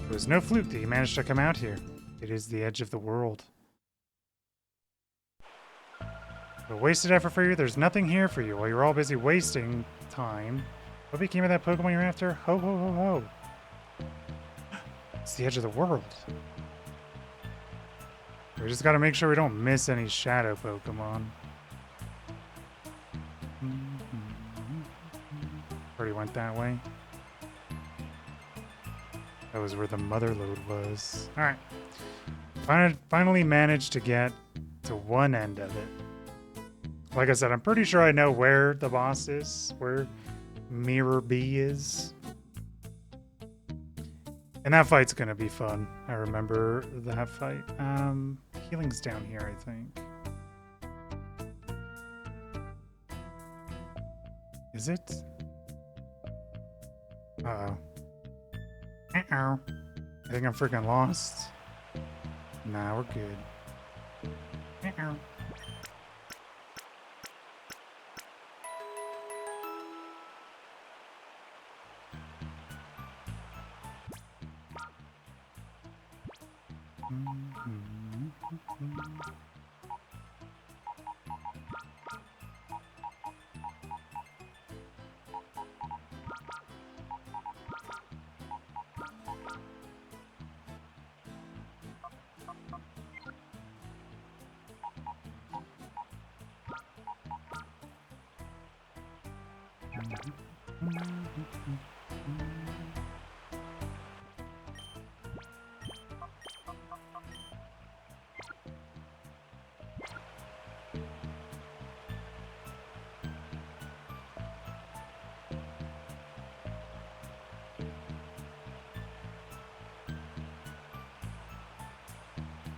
It was no fluke that you managed to come out here. It is the edge of the world. A wasted effort for you. There's nothing here for you while you're all busy wasting time. What became of that Pokemon you're after? Ho ho ho ho. It's the edge of the world. We just gotta make sure we don't miss any shadow Pokemon. Already went that way. That was where the mother lode was. Alright. Finally managed to get to one end of it. Like I said, I'm pretty sure I know where the boss is, where Mirror B is. And that fight's gonna be fun. I remember that fight. Healing's down here, I think. Is it? Uh-oh. Uh-oh. I think I'm freaking lost. Nah, we're good. Uh-oh.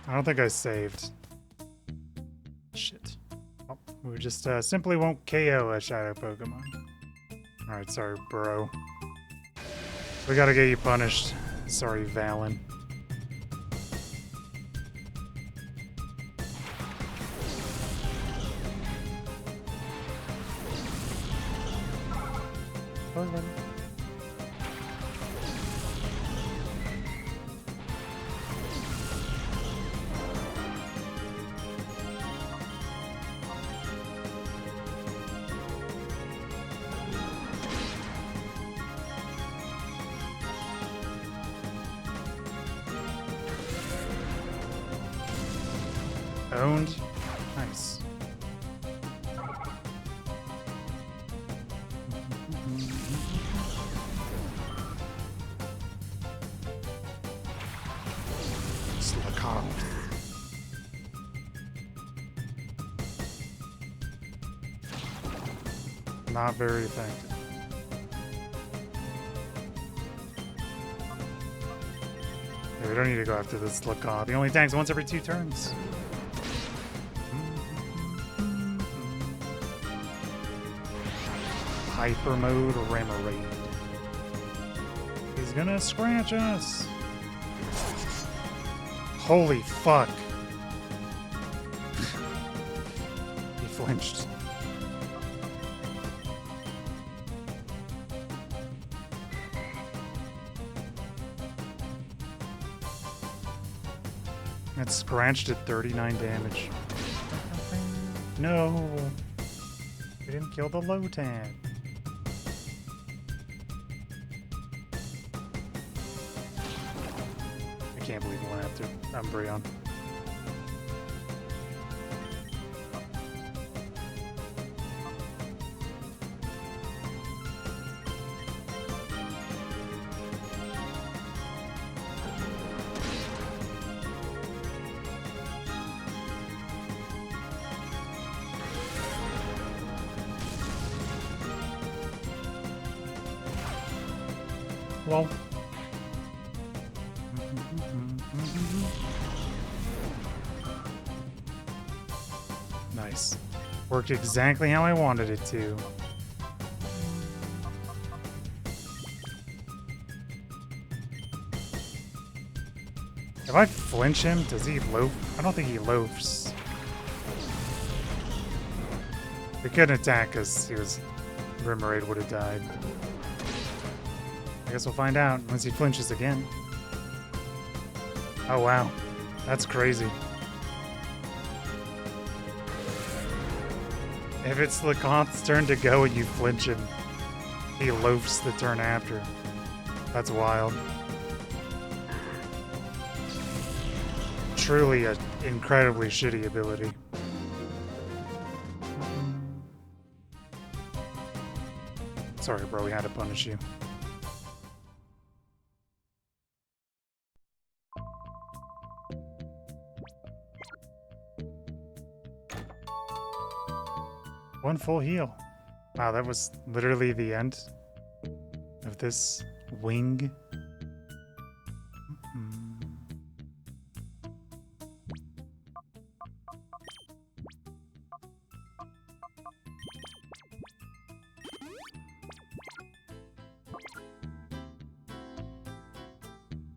I don't think I saved. Shit. Oh, we just simply won't KO a shadow Pokemon. Alright, sorry, bro. We gotta get you punished. Sorry, Valen. Owned. Nice. Slacon. Not very effective. Yeah, we don't need to go after this Slacon. He only attacks once every 2 turns. Hyper mode Remoraid. He's gonna scratch us. Holy fuck. He flinched. That scratched at 39 damage. No. We didn't kill the Lotad. I can't believe we went after Umbreon. Well. Nice. Worked exactly how I wanted it to. If I flinch him, does he loaf? I don't think he loafs. He couldn't attack because he was... Remoraid would have died. I guess we'll find out once he flinches again. Oh wow. That's crazy. If it's Lacanth's turn to go and you flinch him, he loafs the turn after. That's wild. Truly an incredibly shitty ability. Sorry, bro, we had to punish you. One full heal. Wow, that was literally the end of this wing.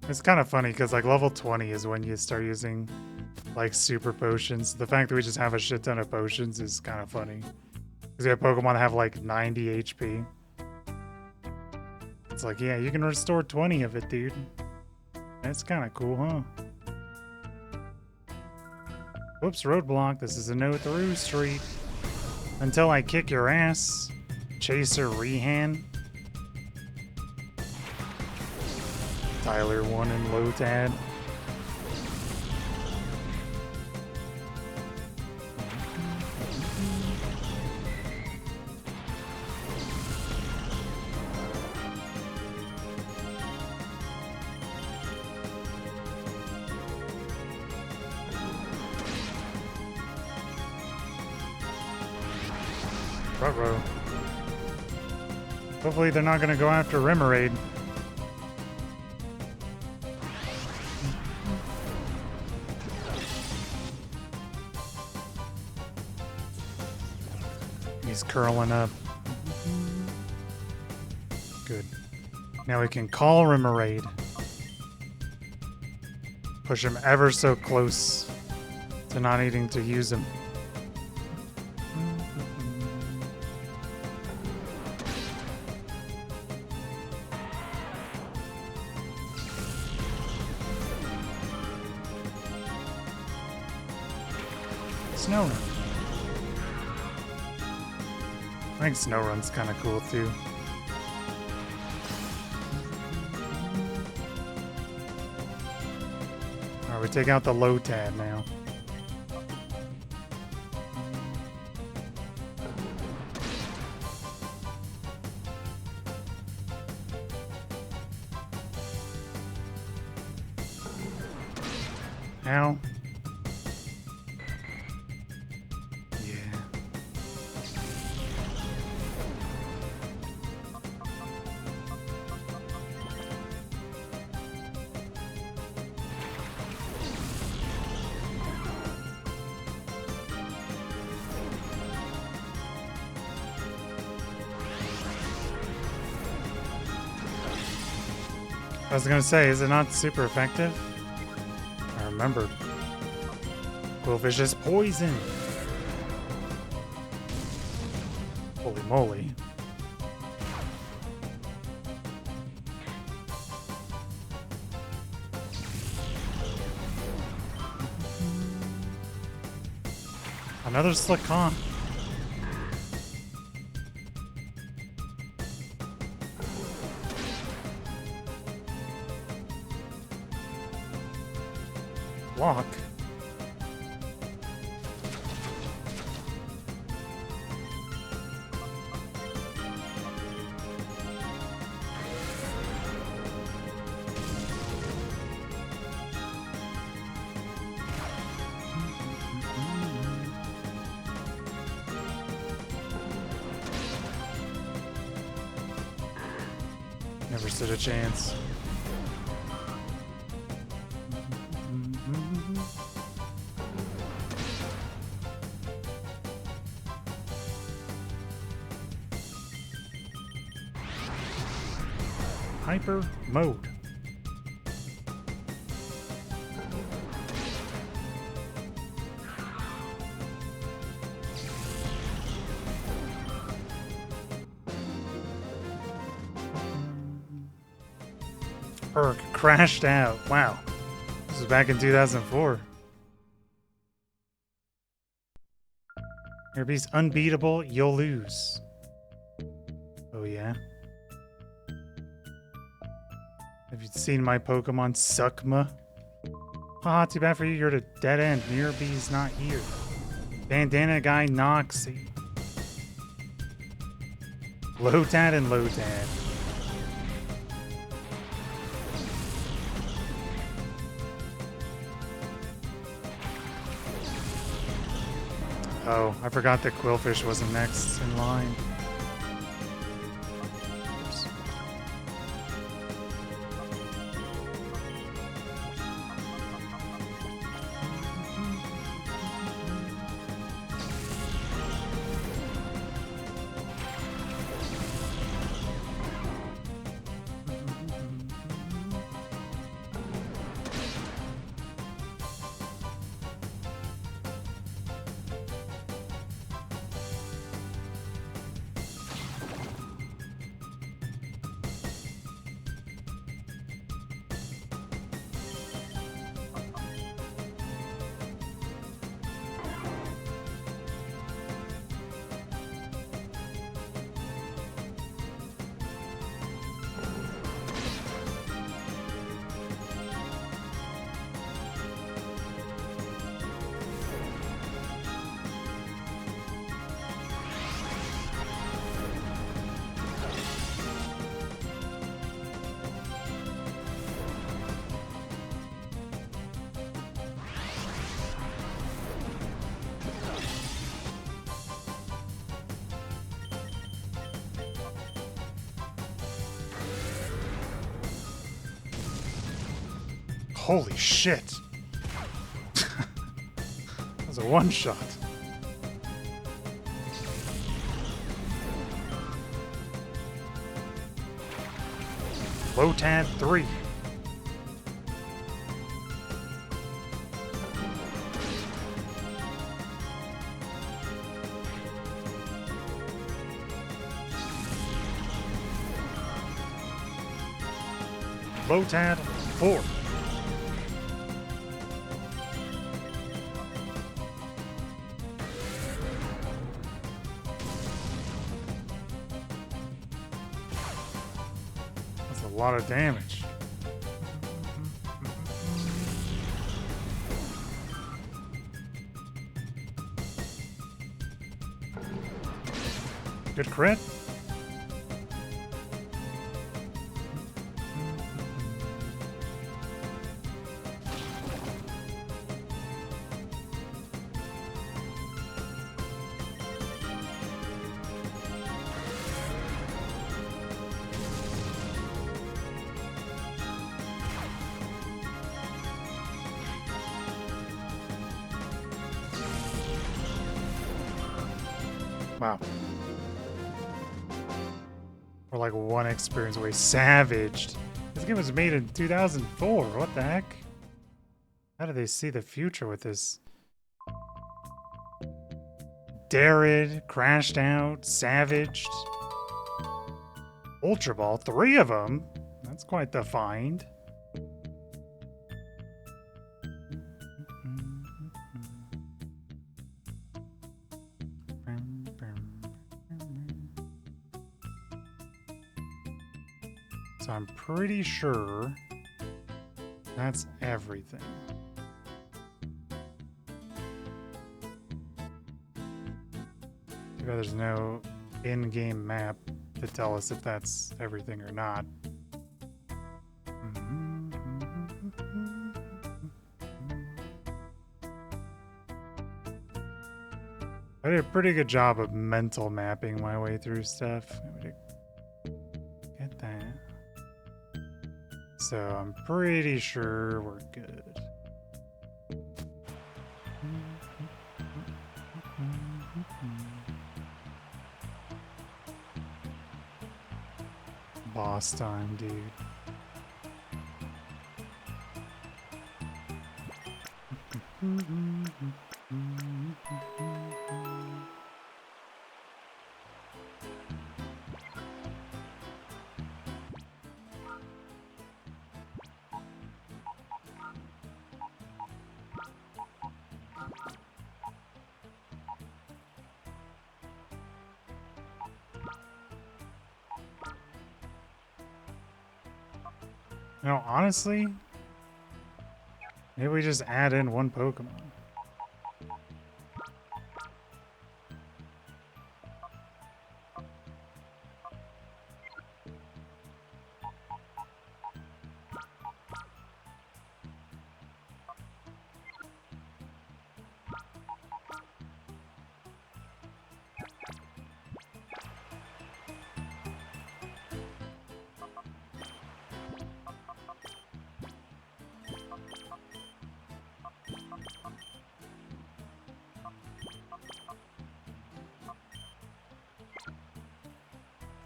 It's kind of funny because like level 20 is when you start using like super potions. The fact that we just have a shit ton of potions is kind of funny. Because we have Pokemon that have like 90 HP. It's like, yeah, you can restore 20 of it, dude. That's kind of cool, huh? Whoops, roadblock. This is a no through street. Until I kick your ass. Chaser Rehan. Tyler 1 and Lotad. Ruh-roh. Hopefully they're not going to go after Remoraid. He's curling up. Good. Now we can call Remoraid. Push him ever so close to not needing to use him. Snow Run. I think Snow Run's kind of cool too. Alright, we take out the Lotad now. Ow. Yeah. I was gonna say, is it not super effective? I remembered. Quillfish is poison. Holy moly. Another Slickon. Block. Never stood a chance. Hyper mode. Urk crashed out. Wow. This was back in 2004. Your beast unbeatable, you'll lose. Oh yeah. Have you seen my Pokemon Suckma? Haha, too bad for you, you're at a dead end. Mirab's not here. Bandana guy Noxy. Lotad and Lotad. Oh, I forgot that Quillfish wasn't next in line. Oops. Holy shit. That was a one-shot. Lotad 3. Lotad 4. That's a lot of damage. Good crit. Wow. We're like one experience away. Savaged. This game was made in 2004. What the heck? How do they see the future with this? Dared, crashed out, savaged. Ultra Ball, 3 of them. That's quite the find. So I'm pretty sure that's everything. Too bad there's no in-game map to tell us if that's everything or not. I did a pretty good job of mental mapping my way through stuff. Get that. So I'm pretty sure we're good. Boss time, dude. You know, honestly, maybe we just add in one Pokemon.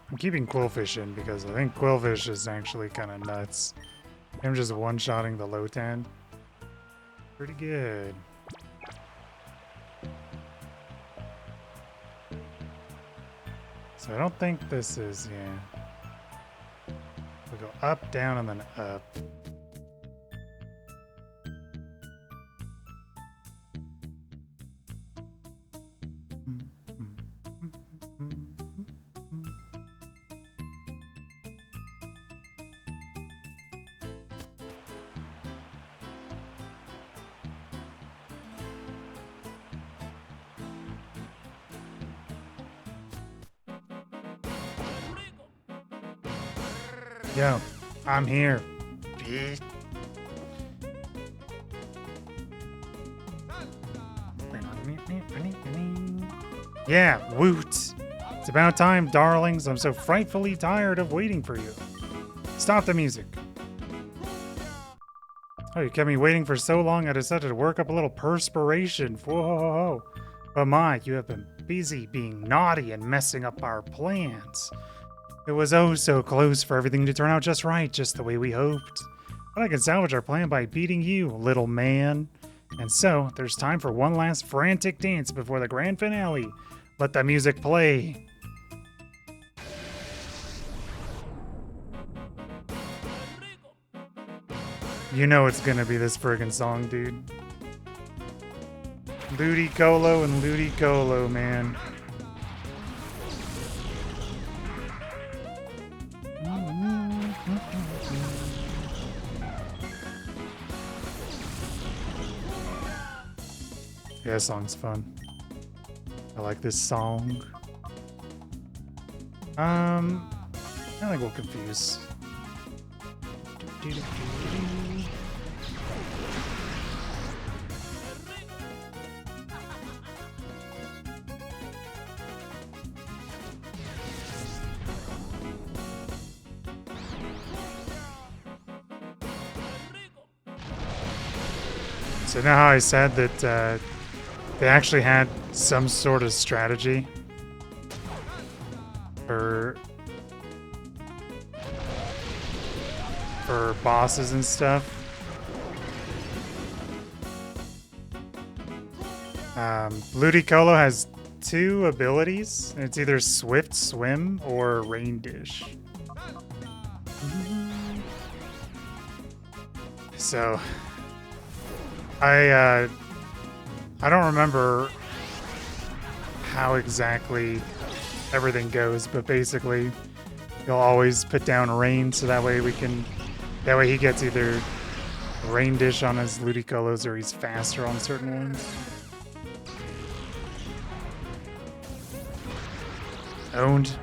I'm keeping Quillfish in because I think Quillfish is actually kind of nuts. Him just one-shotting the Lotan. Pretty good. So I don't think this is, yeah. We go up, down, and then up. Yo, I'm here. Yeah, woot. It's about time, darlings. I'm so frightfully tired of waiting for you. Stop the music. Oh, you kept me waiting for so long, I decided to work up a little perspiration. Whoa. But my, you have been busy being naughty and messing up our plans. It was oh so close for everything to turn out just right, just the way we hoped. But I can salvage our plan by beating you, little man. And so, there's time for one last frantic dance before the grand finale. Let the music play. You know it's gonna be this friggin' song, dude. Ludicolo and Ludicolo, man. Yeah, this song's fun. I like this song. I think we'll confuse. So now how I said that they actually had some sort of strategy for bosses and stuff. Ludicolo has 2 abilities, and it's either Swift Swim or Rain Dish. So I don't remember how exactly everything goes, but basically he'll always put down rain so that way he gets either Rain Dish on his Ludicolos or he's faster on certain ones. Owned.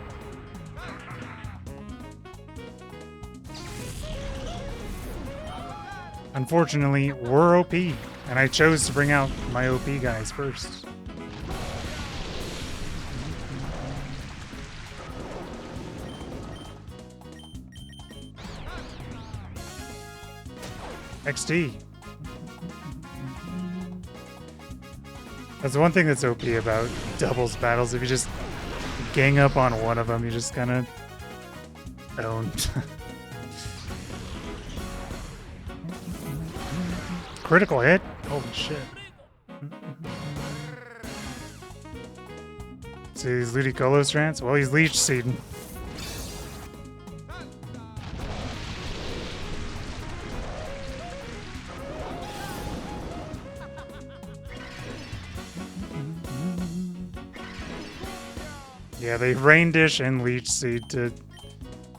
Unfortunately, we're OP, and I chose to bring out my OP guys first. XD. That's the one thing that's OP about doubles battles. If you just gang up on one of them, you just kind of own. Critical hit? Holy shit. See these Ludicolo strands? Well, he's leech seeding. Yeah, they Rain Dish and Leech Seed to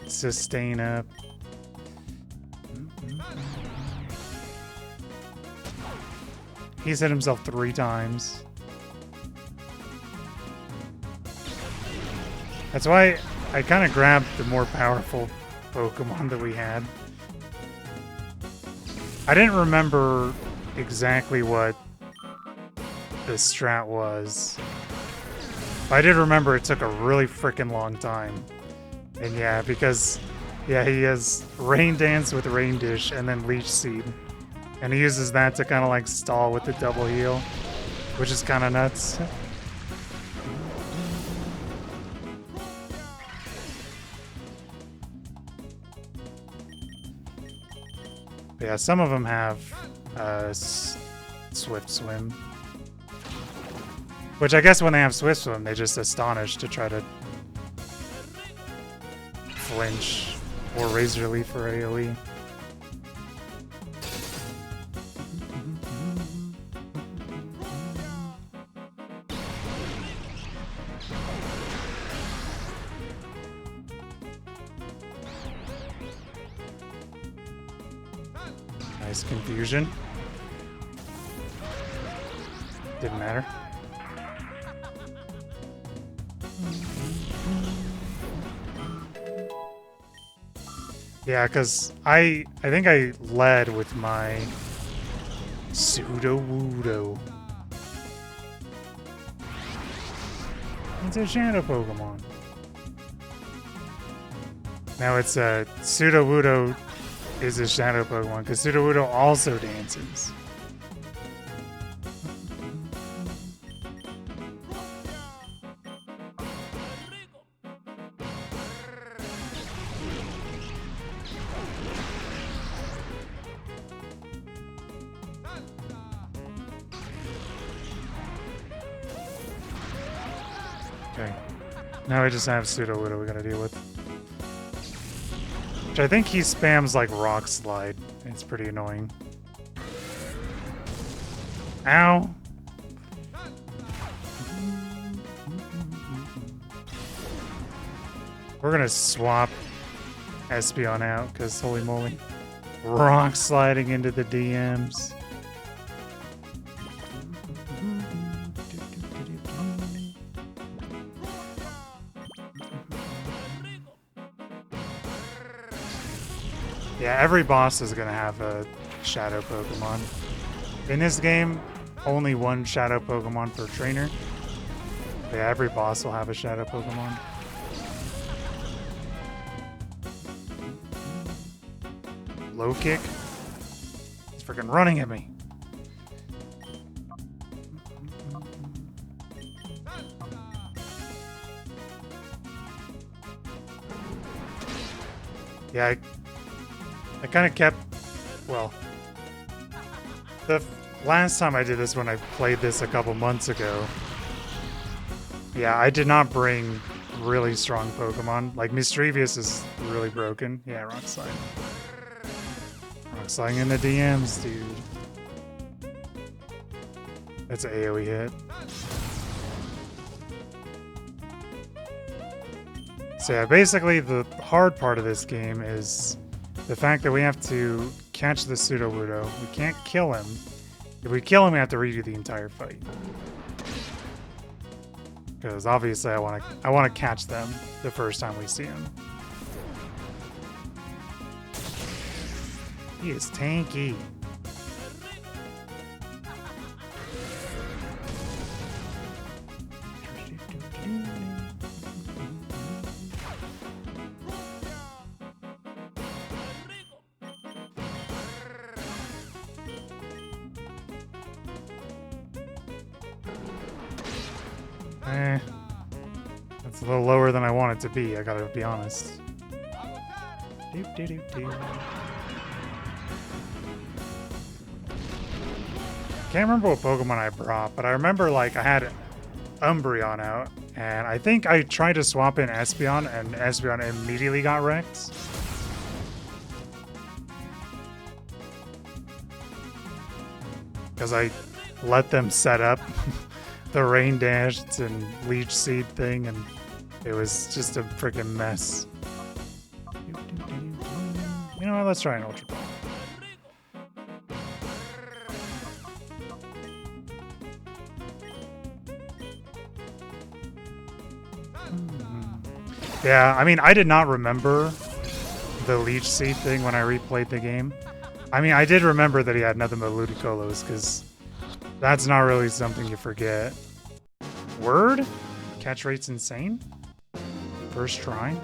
sustain up. He's hit himself 3 times. That's why I kind of grabbed the more powerful Pokemon that we had. I didn't remember exactly what the strat was. I did remember it took a really freaking long time. And yeah, because yeah, he has Rain Dance with Rain Dish and then Leech Seed. And he uses that to kind of like stall with the double heal, which is kind of nuts. Yeah, some of them have Swift Swim. Which I guess when they have Swift Swim, they just astonish to try to flinch or Razor Leaf for AoE. Nice confusion. Didn't matter. Yeah, because I think I led with my Sudowoodo. It's a shadow Pokemon. Now it's a Sudowoodo is a shadow Pokemon because Sudowoodo also dances. Okay. Now we just have Pseudo-Widow we gotta deal with. Which I think he spams like Rock Slide. It's pretty annoying. Ow! We're gonna swap Espeon out, because holy moly. Rock sliding into the DMs. Yeah, every boss is gonna have a shadow Pokemon. In this game, only one shadow Pokemon per trainer. But yeah, every boss will have a shadow Pokemon. Low kick. He's freaking running at me. Yeah, I kind of kept, well, the last time I did this when I played this a couple months ago, yeah, I did not bring really strong Pokemon. Like, Mischievous is really broken. Yeah, Rock Slide. Rock Sliding in the DMs, dude. That's an AoE hit. So yeah, basically the hard part of this game is the fact that we have to catch the Pseudo-Widow. We can't kill him. If we kill him, we have to redo the entire fight. Because obviously I want to catch them the first time we see him. He is tanky. That's a little lower than I want it to be, I gotta be honest. Can't remember what Pokemon I brought, but I remember like I had Umbreon out, and I think I tried to swap in Espeon, and Espeon immediately got wrecked. Because I let them set up the Rain Dash and Leech Seed thing, and it was just a freaking mess. You know what? Let's try an Ultra Ball. Yeah, I mean, I did not remember the Leech Seed thing when I replayed the game. I mean, I did remember that he had nothing but Ludicolo's, because that's not really something you forget. Word? Catch rate's insane? First try?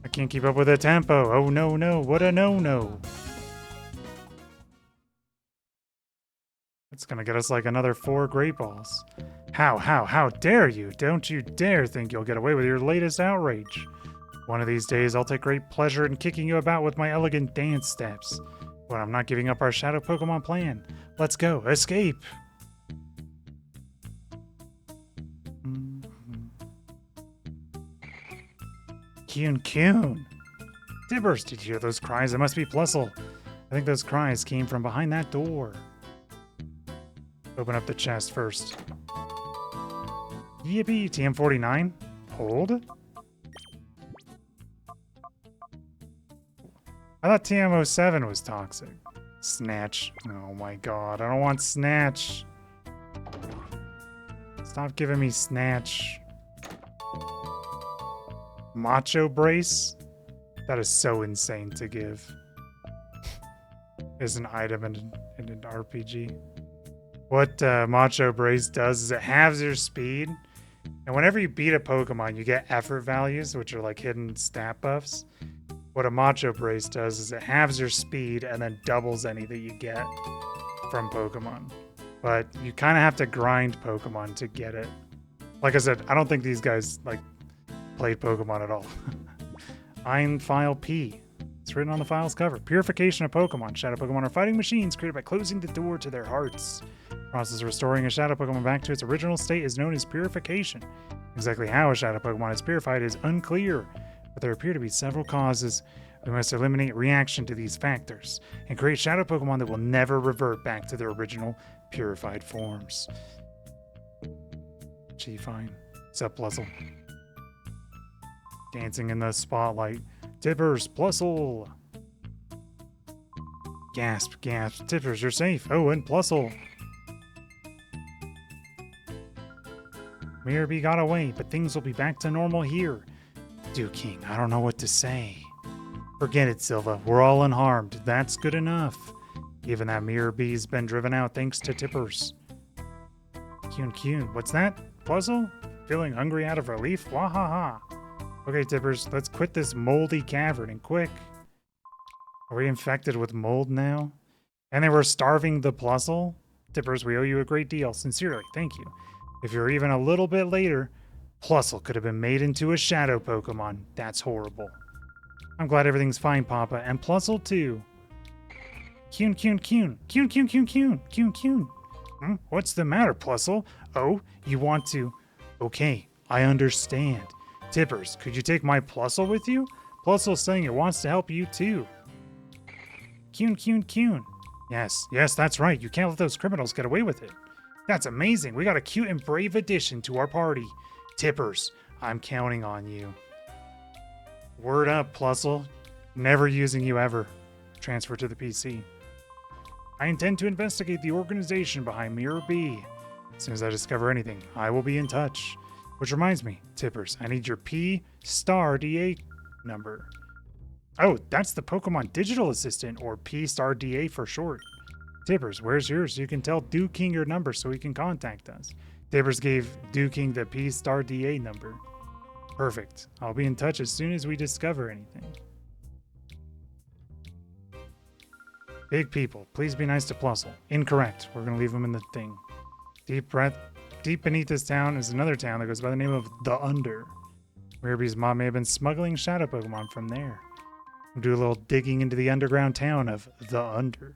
I can't keep up with the tempo. Oh no, no, what a no-no. It's gonna get us like another 4 Great Balls. How dare you? Don't you dare think you'll get away with your latest outrage. One of these days, I'll take great pleasure in kicking you about with my elegant dance steps. But I'm not giving up our Shadow Pokemon plan. Let's go. Escape! Kyun. Dibbers, did you hear those cries? It must be Plusle. I think those cries came from behind that door. Open up the chest first. Yippee! TM49? Hold? I thought TM07 was toxic. Snatch. Oh my god, I don't want Snatch. Stop giving me Snatch. Macho Brace? That is so insane to give. As an item in an RPG. What Macho Brace does is it halves your speed. And whenever you beat a Pokemon, you get effort values, which are like hidden stat buffs. What a Macho Brace does is it halves your speed and then doubles any that you get from Pokemon. But you kind of have to grind Pokemon to get it. Like I said, I don't think these guys like played Pokemon at all. Einfile P. It's written on the file's cover. Purification of Pokemon. Shadow Pokemon are fighting machines created by closing the door to their hearts. The process of restoring a Shadow Pokemon back to its original state is known as purification. Exactly how a Shadow Pokemon is purified is unclear, but there appear to be several causes. We must eliminate reaction to these factors and create Shadow Pokemon that will never revert back to their original purified forms. Gee, fine. Except Plusle. Dancing in the spotlight. Tippers, Plusle! Gasp, gasp. Tippers, you're safe. Oh, and Plusle. Mirabee got away, but things will be back to normal here. King, I don't know what to say. Forget it, Silva. We're all unharmed. That's good enough. Even that Mirabee's been driven out thanks to Tippers. Kyun, what's that? Plusle? Feeling hungry out of relief? Wahaha. Okay, Tippers, let's quit this moldy cavern and quick. Are we infected with mold now? And they were starving the Plusle? Tippers, we owe you a great deal. Sincerely, thank you. If you're even a little bit later, Plusle could have been made into a Shadow Pokemon. That's horrible. I'm glad everything's fine, Papa. And Plusle, too. Kyun. What's the matter, Plusle? Oh, you want to... Okay, I understand. Tippers, could you take my Plusle with you? Plusle's saying it wants to help you, too. Kyun. Yes, that's right. You can't let those criminals get away with it. That's amazing. We got a cute and brave addition to our party. Tippers, I'm counting on you. Word up, Plusle. Never using you ever. Transfer to the PC. I intend to investigate the organization behind Mirabee. As soon as I discover anything, I will be in touch. Which reminds me, Tippers, I need your P*DA number. Oh, that's the Pokemon Digital Assistant, or P*DA for short. Tippers, where's yours? You can tell King your number so he can contact us. Tippers gave King the P*DA number. Perfect. I'll be in touch as soon as we discover anything. Big people, please be nice to Plusle. Incorrect. We're going to leave him in the thing. Deep breath. Deep beneath this town is another town that goes by the name of The Under. Mirabee's mom may have been smuggling Shadow Pokemon from there. We'll do a little digging into the underground town of The Under.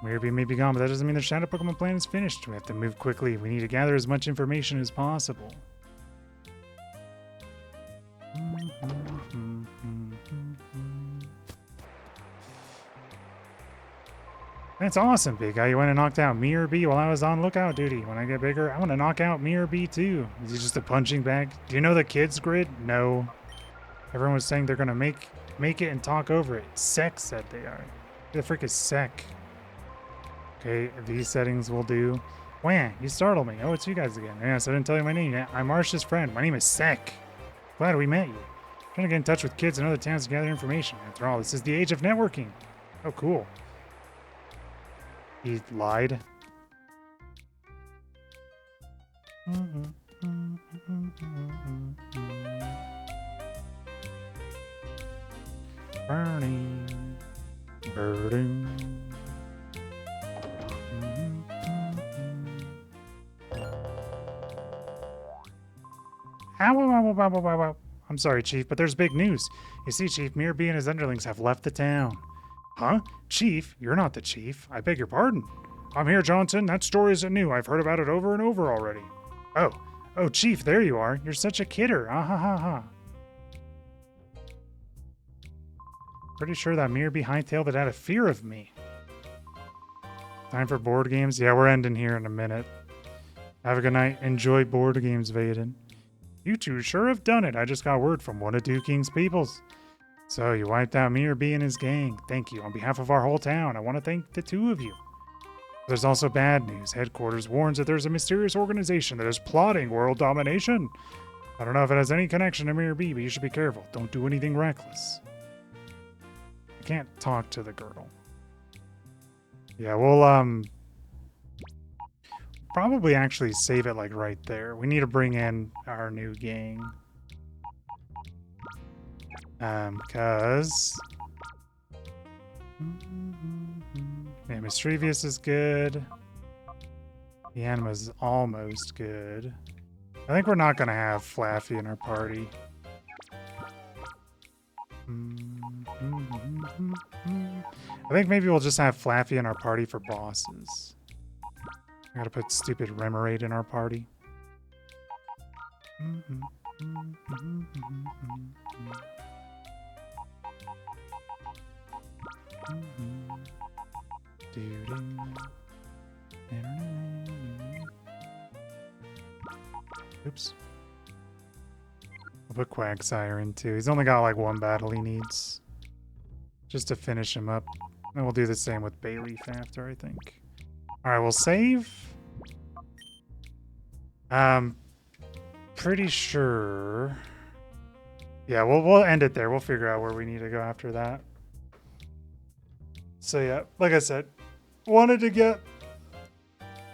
Mirabee may be gone, but that doesn't mean the Shadow Pokemon plan is finished. We have to move quickly. We need to gather as much information as possible. That's awesome, big guy. You went and knocked out Mirabee while I was on lookout duty. When I get bigger, I want to knock out Mirabee too. Is he just a punching bag? Do you know the kids grid? No. Everyone was saying they're gonna make it and talk over it. Sec said they are. Who the frick is Sec? Okay, these settings will do. Wah, you startled me. Oh, it's you guys again. Yes, I didn't tell you my name yet. I'm Marsh's friend. My name is Sec. Glad we met you. I'm trying to get in touch with kids in other towns to gather information. After all, this is the age of networking. Oh, cool. He lied. Burning. Ow. I'm sorry, Chief, but there's big news. You see, Chief, Mirabee and his underlings have left the town. Huh? Chief? You're not the chief. I beg your pardon. I'm here, Johnson. That story isn't new. I've heard about it over and over already. Oh, Chief, there you are. You're such a kidder. Ah ha ha ha. Pretty sure that Mirabee hightailed it out of fear of me. Time for board games? Yeah, we're ending here in a minute. Have a good night. Enjoy board games, Vaden. You two sure have done it. I just got word from one of King's peoples. So you wiped out Mirabee and his gang. Thank you. On behalf of our whole town, I want to thank the two of you. There's also bad news. Headquarters warns that there's a mysterious organization that is plotting world domination. I don't know if it has any connection to Mirabee, but you should be careful. Don't do anything reckless. I can't talk to the girl. Yeah, we'll probably actually save it like right there. We need to bring in our new gang. Cause yeah, Mischievous is good. The Anima's almost good. I think we're not gonna have Flaffy in our party. I think maybe we'll just have Flaffy in our party for bosses. I gotta put stupid Remoraid in our party. Oops. I'll put Quagsire in too. He's only got like one battle he needs. Just to finish him up. And we'll do the same with Bayleaf after, I think. Alright, we'll save. Pretty sure. Yeah, we'll end it there. We'll figure out where we need to go after that. So yeah, like I said, wanted to get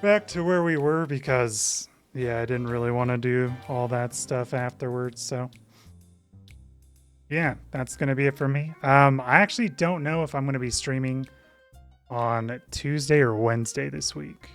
back to where we were because yeah, I didn't really want to do all that stuff afterwards, so yeah, that's gonna be it for me. I actually don't know if I'm gonna be streaming on Tuesday or Wednesday this week.